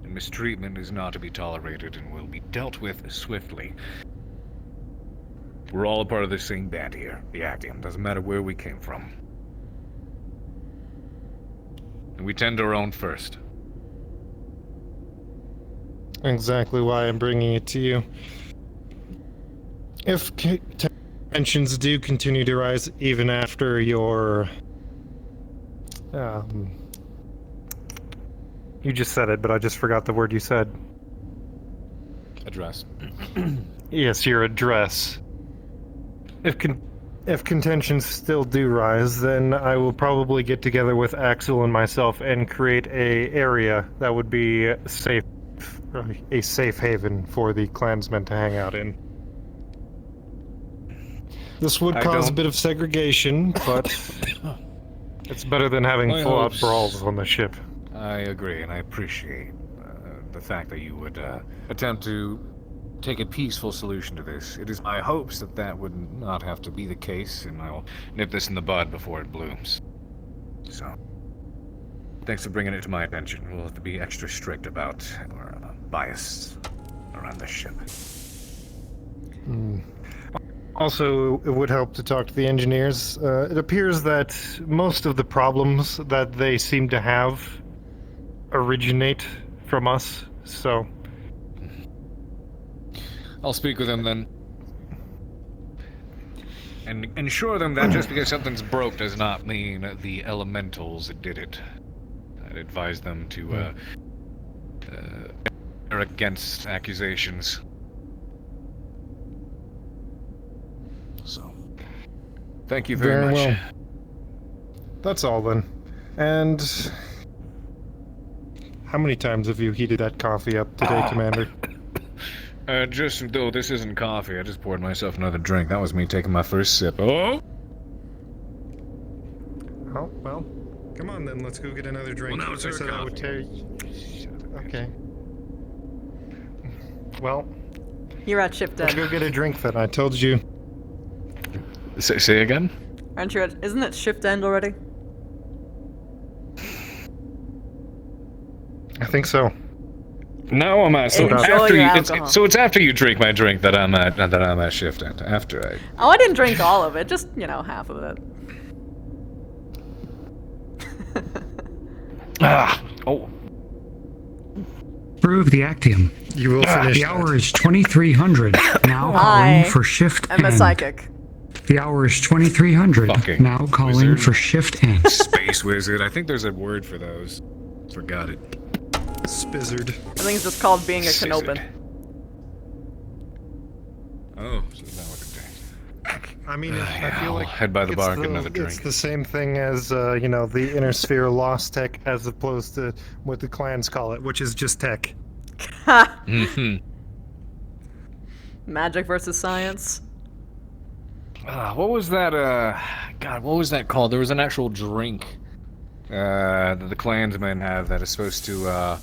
and mistreatment is not to be tolerated and will be dealt with swiftly. We're all a part of the same band here, the Actium. Doesn't matter where we came from. And we tend our own first. Exactly why I'm bringing it to you. If tensions do continue to rise even after your... you just said it, but I just forgot the word you said. Address. Yes, your address. If contentions still do rise, then I will probably get together with Axel and myself and create a area that would be a safe haven for the clansmen to hang out in. This would cause a bit of segregation, but it's better than having full-out brawls on the ship. I agree, and I appreciate the fact that you would attempt to take a peaceful solution to this. It is my hopes that that would not have to be the case, and I will nip this in the bud before it blooms. So, thanks for bringing it to my attention. We'll have to be extra strict about our bias around this ship. Also, it would help to talk to the engineers. It appears that most of the problems that they seem to have originate from us, so... I'll speak with them then. And ensure them that just because something's broke does not mean the elementals did it. I'd advise them to err against accusations. So, thank you very much. Well. That's all then. And how many times have you heated that coffee up today, Commander? Just though this isn't coffee, I just poured myself another drink. That was me taking my first sip. Oh, well, come on then, let's go get another drink. Well, now it's our coffee. Okay. Well, You're at shift let's end. go get a drink then, I told you. Say again? Aren't you at, isn't it shift end already? I think so. No, I'm at. So Enjoy after your you, alcohol. so it's after you drink my drink that I'm at shift end. After I. Oh, I didn't drink all of it, just, half of it. Oh. Prove the Actium. You will finish. The hour is 2300. Now Hi. calling for shift I'm a N. psychic. The hour is 2300. Fucking Now calling wizard. for shift N. Space wizard. I think there's a word for those. Forgot it. Spizzard. I think it's just called being a Canopin. Oh, so is that what it is? I mean, I feel like head by the it's bar, get another It's drink. the same thing as you know, the inner sphere lost tech, as opposed to what the clans call it, which is just tech. Mm-hmm. Magic versus science. What was that, God, what was that called? There was an actual drink, that the clansmen have that is supposed to,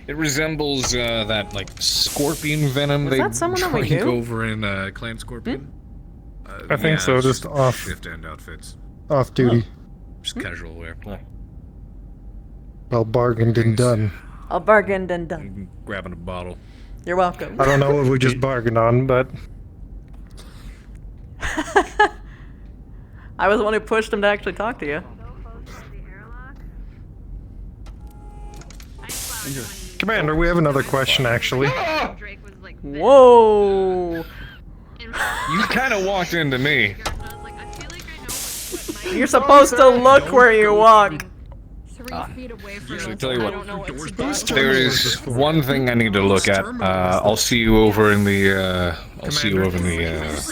it resembles, that, like, scorpion venom Was they that someone that we drink knew? over in, Clan Scorpion. I think so, it's just off- shift-end outfits. Off duty. Just casual wear. Well bargained and done. All bargained and done. Grabbing a bottle. You're welcome. I don't know what we just bargained on, but I was the one who pushed him to actually talk to you. Commander, we have another question actually. Whoa! You kind of walked into me. You're supposed to look where you walk. 3 feet away from Actually, us, tell you I what, don't know what to do. there is one thing I need to look at. I'll see you over in the,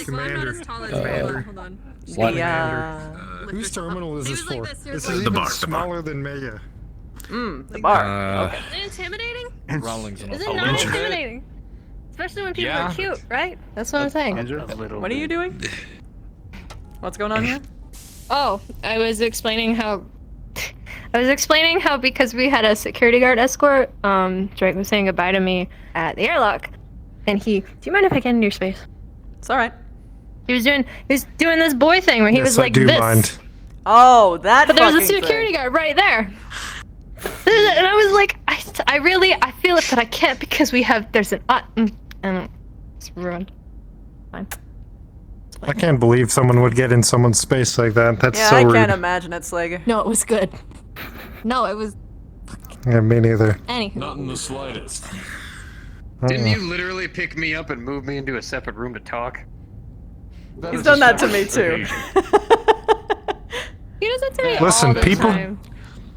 Commander. What? Whose terminal is this for? This is The bar, smaller than Maya. The bar. Is it intimidating? Rawlings Is it not intimidating? Especially when people are cute, right? That's what I'm saying. What are you doing? What's going on here? Oh, I was explaining how because we had a security guard escort, Drake was saying goodbye to me at the airlock, and do you mind if I get in your space? It's all right. He was doing this boy thing where he was like I do this. mind. Oh, that. But there's a fucking security thing. guard right there. And I was like, I feel it, but I can't because there's an and it's ruined. Fine. I can't believe someone would get in someone's space like that. That's Yeah, so I rude. can't imagine it, Slager. No, it was good. No, it was. Yeah, me neither. Anywho. Not in the slightest. Didn't you literally pick me up and move me into a separate room to talk? He's done that to me too. He does it to me Listen, all the people- time.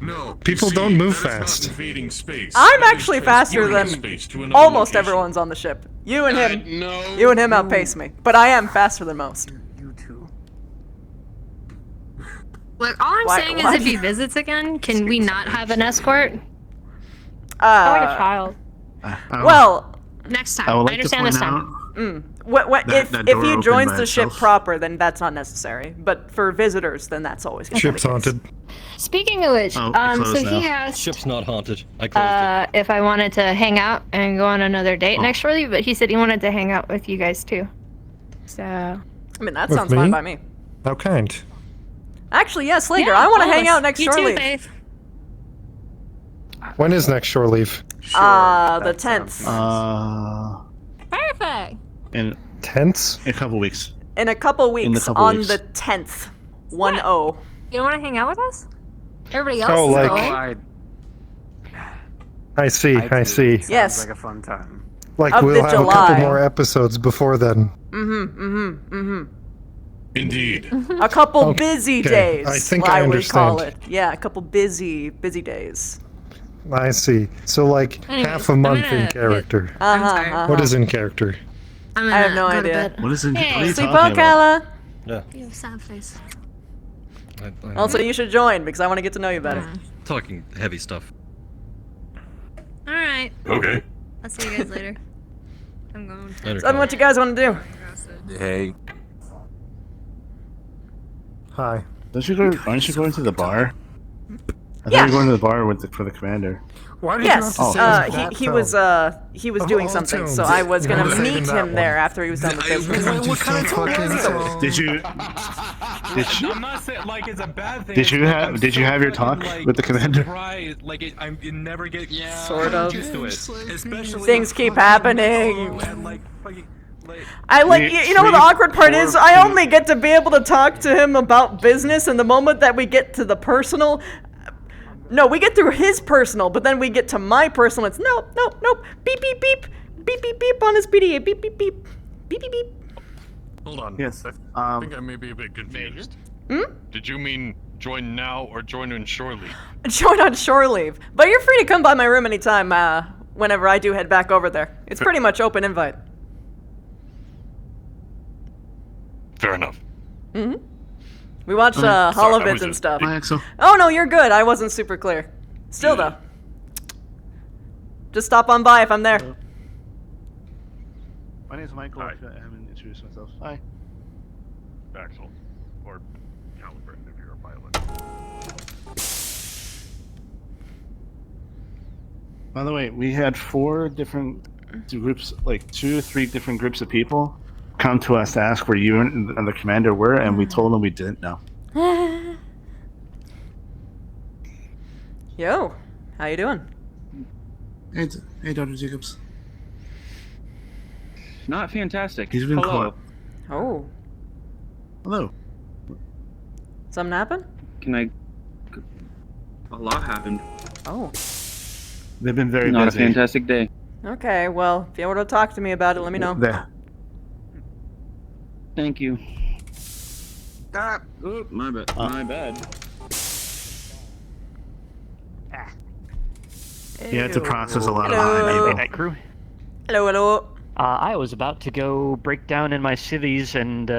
No. People don't move fast. Invading space. I'm actually faster than space to another almost location. everyone's on the ship. You and him. No. You and him outpace me, but I am faster than most. Look, all I'm Why- saying is why- if he visits again, can we not have an escort? I'm like a child. Well, Next time. I would like I understand to this point time. what That- if that if door he opened joins by the ship itself. proper, then that's not necessary. But for visitors, then that's always going to be Ship's the case. haunted. Speaking of which, Oh, so closed he now. asked Ship's not haunted. I closed if I wanted to hang out and go on another date next shore leave, but he said he wanted to hang out with you guys too. So I mean, that With sounds me? fine by me. How kind. Actually, yes, Slager, yeah, I want to all hang of us. out next you shore too, leave. Faith. When is next shore leave? The 10th. Perfect. In Tense? a couple weeks. In a couple In a weeks, couple on weeks. the 10th. 1-0. You don't want to hang out with us? Everybody else Oh, is like- going. I see, I see. Yes. Like a fun time. Like Of we'll the have a July. couple more episodes before then. Indeed. A couple Okay, busy days. I think I I would call it. understand. Yeah, a couple busy days. I see. So like Anyways, half a month gonna in get- character. I'm sorry. Uh-huh. What is in character? I'm I have gonna no go to idea. bed. What is in? Hey, what are you Sleep talking well, about? Kala. You have a sad face. Also, you should join because I want to get to know you better. Talking heavy stuff. All right. Okay. I'll see you guys later. I'm going. Later, Tell me what you guys want to do. Hey. Hi. Aren't you going to the bar? I thought Yeah. you were going to the bar for the commander. Why did Yes, you have to say that he tone? was doing all something, tones. so I was gonna Never meet even that him one. there after he was done with business. What kind of tone? Did you? I'm not saying like it's a bad thing. Did you it's have? I'm Did you so have your fucking, talk like, with the commander? surprised. Like you never get Sort of. used to it. Especially Things keep happening. and like fucking I like, you know what the awkward part is? I only get to be able to talk to him about business, and the moment that we get to the personal, no, we get through his personal, but then we get to my personal, it's nope, beep, beep, beep, beep, beep, beep on his PDA, beep, beep, beep, beep, beep, beep. Hold on. Yes. I think I may be a bit confused. Did you mean join now or join on shore leave? Join on shore leave, but you're free to come by my room anytime, whenever I do head back over there. It's pretty much open invite. Fair enough. We watch holovids and stuff. Axel. Oh no, you're good. I wasn't super clear. Still though. Just stop on by if I'm there. My name's Michael. I haven't introduced myself. Hi. Axel. Or Caliber if you're a pilot. By the way, we had 4 different groups, like 2 or 3 different groups of people come to us to ask where you and the commander were, and we told them we didn't know. Yo, how you doing? Hey, Dr. Jacobs. Not fantastic. He's been Hello. caught. Oh. Hello. Something happened? A lot happened. Oh. They've been very Not busy. a fantastic day. Okay, well, if you want to talk to me about it, let me know. Thank you. Oop, my bad. My bad. You had to process a lot Hello. of Night crew. Hello. I was about to go break down in my civvies and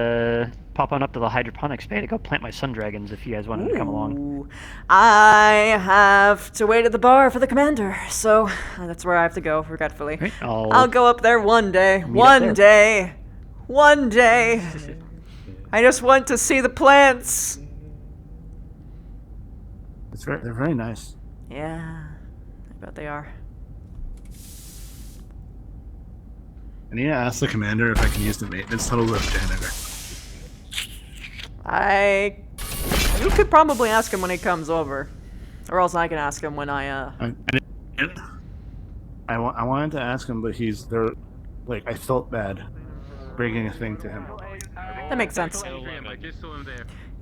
pop on up to the hydroponics bay to go plant my sun dragons if you guys wanted to come along. I have to wait at the bar for the commander, so that's where I have to go, regretfully. Right, I'll go up there one day. Meet up there. One day. One day. I just want to see the plants. They're very nice. Yeah, I bet they are. I need to ask the commander if I can use the maintenance tunnel as janitor. You could probably ask him when he comes over, or else I can ask him when I wanted to ask him, but he's there. Like, I felt bad bringing a thing to him. That makes sense.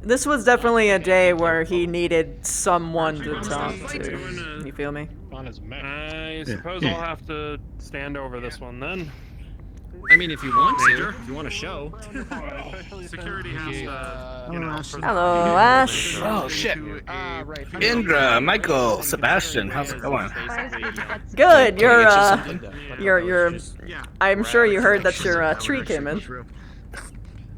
This was definitely a day where he needed someone to talk to. You feel me? I suppose I'll have to stand over this one then. I mean, if you want to, if you want to show. Security has to, Hello, Ash. Oh shit. Indra, Michael, Sebastian, how's it going? Good. You're. I'm sure you heard that your tree came in.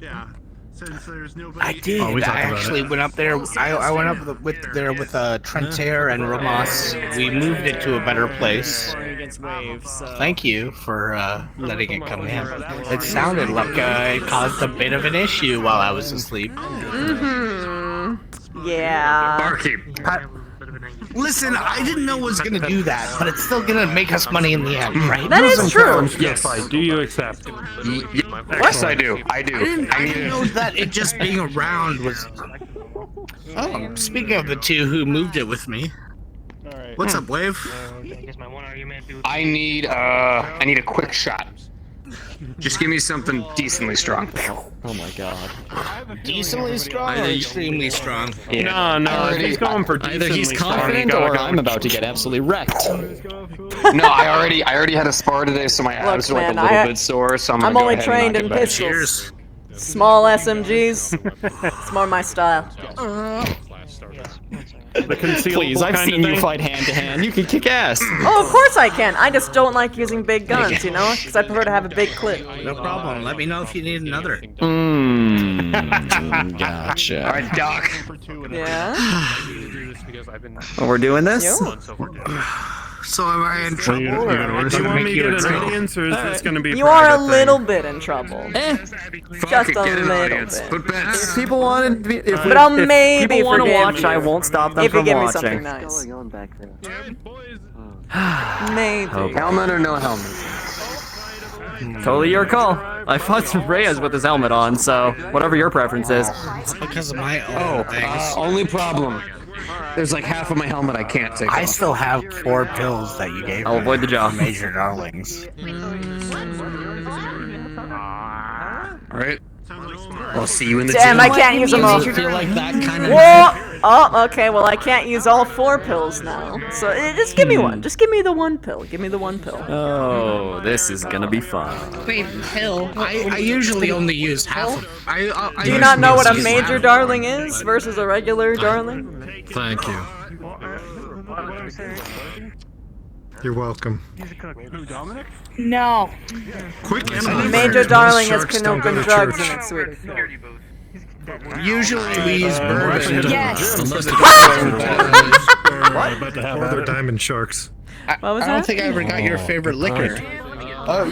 Yeah. Since there's nobody. I did. I actually went up there. I went up with Trentair and Ramos. We moved it to a better place. Thank you for letting it come in. It sounded like it caused a bit of an issue while I was asleep. Yeah. Barkeep. Listen, I didn't know it was gonna do that, but it's still gonna make us money in the end, right? That is true. Yes. Do you accept? Yes, I do. I didn't know that it just being around was. Oh, speaking of the 2 who moved it with me. What's up, Wave? I need a quick shot. Just give me something decently strong. Oh my god. Decently strong or extremely strong? Yeah. No, he's going for either decently he's strong. confident or I'm about to get absolutely wrecked. No, I already had a spar today, so my abs are like a little bit sore. So I'm only go ahead trained and in knock it back. pistols. Small SMGs. It's more my style. Please, I've seen you fight hand to hand. You can kick ass. Oh, of course I can. I just don't like using big guns, you know? Because I prefer to have a big clip. No problem. Let me know if you need another. Gotcha. All right, Doc. Yeah? Oh, we're doing this? So am I in trouble? Do you want me to get an audience, or is this going to be You are a little bit in trouble. Just a get an little audience. bit. Put bets. If people want to, But I'll maybe people want to forgive watch, you. I won't stop them If you from give me watching. something nice. What's going on back there? Maybe. Helmet or no helmet? Totally your call. I fought some Reyes with his helmet on, so whatever your preference is. It's because of my Only problem. There's like half of my helmet I can't take I off. still have 4 pills that you gave I'll avoid the job. Major Darlings. Alright. I'll see you in the Damn, gym. I can't use them all. I feel like that kind of. Whoa! Oh, okay, well I can't use all 4 pills now. So just give me one. Just give me the 1 pill. Give me the 1 pill. Oh, this is gonna be fun. Wait, pill? I usually only use half of I Do you not know what a major darling is versus a regular darling? Thank you. You're welcome. No. Quick Major darling has Canopian drugs in it, sweetie. Usually we use bourbon. Yes. Or they're diamond sharks. I don't think I ever got your favorite liquor.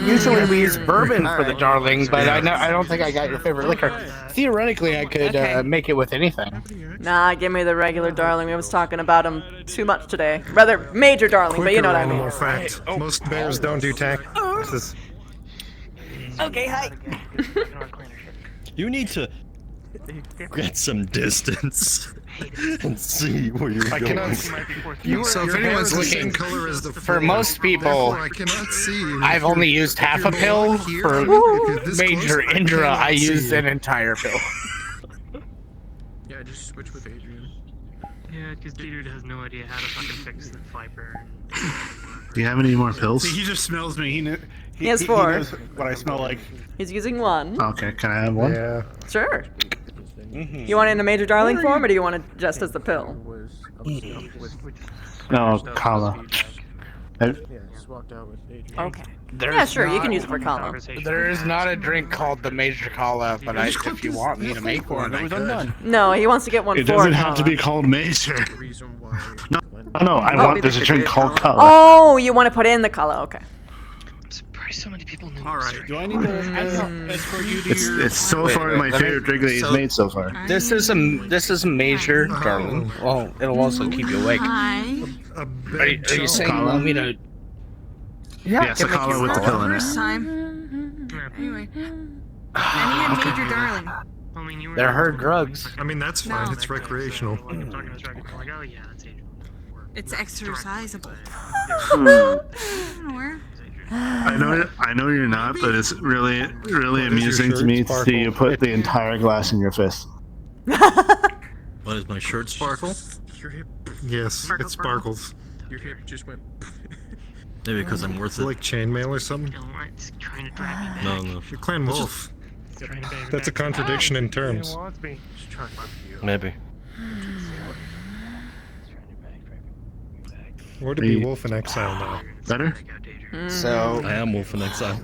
Usually we use bourbon for the darling, but I don't think I got your favorite liquor. Theoretically, I could make it with anything. Nah, give me the regular darling. We was talking about him too much today. Rather, major darling, but you know what I mean. Animal fact. Most bears don't do taxes. Okay, hi. You need to get some distance and see where you're going. So if anyone's looking, color as the for most people, I cannot see. I've only used half a pill. For Major Indra, I used an entire pill. Yeah, just switch with Adrian. Yeah, because dude has no idea how to fucking fix the Viper. Do you have any more pills? See, he just smells me. He has 4. knows what I smell like. He's using 1. Okay, can I have one? Yeah. Sure. You want it in a major darling form, or do you want it just as the pill? No, Kala. Okay. Yeah, sure, you can use it for Kala. There is not a drink called the Major Kala, but if you want me to make one, I could. No, he wants to get one It for doesn't have to Kala. be called Major. No, I want. There's a drink called Kala. Oh, you want to put in the Kala, okay. So many people know. Alright. Do I need to escort you to It's so far my favorite drink that he's made so far. This is a major darling. Well, it'll also keep you awake. Are you saying you want me to? Yeah, it's a Kala with the pill in it. First time. Anyway. I need a major darling. They're her drugs. I mean, that's fine. It's recreational. It's exercisable. I know you're not, but it's really amusing to me to see you put the entire glass in your fist. What, is my shirt sparkle? Yes, it sparkles. Your hip just went. Maybe because I'm worth it. Like chainmail or something? It's trying to drag me back. No. You're Clan Wolf. That's a contradiction in terms. Maybe. Or to be Wolf in Exile now. Better? So I am Wolf in Exile.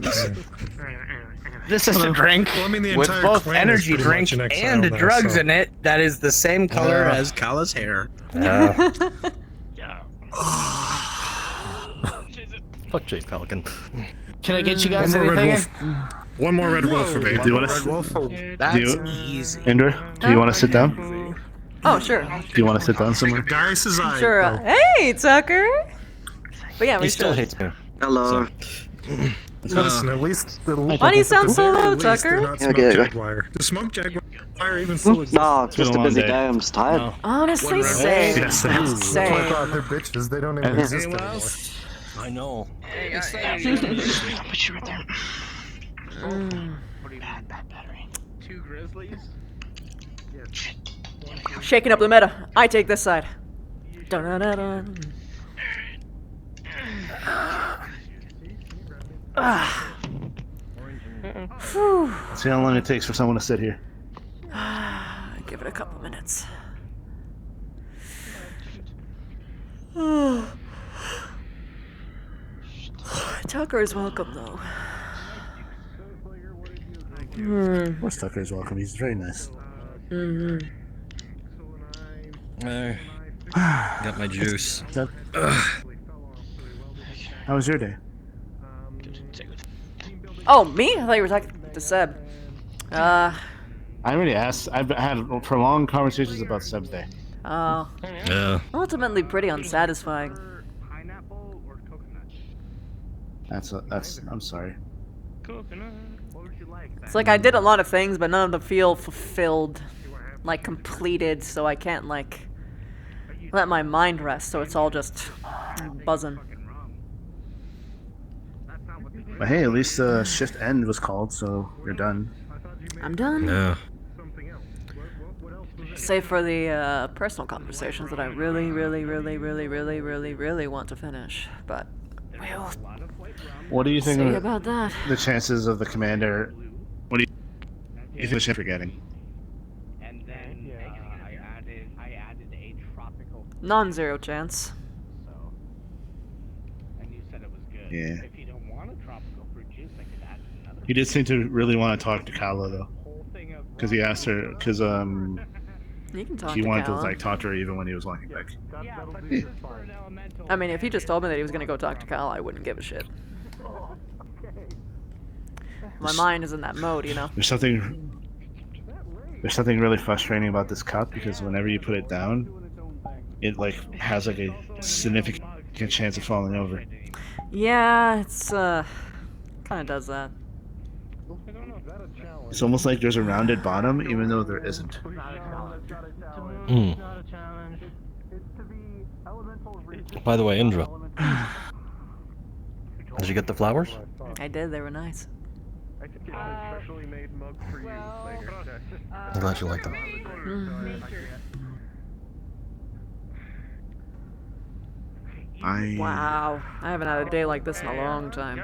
This is a drink with both energy drink and drugs in it that is the same color as Kala's hair. Fuck Jay Falcon. Can I get you guys anything? One more Red Wolf for me. Do you want to? That's easy. Indra, do you want to sit down? Oh, sure. Do you want to sit down somewhere? Darius's eye. Sure. Hey, Tucker. But yeah, we He still should. hates me. Hello. Listen, at least Why do you sound so low, Tucker? Not smoke Jaguar. The smoke Jaguar even still exists. No, it's just a busy day. I'm just tired. Honestly, same. Yes, Same. I thought they're bitches. They don't even exist anymore. I know. Put you right there. Bad battery. 2 grizzlies? Shaking up the meta. I take this side. Dun-dun-dun-dun. See how long it takes for someone to sit here. Give it a couple minutes. Tucker is welcome, though. Of course Tucker is welcome. He's very nice. Got my juice. How was your day? Oh, me? I thought you were talking to Seb. I already asked. I've had prolonged conversations about Seb's day. Oh. Yeah. Ultimately pretty unsatisfying. I'm sorry. It's like I did a lot of things, but none of them feel fulfilled, like completed, so I can't like let my mind rest, so it's all just buzzing. But hey, at least shift end was called, so you're done. I'm done. Yeah. Save for the personal conversations that I really, really, really, really, really, really, really want to finish. But we'll What do you think see of about that. the chances of the commander? What do you think for getting? Non-zero chance. Yeah. He did seem to really want to talk to Kala though, because he asked her, because You can talk he to wanted Kala. to like talk to her even when he was walking back. I mean, if he just told me that he was gonna go talk to Kala, I wouldn't give a shit. My mind is in that mode, you know. There's something really frustrating about this cup because whenever you put it down, it like has like a significant chance of falling over. Yeah, it's kind of does that. It's almost like there's a rounded bottom, even though there isn't. Hmm. By the way, Indra, did you get the flowers? I did. They were nice. I'm glad you liked them. Wow, I haven't had a day like this in a long time.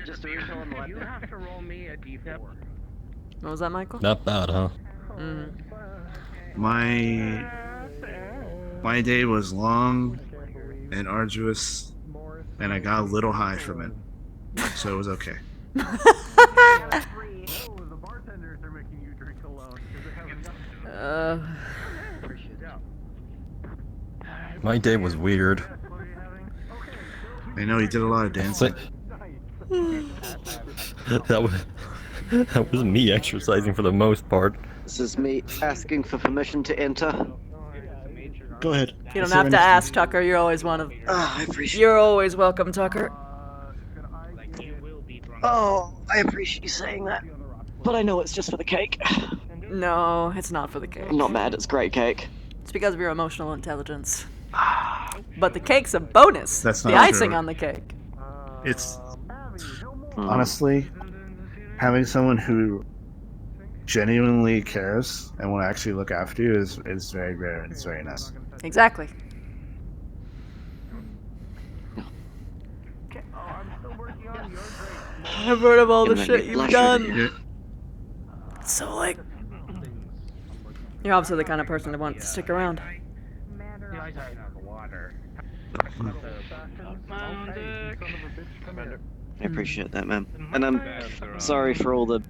Just so you have to roll me a d4. What was that, Michael? Not bad, huh? My day was long and arduous, and I got a little high from it, so it was okay. My day was weird. I know you did a lot of dancing. That was me exercising for the most part. This is me asking for permission to enter. Go ahead. You don't have to ask, Tucker. You're always one of. I appreciate. You're always welcome, Tucker. Oh, I appreciate you saying that. But I know it's just for the cake. No, it's not for the cake. I'm not mad. It's great cake. It's because of your emotional intelligence. But the cake's a bonus. That's the not icing true. on the cake. It's honestly having someone who genuinely cares and will actually look after you is very rare and it's very nice. Exactly. I've heard of all the shit you've done. So, like, you're obviously the kind of person that wants to stick around. I appreciate that, man. And I'm sorry for all the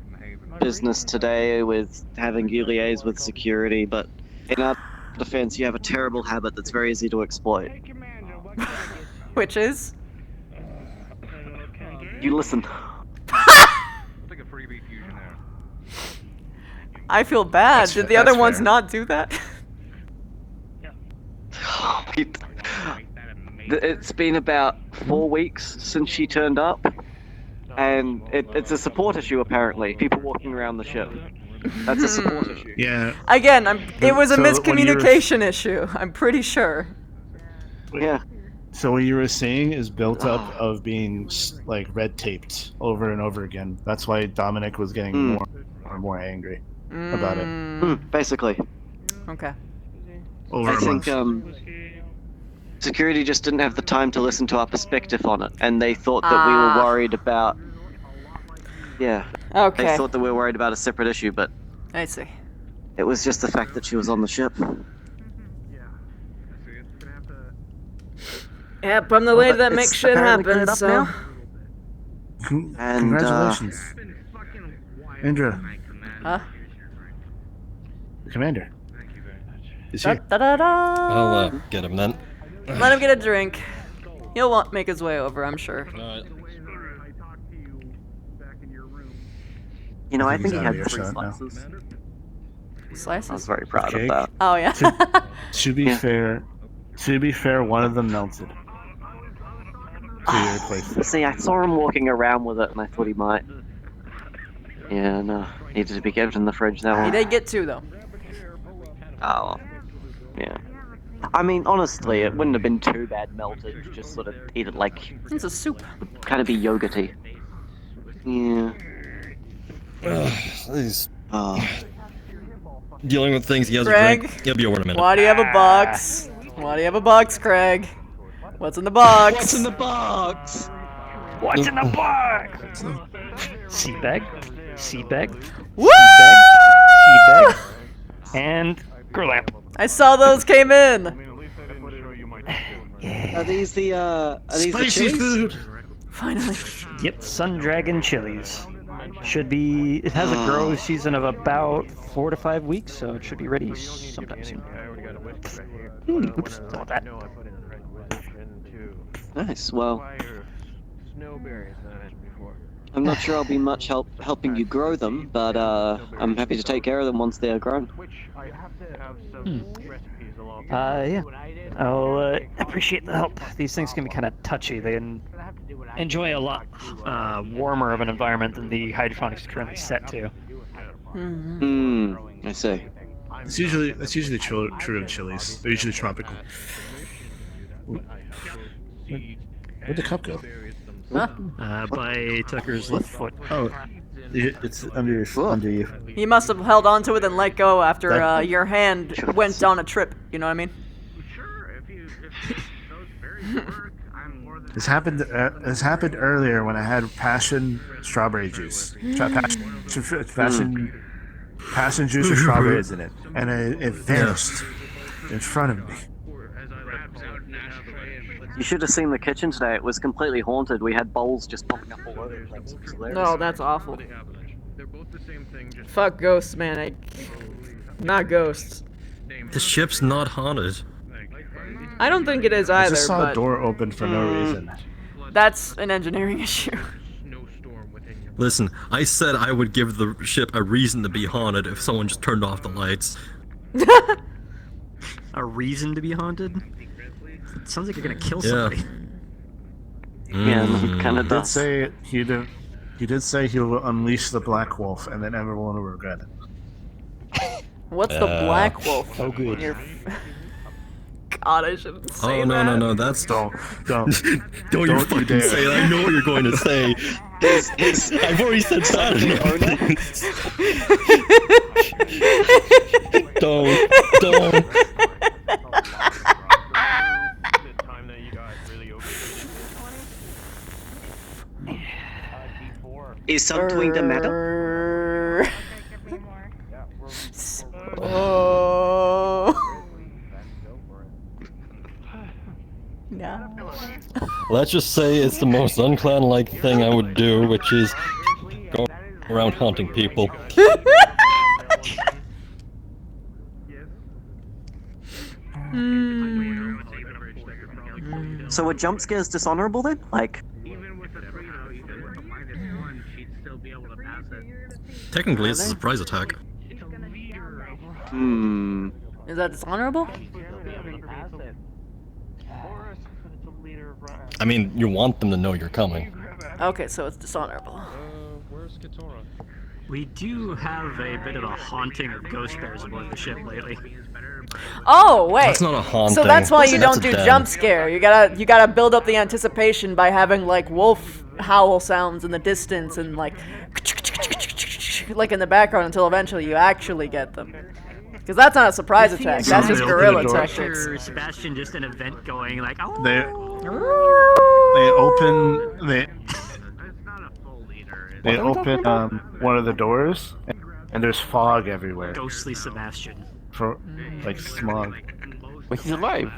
business today with having you liaise with security, but in our defense, you have a terrible habit that's very easy to exploit. Which is? You listen. I feel bad. Did the other ones fair. not do that? It's been about 4 weeks since she turned up, and it's a support issue apparently. People walking around the ship. That's a support issue. Yeah. Again, it was a So when you were- miscommunication issue. I'm pretty sure. Yeah. So what you were saying is built up of being like red taped over and over again. That's why Dominic was getting more and more angry about it. Basically. Okay. Over I a think month. security just didn't have the time to listen to our perspective on it, and they thought that we were worried about. Yeah. Okay. They thought that we were worried about a separate issue, but I see. it was just the fact that she was on the ship. Yep, I'm the lady that It's makes shit apparently happen, cleared up so. now. And, Congratulations. Indra, Huh? the commander. Is Da, here. da, da, da. I'll get him then. Let him get a drink. He'll make his way over, I'm sure. You know, I think he's he out of had 3 earshot now. slices. Slices? I was very proud Cake? of that. Oh, yeah. To be fair, one of them melted. So you replaced it. See, I saw him walking around with it, and I thought he might. Yeah, no, needed to be kept in the fridge. That He one. did get 2, though. Oh, yeah. I mean, honestly, it wouldn't have been too bad melted. Just sort of eat it like It's a soup. kind of be yogurty. Yeah. He's dealing with things he has Craig? to drink. He'll be over in a minute. Why do you have a box? Why do you have a box, Craig? What's in the box? What's in the box? What's in the box? Seed bag. Seed bag. Woo! Seed bag. And grow lamp. I saw those came in. Are these the Spicy chilies? food. Finally. Yep, Sun Dragon chilies. Should be. It has a grow season of about 4 to 5 weeks, so it should be ready sometime soon. Oops, don't want that. Nice. Well, I'm not sure I'll be much helping you grow them, but I'm happy to take care of them once they are grown. Yeah. I'll appreciate the help. These things can be kind of touchy. They enjoy a lot warmer of an environment than the hydroponics is currently set to. I see. That's usually true of chilies. They're usually tropical. Where'd the cup go? Huh? By Tucker's left foot. Oh, it's under you. He must have held on to it and let go after your hand went on a trip. You know what I mean? This happened earlier when I had passion strawberry juice. Passion juice with strawberries in it, and it vanished in front of me. You should have seen the kitchen today. It was completely haunted. We had bowls just popping up all over the place. It was hilarious. No, that's awful. Fuck ghosts, man. Not ghosts. The ship's not haunted. I don't think it is either. I just saw but a door open for no reason. That's an engineering issue. Listen, I said I would give the ship a reason to be haunted if someone just turned off the lights. A reason to be haunted? It sounds like you're gonna kill somebody. Yeah, kind of does. He did say he will unleash the Black Wolf, and then everyone will regret it. What's the Black Wolf? Oh, good. God, I shouldn't say that. No, that's don't you fucking say it. I know what you're going to say. I've already said that. Don't. Is something the matter? Oh. No. Let's just say it's the most unclown-like thing I would do, which is go around haunting people. So are jump scares dishonorable then? Like... Technically, it's a surprise attack. Is that dishonorable? I mean, you want them to know you're coming. Okay, so it's dishonorable. We do have a bit of a haunting of ghost bears aboard the ship lately. Oh wait. That's not a haunting. So that's why you That's don't a do den. jump scare. You gotta build up the anticipation by having like wolf howl sounds in the distance and like in the background until eventually you actually get them. Because that's not a surprise attack. That's just guerrilla tactics. Sebastian just an event going like, oh. They open one of the doors, and there's fog everywhere. Ghostly Sebastian. For like smog. But he's alive.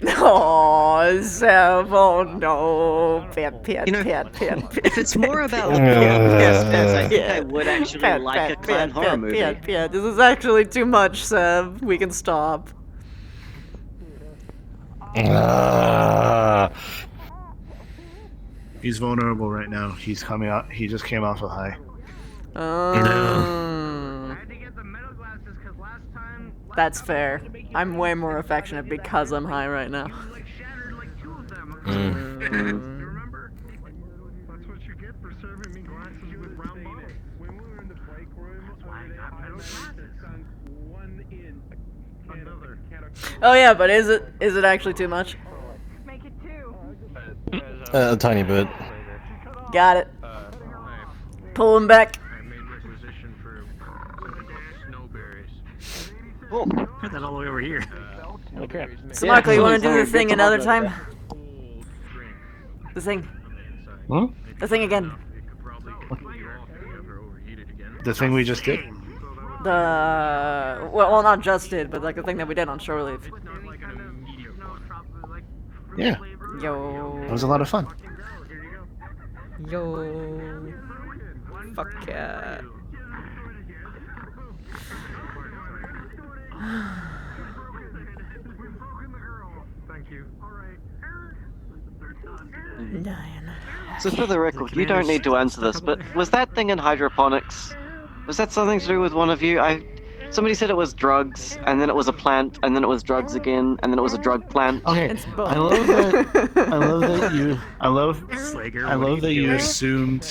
Oh, Zev, oh no. Pet. If it's more about pets, I think I would actually like a clown horror movie. This is actually too much, Zev. We can stop. He's vulnerable right now. He's coming out. He just came off a high. That's fair. I'm way more affectionate because I'm high right now. Oh yeah, but is it actually too much? A tiny bit. Got it. Pull him back. Put that all the way over here. Oh crap. So Michael, you want to do the thing another time? The thing. Huh? The thing again. The thing we just did? Well, not just did, but like the thing that we did on shore leave. Yeah. Yo. It was a lot of fun. Yo. Fuck yeah. So for the record, you don't need to answer this, but was that thing in hydroponics? Was that something to do with one of you? Somebody said it was drugs, and then it was a plant, and then it was drugs again, and then it was a drug plant. Okay, I love that you assumed.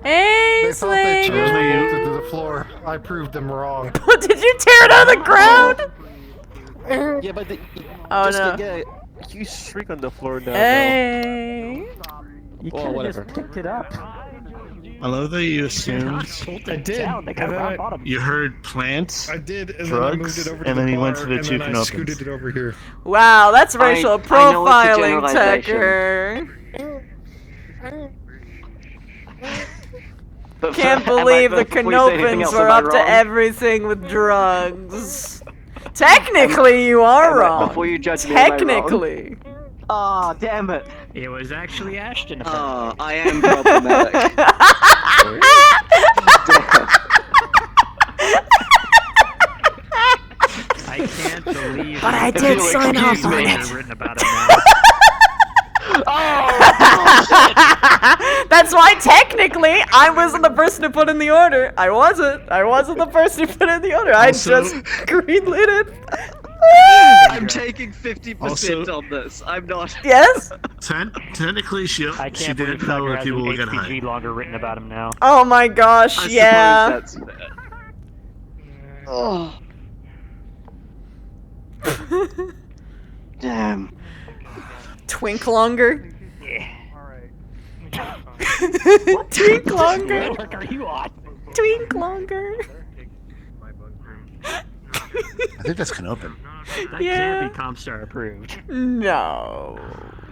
Hey, They thought they Slager! chose me to the floor. I proved them wrong. Did you tear it out of the ground? Yeah, but Oh just no. to get a huge streak on the floor now. Hey. You Well, could whatever. have just picked it up. I love that you assumed. I did. Down, they got rock bottom. You heard plants, I did, and drugs, then I moved it over to and the then you bar, went to the and two then I canopins. scooted it over here. Wow, that's racial I know it's a profiling, generalization. Tucker. But Can't am I- believe the before you say anything canopins else, were am I up to wrong? everything with drugs. Technically, you are wrong. Before you judge me, am I wrong? Technically. Ah, damn it. It was actually Ashton. Ah, I am problematic. I can't believe. But I you did sign off on have it. written about it now. That's why technically I wasn't the person to put in the order. I wasn't the person to put in the order. I just greenlit it. I'm taking 50% on this. I'm not. Yes? Technically, she I didn't can't believe know Tucker that has people an would get HPG high. longer written about him now. Oh my gosh, I yeah. suppose that's fair. Oh. Damn. Twink longer? Twink longer? What network are you on? Twink longer? I think that's Canopin. That Yeah. can't be Comstar approved. No.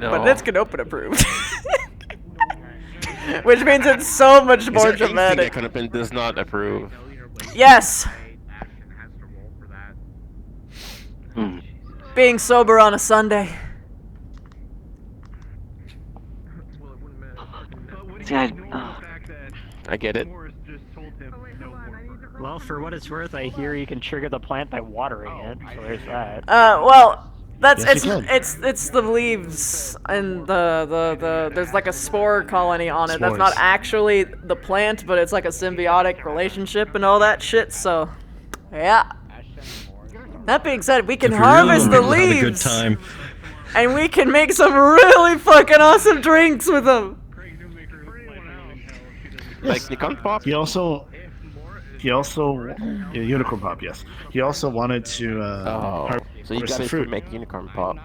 No. But it's Canopin approved. Which means it's so much more Is there anything dramatic. that Canopin does not approve? Yes. Being sober on a Sunday. See, I get it. Well, for what it's worth, I hear You can trigger the plant by watering it, so there's that. Well, that's Yes, you can. it's the leaves and the there's like a spore colony on it. That's not Spores. actually the plant, but it's like a symbiotic relationship and all that shit. So, yeah. That being said, we can If you really harvest want the to have a good leaves, time. and we can make some really fucking awesome drinks with them. Like Nikon Pop? He also, yeah, Unicorn Pop, yes. He also wanted to. So you harvest got the it to fruit. make Unicorn Pop.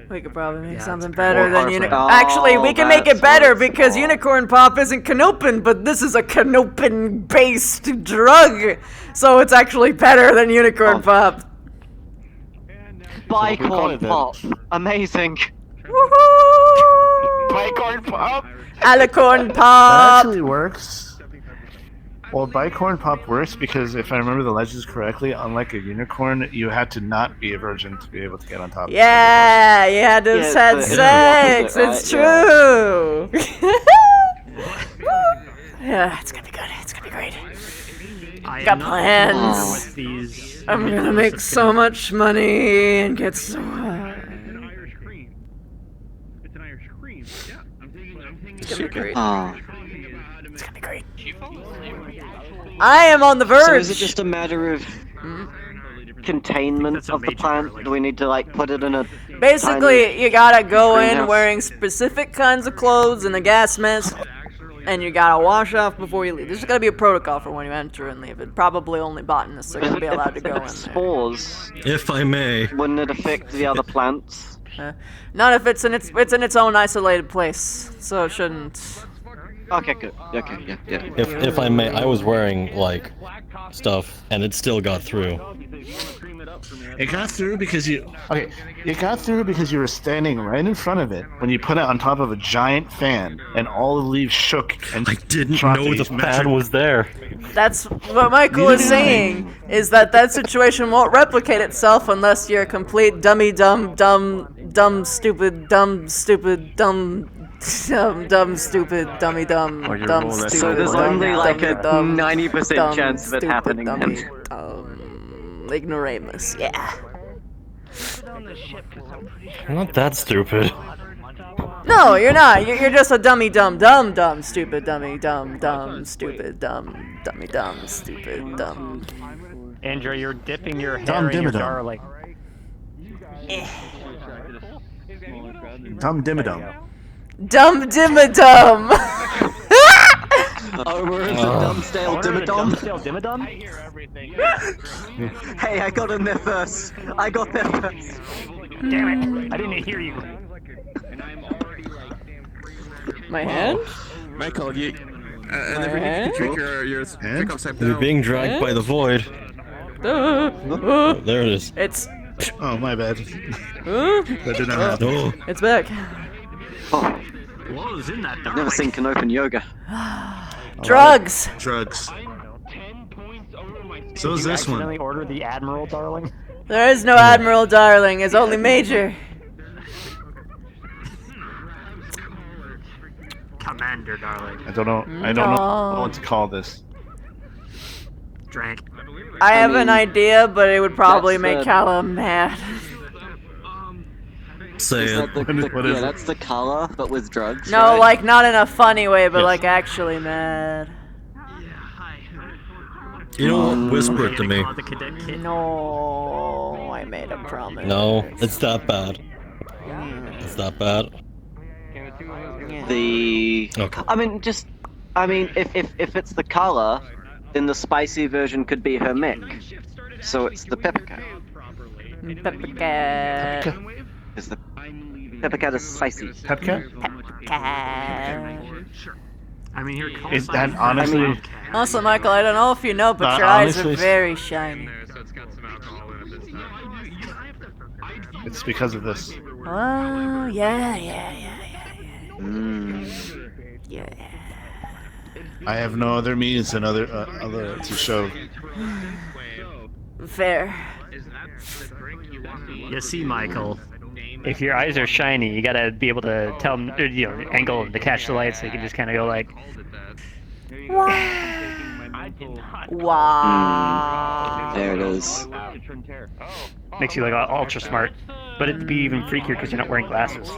We could probably make Yeah, something it's better Or than harvest. unicorn. Oh, Actually, we can make it that's better what it's because called. unicorn pop isn't canopin, but this is a canopin-based drug, so it's actually better than unicorn Oh. pop. we call Bicorn it then. pop. Amazing. Woohoo! Bicorn Pop? Alicorn That pop. actually works. Well, bicorn pop works because if I remember the legends correctly, unlike a unicorn, you had to not be a virgin to be able to get on top. Yeah, you had to Yeah, have had it's the sex. opposite, It's right? true. Yeah, it's gonna be good. It's gonna be great. I Got am not plans. familiar with these I'm gonna methods make of so much money and get so high. It's gonna be great. Ah. It's gonna be great. I am on the verge. So is it just a matter of containment of the plant? Do we need to like put it in a Basically, you gotta go in greenhouse? wearing specific kinds of clothes and a gas mask, and you gotta wash off before you leave. There's gotta be a protocol for when you enter and leave. It probably only botanists are gonna be allowed to go in there. Spores. If I may. Wouldn't it affect the other plants? Not if it's in its own isolated place, so it shouldn't. Okay, good. Okay, yeah. If I may, I was wearing like stuff, and it still got through. It got through because you. Okay, it got through because you were standing right in front of it when you put it on top of a giant fan, and all the leaves shook. And I didn't know the fan was there. That's what Michael is saying, is that situation won't replicate itself unless you're a complete stupid, dummy, stupid, stupid. So there's only like a 90% chance of it happening then. Ignoramus, yeah. I'm not that stupid. No, you're not. You're just a dummy, dumb, stupid, dummy, dumb, stupid, dummy, stupid, dumb. Andrew, you're dipping your hair in your darling. Dumb dimmadum. Dumb dimmadum. Oh, we're in the dumb stale dimmadum. Dimmadum? Hey, I got in there first. I got there first. Damn it! I didn't hear you. My hand? Michael, you. And then you drink your drink upside down. You're being dragged by the void. There it is. It's. Oh, my bad. That did not happen. It's back. Oh. What was in that? I've never seen Canopen yoga. Drugs. Drugs. So is this one. Did you order the Admiral, darling? There is no Admiral, darling. It's only Major. Commander, darling. I don't know. I don't know what to call this. Drank. I have an idea, but it would probably make Callum mad. Say it. Yeah, that's the color, but with drugs. No, right? like not in a funny way, but like actually mad. You don't whisper it to me. No, I made a promise. No, it's that bad. It's that bad. Okay. I mean, if it's the color, then the spicy version could be her mech. So it's the pepper cat. Pepper cat. Is the pepper cat is spicy? Pepper cat? Pepper cat. I mean, here Is that honestly? Also, Michael, I don't know if you know, but your eyes are very shiny. It's because of this. Oh, yeah. Yeah. I have no other means than other to show. Fair. You see, Michael. If your eyes are shiny, you gotta be able to tell them, angle them to catch the light, so you can just kind of go like. Wow. There it is. Makes you like ultra smart, but it'd be even freakier because you're not wearing glasses.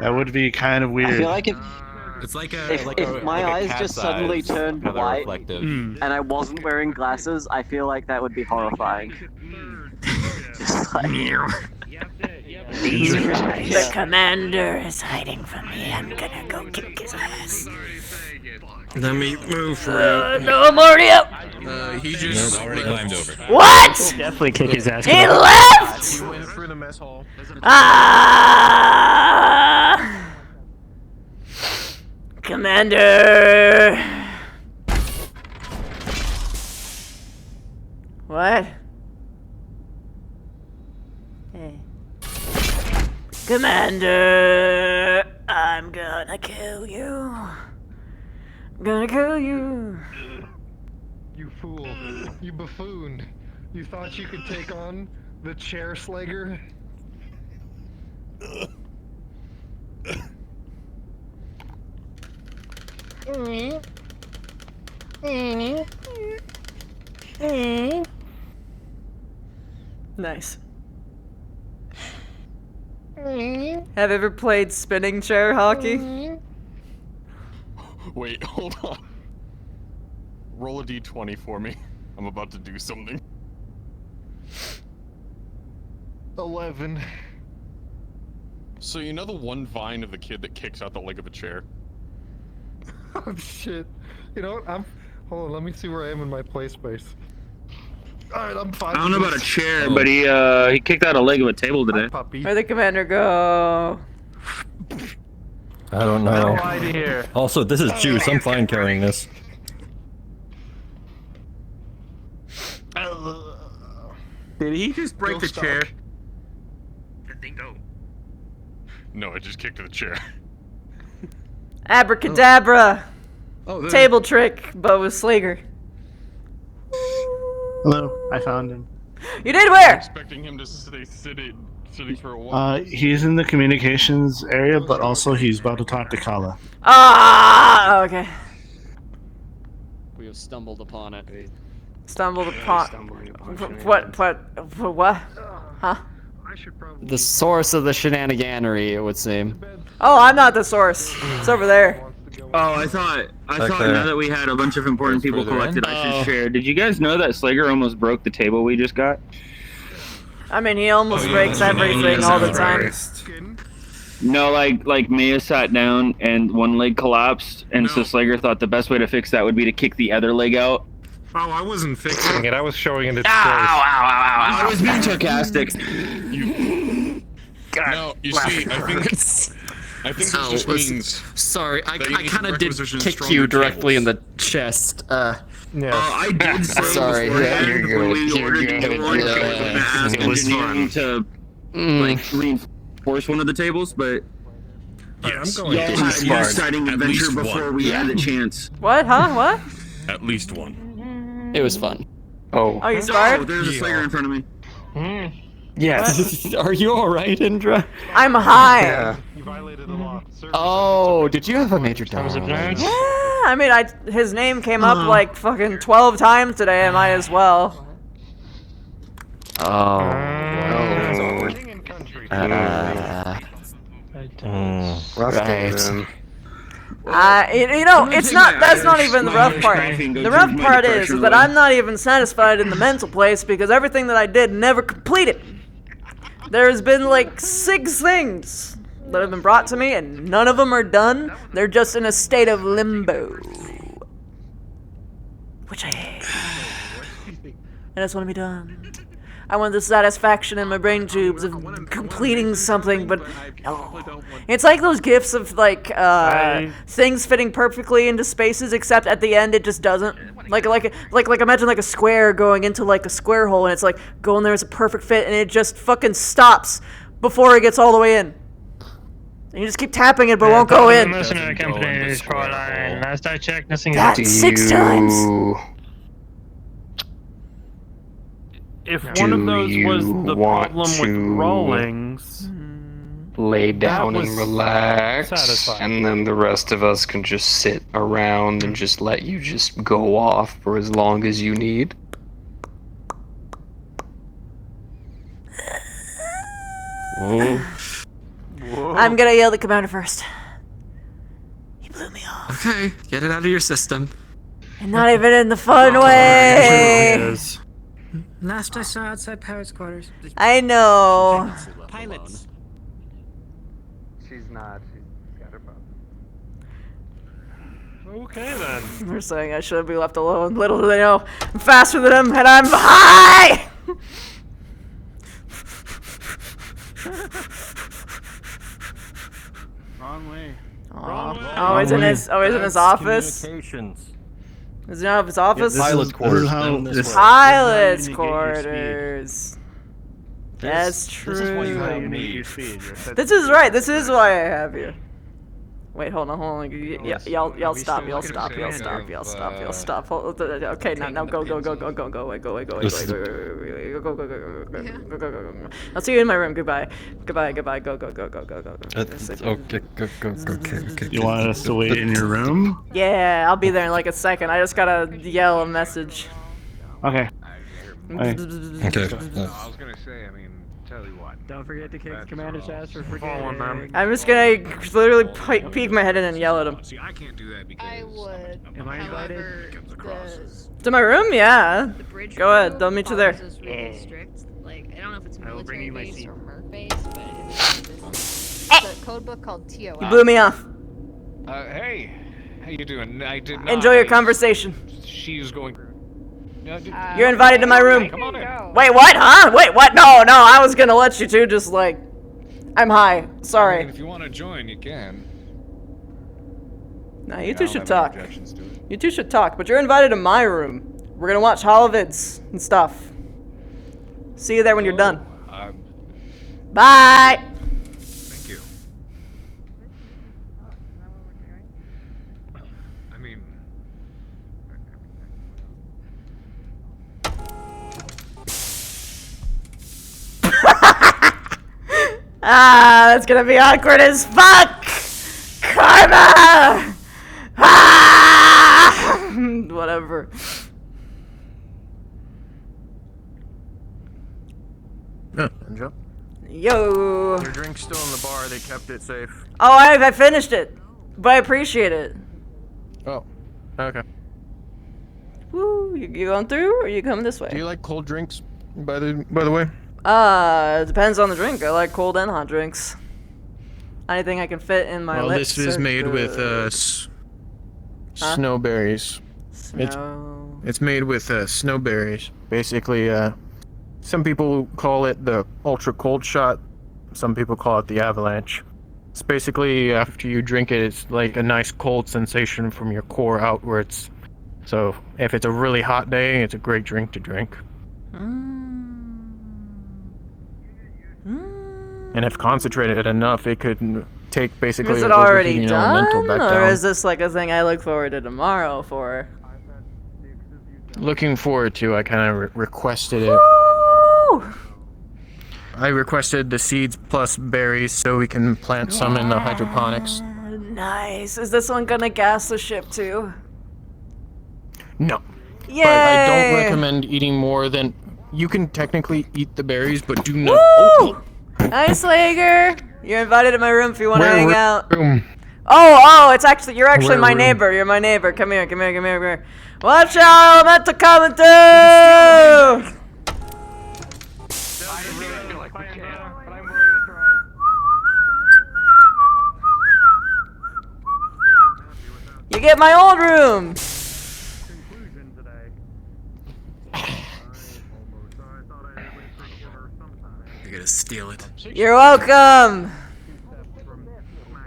That would be kind of weird. I feel like It's like if my eyes just suddenly turned white and I wasn't wearing glasses, I feel like that would be horrifying. Just like, The commander is hiding from me. I'm gonna go kick his ass. Let me move for you. No, I'm already up. He just already climbed over. What? Definitely kick his ass. He left. He went through the mess hall. Ah! Commander. What? Hey. Commander, I'm gonna kill you. I'm gonna kill you. You fool. You buffoon. You thought you could take on the chair slagger? Nice. Have you ever played spinning chair hockey? Wait, hold on. Roll a d20 for me. I'm about to do something. 11. So you know the one vine of the kid that kicks out the leg of a chair? Oh shit. You know what? Hold on, let me see where I am in my play space. Alright, I'm fine. I don't know about a chair, But he kicked out a leg of a table today. Where'd the commander go? I don't know. No idea here. Also, this is juice. I'm fine carrying this. Did he just break the chair? No, I just kicked the chair. Abracadabra! Oh, there- Table trick, but with Slager. Hello, I found him. You did where? Expecting him to stay sitting for a while. He's in the communications area, but also he's about to talk to Kala. Ah, okay. We have stumbled upon it. Stumbled upon. What? Huh? The source of the shenaniganery, it would seem. Oh, I'm not the source. It's over there. Oh, I thought now that we had a bunch of important people collected, I should share. Did you guys know that Slager almost broke the table we just got? I mean, he almost breaks everything all the time. No, like Maya sat down and one leg collapsed, and so Slager thought the best way to fix that would be to kick the other leg out. Oh, I wasn't fixing it. I was showing it its Ow, place. ow, ow, ow, ow. I was being sarcastic. No, you see, I think Oh, this just means. Sorry, I that you need kind of did requisition kick stronger you directly in tables. the chest. Yeah. I did say Sorry, beforehand you're when good. we You're ordered the good. table, I was Yeah. gonna ask It was engineering fun. to like reinforce one of the tables, but Yes, I'm y'all going had your smart. exciting At adventure least before one. we had the chance. What? Huh? What? At least one. It was fun. Oh. Oh, you Oh, scarred? there's a Slayer in front of me. Yes. Are you alright, Indra? I'm high. Yeah. You violated the law. Oh, did you have a major darling? Yeah, I mean, his name came up like fucking 12 times today. I might as well. Oh. Rough Right. game. You know, it's not. That's not even the rough part. The rough part is that I'm not even satisfied in the mental place because everything that I did never completed. There's been like 6 things that have been brought to me, and none of them are done. They're just in a state of limbo, which I hate. I just want to be done. I want the satisfaction in my brain tubes of completing something, but no. It's like those gifs of like things fitting perfectly into spaces, except at the end it just doesn't. Like imagine like a square going into like a square hole, and it's like going there as a perfect fit, and it just fucking stops before it gets all the way in. And you just keep tapping it, but won't go in. Listen to the company, Shoreline. Last I checked, nothing is That's 6 times. If one of those was the problem with Rawlings, lay down was and relax, satisfying. and then the rest of us can just sit around and just let you just go off for as long as you need. I'm gonna yell at Commander first. He blew me off. Okay, get it out of your system. And not even in the fun way. Last I saw outside Pirates' quarters. I know. Pilots. She's not. She's got her phone. Okay then. They're saying I should be left alone. Little do they know, I'm faster than them, and I'm high. Wrong way. Oh, he's in his office. Communications. Is he out of his office? Pilot's quarters. Pilot's quarters. That's true. This is why you have me. This is right. This is why I have you. Wait, hold on. Y'all stop. Okay, now go. I'll see you in my room. Goodbye. Go. Okay. You want us to wait in your room? Yeah, I'll be there in like a second. I just gotta yell a message. Okay. Okay. I was gonna say, I mean, tell you what. Don't forget to kick Commander's ass for forgetting. I'm just gonna literally peek my head in and yell at him. See, I can't do that because I would. Am I invited? To my room? Yeah. Go ahead. They'll meet you there. Is really strict. Like, I don't know if it's I will bring military you my based seat. or merc based, but it's a code book called TOS. You blew me off. Hey, how you doing? I did not. Enjoy your conversation. She's going. You're invited to my room. Come on in. Wait, what? Huh? Wait, what? No, I was gonna let you two just like... I'm high. I Sorry. mean, if you want to join, you can. Nah, you two should talk. You two should talk, but you're invited to my room. We're gonna watch holovids and stuff. See you there when you're done. Bye! Thank you. I mean... Ah, that's gonna be awkward as fuck! Karma! Ah! Whatever. Indra? Yo! Your drink's still in the bar, they kept it safe. Oh, I finished it, but I appreciate it. Oh, okay. Woo, you going through, or are you coming this way? Do you like cold drinks, by the way? It depends on the drink. I like cold and hot drinks. Anything I can fit in my lips. This is are made good. with snowberries. Snow. It's made with snowberries. Basically, some people call it the ultra cold shot. Some people call it the avalanche. It's basically after you drink it, it's like a nice cold sensation from your core outwards. So if it's a really hot day, it's a great drink to drink. And if concentrated enough, it could take basically Is it already elemental done, back or down. is this like a thing I look forward to tomorrow for? Looking forward to, I kind of requested it. Woo! I requested the seeds plus berries so we can plant some in the hydroponics. Nice. Is this one gonna gas the ship too? No. Yay! But I don't recommend eating more than... You can technically eat the berries, but do not... Woo! Nice, Lager. You're invited to my room if you want to hang out. Room. Oh, it's actually, you're actually Where my room? neighbor. You're my neighbor. Come here, come here, come here, come here. Watch out, elemental coming through! You get my old room! You're gonna steal it. You're welcome!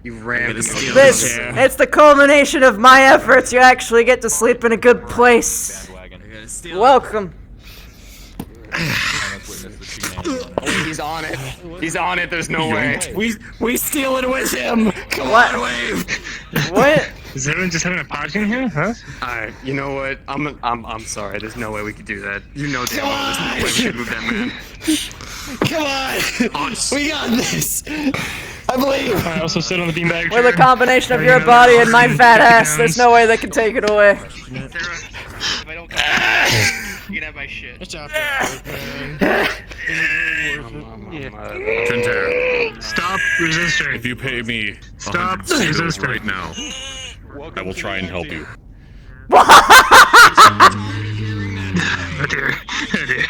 You ran to steal This, it. it's the culmination of my efforts. You actually get to sleep in a good place. Welcome. He's on it. He's on it. There's no way. We steal it with him. Come What? on, Wave. What? Is everyone just having a party in here? Huh? Alright, you know what? I'm sorry. There's no way we could do that. You know damn well there's no way we should move that man. Come on. We got this. I believe. I also sit on the beanbag chair. With a combination of your body and my fat ass, there's no way they can take it away. If I don't you can have my shit. Good job. Trentair, Stop resisting. if you pay me Stop 100 seagulls resisting. right now, I will try and help you. Oh dear. Oh dear.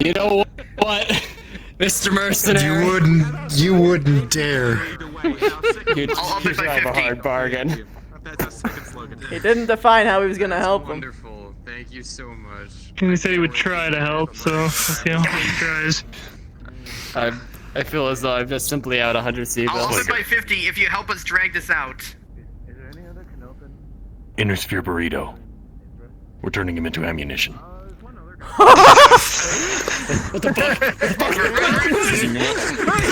You know what, Mr. Mercenary? You wouldn't dare. You'd drive a hard bargain. He didn't define how he was gonna help him. Wonderful. Thank you so much. He said he would try to help, so we'll see how he tries. I feel as though I'm just simply out 100 seagulls. I'll split by 50 if you help us drag this out. Inner Sphere Burrito. We're turning him into ammunition. What the fuck?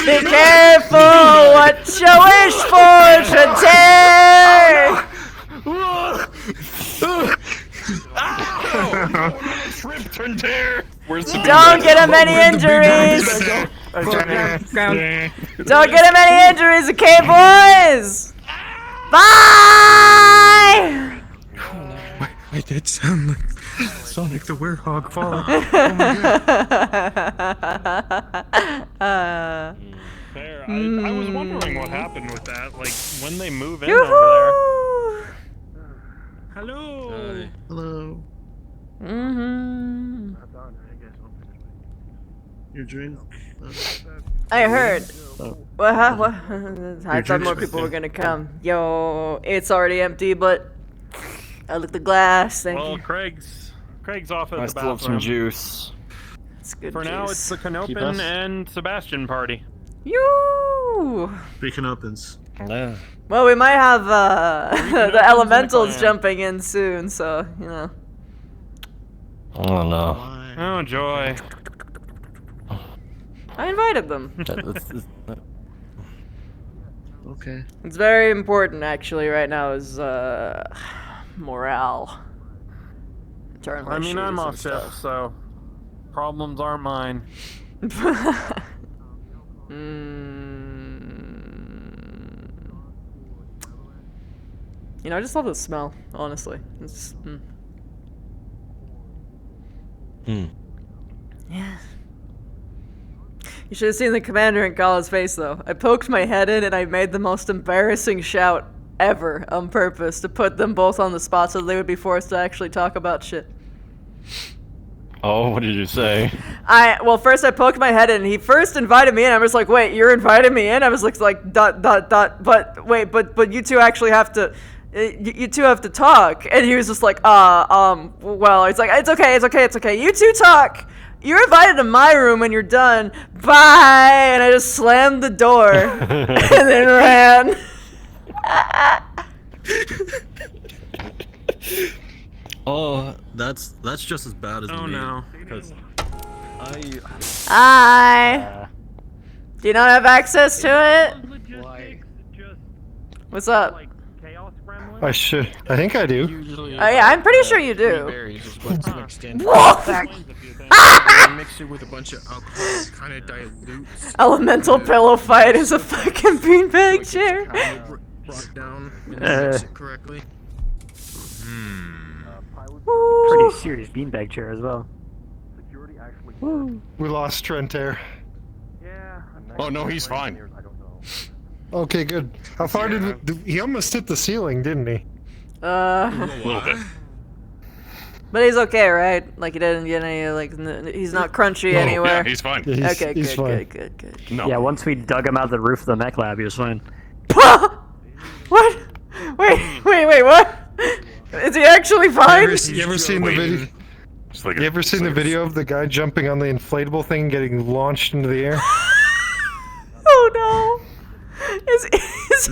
Be careful what you wish for, Trentair! Trip Trentair! Don't get him any injuries! Don't get him any injuries, okay, boys? Bye! I did sound like Sonic the Werehog falling. Fair. I was wondering what happened with that. Like, when they move in over there. Hello. Hello. Mm-hmm. Your drink? I heard. Oh. What? I thought more people were gonna come. Yo, it's already empty, but I look at the glass. Thank Well, you. Craig's off at I the still have some bathroom. juice. It's good. For now, it's the Canopin and Sebastian party. You. Three Canopins. Yeah. Well, we might have the elementals jumping in soon, so you know. Oh no. Oh joy. I invited them. Okay. It's very important, actually, right now is morale. Internal I mean, I'm issues off and stuff. shift, so problems aren't mine. You know, I just love the smell, honestly. It's, Yeah. You should have seen the commander in Gala's face, though. I poked my head in and I made the most embarrassing shout ever on purpose to put them both on the spot so they would be forced to actually talk about shit. Oh, what did you say? Well, first I poked my head in, and he first invited me in. I was like, wait, you're inviting me in? I was like, but wait, but you two actually have to, you two have to talk. And he was just like, well, it's like, it's okay. You two talk. You're invited to my room when you're done. Bye. And I just slammed the door and then ran. Oh, that's just as bad as me. Oh no. Because Hi. Do you not have access to it? What's up? I think I do. Oh yeah, I'm pretty sure you do. Mix it with a bunch of alcohol, kind of dilutes. Elemental pillow fight is a fucking beanbag chair. Brought down and mix it correctly. Pretty serious beanbag chair as well. We lost Trentair. Oh no, he's fine. Okay, good. How far did he almost hit the ceiling, didn't he? A little bit. But he's okay, right? Like he didn't get any, like, he's not crunchy anywhere. Yeah, he's fine. Yeah, Okay, he's fine. good. No. Yeah, once we dug him out of the roof of the mech lab, he was fine. What? Wait, what? Is he actually fine? You ever seen the video? You ever seen the video of the guy jumping on the inflatable thing and getting launched into the air? Oh no. Is he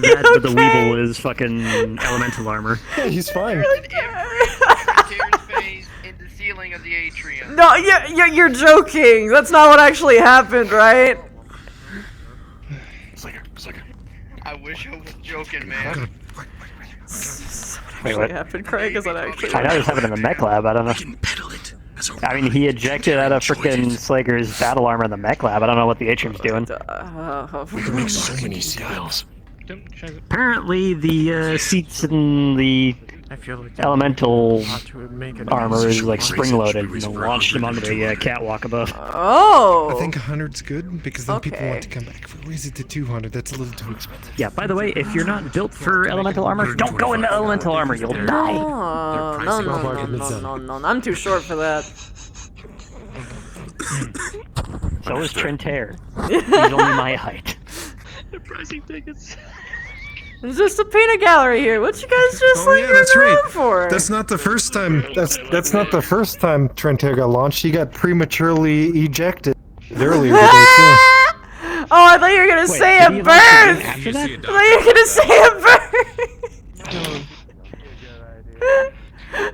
That, but the okay? Weeble is fucking elemental armor. Yeah, he's fine. Of the atrium. No, you're joking. That's not what actually happened, right? I wish I was joking, man. Wait, what happened, Craig? Is that actually? I know this happened in the mech lab. I don't know. I mean, he ejected out of frickin' Slager's battle armor in the mech lab. I don't know what the atrium's doing. We can make so many seals. Apparently, the seats in the elemental armor is like spring-loaded, and launched him onto the catwalk above. Oh! I think 100's good, because then people want to come back. If we raise it to 200, that's a little too expensive. Yeah, by the way, if you're not built for elemental armor, don't go into elemental armor, you'll die! No, I'm too short for that. So is Trentair. He's only my height. They're pricing tickets. There's just a peanut gallery here. What you guys just lingering around for? That's not the first time. That's not the first time Trentair got launched. He got prematurely ejected earlier today too. Oh, I thought you were gonna say a bird. I thought you were gonna say a bird.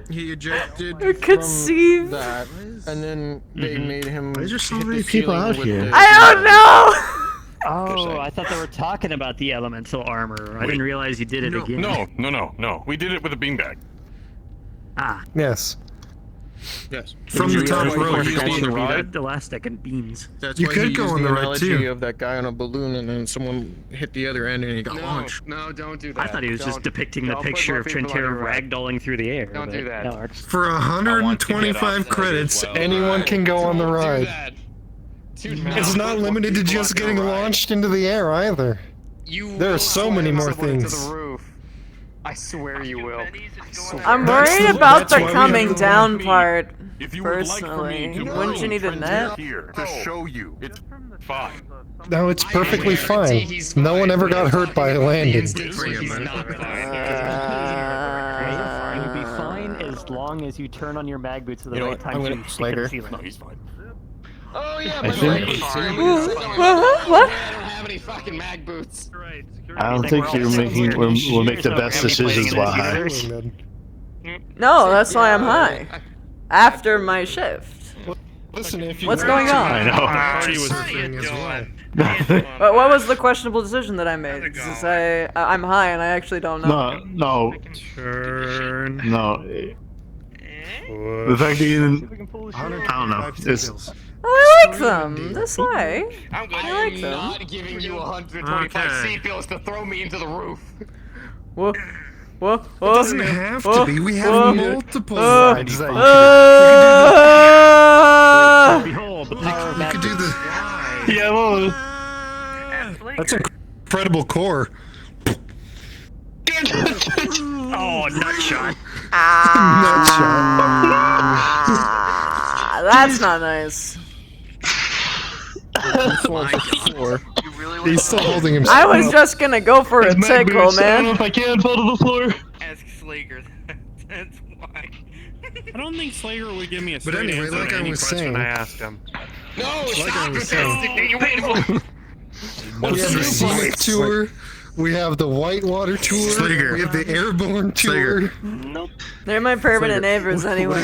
He ejected Conceived. from that, and then they made him. Why is there so hit the many people ceiling out with here? the- I don't know. Oh, I thought they were talking about the elemental armor. I didn't realize you did it again. No. We did it with a beanbag. Ah. Yes. Yes. From the top row, he you used the ride. that elastic and beams. That's You why could he go used on the right, analogy too. of that guy on a balloon, and then someone hit the other end, and he got launched. No, don't do that. I thought he was just depicting the picture of Trentair ragdolling through the air. Don't do that. Works. For 125 credits, anyone can go on the ride. It's not limited to just getting launched into the air either. There are so many more things. I swear you will. I'm worried about the coming down part. Personally, wouldn't you need a net? Here to show you, it's fine. No, it's perfectly fine. No one ever got hurt by landing. You'd be fine as long as you turn on your mag boots at the right time. I'm gonna Slager. He's fine. Oh yeah, I but think- What? I don't have any fucking mag boots. I don't think we'll make the best decisions while high. No, that's why I'm high. After my shift. Listen, if you What's going on? I know. What was the questionable decision that I made? To say I'm high and I actually don't know. No. Turn. No. The fact that you didn't. I don't know. It's, Oh, I like them. This way. I'm good. I like I'm them. not giving you 125 C pills to throw me into the roof. Whoa. Whoa. It doesn't have to be. We have multiple Behold, the power of you could do the. Yeah, well. That's an incredible core. Oh, nut shot. That's not nice. He's still holding himself. I was just gonna go for a tickle, man. If I can fall to the floor. Ask Slager. That's why. I don't think Slayer would give me a But straight anyway, answer like to I any was question saying. I asked him. No, Like I stop was it! saying. You're waiting for. We have the scenic tour. We have the whitewater tour. Slager. We have the airborne tour. Nope. They're my permanent neighbors anyway.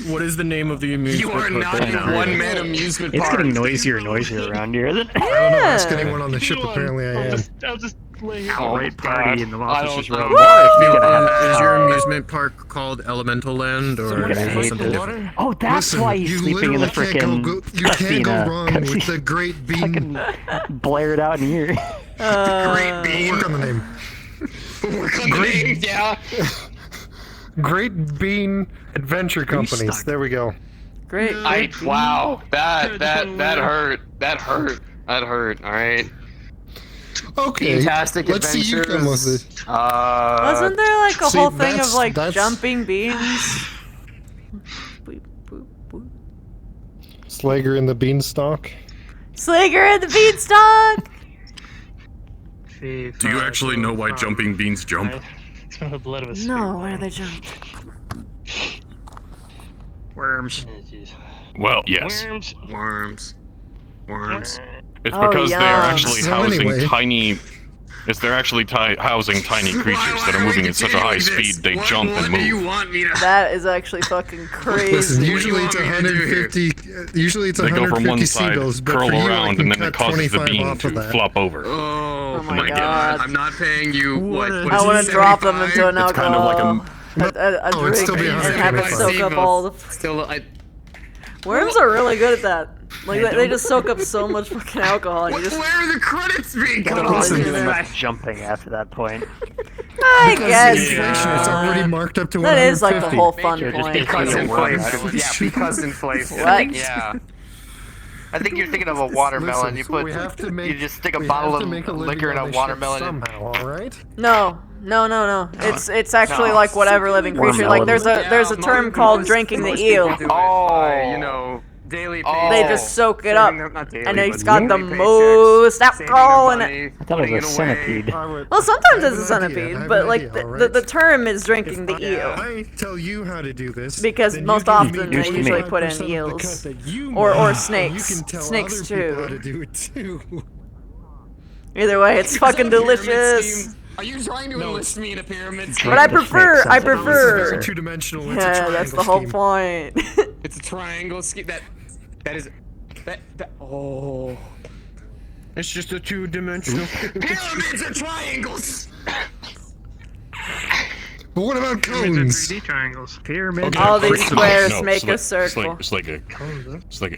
What is the name of the amusement You are park not right a now? one-man amusement It's park. getting noisier and noisier around here, isn't it? I don't know. Ask Yeah. anyone on the ship. Apparently, I am. I'll just lay here. Outright party in the officer's room. Is your amusement park called Elemental Land or Someone's gonna hate something this. different? Oh, that's Listen, why he's you sleeping in the literally can't frickin' go- you can't go cutscene, wrong because with he's the Great Bean. fucking blared out in here. Great We'll beam. work on the name. Work on the name, yeah. Great Bean Adventure Companies. There we go. Great. Wow, that hurt. That hurt. That hurt. All right. Okay. Fantastic Let's see you come with adventures. it. Wasn't there like a See, whole thing of that's- like that's- jumping beans? Boop, boop, boop. Slager and the Beanstalk. Slager and the beanstalk. Do you actually know why jumping beans jump? It's from the blood of a No, where do they jump? Worms. Well, yes. Worms. Worms. It's Oh, because they are yeah. actually So housing anyway. tiny. They're actually housing tiny creatures that are moving at such a high speed they jump and What do you move. want me to? That is actually fucking crazy. Listen, usually you it's want me to do here? 150. Usually it's They go from 150 one side, seagulls, but curl for you, I around, can and then it cut causes the 25 bean off to of that. flop over. Oh, my my God. god! I'm not paying you. What? I what want is to it, drop them into an 75? It's kind of like alcohol. A Oh, it'd drink still be and have it 125. soak up all the. Still, Worms are really good at that. Like they just soak up so much fucking alcohol and you just. where are the credits being Gotta called? listen to Too them. much jumping after that point. I guess. Inflation, it's already marked up to That 150. is like the whole fun Just point. Because Yeah, inflation. Yeah, because inflation. What? Yeah. I think you're thinking of a watermelon. Listen, we have to make, you just stick a we bottle have to of make a living liquor in on a this watermelon. ship somehow, all right? No. It's actually like whatever living creature. Like there's a term called drinking the eel. Oh, you know, daily. They just soak it up, Not daily, and but it's got the weekly most paychecks, alcohol in saving it. their I thought it was a centipede. Well, sometimes it's a I have an centipede, idea, but like alright? the term is drinking the If eel. I tell you how to do this, Because then most you give often me they usually 25% put in of the eels. cut that you Or make, and snakes. You can tell Snakes other people how too. to do it too. Either way, it's fucking delicious. Are you trying to enlist me in a pyramid scheme? But I prefer. It's very two-dimensional. It's a Yeah, triangle that's the whole scheme. point. It's a triangle scheme. That is. That. Oh. It's just a two-dimensional. Pyramids are triangles. But what about cones? 3D triangles. Pyramid. All these No, squares no, make a it's circle. like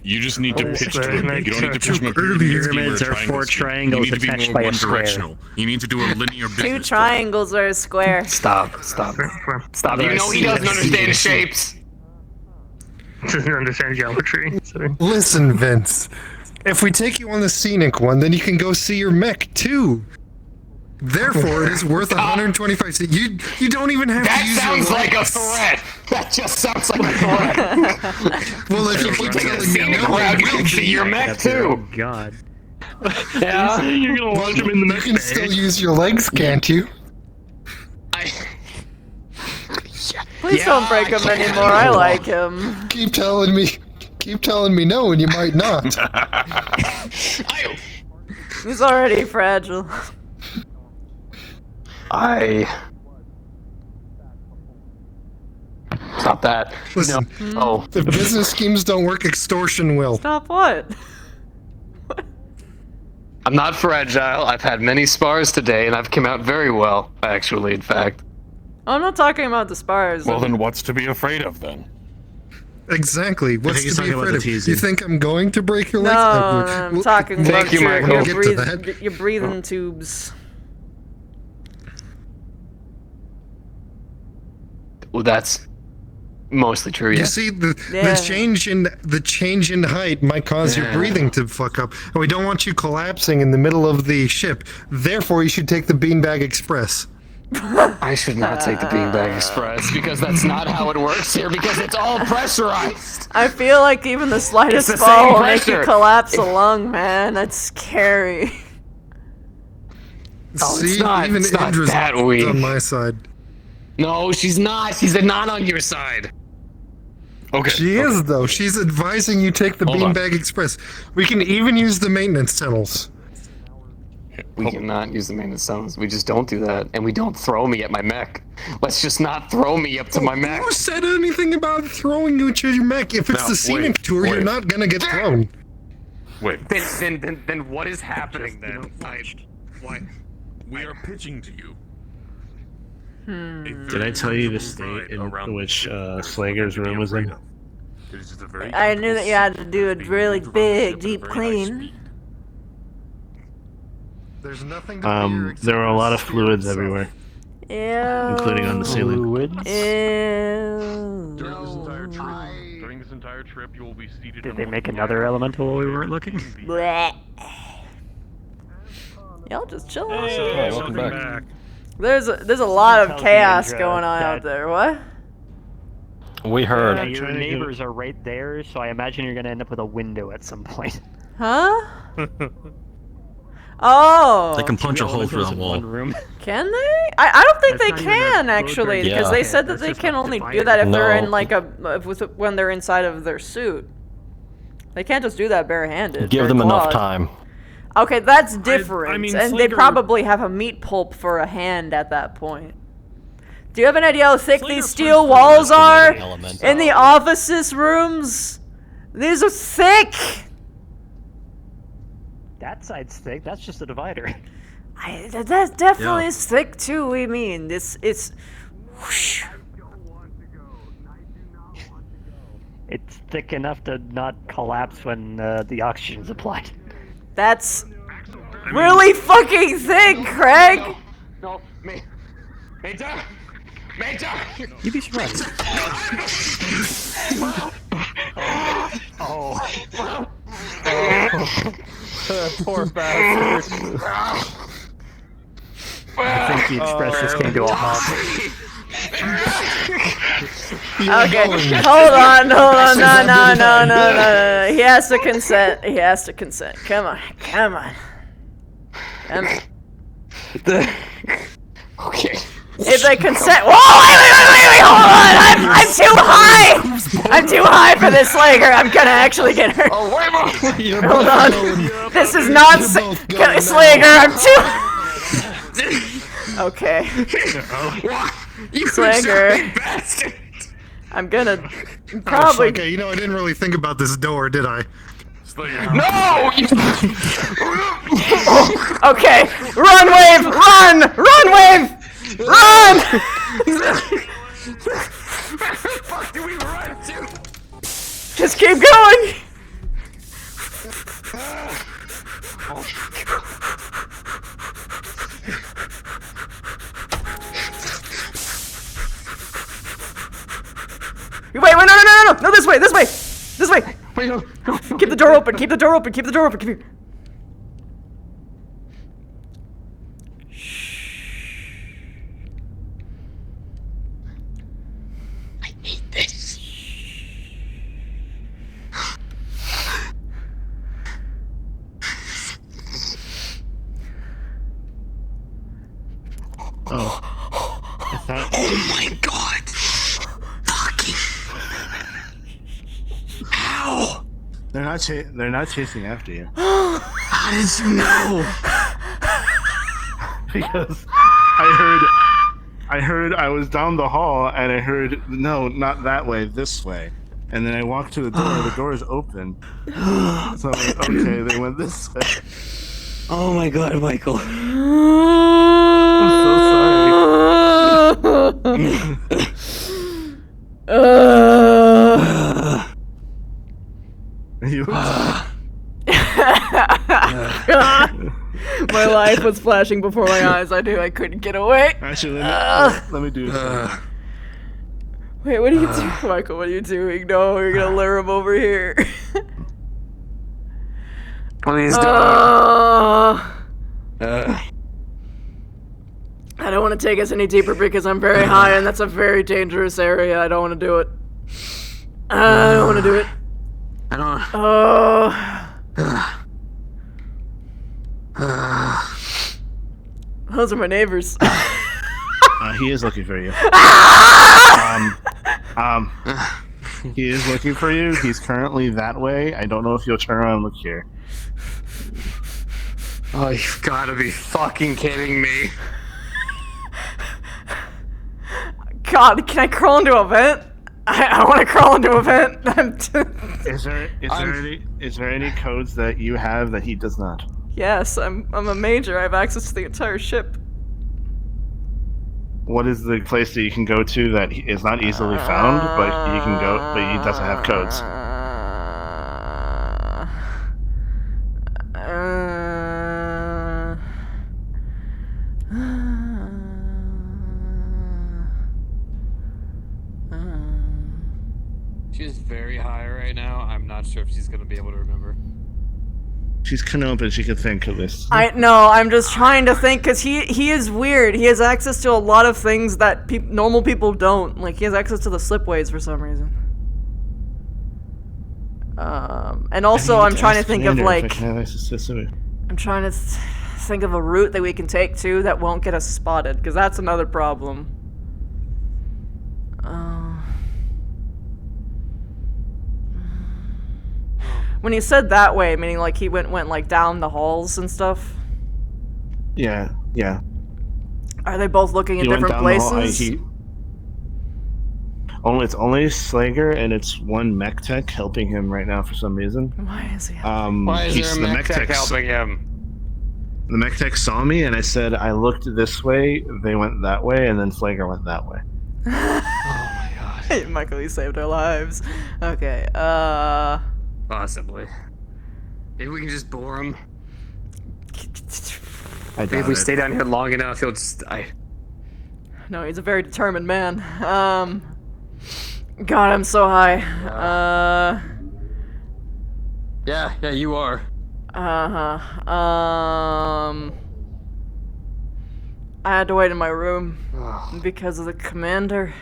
you just need to pitch to squares them. make You don't need to pitch them a earlier. pyramid scheme or a Pyramids are triangle four scheme. triangles You need to be attached more by a one square. directional. You need to do a linear business. Two triangles are a square. Stop. Stop. You know he doesn't understand shapes. Doesn't understand geometry. So. Listen, Vince. If we take you on the scenic one, then you can go see your mech too. Therefore, it is worth 125. You don't even have to That use sounds your like a legs. threat. That just sounds like a threat. Well, if you keep telling me Scenic no, route, I you will can see be. your mech too. God. Yeah. You're gonna launch him in the You next can still use your legs, can't you? Please don't break him anymore. I like him. Keep telling me keep telling me no, and you might not. He's already fragile. Stop that. Listen, No. if business schemes don't work, extortion will. Stop what? I'm not fragile. I've had many spars today, and I've come out very well, actually, in fact. I'm not talking about the spars. Well, then what's to be afraid of, then? Exactly. What's he's to be talking about afraid the of? teasing. You think I'm going to break your No, legs? I'm talking Thank about you, your, Michael. your breathing tubes. Well, that's mostly true, yeah. You see, the change in height might cause your breathing to fuck up, and we don't want you collapsing in the middle of the ship. Therefore, you should take the Beanbag Express. I should not take the Beanbag Express, because that's not how it works here, because it's all pressurized. I feel like even the slightest It's the fall same will make you pressure. collapse a lung, man. That's scary. Oh, See, it's not, even it's not Indra's that weak. on my side. No, she's not. She's not on your side. Okay. She is, though. She's advising you take the Hold on. Beanbag Express. We can even use the maintenance tunnels. We cannot use the maintenance tunnels. We just don't do that. And we don't throw me at my mech. Let's just not throw me up to my mech. Who said anything about throwing you to your mech? If it's Now, the scenic tour, you're wait. not gonna get thrown. Wait. Then what is happening then? Why? We are pitching to you. Did I tell you the state in which Slager's room was in? I knew that you had to do a really big, deep clean. There's nothing There were a lot of fluids everywhere, Ew. including on the ceiling. Ew. During this entire trip, you will be seated. Did they make another elemental while we weren't looking? Blech. Y'all just chilling. Hey, welcome back. There's a lot of Tells me, chaos Indra, going on out that- there. What? We heard. Your neighbors are right there, so I imagine you're gonna end up with a window at some point. Huh? Oh. They can punch a hole through the wall. Can they? I don't think That's they not even that can close actually, right because now. they Yeah. said that That's they just can like only do divided. that if they're No. in like when they're inside of their suit. They can't just do that barehanded. Give They're them enough clawed. time. Okay, that's different. I mean, and they Slager- probably have a meat pulp for a hand at that point. Do you have an idea how thick these steel walls are in the offices rooms? These are thick. That side's thick. That's just a divider. That definitely is thick too. We mean it's. Whoosh. It's thick enough to not collapse when the oxygen's applied. That's really fucking thick, Craig. No, Major! Major! You'd be surprised. Oh. Poor bastard. I think the express just came to a halt. Okay, hold on, no. He has to consent. Come on. Okay. If they consent, whoa! Wait! Hold on! I'm too high for this Slager. I'm gonna actually get hurt. Oh, wait a minute! Hold on. This is not Slager. I'm too. Okay. You Slager. bastard! I'm gonna Oh, probably. okay, you know, I didn't really think about this door, did I? No! Okay. Run, Wave! Run, Wave! Run! Where the fuck do we run to? Just keep going. Wait, no, this way. Wait, no. Keep the door open, keep the door open. Come here. I need this. Oh my god! Fucking! Ow! They're not chasing after you. How did you know? Because I was down the hall and I heard, no, not that way, this way. And then I walked to the door is open. So I'm like, okay, they went this way. Oh my god, Michael. I'm so sorry. My life was flashing before my eyes. I knew I couldn't get away. Actually, let me do this. Wait, what are you doing, Michael? What are you doing? No, you're gonna lure him over here. Please don't. I don't want to take us any deeper because I'm very high and that's a very dangerous area. I don't want to do it. I don't want to do it. I don't. Those are my neighbors. He is looking for you. He is looking for you. He's currently that way. I don't know if you'll turn around and look here. Oh, you've got to be fucking kidding me. God, can I crawl into a vent? I want to crawl into a vent. Is there any codes that you have that he does not? Yes, I'm a major. I have access to the entire ship. What is the place that you can go to that is not easily found, but you can go, but he doesn't have codes? She's very high right now. I'm not sure if she's gonna be able to remember. She's Canopin, she can think of this. I'm just trying to think, because he is weird. He has access to a lot of things that normal people don't. Like, he has access to the slipways for some reason. And also, I'm trying to think of, like... I'm trying to think of a route that we can take, too, that won't get us spotted, because that's another problem. When he said that way, meaning like he went like down the halls and stuff? Yeah. Are they both looking in different places? It's only Slager and it's one mech tech helping him right now for some reason. Why is he Why is there a mech tech helping him? The mech tech saw me and I said I looked this way, they went that way, and then Slager went that way. Oh my god. Michael, you saved our lives. Okay, Possibly. Maybe we can just bore him. Maybe if we stay down here long enough, he'll just die. No, he's a very determined man. God, I'm so high. Yeah, you are. I had to wait in my room because of the commander.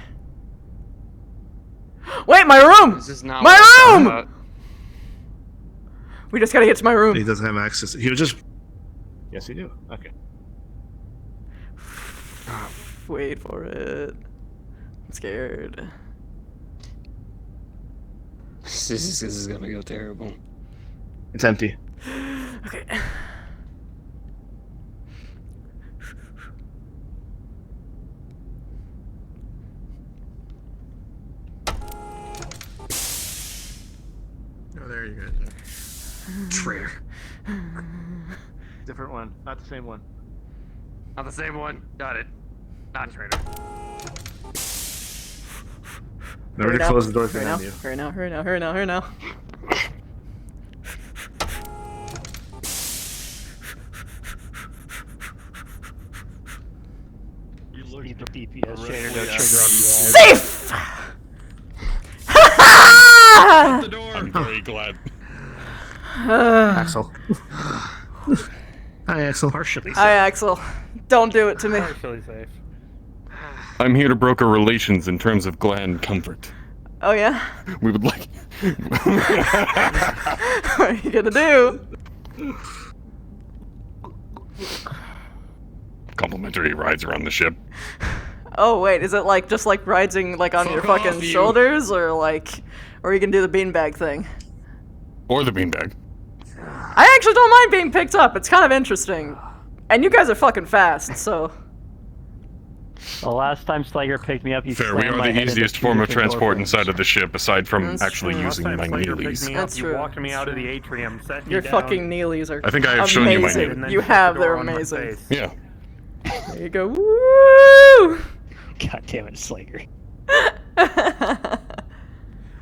Wait, my room! This is not my room! We just gotta get to my room. He doesn't have access. He was just... Yes, you do. Okay. Wait for it. I'm scared. This is gonna go terrible. It's empty. Okay. Oh, there you go. Traitor. Different one, not the same one. Not the same one. Got it. Not traitor. Remember to close the doors behind you. Hurry now. You look at the DPS Safe! The door. I'm very glad. Axel. Hi, Axel. Partially safe. Hi, Axel. Don't do it to me. Partially safe. I'm here to broker relations in terms of Glenn comfort. Oh, yeah? We would like... What are you gonna do? Complimentary rides around the ship. Oh, wait, is it like just like riding like on your fucking shoulders, or like, or you can do the beanbag thing? Or the beanbag. I actually don't mind being picked up. It's kind of interesting. And you guys are fucking fast, so... The last time Slager picked me up, he Fair, we slammed are my the head into easiest two form of different transport doorframes. inside of the ship, aside from That's actually true. using my kneelies. That's true. You walked me out of the atrium, set me Your down. fucking kneelies are I think I have shown you my amazing. knee. You have, they're amazing. Yeah. There you go. Woo! God damn it, Slager.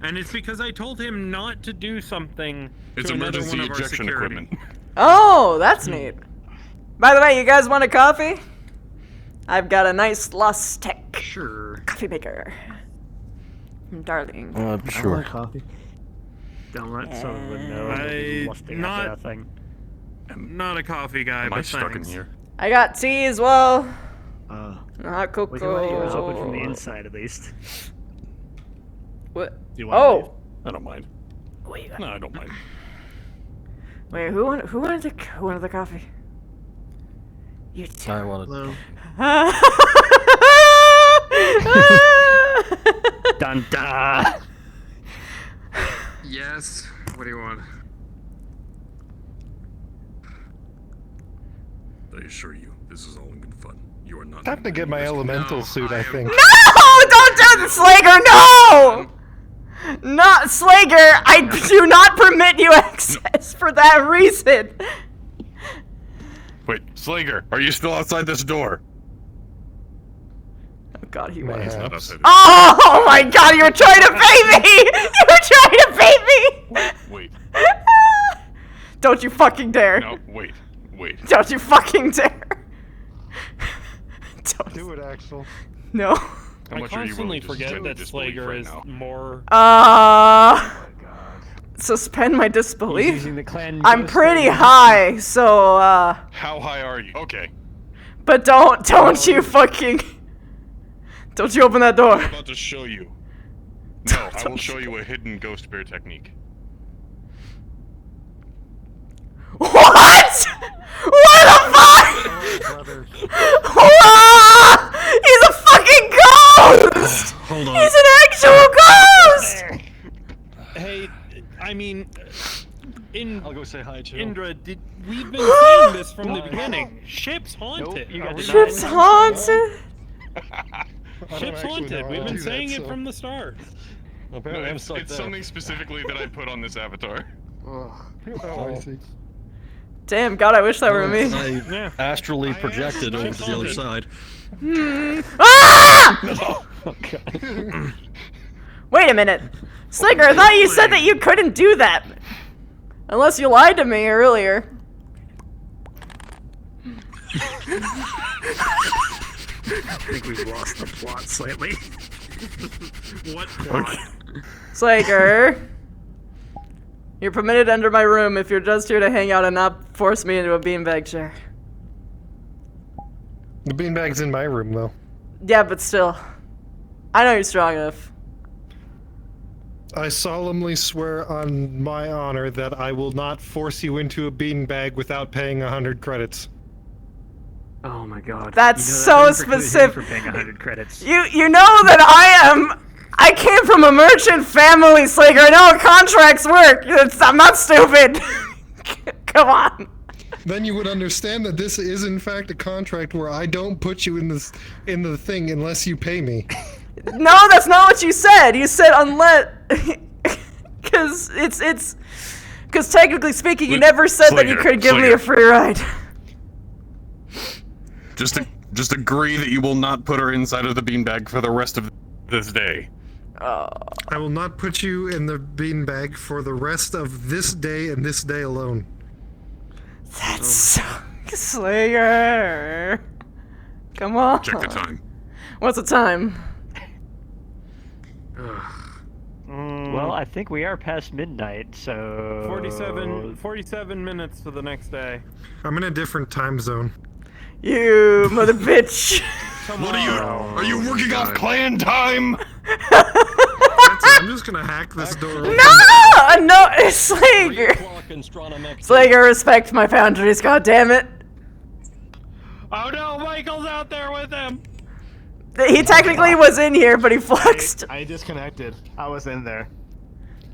And it's because I told him not to do something. It's to another emergency one of our ejection security. equipment. Oh, that's neat. By the way, you guys want a coffee? I've got a nice Lost Tech coffee maker. Darling. Sure. Coffee. Don't let someone know I- that we lost the not- that thing. I'm not a coffee guy, Am I but stuck in thanks. here? I got tea as well. Hot cocoa. We can let yours open from the inside at least. What? Do you want Oh! to leave? I don't mind. No, I don't mind. Wait, who wanted the coffee? You two. I wanted. Dun dun. Yes. What do you want? I assure you, this is all in good fun. You are not. Time to get my elemental suit, I think. No! Don't do this, Slager! No! Not Slager! I do not permit you access for that reason. Wait, Slager, are you still outside this door? Oh god, he He's was. not outside this Oh my god, you were trying to bait me! You were trying to bait me! Wait. Don't you fucking dare. No, wait. Don't you fucking dare. Don't. Do it, Axel. No. How I much are you constantly willing to forget suspend that disbelief Slager right is now? more... Suspend my He's disbelief? using the clan I'm ghost pretty thing. high, so, How high are you? Okay. but don't you fucking... Don't you open that door. I'm about to show you. No, I will show you a hidden ghost bear technique. What? What the fuck? Whoa! He's a fucking ghost! Hold on. He's an actual ghost! Hey, I mean... I'll go say hi to Indra, we've been saying this from the beginning. Ship's haunted. Ship's haunted? Ship's haunted. We've been saying it from the start. Apparently, I'm stuck It's there. something specifically that I put on this avatar. Damn, God, I wish that were me. I astrally projected over to the other side. Ah! Wait a minute. Slager, I thought you said that you couldn't do that. Unless you lied to me earlier. I think we've lost the plot slightly. What plot? Slager. You're permitted to enter my room if you're just here to hang out and not force me into a beanbag chair. The beanbag's in my room, though. Yeah, but still. I know you're strong enough. I solemnly swear on my honor that I will not force you into a beanbag without paying 100 credits. Oh my god. That's You know, so that doesn't preclude him specific. from paying 100 credits. You know that I came from a merchant family, Slager. I know how contracts work. I'm not stupid. Come on. Then you would understand that this is in fact a contract where I don't put you in the thing unless you pay me. No, that's not what you said. You said unless, because technically speaking, you never said that you could give me a free ride. Just agree that you will not put her inside of the beanbag for the rest of this day. I will not put you in the beanbag for the rest of this day and this day alone. That's so Slayer. Come on. Check the time. What's the time? Well, I think we are past midnight, so... 47 minutes to the next day. I'm in a different time zone. You mother bitch. What are you working off clan time? I'm just gonna hack this door open. No, Slager. Slager, respect my boundaries, goddammit. Oh no, Michael's out there with him! He technically was in here, but he fluxed. I disconnected. I was in there.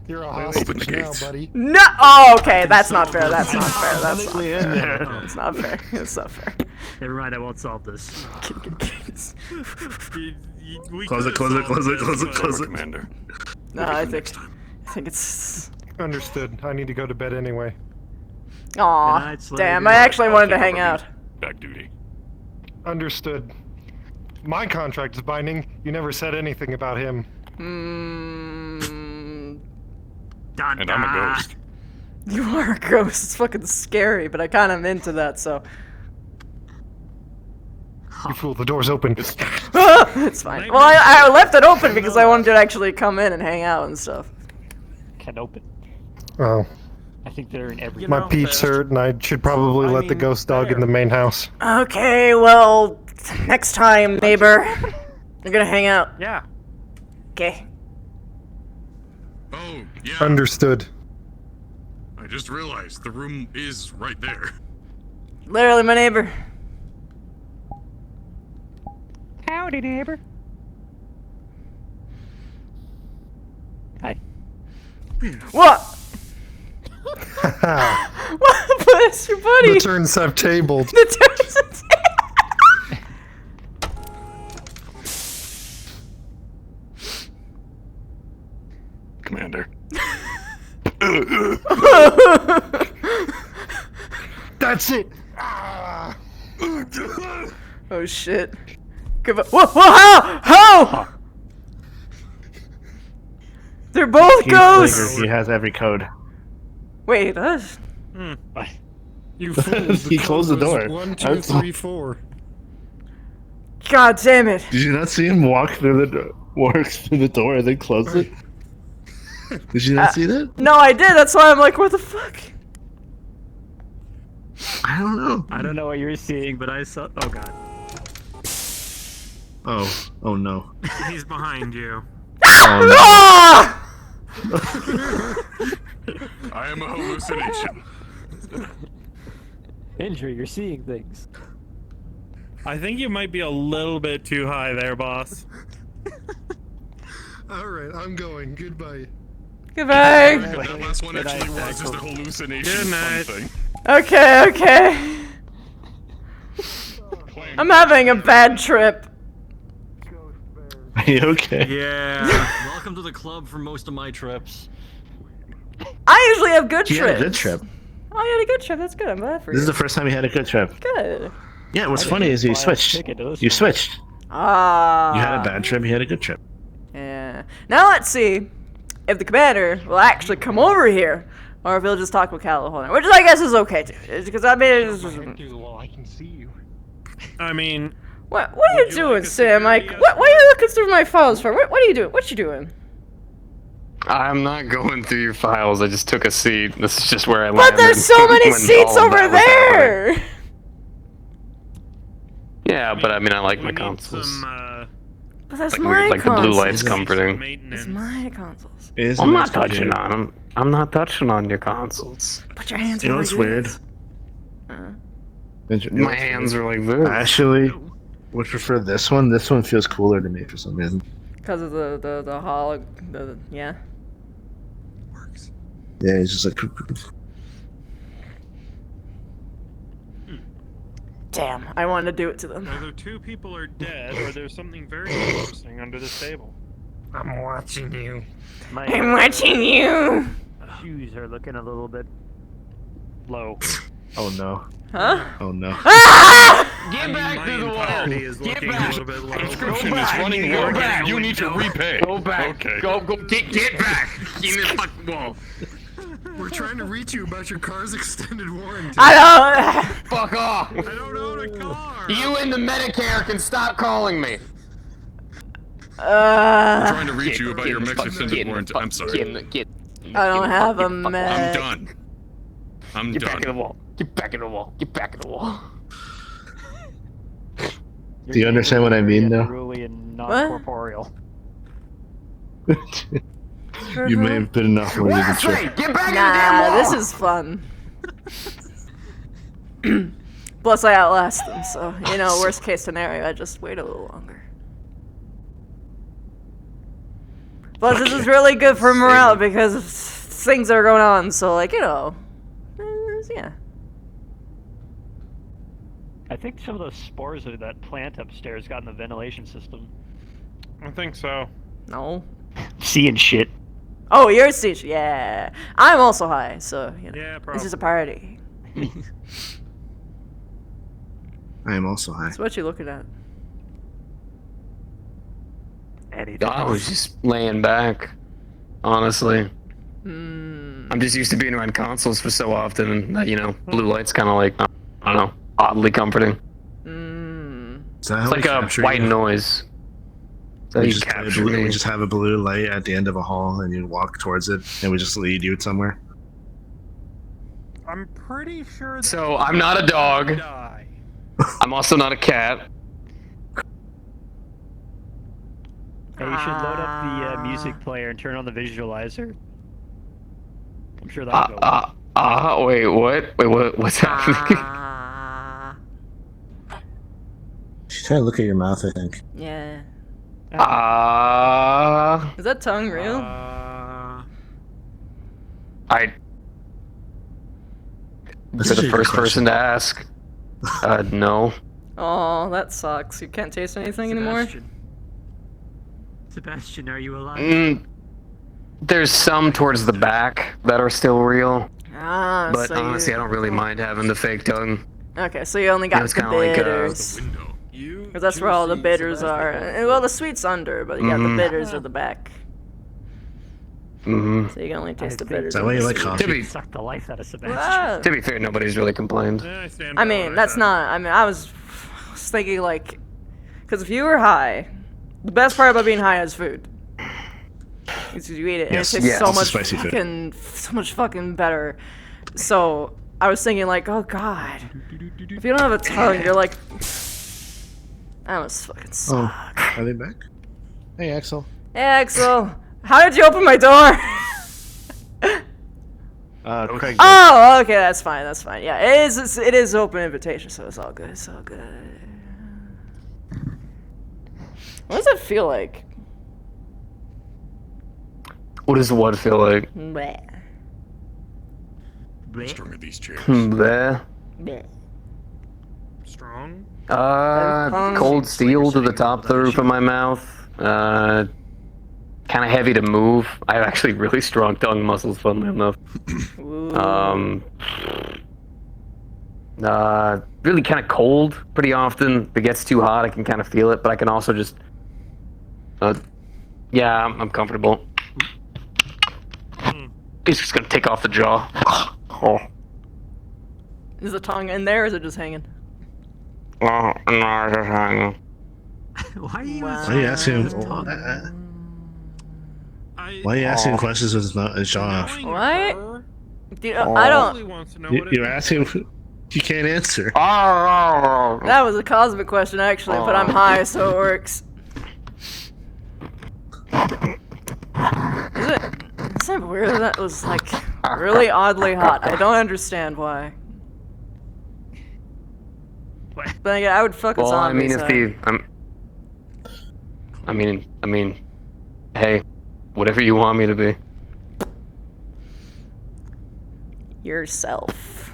You're a hostage now, buddy. No! Oh, okay, that's not fair, that's not fair, that's not fair. It's not fair, it's not fair. Never mind, I won't solve this. Close it, close it, close it, close it, close it. Commander. No, I think it's... Understood. I need to go to bed anyway. Aw, damn, I actually wanted to hang out. Back duty. Understood. My contract is binding. You never said anything about him. And I'm a ghost. You are a ghost. It's fucking scary, but I kind of am into that, so... You fool, the door's open. It's fine. Well, I left it open because I wanted to actually come in and hang out and stuff. Can't open. Oh. I think they're in every... My peeps hurt, and I should probably let the ghost dog in the main house. Okay, well, next time, neighbor. You're gonna hang out. Yeah. Okay. Oh, yeah. Understood. I just realized the room is right there. Literally my neighbor. Howdy, neighbor. Hi. What? What? Bless your buddy. The turns have tabled. The turns have Commander. That's it. Oh shit. Give up. Whoa, whoa, how? They're both ghosts! He has every code. Wait, he does? You He closed the door. 1, 2, 3, 4. God damn it. Did you not see him walk through the door, and then close it? Did you not see that? No, I did. That's why I'm like, what the fuck? I don't know. I don't know what you're seeing, but I saw. Oh god. Oh no. He's behind you. Ah! I am a hallucination. Indra, you're seeing things. I think you might be a little bit too high there, boss. Alright, I'm going. Goodbye. Goodbye. That last one actually was just a hallucination. Good night. Thing. Okay, okay. I'm having a bad trip. Are you okay? Yeah. Welcome to the club for most of my trips. I usually have good He trips. had a good trip. Oh, you had a good trip. That's good. I'm glad for you. This is the first time he had a good trip. Good. Yeah, what's funny is you switched. You switched. Ah. You had a bad trip, he had a good trip. Yeah. Now let's see if the commander will actually come over here, or if he'll just talk with California, which I guess is okay too. Because I mean, I can see you. I mean, what are you doing, Sam? Like, what are you looking through my files for? What are you doing? What you doing? I'm not going through your files. I just took a seat. This is just where I landed. But there's so many seats over there. Yeah, but I mean, I like my consoles. But that's like my weird, like the blue consoles. light's comforting. It's my consoles. I'm not touching on them. I'm not touching on your consoles. Put your hands. You know what's weird? My hands are like this. I actually would prefer this one. This one feels cooler to me for some reason. Because of the hollow, yeah. Yeah, it's just like. Damn, I wanted to do it to them. either two people are dead, or there's something very interesting under this table. I'm watching you. I'm watching you. Shoes are looking a little bit low. Oh no. Huh? Oh no. Get back to the wall! Get back! Inscription is running low. You need to repay. Go back. Okay. Go get back. Get in the fucking wall. We're trying to reach you about your car's extended warranty. I don't. Fuck off. I don't own a car. You and the Medicare can stop calling me. I'm trying to reach you about your mix extended warranty. I'm sorry. I don't have a I'm Mac. done. I'm Get done. back in the wall. Get back in the wall. Get back in the wall. Do you understand what I mean now? Truly and non-corporeal. You may have been enough for the trip. Get back in the damn wall. This is fun. Plus, I outlast them, so you know, worst case scenario, I just wait a little longer. Plus, this is really good for morale because of things that are going on. So, like, you know, yeah. I think some of those spores of that plant upstairs got in the ventilation system. I think so. No. Seeing shit. Oh, you're Stitch. Yeah. I'm also high, so, you know. Yeah, this is a party. I am also high. So what you looking at? I was just laying back, honestly. I'm just used to being around consoles for so often, and, you know, blue light's kind of like, I don't know, oddly comforting. Is that how It's we like a capture white you? noise. So We you just, capture we me. just have a blue light at the end of a hall, and you walk towards it, and we just lead you somewhere. I'm pretty sure. So I'm not a dog. I'm also not a cat. Hey, you should load up the music player and turn on the visualizer. I'm sure that'll go well. Wait, what? Wait, what's happening? She's trying to look at your mouth, I think. Yeah. Ah. Is that tongue real? Was it the first person to ask? No. Oh, that sucks. You can't taste anything anymore? Sebastian, are you alive? There's some towards the back that are still real. Ah, But so honestly, I don't really mind having the fake tongue. Okay, so you only got it's the kinda like, bitters. Because that's where all the bitters are. Well, the sweet's under, but you got the bitters at the back. So you can only taste the bitters. Is that why you like coffee? Suck the life out of Sebastian. To be fair, nobody's really complained. I mean, that's not. I mean, I was thinking like, because if you were high, the best part about being high is food. Is you eat it, and Yes. it tastes Yes. so much Spicy food. so much fucking better. So I was thinking like, oh god, if you don't have a tongue, you're like, that must fucking suck. Oh, are they back? Hey, Axel. Hey, Axel, how did you open my door? Craig. Oh, okay, that's fine. That's fine. Yeah, it is open invitation, so it's all good. It's all good. What does it feel like? What does what feel like? Bleh. Strong of these chairs. Bleh. Bleh. Strong? Cold steel to the top of the roof of my mouth. Kind of heavy to move. I have actually really strong tongue muscles, funnily enough. Really kind of cold pretty often. If it gets too hot, I can kind of feel it, but I can also just... yeah, I'm comfortable. He's just gonna take off the jaw. Oh. Is the tongue in there, or is it just hanging? Oh, no, it's just hanging. Why are you asking? Why are you asking questions with his jaw off? What? Dude, I don't... You're asking... You can't answer. That was a cosmic question, actually, but I'm high, so it works. Isn't it weird that was, like, really oddly hot? I don't understand why. But again, I would fuck a Well, I zombie. mean, if the... I mean, hey, whatever you want me to be. Yourself.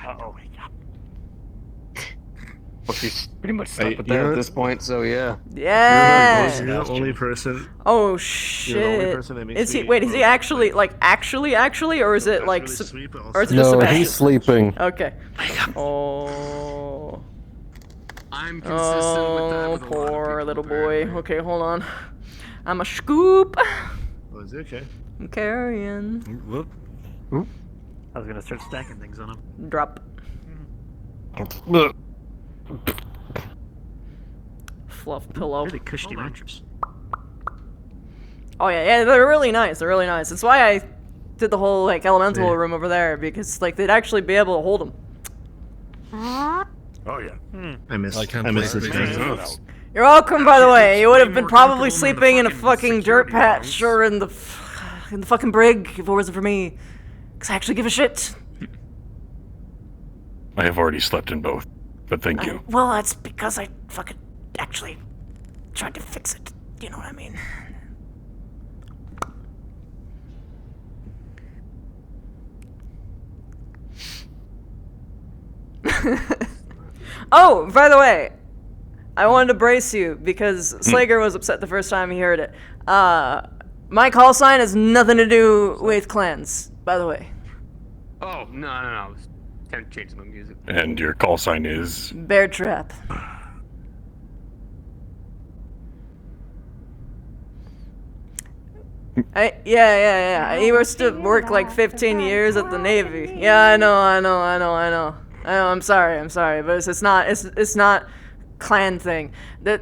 Oh my god. Well, she's pretty much stuck with that at this point, so yeah. Yeah. You're the only person... Oh shit! You're the only person that makes Is he? me Wait, is he actually like actually, or is it like, or is it just No, Sebastian? he's sleeping. Okay. Oh. I'm consistent with that. With Poor little boy. Okay, hold on. I'm a scoop. Oh, is it okay? I'm carrying. Whoop. I was gonna start stacking things on him. Drop. Fluff pillow. Really cushy mattress. Oh yeah, they're really nice. They're really nice. That's why I did the whole like elemental room over there, because like they'd actually be able to hold them. Oh yeah. I miss this game. You're welcome, by the way. You would have been probably sleeping in a fucking dirt patch or in the fucking brig if it wasn't for me. Because I actually give a shit. I have already slept in both, but thank you. Well, that's because I fucking actually tried to fix it. You know what I mean? Oh, by the way, I wanted to brace you because Slager was upset the first time he heard it. My call sign has nothing to do with clans, by the way. Oh, no. I was kind of changing the music. And your call sign is? Bear Trap. Yeah. He used to work like 15 years at the Navy. Yeah, I know. I'm sorry, but it's not clan thing. There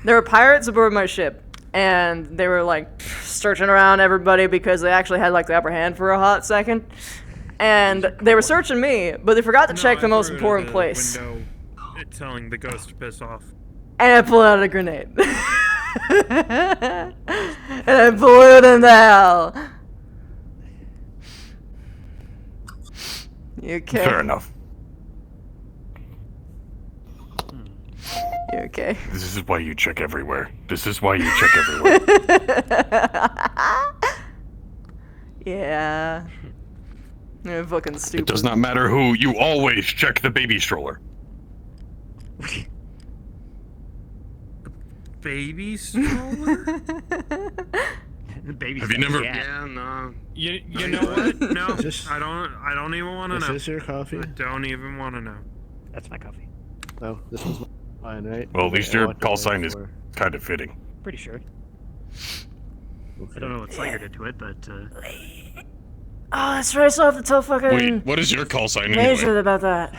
were pirates aboard my ship, and they were like searching around everybody because they actually had like the upper hand for a hot second. And they were searching me, but they forgot to check the most important place. Window, telling the ghost to piss off. And I pulled out a grenade. And I blew it into hell. You okay? Fair enough. You okay? This is why you check everywhere. Yeah. You're fucking stupid. It does not matter who, you always check the baby stroller. Baby stroller? Baby Have you never? Yeah, no. You know what? No, I don't even want to know. Is this your coffee? I don't even want to know. That's my coffee. No, this is mine, right? Well, at least I your want call the sign is for- kind of fitting. Pretty sure. Okay. I don't know what Slager did to it, but Oh, that's right. I still have to tell fucking Wait, what is your call sign Major anyway? about that.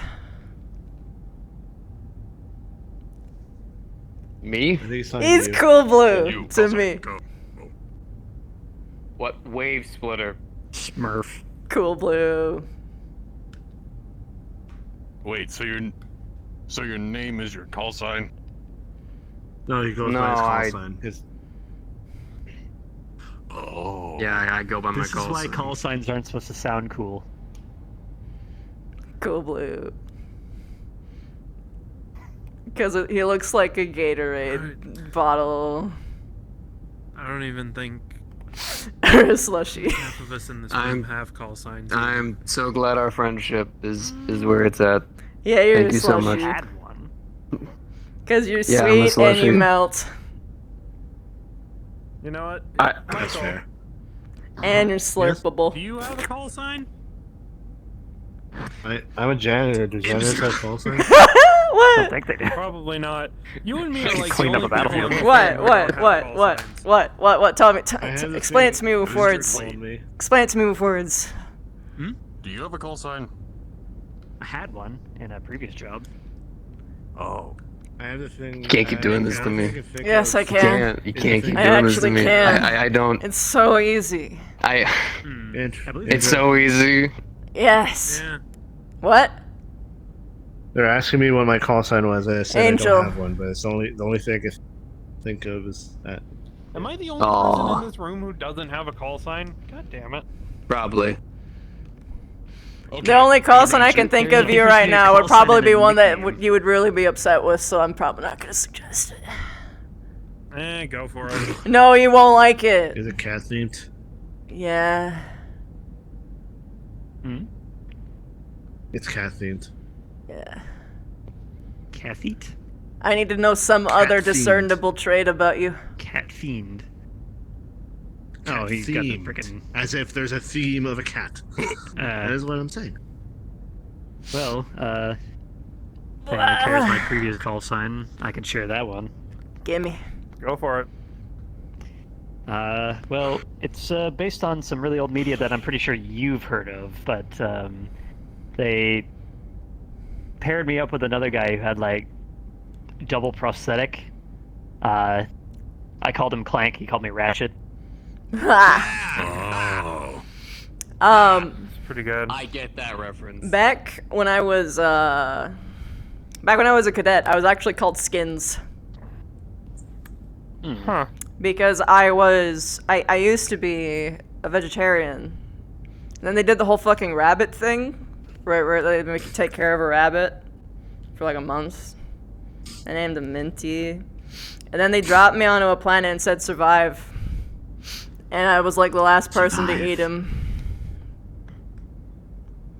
Me? He's cool blue to me. What wave splitter? Smurf. Cool blue. Wait, so your name is your call sign? No, he goes No, by his call I- sign. Oh. Yeah, I go by my this call is why sign. call signs aren't supposed to sound cool. Cool blue. Because he looks like a Gatorade bottle. I don't even think Or a slushie. half of us in this room have call signs. I'm so glad our friendship is where it's at. Yeah, you're Thank a you so slushie. much. Had one. Because you're Yeah, I'm a sweet and you slushie. melt. You know what? That's fair. And you're slurpable. Do you have a call sign? I'm a janitor. Do janitors have call signs? I don't What? think they do. Probably not. You and me are like Cleaned the up a only people battlefield. on the What? planet that have What? call What? signs. What? Tell me. I have the Explain it thing. to me with Wizard words. told me. Explain it to me with words. Do you have a call sign? I had one in a previous job. Oh. I have the thing. You can't keep doing this to me. Yes, I You can. can't. You can't keep I doing this to actually me. can. I don't. It's so easy. I believe It's so easy. Yes. Yeah. What? They're asking me what my call sign was. I said Angel. I don't have one, but it's the only thing I can think of is that. Am I the only person in this room who doesn't have a call sign? God damn it. Probably. The only call sign I can think of you right now would probably be one that nickname. you would really be upset with, so I'm probably not going to suggest it. Go for it. No, you won't like it. Is it cat themed? Yeah. It's cat themed. Yeah. cat feet. I need to know some other fiend. discernible trait about you. Cat fiend. Cat Oh, he's got the themed. frickin' As if there's a theme of a cat. That is what I'm saying. Well, thing that carries my previous call sign. I can share that one. Gimme. Go for it. Well, it's based on some really old media that I'm pretty sure you've heard of, but they paired me up with another guy who had like double prosthetic. I called him Clank. He called me Ratchet. Oh. It's pretty good. I get that reference. Back when I was a cadet, I was actually called Skins. Huh. Because I used to be a vegetarian. And then they did the whole fucking rabbit thing, where they make you take care of a rabbit for like a month. I named him Minty. And then they dropped me onto a planet and said survive. And I was like the last person to eat him.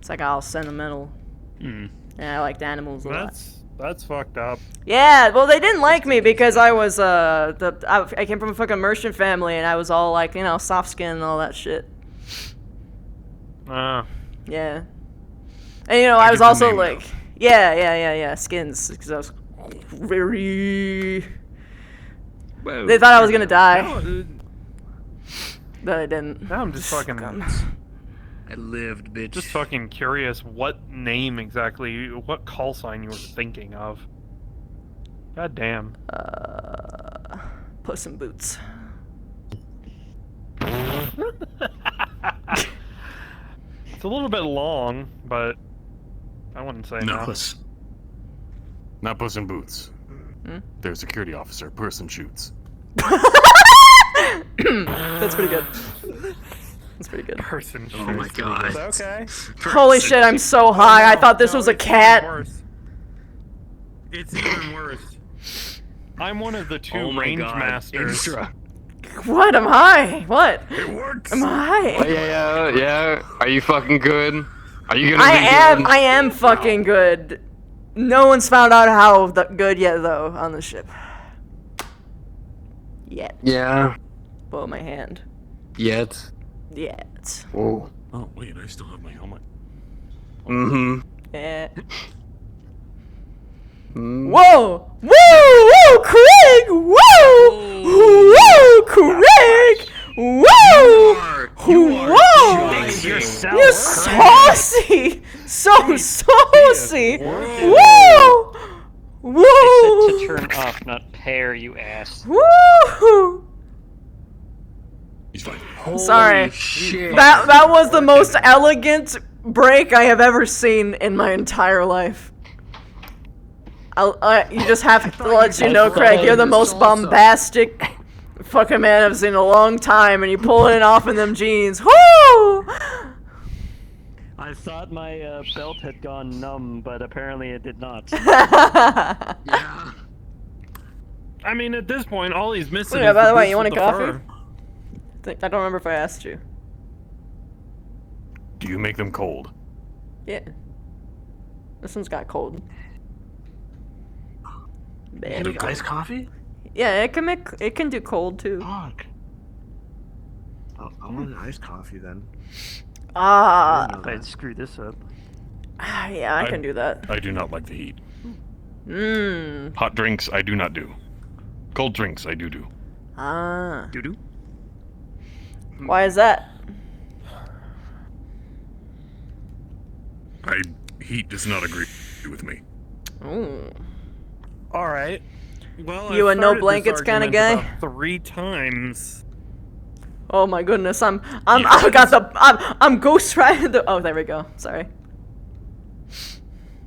It's like all sentimental. Yeah, I liked animals a lot. That's fucked up. Yeah, well, they didn't like me because I was I came from a fucking merchant family and I was all like, you know, soft skin and all that shit. Yeah. And you know, I was also like, yeah, skins, because I was very. Whoa. They thought I was gonna die, but I didn't. Now I'm just fucking. I lived, bitch. Just fucking curious what name exactly, what call sign you were thinking of. God damn. Puss in Boots. It's a little bit long, but I wouldn't say no. Not Puss in Boots. Their security officer, person shoots. That's pretty good. That's pretty good. Person shoots. Oh my god. Okay. Holy shit, I'm so high. I thought this was a cat. It's even worse. I'm one of the two Oh my range god. masters. Indra. What? I'm high. What? It works. I'm high. Yeah. Are you fucking good? Are you gonna I am fucking good. No one's found out how good yet, though, on the ship. Yet. Yeah. Blow my hand. Yet. Yet. Whoa. Oh wait, I still have my helmet. Mm-hmm. Yeah. Whoa! Woo! Woo! Craig! Woo! Woo! Craig! Woo! Whoa! You're saucy! So saucy! Woo! Woo! I said to turn off, not pair, you ass. Woo! He's fine. Sorry. Shit. That was the most elegant break I have ever seen in my entire life. You just have to let you know, Craig, you're the most bombastic fucking man I've seen in a long time, and you pull it off in them jeans. Woo! I thought my belt had gone numb, but apparently it did not. Yeah. I mean, at this point, all he's missing Yeah, is by the way, boots you want with a the coffee? fur. I don't remember if I asked you. Do you make them cold? Yeah. This one's got cold. You make iced coffee? Yeah, it can do cold too. Fuck. I want an iced coffee then. I'd screw this up. Yeah, I can do that. I do not like the heat. Mmm. Hot drinks, I do not do. Cold drinks, I do. Do. Why is that? Heat does not agree with me. Ooh. All right. Well, You I've a no started this blankets kinda argument guy? about 3 times. Oh my goodness, I'm ghost riding the. Oh, there we go. Sorry.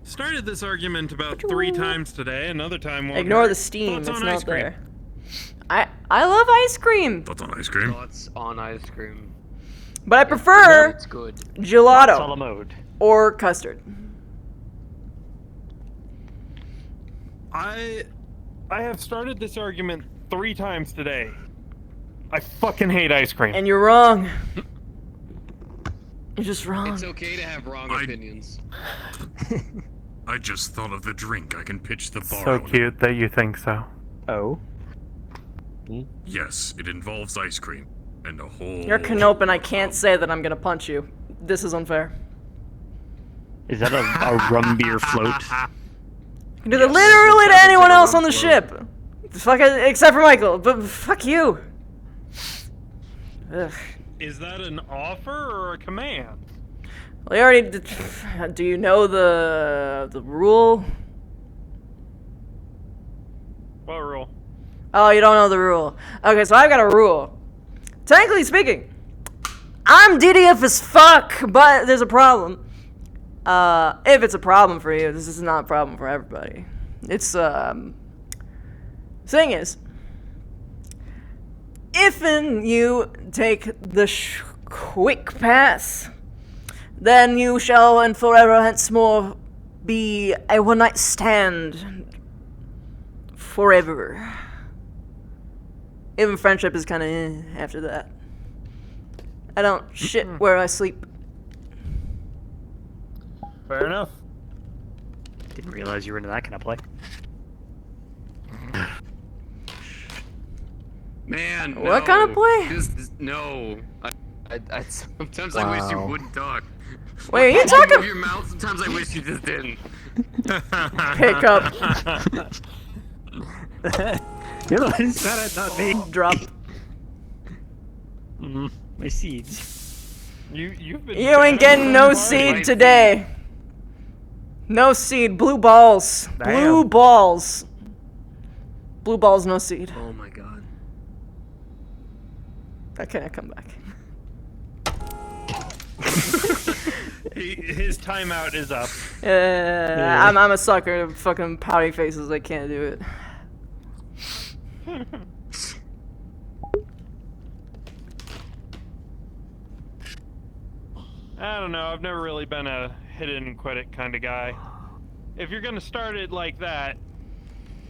Started this argument about 3 times today. Another time. won't Ignore hurt. the steam. Thoughts It's on not ice cream? there. I love ice cream, Thoughts on ice cream? Thoughts on ice cream. but I prefer It's good. gelato mode. or custard. I have started this argument 3 times today. I fucking hate ice cream. And you're wrong. You're just wrong. It's okay to have wrong opinions. I just thought of the drink I can pitch the bar. So cute that you think so. Oh. Yes, it involves ice cream and a whole. You're Canope, and I can't say that I'm gonna punch you. This is unfair. Is that a rum beer float? You can do that literally to anyone else on the ship. Fuck it, except for Michael. But fuck you. Ugh. Is that an offer or a command? Well, you already did. Do you know the rule? What rule? Oh, you don't know the rule. Okay, so I've got a rule. Technically speaking, I'm DDF as fuck, but there's a problem. If it's a problem for you, this is not a problem for everybody. It's, thing is, if you take the quick path, then you shall and forever henceforth be a one-night stand forever. Even friendship is kind of after that. I don't shit where I sleep. Fair enough. Didn't realize you were into that kind of play. Man, What kind of play? No. Sometimes I wish you wouldn't talk. Wait, are you Sometimes talking? move your mouth. Sometimes I wish you just didn't. Pick up. You're the one who said it, not me. Drop. My seeds. You've been. You ain't getting no seed today. No seed. Blue balls. Blue Damn. balls. Blue balls, no seed. Oh my god. I can't come back. His timeout is up. Yeah. I'm a sucker. Fucking pouty faces. I can't do it. I don't know. I've never really been a hit it and quit it kind of guy. If you're gonna start it like that,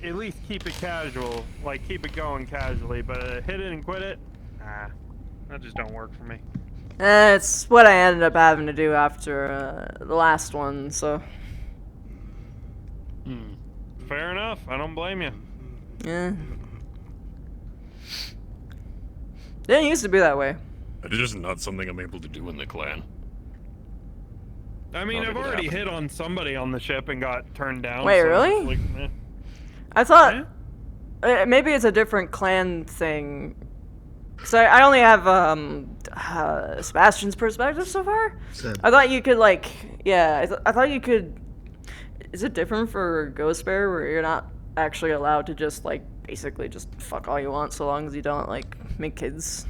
at least keep it casual. Like keep it going casually. But hit it and quit it, nah, that just don't work for me. It's what I ended up having to do after the last one. So. Fair enough. I don't blame you. Yeah. Didn't used to be that way. It is just not something I'm able to do in the clan. I mean, I've already hit on somebody on the ship and got turned down. Wait, so really? it's like, meh. I thought maybe it's a different clan thing. So I only have Sebastian's perspective so far. I thought you could like, yeah, I thought you could. Is it different for Ghost Bear where you're not actually allowed to just like basically just fuck all you want so long as you don't like make kids?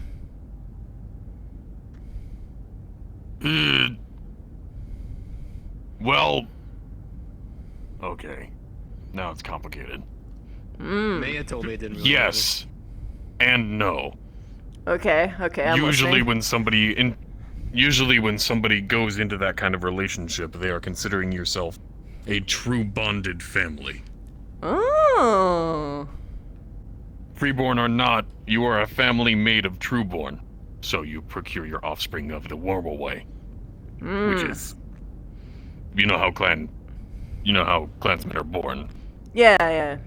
Well, okay. Now it's complicated. Maya told me it didn't really Yes, and no. Okay, I'm Usually listening. when somebody goes into that kind of relationship, they are considering yourself a true bonded family. Oh. Freeborn or not, you are a family made of trueborn, so you procure your offspring of the normal way, which is, you know how clansmen are born. Yeah.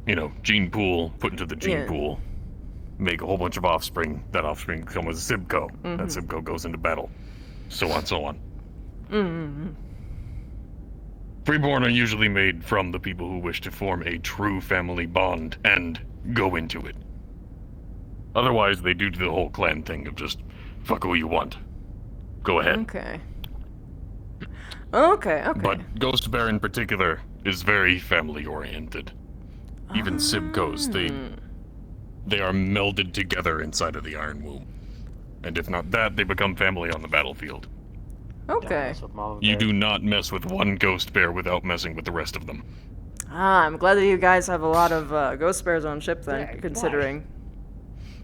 You know, gene pool, put into the gene pool, make a whole bunch of offspring. That offspring become a Zibco. That Zibco goes into battle, so on. Freeborn are usually made from the people who wish to form a true family bond and go into it. Otherwise, they do the whole clan thing of just fuck who you want. Go ahead. Okay. But Ghost Bear in particular is very family oriented. Even Zibcos, they are melded together inside of the Iron Womb. And if not that, they become family on the battlefield. Okay. You do not mess with one Ghost Bear without messing with the rest of them. I'm glad that you guys have a lot of Ghost Bears on ship then, considering.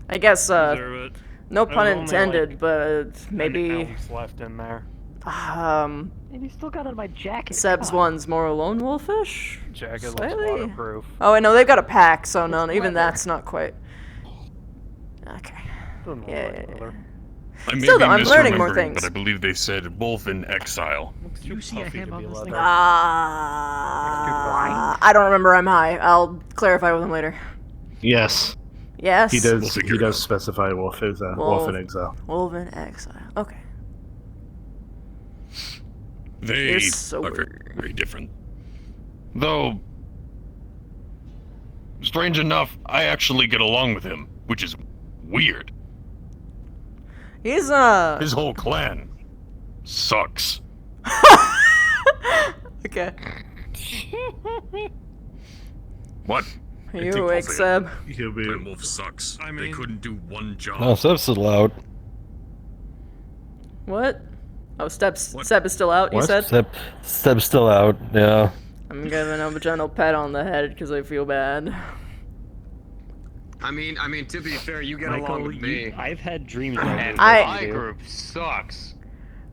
I guess, no pun intended, but maybe... elves left in there. And you still got on my jacket. Seb's one's more lone wolfish? Jacket looks Slightly? waterproof. Oh, wait, no, they've got a pack, so no, even that's not quite. Okay. Yeah. I may Still, be though, I'm learning more misremembering, things. But I believe they said wolf in exile. I don't remember. I'm high. I'll clarify with him later. Yes. Yes. He does specify wolf is wolf in exile. Wolf in exile. Okay. They are very different. Though, strange enough, I actually get along with him, which is weird. He's His whole clan sucks. Okay. What? Are you awake, Seb? Clan Wolf sucks. They couldn't do one job. No, Seb's still out. What? Oh, Seb is still out, you said? Seb's still out, yeah. I'm giving him a gentle pat on the head because I feel bad. I mean, to be fair, you get Michael, along with me. I've had dreams And I- my group sucks.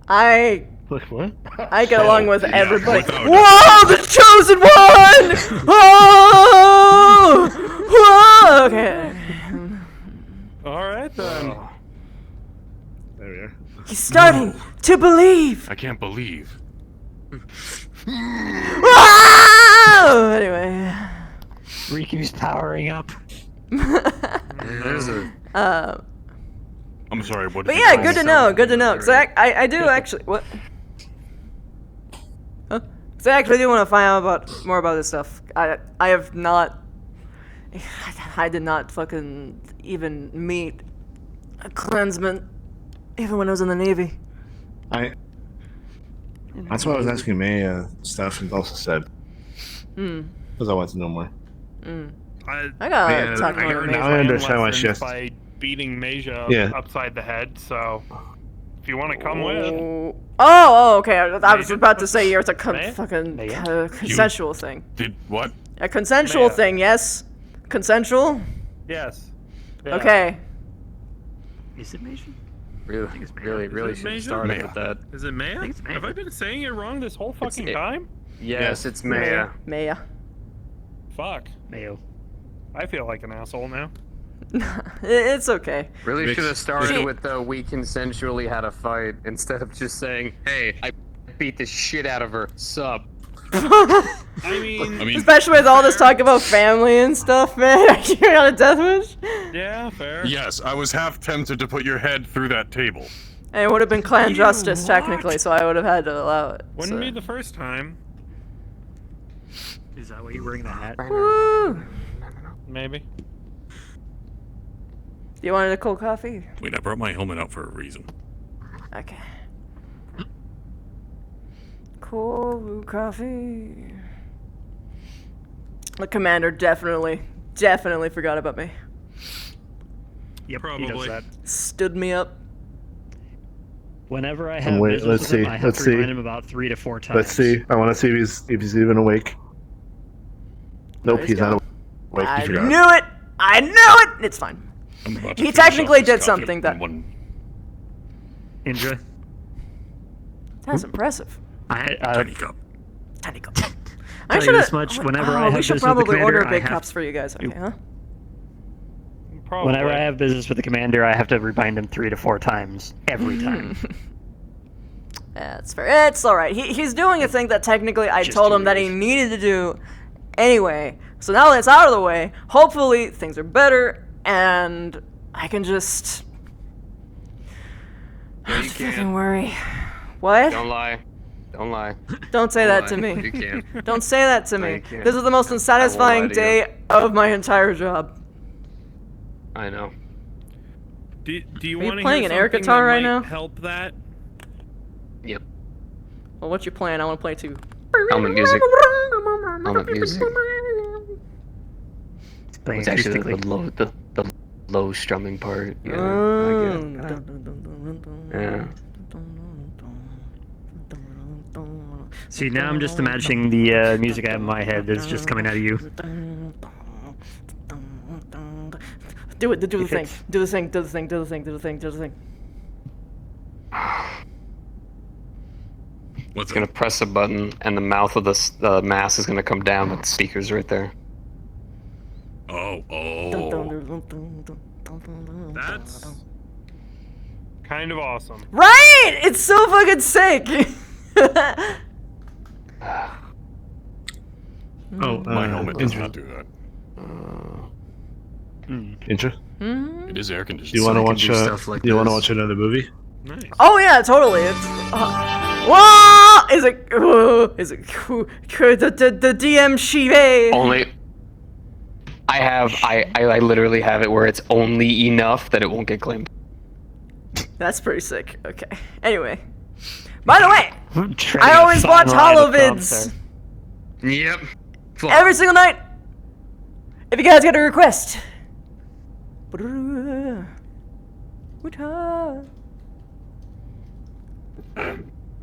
I what? I get along with yeah, everybody. without Whoa, the chosen one! Oh! Whoa! Okay. Alright then. There we are. He's starting to believe. I can't believe. Whoa! Anyway. Riku's powering up. I'm sorry, what did But you yeah, call good me? to know, good to know. Cause I do actually, what? Huh? Cause I actually do want to find out more about this stuff. I have not, I did not fucking even meet a clansman, even when I was in the Navy. That's why I was asking May stuff and also said. Because I want to know more. I gotta talk I more learned to now I understand why lessons she has by beating MAJ Yeah. upside the head, so if you want to come with. Oh, okay. I was about to say it's a fucking consensual thing. Did what? A consensual thing, yes? Consensual? Yes. Okay. Is it MAJ? Really should have started with that. Is it Maya? Have I been saying it wrong this whole fucking time? Yes, it's Maya. Maya. Fuck. Mayo. I feel like an asshole now. It's okay. Really should have started with the we consensually had a fight instead of just saying, hey, I beat the shit out of her. Sup. I mean, especially with all this talk about family and stuff, man. You're on a death wish. Yeah, fair. Yes, I was half tempted to put your head through that table. And it would have been clan justice technically, so I would have had to allow it. Wouldn't be the first time. Is that why you're wearing the hat? Woo! Maybe. You wanted a cold coffee? Wait, I brought my helmet out for a reason. Okay. Cold coffee. The commander definitely forgot about me. Yep, probably. he does that. Stood me up. Whenever I have Wait, business let's with see. him, I have Let's to see. remind him about 3 to 4 times. Let's see. I want to see if he's even awake. Nope, he's not awake. I He forgot. knew it! I knew it! It's fine. He technically did something that... Indra? That's impressive. Tiny cup. Tiny cup. Tell you this much, whenever I have we should business with the probably order commander, I big have- cups for you guys, okay, huh? Whenever I have business with the commander, I have to remind him 3 to 4 times. Every time. That's fair. It's alright. He's doing a thing that technically I told him that he needed to do anyway. So now that it's out of the way, hopefully things are better and I can just... No, you Don't fucking can't. worry. What? Don't lie. Don't lie. Don't say Don't that to lie. me. You can't. Don't say that to No, me. you can't. This is the most I won't unsatisfying lie to you. day of my entire job. I know. Do you Are you want to playing hear an air something guitar that right might now? help that? Yep. Well, what's your plan? I want to play too. Helmet music. Helmet music. Playing It's actually acoustically. the low strumming part. Yeah. Mm. I get it. Yeah. See, now I'm just imagining the music I have in my head is just coming out of you. Do it. Do the If thing. it's- Do the thing. Do the thing. Do the thing. Do the thing. Do the thing. It's gonna press a button, and the mouth of the mask is gonna come down with the speakers right there. Oh. That's kind of awesome. Right! It's so fucking sick. My helmet does not do that. Indra? It is air conditioned. Do you want to so it can watch? do stuff like do you want to this. watch another movie? Nice. Oh yeah, totally. It's. Whoa! Is it? Is it? The DM Shive. Only. I literally have it where it's only enough that it won't get claimed. That's pretty sick. Okay. Anyway. By the way, Trading I a always fine watch line of holovids Yep. every single night. If you guys get a request.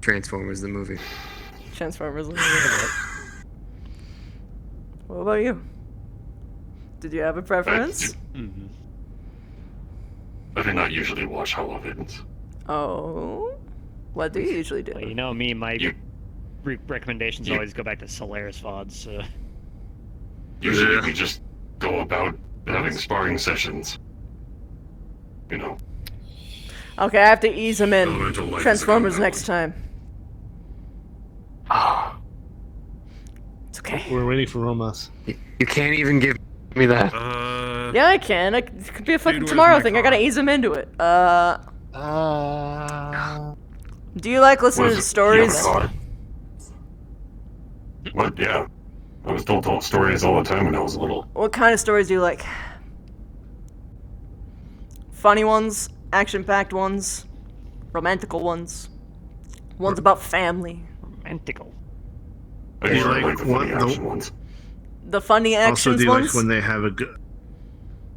Transformers the movie. Transformers. What about you? Did you have a preference? I do not usually watch holovids. Oh. What do you usually do? Well, you know me, my recommendations always go back to Solaris VODs. So. Usually we just go about having sparring sessions. You know. Okay, I have to ease him in. Elemental light is a Transformers compound. next time. We're waiting for Romas. You can't even give me that. Yeah, I can. It could be a fucking where's tomorrow my thing. I car? gotta ease him into it. Do you like listening to stories? What? Yeah. I was told stories all the time when I was little. What kind of stories do you like? Funny ones, action-packed ones, romantical ones, ones about family. Romantical. I Do you usually like the what funny action ones. The funny Also, actions do you ones? like when they have a good?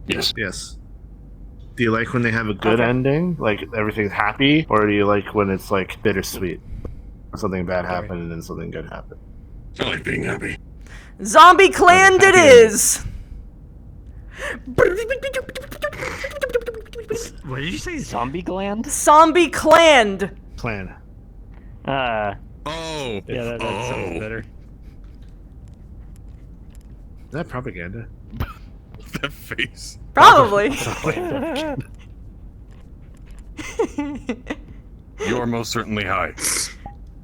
Yes. Yes. Do you like when they have a good ending, like everything's happy, or do you like when it's like bittersweet? Something bad happened and then something good happened. I like being happy. Zombie Clan it is! What did you say? Zombie gland? Zombie Clan! Plan. Oh. Yeah, that sounds better. Is that propaganda? That face. Probably. You are most certainly high.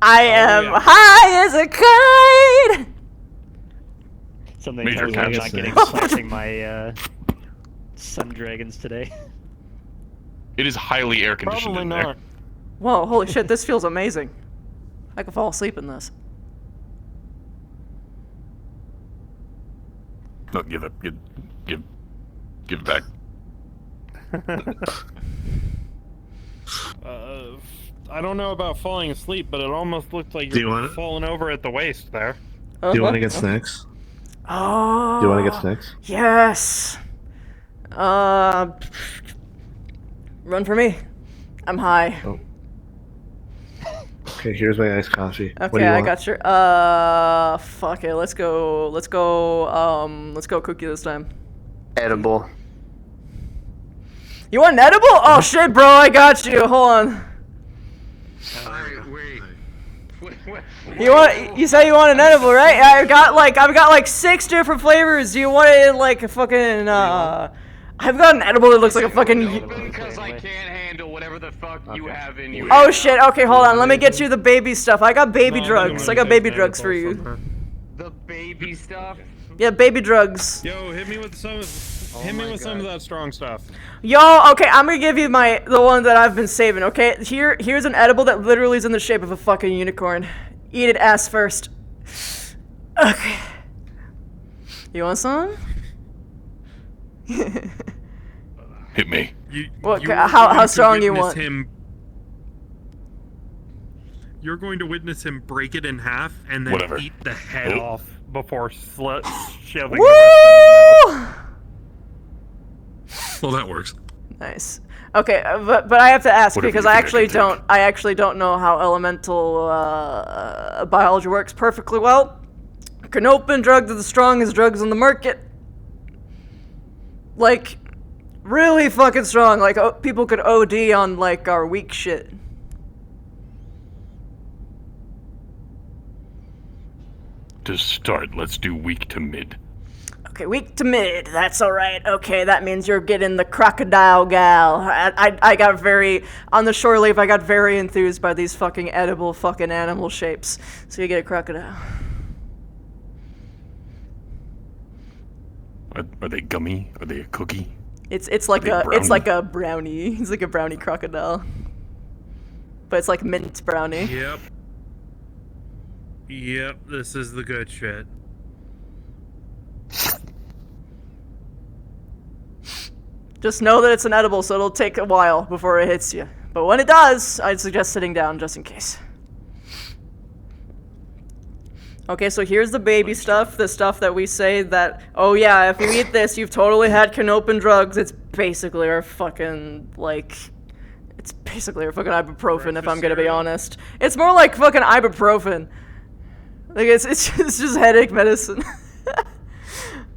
I am high as a kite! Something Major tells me I'm catch. not getting slashing my sun dragons today. It is highly air conditioned in there. Whoa, holy shit, this feels amazing. I could fall asleep in this. No, give it back. I don't know about falling asleep, but it almost looked like Do you you're want it? falling over at the waist there. Do you want to get snacks? Oh. Do you want to get snacks? Yes. Run for me. I'm high. Oh. Okay, here's my iced coffee. What do Okay, you I want? got your. Fuck it. Let's go cookie this time. Edible. You want an edible? Oh shit, bro, I got you. Hold on. You say you want an edible, right? I've got like 6 different flavors. Do you want it in like a fucking I've got an edible that looks like a fucking. Because I can't handle whatever the fuck you have in you. Oh shit. Okay, hold on. Let me get you the baby stuff. I got baby drugs. I got baby drugs for you. The baby stuff. Yeah, baby drugs. Yo, hit me with some of that strong stuff. Yo, okay, I'm gonna give you the one that I've been saving. Okay, here's an edible that literally is in the shape of a fucking unicorn. Eat it ass first. Okay. You want some? Hit me. How strong you want? You're going to witness him break it in half and then Whatever. eat the head off before shoving Woo! the rest in his mouth. Well, that works. Nice. Okay, but I have to ask Whatever because you I think I actually don't know how elemental biology works perfectly well. Canopin drugs are the strongest drugs on the market. Like, really fucking strong. Like, people could OD on like our weak shit. To start, let's do weak to mid. Okay, weak to mid. That's all right. Okay, that means you're getting the crocodile gal. I got very on the shore leave. I got very enthused by these fucking edible fucking animal shapes. So you get a crocodile. Are they gummy? Are they a cookie? It's like a brownie. It's like a brownie crocodile. But it's like mint brownie. Yep, this is the good shit. Just know that it's an edible, so it'll take a while before it hits you. But when it does, I'd suggest sitting down just in case. Okay, so here's the baby stuff, the stuff that we say that, oh yeah, if you eat this, you've totally had Canopin drugs. It's basically our fucking, like, it's basically our fucking ibuprofen, if I'm gonna be honest. It's more like fucking ibuprofen. Like, it's just headache medicine.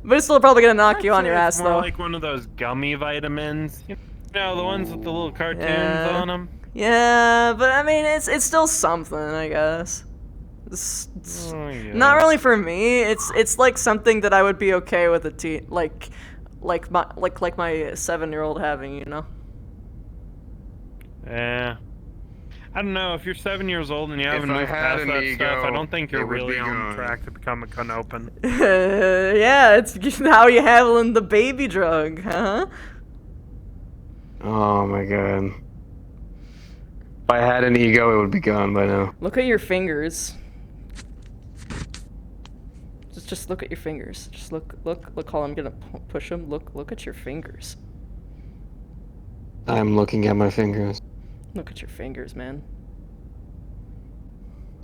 But it's still probably gonna knock you on your ass, It's more though. like one of those gummy vitamins. You know, the ones with the little cartoons on them. Yeah, but I mean, it's still something, I guess. It's not really for me. It's like something that I would be okay with like my 7-year-old having, you know. Yeah. I don't know, if you're 7 years old and you haven't If I moved had past an that ego, stuff, I don't think you're it would really be on gone. track to become a Canopen. Yeah, it's how you handling the baby drug, huh? Oh my god. If I had an ego, it would be gone by now. Look at your fingers. Just look at your fingers. Just look how I'm gonna push them. Look at your fingers. I'm looking at my fingers. Look at your fingers, man.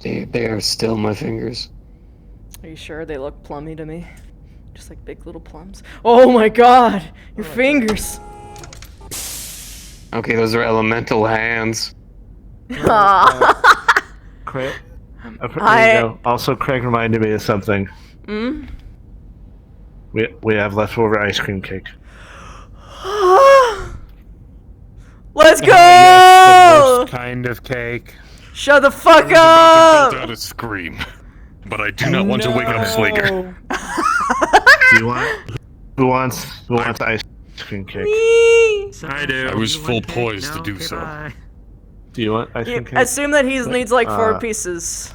They are still my fingers. Are you sure they look plummy to me? Just like big little plums. Oh my god! Your fingers! Okay, those are elemental hands. Craig, there you go. Also, Craig reminded me of something. Hmm? We have leftover ice cream cake. Let's go! Yes, the worst kind of cake. Shut the fuck About up! to belt out a scream, but I do not want to wake up Slager. Do you want? Who wants ice cream cake? Me! I do. I was full poised to do so. Do you want ice cream cake? Assume that he needs like 4 pieces.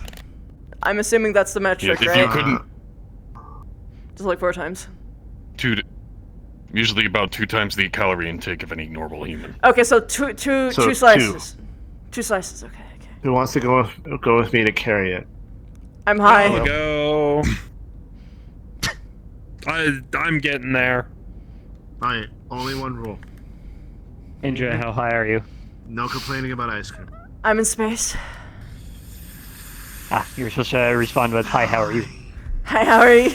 I'm assuming that's the metric, Yes, if right? you couldn't, Just like 4 times. usually about 2 times the calorie intake of any normal human. Okay, so two slices. 2 slices, okay. Who wants to go with me to carry it? I'm high. I'll go. I'm getting there. Alright, only one rule. Indra, how high are you? No complaining about ice cream. I'm in space. Ah, you were supposed to respond with, hi, how are you? Hi, how are you?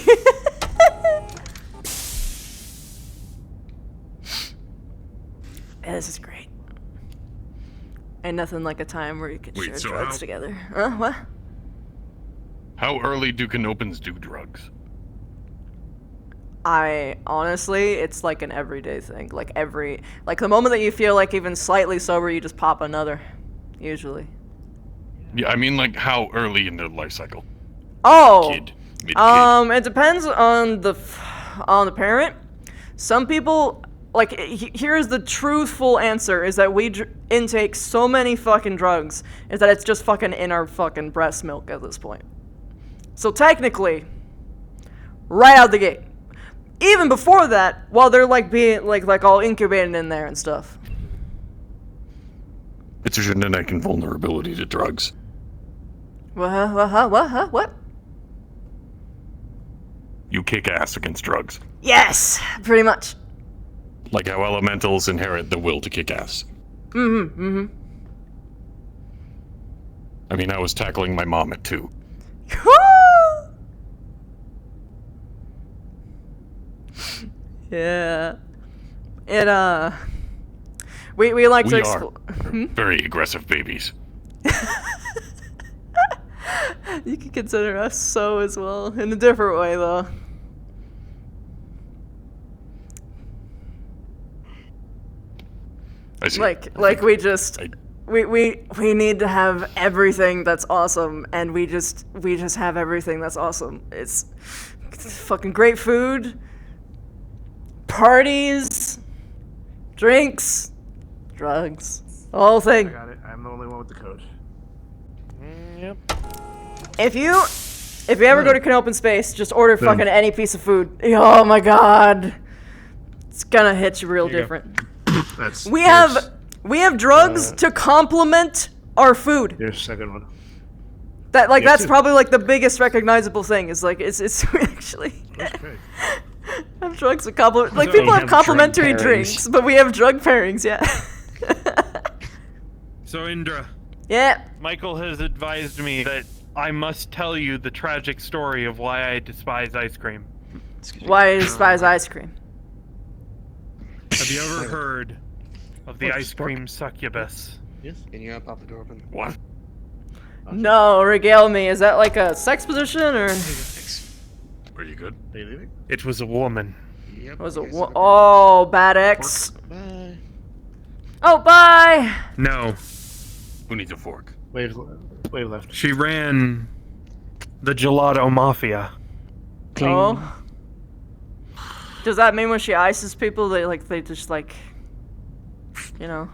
Yeah, this is great. Ain't nothing like a time where you can Wait, share so drugs how- together. Huh? What? How early do Canopans do drugs? Honestly, it's like an everyday thing. Like the moment that you feel like even slightly sober, you just pop another. Usually. Yeah, I mean like how early in their life cycle? Oh. Mid-kid. It depends on the parent. Some people here's the truthful answer is that we intake so many fucking drugs is that it's just fucking in our fucking breast milk at this point. So technically, right out the gate. Even before that, while they're like being like all incubated in there and stuff. It's a genetic invulnerability to drugs. What? You kick ass against drugs. Yes, pretty much. Like how elementals inherit the will to kick ass. Mm-hmm. I mean, I was tackling my mom at 2. Yeah. We like to We explore. are very aggressive babies. You can consider us so as well, in a different way though. I see. Like we just we need to have everything that's awesome, and we just have everything that's awesome. It's fucking great food, parties, drinks, drugs, the whole thing. I got it. I'm the only one with the code. Yep. If you ever go to Canopen Space, just order fucking any piece of food. Oh my god, it's gonna hit you real different. We have drugs to complement our food. Here's the second one. That's probably like the biggest recognizable thing is like it's we actually have drugs to complement. Like people have complimentary drinks, but we have drug pairings. Yeah. So Indra. Yeah. Michael has advised me that I must tell you the tragic story of why I despise ice cream. Why I despise ice cream? Have you ever heard of the ice cream succubus? Yes. Can you pop the door open? What? No, regale me. Is that like a sex position or? Are you good? Are you leaving? It was a woman. Yep. Was it oh, bad X. Bye. Oh, bye. No. Who needs a fork? Wave left. She ran the gelato mafia. Oh. Does that mean when she ices people, they just like, you know?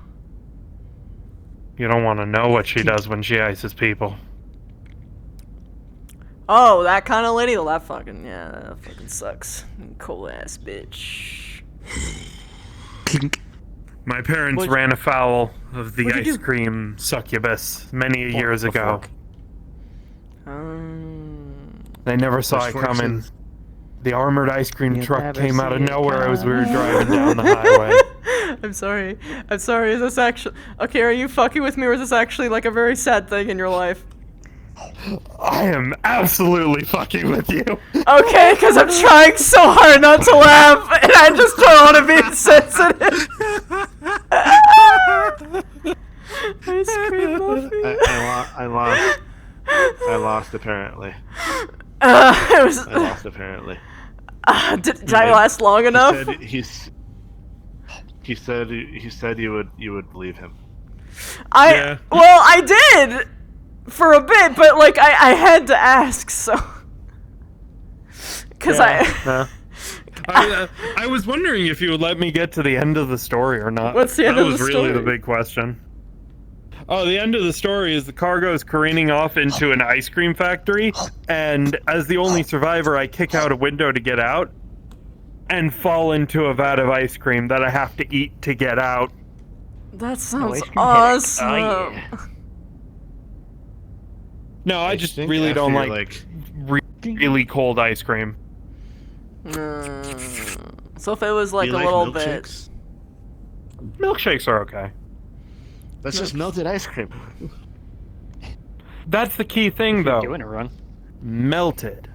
You don't want to know what she does when she ices people. Oh, that kind of lady? Well, that fucking sucks. Cool ass bitch. My parents ran afoul of the ice cream succubus many years ago. They never saw it coming. The armored ice cream truck came out of nowhere as we were driving down the highway. I'm sorry. Is this actually... Okay, are you fucking with me, or is this actually like a very sad thing in your life? I am absolutely fucking with you. Okay, because I'm trying so hard not to laugh, and I just don't want to be insensitive. Ice cream muffin. I lost apparently. I lost apparently. Did I last long enough? He said you would believe him. Well, I did for a bit, but like I had to ask, so because I was wondering if you would let me get to the end of the story or not. What's the end of the That was really story? the big question. Oh, the end of the story is the car goes careening off into an ice cream factory, and as the only survivor, I kick out a window to get out, and fall into a vat of ice cream that I have to eat to get out. That sounds awesome. Oh, yeah. No, I just really don't like really cold ice cream. So if it was like Do a you little milkshakes? bit... Milkshakes are okay. That's just melted ice cream. That's the key thing, though. Doing a run. Melted.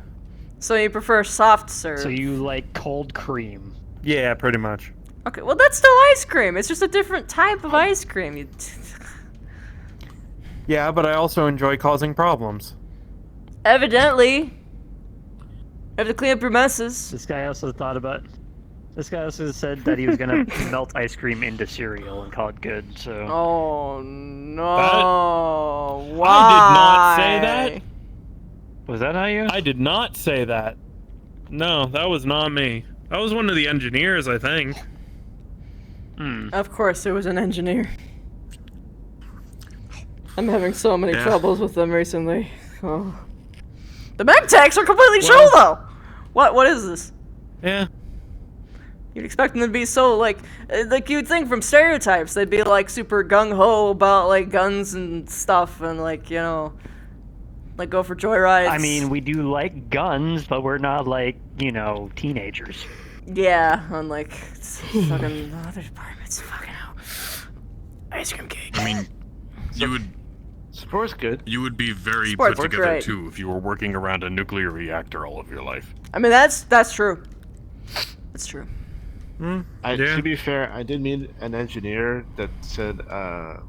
So you prefer soft serve? So you like cold cream? Yeah, pretty much. Okay, well that's still ice cream. It's just a different type of ice cream. Yeah, but I also enjoy causing problems. Evidently. You have to clean up your messes. This guy also said that he was gonna melt ice cream into cereal and call it good. So. Oh no! Why? I did not say that. Was that not you? I did not say that. No, that was not me. That was one of the engineers, I think. Of course, there was an engineer. I'm having so many troubles with them recently. Oh. The mech techs are completely chill though. What is this? Yeah. You'd expect them to be so like you'd think from stereotypes they'd be like super gung ho about like guns and stuff and like like go for joyrides. I mean, we do like guns, but we're not like teenagers. Yeah, unlike fucking other departments. Fucking hell. Ice cream cake. I mean, you would. Sport's good. You would be very Sports put are together great. too if you were working around a nuclear reactor all of your life. I mean, that's true. That's true. To be fair, I did meet an engineer that said,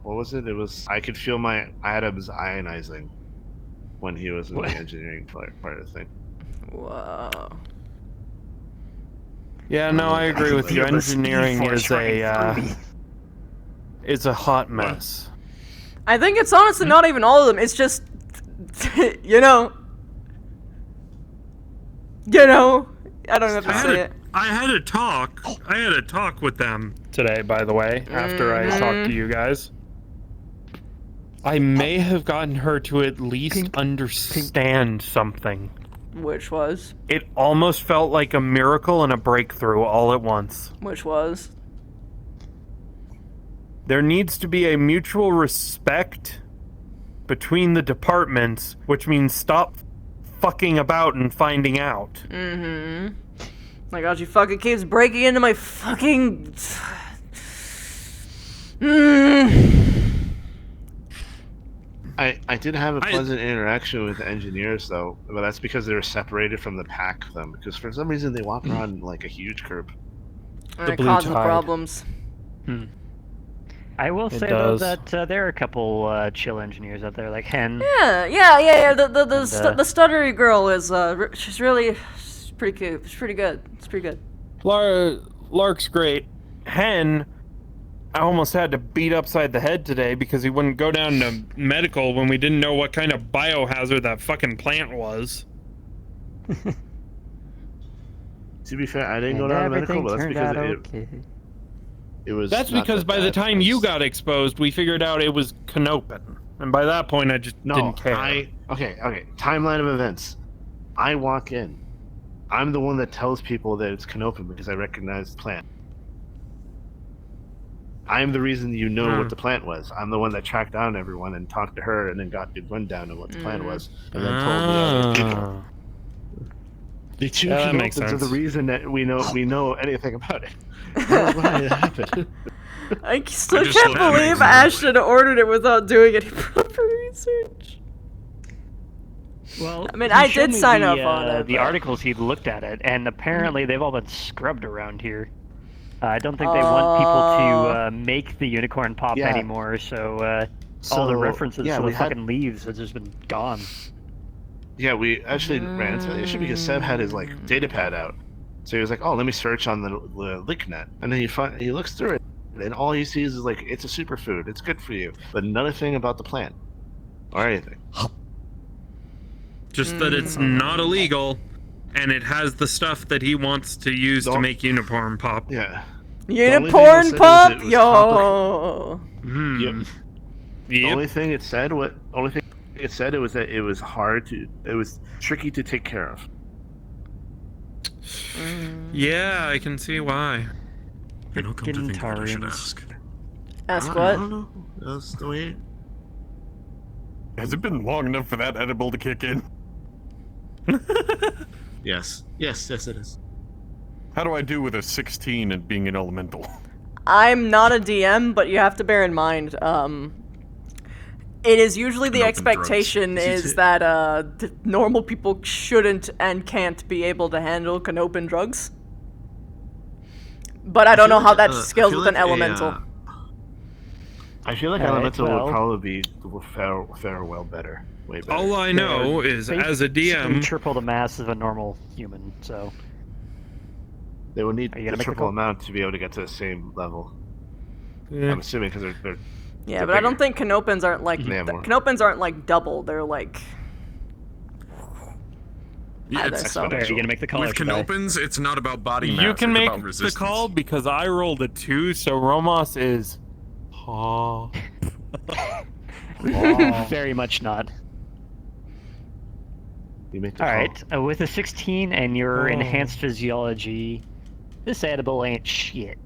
what was it? It was I could feel my atoms ionizing when he was in the engineering part of the thing. Whoa. Yeah, no, I agree with you. Engineering is a hot mess. I think it's honestly not even all of them. It's just, I don't have to say it. I had a talk with them today, by the way, after I talked to you guys. I may have gotten her to at least understand something. Which was? It almost felt like a miracle and a breakthrough all at once. Which was? There needs to be a mutual respect between the departments, which means stop fucking about and finding out. Mm-hmm. My God, she fucking keeps breaking into my fucking... I did have a pleasant interaction with the engineers, though, but that's because they were separated from the pack of them, because for some reason they walk around like a huge group. And it causes problems. I will say though that there are a couple chill engineers out there, like Hen. Yeah. The stuttery girl is she's pretty cute. It's pretty good. Lark's great. Hen, I almost had to beat upside the head today because he wouldn't go down to medical when we didn't know what kind of biohazard that fucking plant was. To be fair, I didn't go down to medical, but that's because It was. That's not because that by the bad. time you got exposed, we figured out it was Canopin. And by that point, I just No, didn't care. Okay. Timeline of events. I walk in. I'm the one that tells people that it's Canopin because I recognize the plant. I'm the reason you know what the plant was. I'm the one that tracked down everyone and talked to her and then got the rundown of what the plant was and then told the other people. The two Yeah, that makes Canopins are the sense. reason that we know anything about it. That's why it happened. I still just can't love that believe makes Ashton ordered it without doing any proper research. Well, I mean, he I showed did me sign the, up on it. The but- articles he'd looked at it, and apparently they've all been scrubbed around here. I don't think they want people to make the unicorn pop Yeah. anymore, so all the So, references yeah, to the we had- fucking leaves have just been gone. Yeah, we actually ran into the issue because Seb had his data pad out, so he was like, "Oh, let me search on the LinkNet," and then he looks through it, and all he sees is it's a superfood, it's good for you, but another thing about the plant or anything. Just that it's not illegal, and it has the stuff that he wants to use to make unicorn pop. Yeah. Unicorn pop, yo. Yep. The only thing it said was that it was it was tricky to take care of. Yeah, I can see why. Ask I what? don't know. That's the way. Has it been long enough for that edible to kick in? Yes, it is. How do I do with a 16 and being an elemental? I'm not a DM, but you have to bear in mind, it is usually the Canopin expectation drugs. is that normal people shouldn't and can't be able to handle Canopin drugs. But I don't know how that scales with an elemental. I feel like Alright, elemental well- would probably fare well better. Way better. All I know is, as a DM, triple the mass of a normal human, so They would need Are you the gonna make the triple call? amount to be able to get to the same level. Yeah. I'm assuming because they're Yeah, they're but I don't bigger. think Canopins aren't like They have more. Canopins aren't like double. They're like Yeah, either, it's so. Barry, you gonna make the call? With or should I? Canopins, it's not about body mass. you can it's make about the resistance. call because I rolled a 2, so Romos is. Oh. Very much not. You make the All call. right, with a 16 and your Oh. enhanced physiology, this edible ain't shit.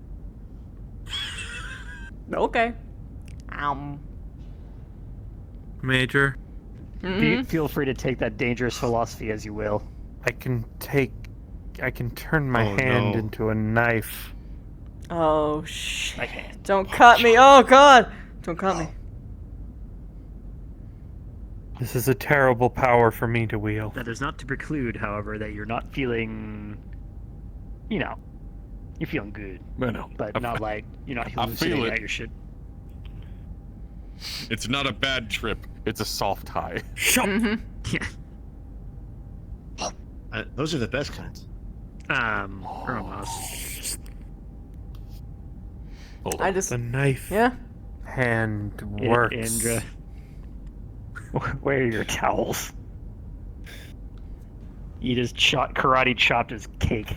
Okay. Major. Feel free to take that dangerous philosophy as you will. I can turn my Oh, hand no. into a knife. Oh shit! Don't cut me! Oh god! Don't cut me. This is a terrible power for me to wield. That is not to preclude, however, that you're not feeling, you're feeling good, No, but not like you're not I feel hallucinating it. out your shit. It's not a bad trip. It's a soft high. Yeah. Those are the best kinds. Romos. Hold I on. just The knife yeah. hand works. Indra. Where are your towels? You just karate chopped his cake.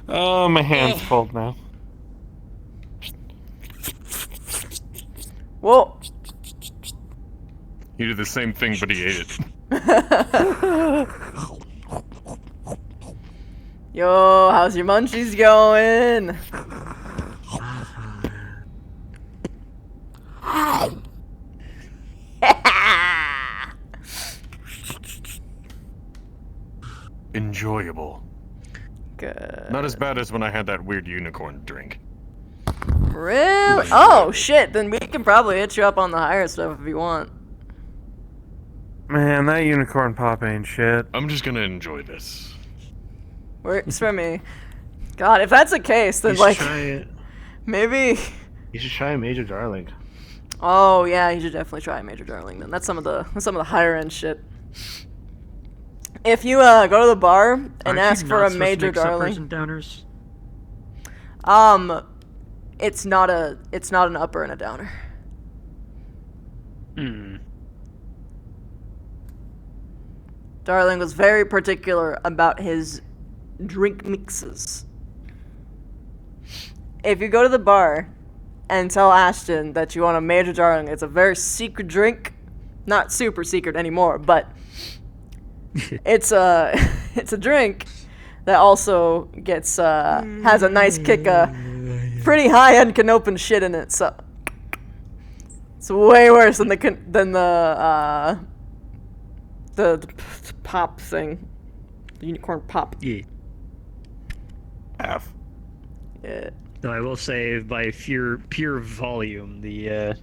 Oh, my hand's cold now. Whoa. He did the same thing, but he ate it. Yo, how's your munchies going? Enjoyable. Good. Not as bad as when I had that weird unicorn drink. Really? Oh shit! Then we can probably hit you up on the higher stuff if you want. Man, that unicorn pop ain't shit. I'm just gonna enjoy this. Works for me. God, if that's the case, then You should like try it. maybe. You should try Major Darling. Oh yeah, you should definitely try Major Darling. Then that's some of the higher end shit. If you go to the bar and ask for a Major Darling, Downers? it's not an upper and a downer. Darling was very particular about his drink mixes. If you go to the bar and tell Ashton that you want a Major Darling, it's a very secret drink. Not super secret anymore, but it's a drink that also gets has a nice kick of pretty high-end can open shit in it. So it's way worse than the pop thing, the unicorn pop. Yeah. F. Yeah. No, I will say by pure volume, the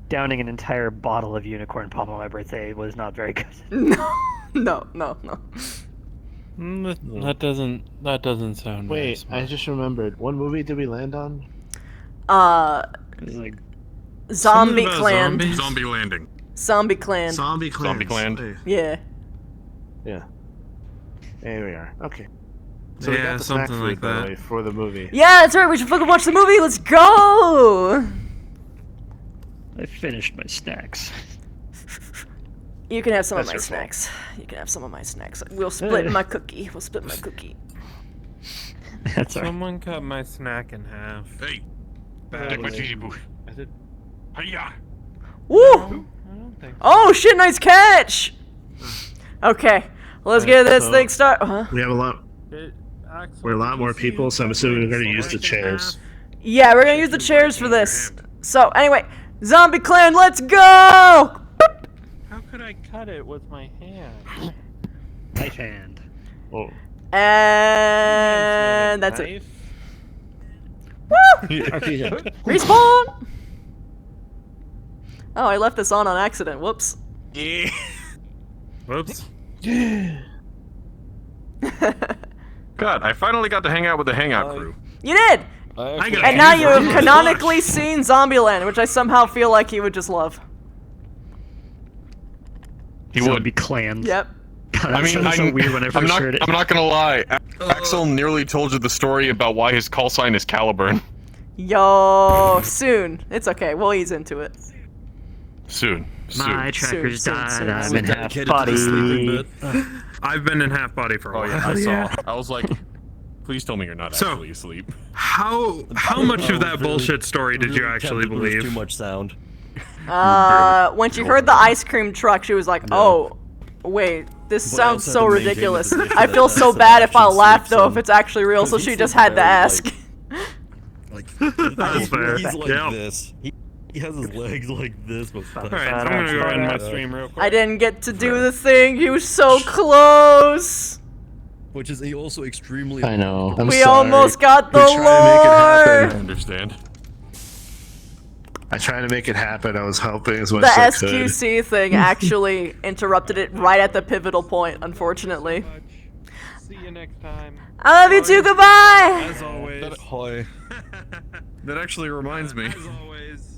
downing an entire bottle of unicorn pop on my birthday was not very good. No. That doesn't sound. Wait, I just remembered. What movie did we land on? Like Zombie Clan. Zombie Landing. Zombie Clan. Zombie Clan. Zombie Clan. Yeah. Yeah. There we are. Okay. So we Yeah, got the snack something food, like by the that. way, for the movie. Yeah, that's right. We should fucking watch the movie. Let's go. I finished my snacks. You can have some of That's my your fault. snacks. You can have some of my snacks. We'll split my cookie. We'll split my cookie. That's all right. Someone cut my snack in half. Hey, take my cheesy boo. Hiya. Woo! Oh shit! Nice catch. Okay, let's get this so- thing started. Huh? We have a lot. We're a lot more people, so I'm assuming we're going to use the chairs. Yeah, we're gonna use the chairs for this. So anyway, Zombie Clan, let's go! How could I cut it with my hand? Knife hand. Oh. And that's it. Woo! Respawn! Oh, I left this on accident. Whoops. Yeah. Whoops. God, I finally got to hang out with the Hangout crew. You did! And now you have canonically seen Zombieland, which I somehow feel like he would just love. He Zombie would be Clan. Yep. God, I mean, sounded so weird when I first heard it. I'm not gonna lie. Axel nearly told you the story about why his call sign is Caliburn. Yo, soon. It's okay. We'll ease into it. Soon. My tracker's Soon, died. soon, I'm soon. in half body. I've been in half body for a Oh while. yeah, I saw. I was like, please tell me you're not So- actually asleep. How much of that bullshit story did you actually believe? Too much sound. When she heard the ice cream truck, she was like, "Oh, wait, this But I sounds also so had to maintain ridiculous. the position I that feel so that's bad if I action laugh sleeps though in. if it's actually real." So 'Cause she he's just so had to very, ask. That's fair. He's Yeah. this. He has his legs like this. But Alright, I'm gonna go end my stream real quick. I didn't get to do the thing. He was so close. Which is also extremely. I know. I'm We sorry. almost got the We try to make it happen. lore. I understand. I tried to make it happen. I was helping as much The as I could. SQC thing actually interrupted it right at the pivotal point, unfortunately. See you next time. I love you too. Goodbye. As always. Hi. That actually reminds me. As always.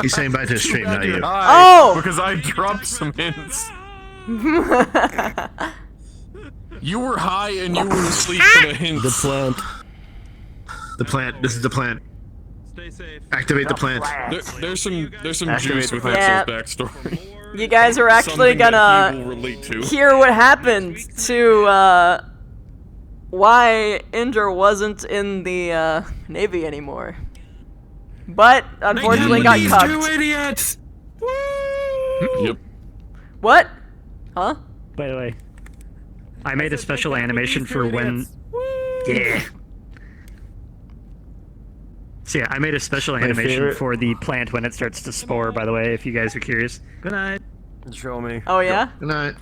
He's saying bye to the stream, not you. Oh! Because I dropped some hints. You were high and you were asleep for the hints. The plant. The plant. This is the plant. Stay safe. Activate the plant. There's some Activate juice the with plant. Axel's backstory. You guys are actually Something that he gonna will relate to. hear what happened to why Indra wasn't in the Navy anymore. But unfortunately got These cucked. two idiots. Yep. What? Huh? By the way, I made a special animation for when. Yeah. So yeah, I made a special animation favorite- for the plant when it starts to spore. By the way, if you guys are curious. Good night. Show me. Oh yeah? Good night.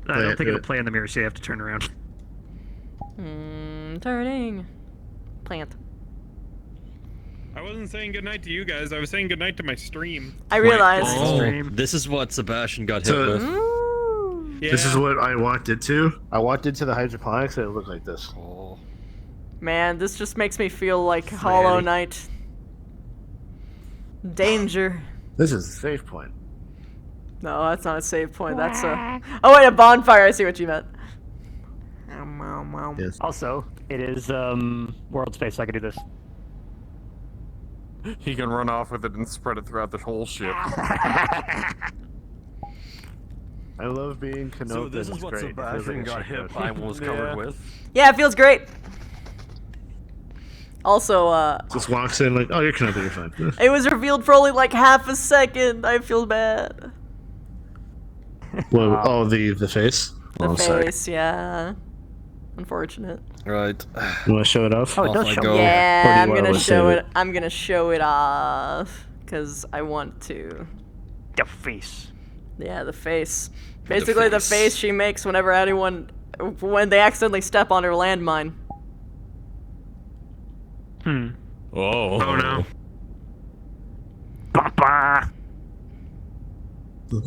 I don't think it'll play in the mirror, so you have to turn around. Turning. Plant. I wasn't saying goodnight to you guys. I was saying goodnight to my stream. I realized. Oh, this is what Sebastian got hit So- with. Ooh. This is what I walked into. I walked into the hydroponics and it looked like this. Man, this just makes me feel like Hollow Knight. Danger. This is a safe point. No, that's not a save point. That's a. Oh wait, a bonfire. I see what you meant. Yes. Also, it is world space, so I can do this. He can run off with it and spread it throughout the whole ship. I love being Kenobi. So this is what Sebastian got hit by and was covered with. Yeah, it feels great. Also, Just walks in like, oh, you're Kenobi, you're fine. it was revealed for only like half a second. I feel bad. Well, oh, the face? The face, yeah. Unfortunate. Right. You want to show it off? Oh, it does show. Yeah, I'm gonna show it. I'm gonna show it off because I want to. The face. Yeah, the face. Basically, the face she makes whenever when they accidentally step on her landmine. Oh no. Papa. This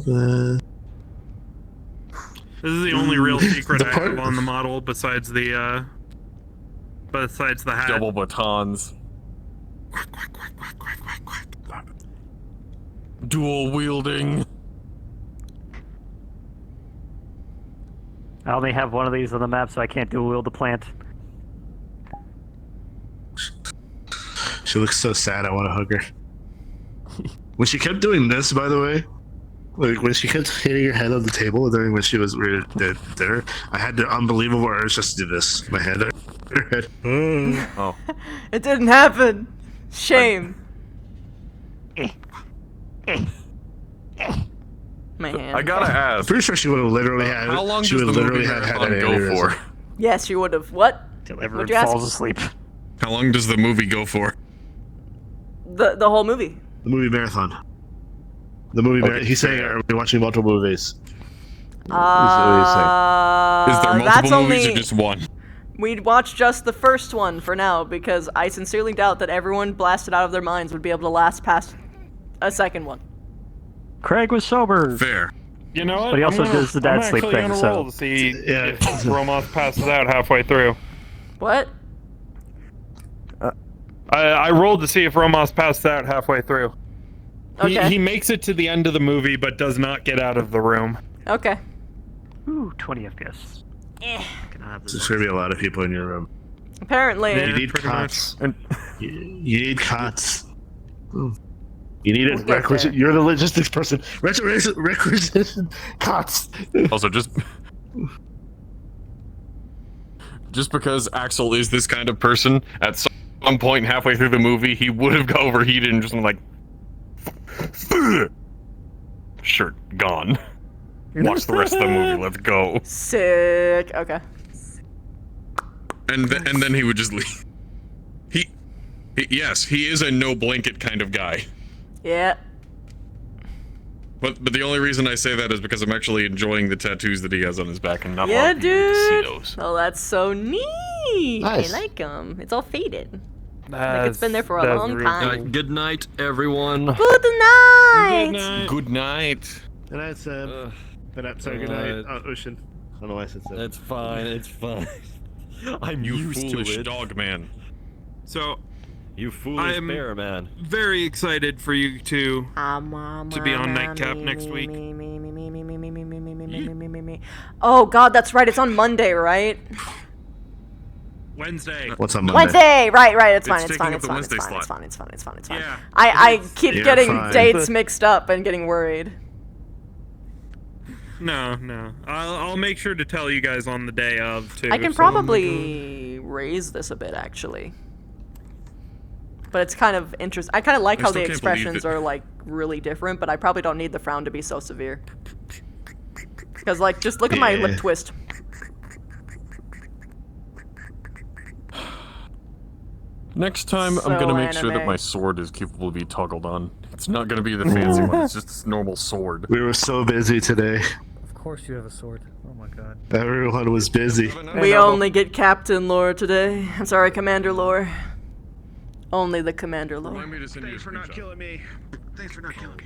is the only real secret I have on the model besides the hat. Double batons. Dual wielding. I only have one of these on the map, so I can't dual wield the plant. She looks so sad, I want to hug her. When she kept doing this, by the way, like when she kept hitting her head on the table during when she was there, I had the unbelievable urge just to do this. My head, her head. Oh. It didn't happen. Shame. My hand. I gotta ask. I'm pretty sure she would have literally had. How long she does would the literally movie had marathon an go aneurysm. for? Yes, you would have. What? Till everyone What'd you ask? falls asleep. How long does the movie go for? The whole movie. The movie marathon. The movie. He's saying, are we watching multiple movies? Is there multiple that's movies only, or just one? We'd watch just the first one for now because I sincerely doubt that everyone blasted out of their minds would be able to last past a second one. Craig was sober. Fair. You know what? But he also I'm does the dad sleep actually thing, gonna so. roll to see if Romoth passes out halfway through. What? I rolled to see if Romoth passed out halfway through. Okay. He makes it to the end of the movie, but does not get out of the room. Okay. Ooh, 20 FPS. There's gonna be a lot of people in your room. Apparently. You need cots. You need cots. You need it requisite. You're the logistics person. Requisite cots. Also, just because Axel is this kind of person, at some point halfway through the movie, he would have got overheated and just been like, shirt gone. Watch the rest of the movie. Let's go. Sick. Okay. And then he would just leave. Yes, he is a no blanket kind of guy. Yeah. But the only reason I say that is because I'm actually enjoying the tattoos that he has on his back and not Yeah, wanting people to see dude. those. Oh, that's so neat. Nice. I like them. It's all faded. Like it's been there for a long time. Good night, everyone. Good night. Good night. Good night, Sam. Sorry, good night, Ocean. I don't know why I said Sam. It's fine. It's fine. I'm You used to foolish it. dog man. So, You foolish I'm bear man. very excited for you to be on Nightcap next week. Oh God, that's right. It's on Monday, right? Wednesday. What's on Monday? Wednesday. Right. It's fine. It's It's fine. taking It's up the fine. It's Wednesday fine. It's slot. fine. It's fine. It's fine. It's fine. Yeah. I keep You're getting fine. dates mixed up and getting worried. No. I'll make sure to tell you guys on the day of too. I can so- probably raise this a bit actually. But it's kind of interesting. I kind of like I how still the can't believe expressions that- are like really different, but I probably don't need the frown to be so severe. Because like, just look at my lip twist. Next time, So I'm gonna make sure that anime. my sword is capable of being toggled on. It's not gonna be the fancy one. It's just a normal sword. We were so busy today. Of course you have a sword. Oh my god. Everyone was busy. We only get Captain Lore today. I'm sorry, Commander Lore. Only the Commander Lore. Remind me to send you a For not screenshot. killing me. Thanks for not killing me.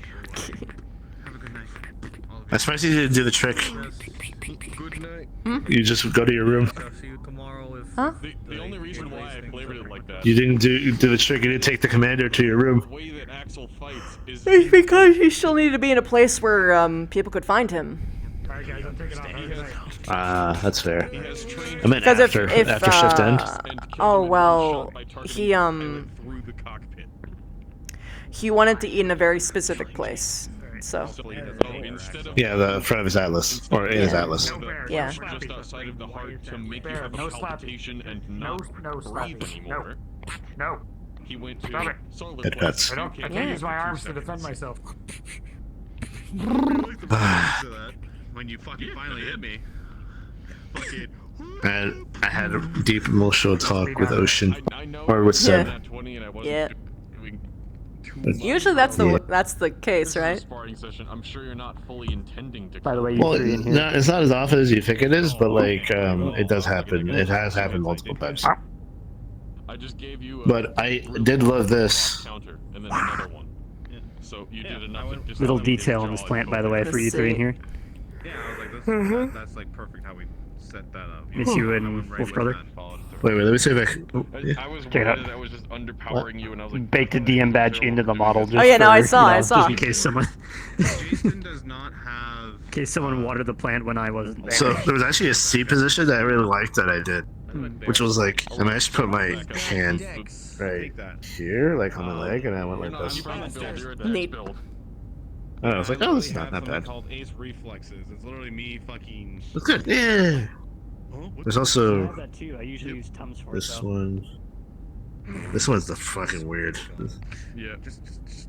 Have a good night. I'm surprised you didn't do the trick. Good night. You just go to your room. See you tomorrow if Huh? The only reason why I flavored it like that. You didn't do the trick. You didn't take the commander to your room. The way that Axel fights is It's because he still needed to be in a place where people could find him. Alright guys, I'm taking off. That's fair. I meant Because after shift end. Oh well, he through the cockpit. he wanted to eat in a very specific place. So. Yeah, the front of his atlas, or in his atlas. Yeah. Just outside of the heart to make you have a palpitation and not breathe anymore. No. He went to solid It cuts. I can't use my arms to defend myself. When you fucking finally hit me. I had a deep emotional talk with Ocean, or with Seb. Yeah. Usually that's the case, right? I'm sure you're not fully intending to. By the way, Well, it's not as often as you think it is, but like it does happen. It has happened multiple times. I just gave you But I did love this. counter and then another one. So you did enough. Little detail on this plant, by the way, for you three in here. Yeah, I was like, that's like perfect how we set that up. Miss you and Wolf Brother. Wait, let me see if I was Check it out. worried that I was just underpowering you, and I was like, Baked a DM badge into the model. Just Oh yeah, no, for, I saw, you know, I saw. Just in case someone. Jason does not have. In case someone watered the plant when I wasn't there. So there was actually a C position that I really liked that I did, which was like I managed to put my hand right here, like on my leg, and I went like this. Neat. I was like, oh, this is not that bad. Called Ace Reflexes. It's literally me fucking. That's good. Yeah. There's I also have that too. I usually use Tums for this it, though. one. This one's the fucking weird. Yeah, just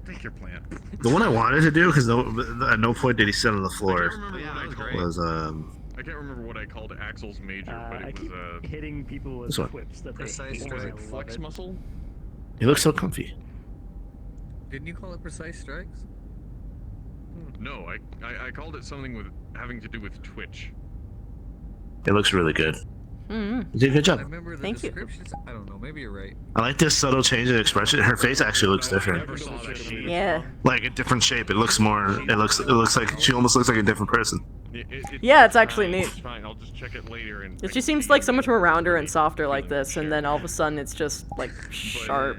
take your plant. The one I wanted to do, because at no point did he sit on the floor, was I can't remember what I called Axel's major, but it was hitting people with This one. quips that they Precise hate. was I it love flex it. muscle? he looks so comfy. Didn't you call it precise strikes? No, I called it something with having to do with Twitch. It looks really good. Mm-hmm. You did a good I job. remember the Thank you. descriptions. I don't know. Maybe you're right. I like this subtle change in expression. Her face actually looks different. Yeah. Like a different shape. It looks more. It looks like she almost looks like a different person. Yeah, it's actually neat. It's fine. I'll just check it later. And She seems like so much more rounder and softer like this, and then all of a sudden it's just like sharp.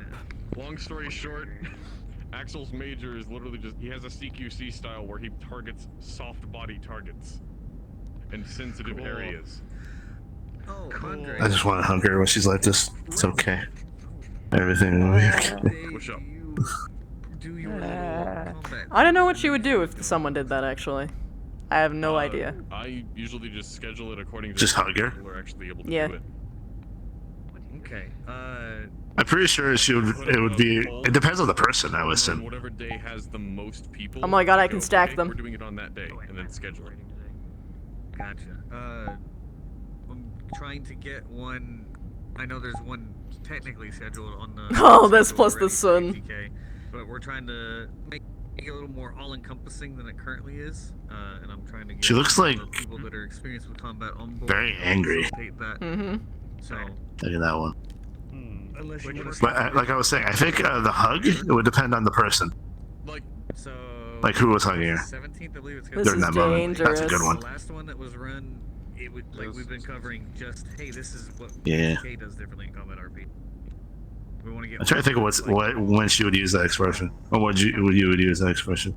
Long story short, Axel's major is literally just he has a CQC style where he targets soft body targets and sensitive areas. Oh, I just want to hug her when she's like this. It's okay. Everything will be okay. What's up? I don't know what she would do if someone did that, actually. I have no idea. I usually just schedule it according to Just hug her? people who are actually able to Yeah. do it. Okay. I'm pretty sure she would. It would be. It depends on the person, I would assume. Whatever day has the most people. Oh my god, I go, can stack okay, them. We're doing it on that day, and then schedule it. Gotcha. I'm trying to get one. I know there's one technically scheduled on the. Oh, this plus the sun. ATK, but we're trying to make it a little more all-encompassing than it currently is, and I'm trying to get. She looks like people that are experienced with combat on board. very angry. That. Mm-hmm. So. Look at that one. Unless you But like I was saying, I think the hug it would depend on the person. So. Like who was hugging her 17th, I believe it's This during is that moment. That's a good dangerous. one. The last one that was run, it would like we've been covering just hey, this is what Yeah. ATK does differently in combat RP. We want to get. I'm trying to think of what when she would use that expression, or what you would use that expression.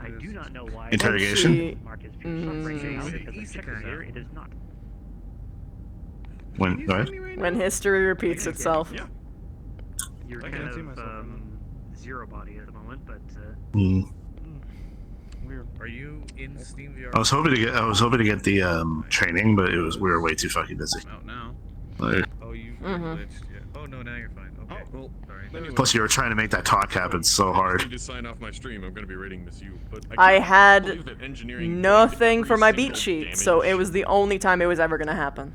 I do not know why. Interrogation? Here it is not. When go ahead. When history repeats itself. You're kind of zero body at the moment, but. Are you in Steam VR? I was hoping to get the training, but we were way too fucking busy. Out now. Like, Oh, you Mhm. glitched. Yeah. Oh no, now you're fine. Okay. Cool. Sorry. plus, you were trying to make that talk happen so I hard. need to sign off my stream. I'm going to be rating this you. But I can't had believe that engineering nothing for my single beat sheet, so it was the only time it was ever gonna happen.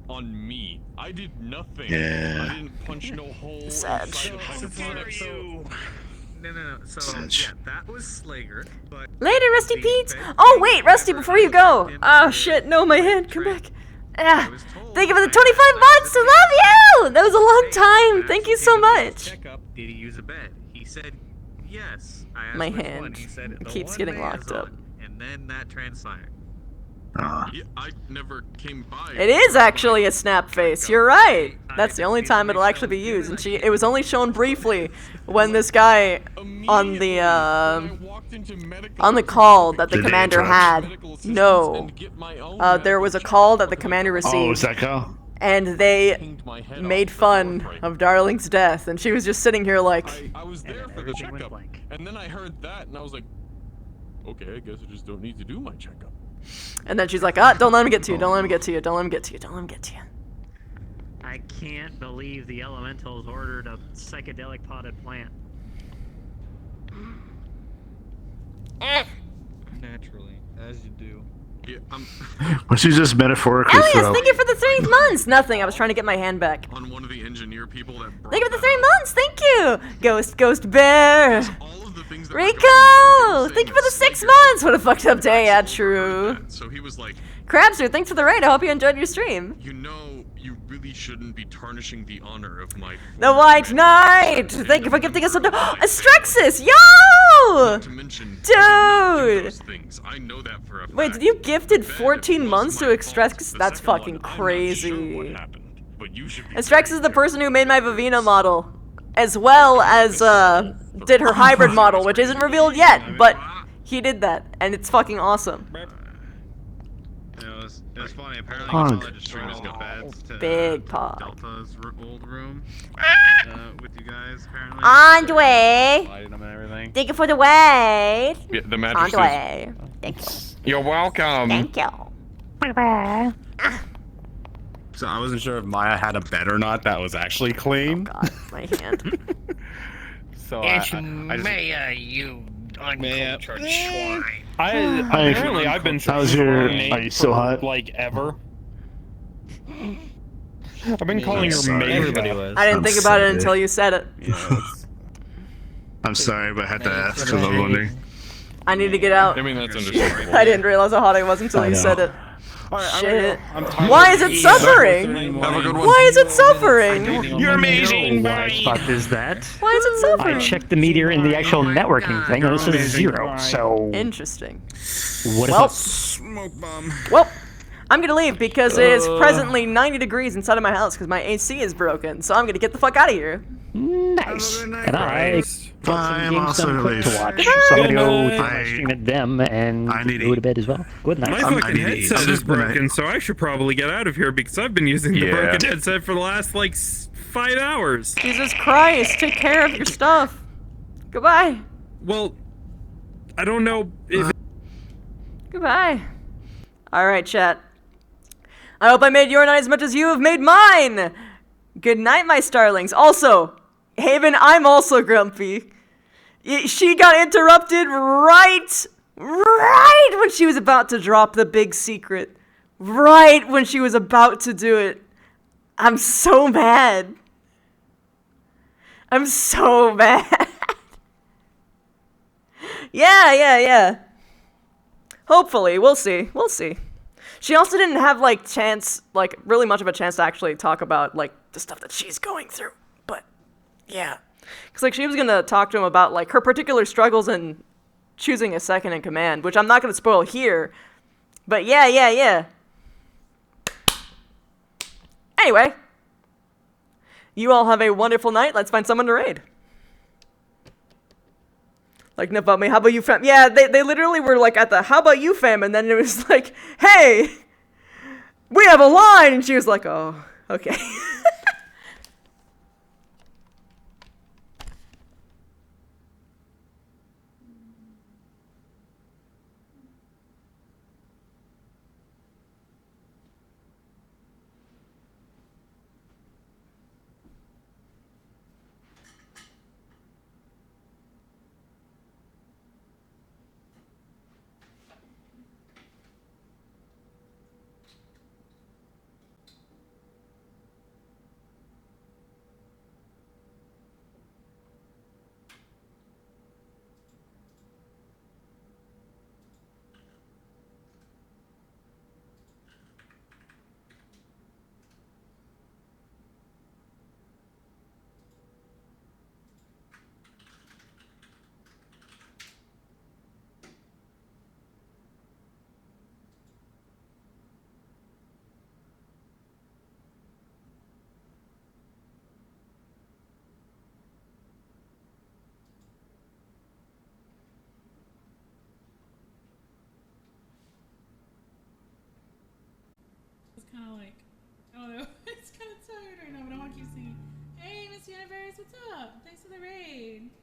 on me. I did nothing. Yeah. I didn't punch no hole Sad. inside of hydroponics. No. So Sedge. yeah, that was Slager, but. Later, Rusty Pete! Oh, wait, Rusty, before you go! Oh, shit, no, my hand, come back. Ah, thank you for the 25 months! I love you! That was a long time! Thank you so much! Checkup. Did he use a bed? He said yes. I asked My which hand one. He said the keeps one getting May locked is up. on, and then that transpired. Yeah, I never came by. It is actually a snap face, you're right! That's the only time it'll actually be used, and it was only shown briefly when this guy on the call that the Did they commander interrupt? had. No. There was a call that the commander received. Oh, was that Kyle? and they Pinged my head made off the fun door frame. of Darling's death, and she was just sitting here like, I was there for the checkup, and then I heard that, and I was like, okay, I guess I just don't need to do my checkup. and then she's like, ah, don't let him get to you, don't let him get to you, don't let him get to you, don't let him get to you. I can't believe the elementals ordered a psychedelic potted plant. Naturally, as you do. Yeah, Well, she's just metaphorically Elias, so. thank you for the 3 months! Nothing, I was trying to get my hand back. on one of the engineer people that brought Thank you for the that 3 months, thank you! Ghost Bear! all of the things that Rico! Thank you for the 6 months! What a fucked up day, yeah, true. So he was like, Crabster, thanks for the raid, I hope you enjoyed your stream. you know, you really shouldn't be tarnishing the honor of my The White Knight! Thank you for gifting us a Astraxis! Yo! Dude! I know that for a fact. Wait, did you gifted 14 months to Astraxis? That's fucking crazy. Astraxis is the person who made my Vivina model, as well as did her hybrid model, which isn't revealed yet, but he did that, and it's fucking awesome. It was funny. Apparently, Pog. I just joined us got beds to Big Pog. Delta's old room with you guys. Apparently. Andre! Lighting them and everything. Thank you for the wait! Yeah, the mattresses. Andre! Thank you. You're welcome. Thank you. So I wasn't sure if Maya had a bed or not that was actually clean. Oh god, my hand. So It's I Maya, you uncultured swine. Apparently I've been How's your? Are you still hot? like ever. I've been calling her May. Everybody was. I didn't think about it until you said it. I'm sorry, but I had to ask because I'm wondering. I need to get out. I mean, that's understandable. I didn't realize how hot I was until you said it. Shit. I'm Why is it suffering? Have a good one. Why is it suffering? You're amazing, Why buddy. the fuck is that? Why is it suffering? I checked the meteor in the actual networking thing, and it says 0, so... Interesting. What Well, if smoke bomb. well, I'm gonna leave because it is presently 90 degrees inside of my house because my AC is broken, so I'm gonna get the fuck out of here. Nice. And I got I'm some games also done gonna quick to leave. watch, so I'm gonna go Good turn my night. stream at them and I need to go to eat. bed as well. Good night. My fucking headset is broken, so I should probably get out of here because I've been using the broken headset for the last like 5 hours. Jesus Christ, take care of your stuff. Goodbye. Well, I don't know if Goodbye. Alright, chat. I hope I made your night as much as you have made mine. Good night, my starlings. Also, Haven, I'm also grumpy. She got interrupted right when she was about to drop the big secret. Right when she was about to do it. I'm so mad. I'm so mad. Yeah. Hopefully, we'll see. She also didn't have really much of a chance to actually talk about like the stuff that she's going through. But yeah, because she was gonna talk to him about like her particular struggles in choosing a second in command, which I'm not gonna spoil here. But yeah. Anyway, you all have a wonderful night. Let's find someone to raid. Like, enough about me, how about you, fam? Yeah, they literally were like at the how about you, fam? And then it was like, hey, we have a line. And she was like, oh, okay. It's kind of like, I don't know. Sienna Berries, what's up? Thanks for the raid.